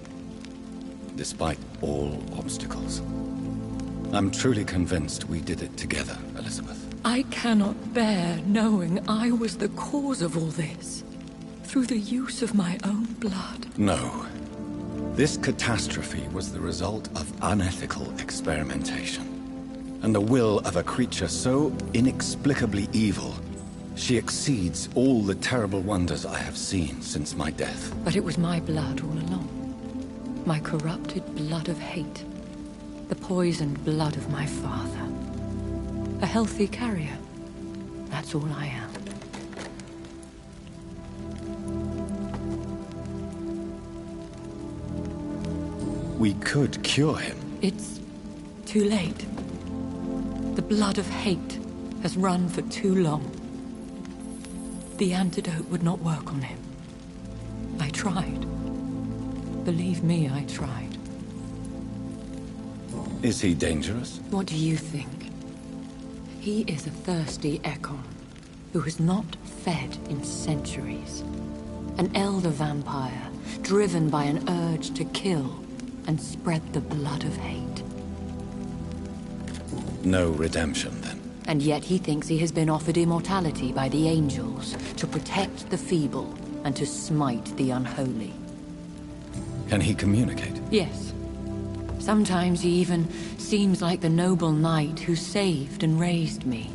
Despite all obstacles. I'm truly convinced we did it together, Elizabeth. I cannot bear knowing I was the cause of all this. Through the use of my own blood. No. This catastrophe was the result of unethical experimentation. And the will of a creature so inexplicably evil, she exceeds all the terrible wonders I have seen since my death. But it was my blood all along. My corrupted blood of hate. The poisoned blood of my father. A healthy carrier. That's all I am. We could cure him. It's too late. The blood of hate has run for too long. The antidote would not work on him. I tried. Believe me, I tried. Is he dangerous? What do you think? He is a thirsty Ekon, who has not fed in centuries. An elder vampire, driven by an urge to kill and spread the blood of hate. No redemption, then. And yet he thinks he has been offered immortality by the angels to protect the feeble and to smite the unholy. Can he communicate? Yes. Sometimes he even seems like the noble knight who saved and raised me.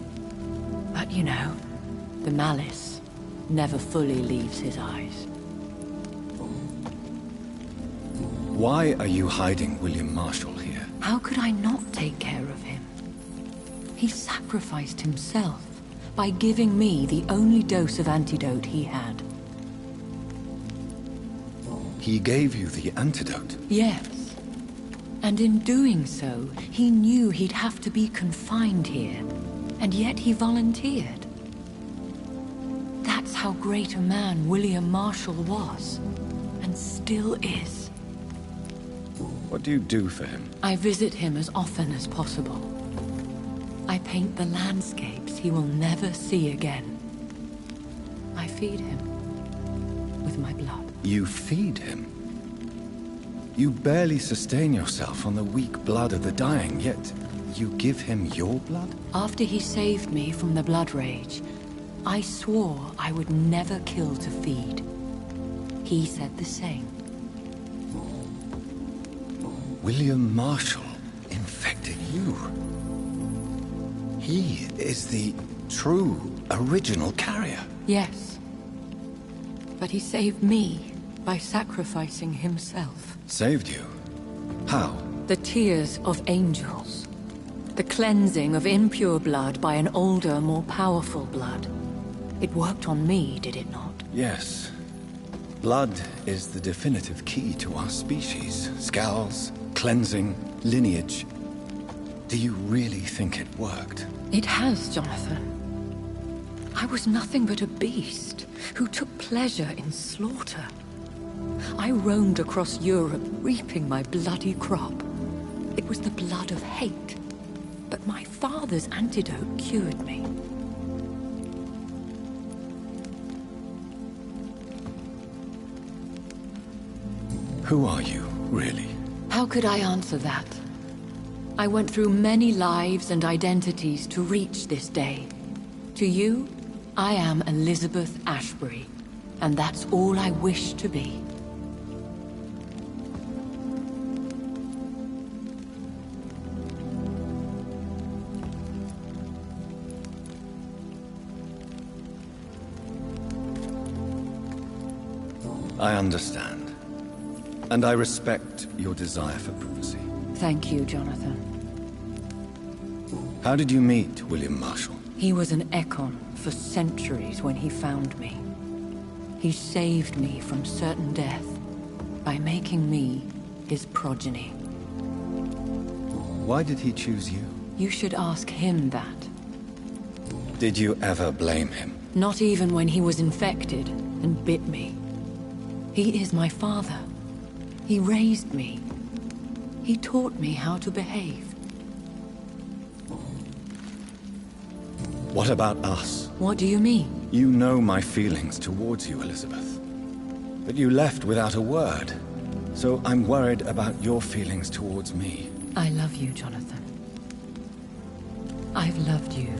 But you know, the malice never fully leaves his eyes. Why are you hiding William Marshall here? How could I not take care of him? He sacrificed himself by giving me the only dose of antidote he had. He gave you the antidote? Yes. And in doing so, he knew he'd have to be confined here. And yet he volunteered. That's how great a man William Marshall was. And still is. What do you do for him? I visit him as often as possible. I paint the landscapes he will never see again. I feed him with my blood. You feed him? You barely sustain yourself on the weak blood of the dying, yet you give him your blood? After he saved me from the blood rage, I swore I would never kill to feed. He said the same. William Marshall infected you. He is the true, original carrier. Yes. But he saved me by sacrificing himself. Saved you? How? The tears of angels. The cleansing of impure blood by an older, more powerful blood. It worked on me, did it not? Yes. Blood is the definitive key to our species. Scowls, cleansing, lineage. Do you really think it worked? It has, Jonathan. I was nothing but a beast who took pleasure in slaughter. I roamed across Europe, reaping my bloody crop. It was the blood of hate, but my father's antidote cured me. Who are you, really? How could I answer that? I went through many lives and identities to reach this day. To you, I am Elizabeth Ashbury, and that's all I wish to be. I understand. And I respect your desire for privacy. Thank you, Jonathan. How did you meet William Marshall? He was an Ekon for centuries when he found me. He saved me from certain death by making me his progeny. Why did he choose you? You should ask him that. Did you ever blame him? Not even when he was infected and bit me. He is my father. He raised me. He taught me how to behave. What about us? What do you mean? You know my feelings towards you, Elizabeth. But you left without a word. So I'm worried about your feelings towards me. I love you, Jonathan. I've loved you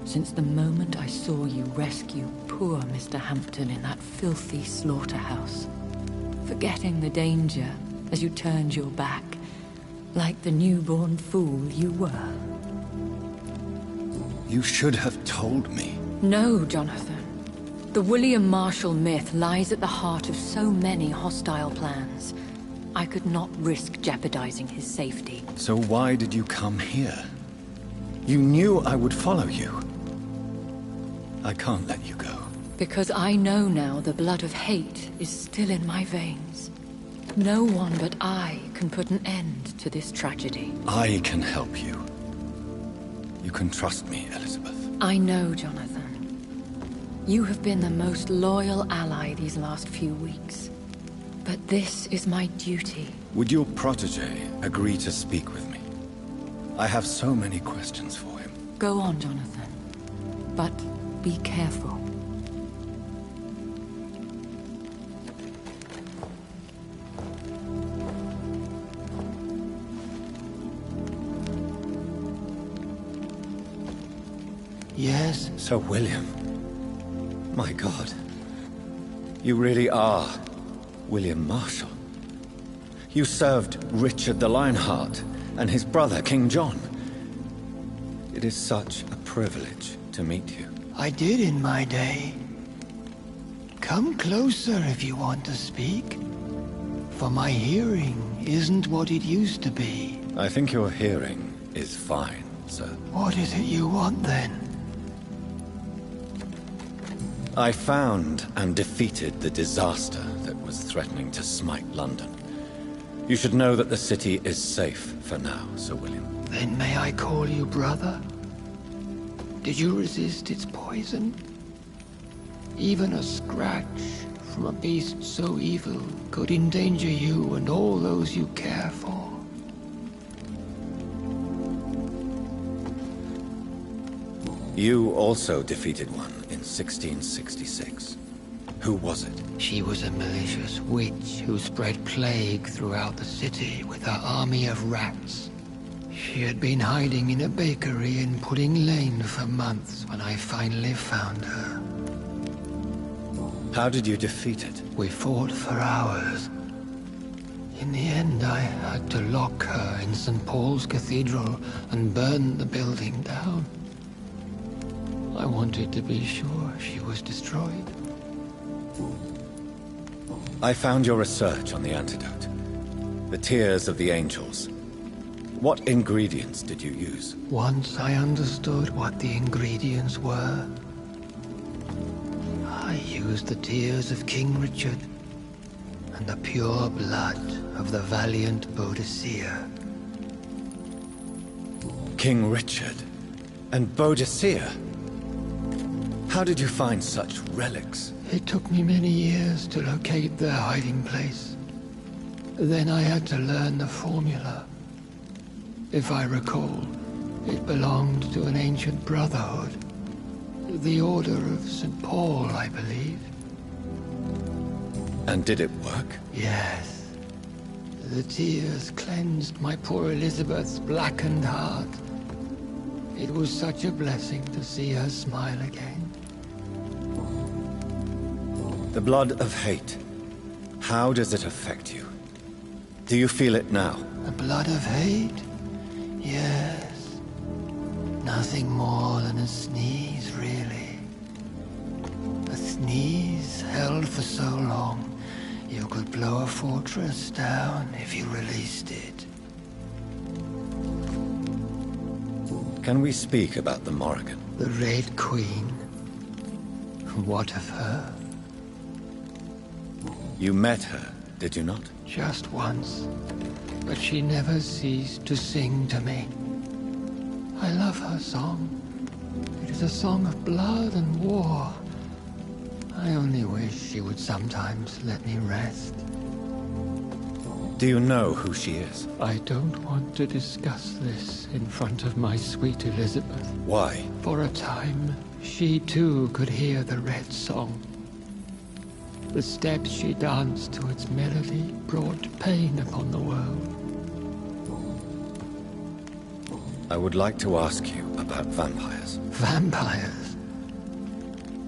since the moment I saw you rescue poor Mr. Hampton in that filthy slaughterhouse. Forgetting the danger as you turned your back, like the newborn fool you were. You should have told me. No, Jonathan. The William Marshall myth lies at the heart of so many hostile plans. I could not risk jeopardizing his safety. So why did you come here? You knew I would follow you. I can't let you go. Because I know now the blood of hate is still in my veins. No one but I can put an end to this tragedy. I can help you. You can trust me, Elizabeth. I know, Jonathan. You have been the most loyal ally these last few weeks. But this is my duty. Would your protege agree to speak with me? I have so many questions for him. Go on, Jonathan. But be careful. Yes? Sir William. My God. You really are William Marshall. You served Richard the Lionheart and his brother, King John. It is such a privilege to meet you. I did in my day. Come closer if you want to speak. For my hearing isn't what it used to be. I think your hearing is fine, sir. What is it you want, then? I found and defeated the disaster that was threatening to smite London. You should know that the city is safe for now, Sir William. Then may I call you brother? Did you resist its poison? Even a scratch from a beast so evil could endanger you and all those you care for. You also defeated one in 1666. Who was it? She was a malicious witch who spread plague throughout the city with her army of rats. She had been hiding in a bakery in Pudding Lane for months when I finally found her. How did you defeat it? We fought for hours. In the end, I had to lock her in St. Paul's Cathedral and burn the building down. I wanted to be sure she was destroyed. I found your research on the antidote. The tears of the angels. What ingredients did you use? Once I understood what the ingredients were, I used the tears of King Richard and the pure blood of the valiant Boadicea. King Richard and Boadicea? How did you find such relics? It took me many years to locate their hiding place. Then I had to learn the formula. If I recall, it belonged to an ancient brotherhood. The Order of St. Paul, I believe. And did it work? Yes. The tears cleansed my poor Elizabeth's blackened heart. It was such a blessing to see her smile again. The blood of hate. How does it affect you? Do you feel it now? The blood of hate? Yes. Nothing more than a sneeze, really. A sneeze held for so long, you could blow a fortress down if you released it. Can we speak about the Morrigan? The Red Queen? What of her? You met her, did you not? Just once. But she never ceased to sing to me. I love her song. It is a song of blood and war. I only wish she would sometimes let me rest. Do you know who she is? I don't want to discuss this in front of my sweet Elizabeth. Why? For a time, she too could hear the Red Song. The steps she danced to its melody brought pain upon the world. I would like to ask you about vampires. Vampires?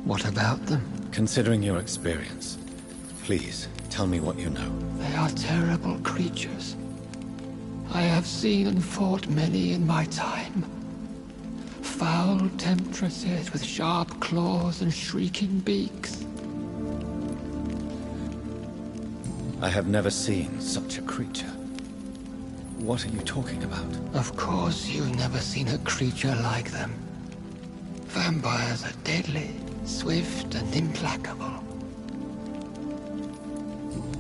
What about them? Considering your experience, please tell me what you know. They are terrible creatures. I have seen and fought many in my time. Foul temptresses with sharp claws and shrieking beaks. I have never seen such a creature. What are you talking about? Of course you've never seen a creature like them. Vampires are deadly, swift and implacable.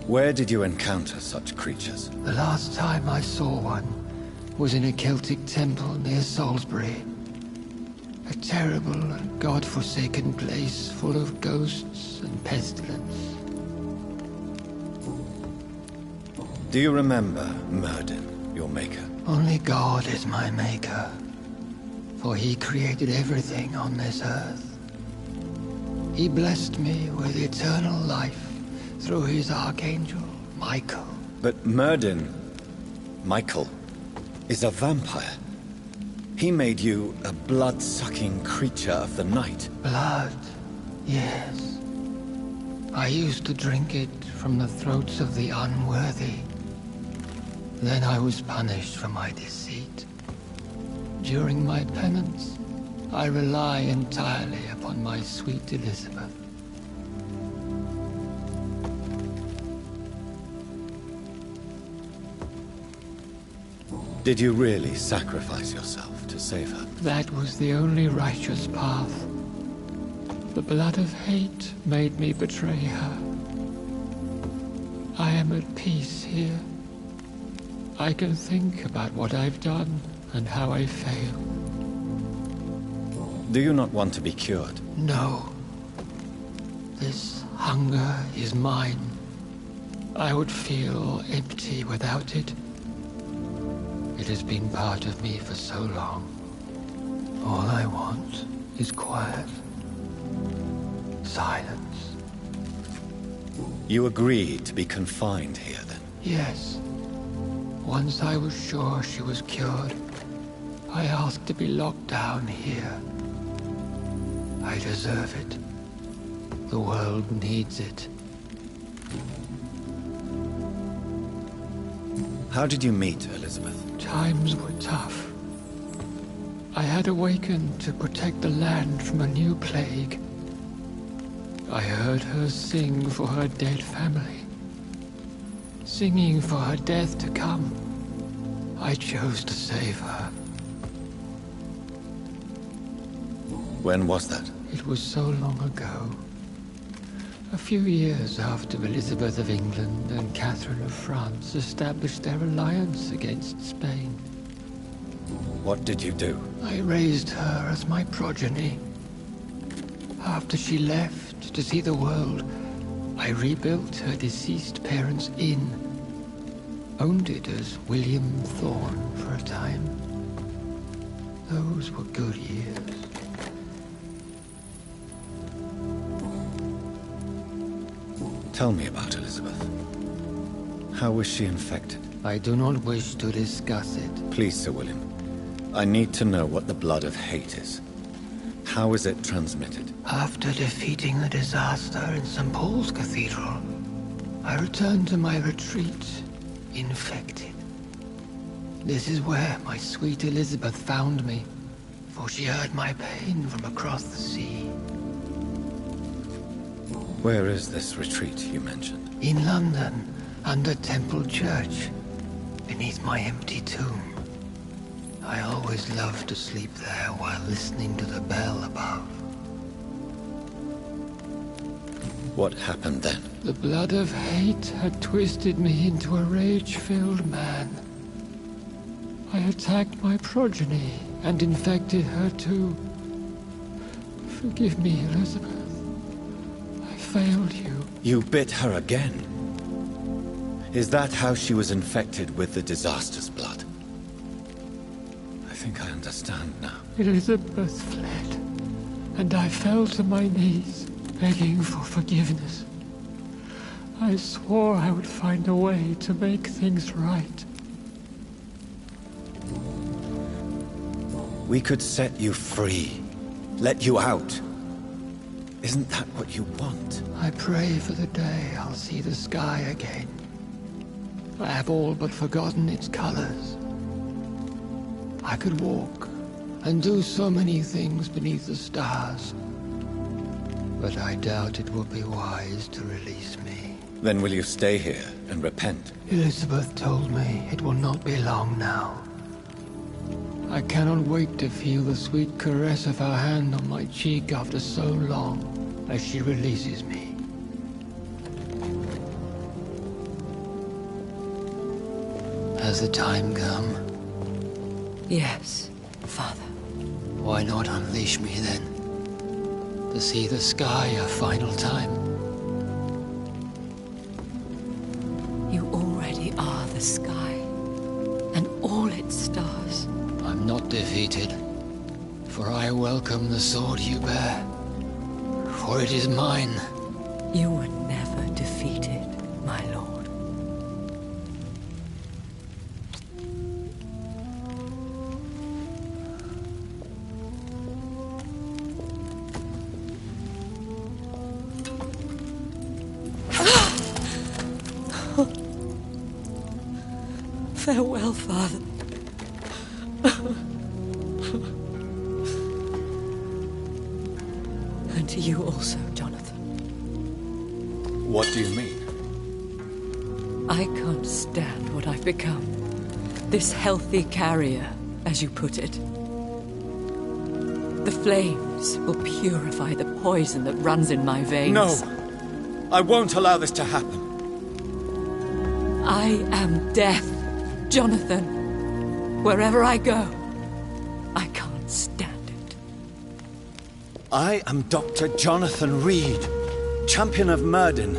Where did you encounter such creatures? The last time I saw one was in a Celtic temple near Salisbury. A terrible and god-forsaken place full of ghosts and pestilence. Do you remember Myrddin, your maker? Only God is my maker, for he created everything on this earth. He blessed me with eternal life through his archangel, Michael. But Myrddin, Michael, is a vampire. He made you a blood-sucking creature of the night. Blood, yes. I used to drink it from the throats of the unworthy. Then I was punished for my deceit. During my penance, I rely entirely upon my sweet Elizabeth. Did you really sacrifice yourself to save her? That was the only righteous path. The blood of hate made me betray her. I am at peace here. I can think about what I've done and how I failed. Do you not want to be cured? No. This hunger is mine. I would feel empty without it. It has been part of me for so long. All I want is quiet. Silence. You agreed to be confined here, then? Yes. Once I was sure she was cured, I asked to be locked down here. I deserve it. The world needs it. How did you meet Elizabeth? Times were tough. I had awakened to protect the land from a new plague. I heard her sing for her dead family. Singing for her death to come. I chose to save her. When was that? It was so long ago. A few years after Elizabeth of England and Catherine of France established their alliance against Spain. What did you do? I raised her as my progeny. After she left to see the world, I rebuilt her deceased parents' inn. Owned it as William Thorne for a time. Those were good years. Tell me about Elizabeth. How was she infected? I do not wish to discuss it. Please, Sir William. I need to know what the blood of hate is. How is it transmitted? After defeating the disaster in St. Paul's Cathedral, I returned to my retreat, infected. This is where my sweet Elizabeth found me, for she heard my pain from across the sea. Where is this retreat you mentioned? In London, under Temple Church, beneath my empty tomb. I always loved to sleep there while listening to the bell above. What happened then? The blood of hate had twisted me into a rage-filled man. I attacked my progeny and infected her too. Forgive me, Elizabeth. I failed you. You bit her again? Is that how she was infected with the disaster's blood? I think I understand now. Elizabeth fled, and I fell to my knees, begging for forgiveness. I swore I would find a way to make things right. We could set you free. Let you out. Isn't that what you want? I pray for the day I'll see the sky again. I have all but forgotten its colors. I could walk and do so many things beneath the stars. But I doubt it will be wise to release me. Then will you stay here and repent? Elizabeth told me it will not be long now. I cannot wait to feel the sweet caress of her hand on my cheek after so long, as she releases me. Has the time come? Yes, Father. Why not unleash me then? To see the sky a final time? You already are the sky, and all its stars. I'm not defeated, for I welcome the sword you bear, for it is mine. You were never defeated, my lord. Farewell, Father. And to you also, Jonathan. What do you mean? I can't stand what I've become. This healthy carrier, as you put it. The flames will purify the poison that runs in my veins. No! I won't allow this to happen. I am death, Jonathan. Wherever I go, I can't stand it. I am Dr. Jonathan Reed, champion of Myrddin,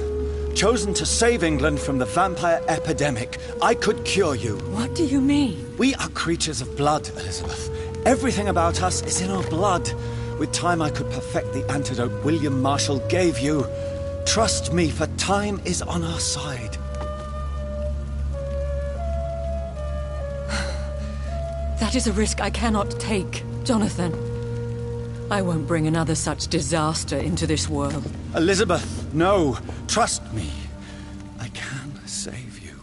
chosen to save England from the vampire epidemic. I could cure you. What do you mean? We are creatures of blood, Elizabeth. Everything about us is in our blood. With time, I could perfect the antidote William Marshall gave you. Trust me, for time is on our side. That is a risk I cannot take, Jonathan. I won't bring another such disaster into this world. Elizabeth, no. Trust me. I can save you.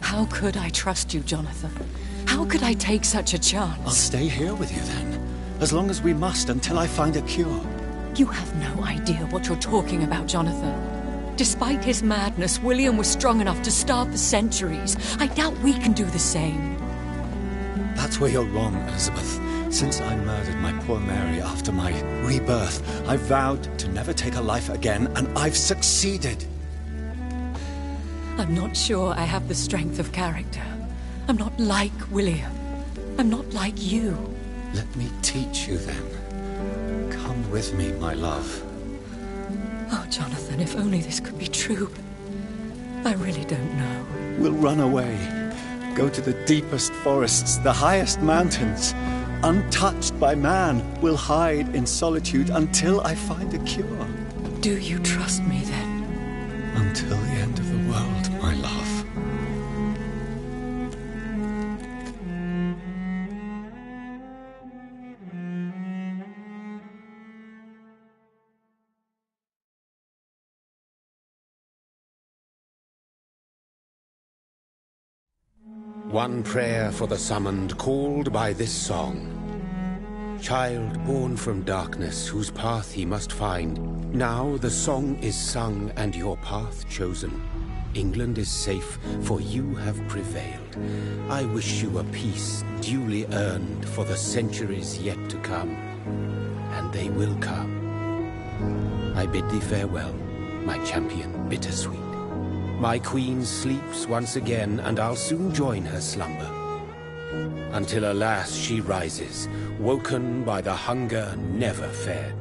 How could I trust you, Jonathan? How could I take such a chance? I'll stay here with you then. As long as we must, until I find a cure. You have no idea what you're talking about, Jonathan. Despite his madness, William was strong enough to start the centuries. I doubt we can do the same. That's where you're wrong, Elizabeth. Since I murdered my poor Mary after my rebirth, I vowed to never take a life again, and I've succeeded. I'm not sure I have the strength of character. I'm not like William. I'm not like you. Let me teach you then. Come with me, my love. Oh, Jonathan, if only this could be true. I really don't know. We'll run away. Go to the deepest forests, the highest mountains. Untouched by man, we'll hide in solitude until I find a cure. Do you trust me then? Until the end of the world, my love. One prayer for the summoned, called by this song. Child born from darkness, whose path he must find. Now the song is sung and your path chosen. England is safe, for you have prevailed. I wish you a peace duly earned for the centuries yet to come. And they will come. I bid thee farewell, my champion bittersweet. My queen sleeps once again, and I'll soon join her slumber. Until alas she rises, woken by the hunger never fed.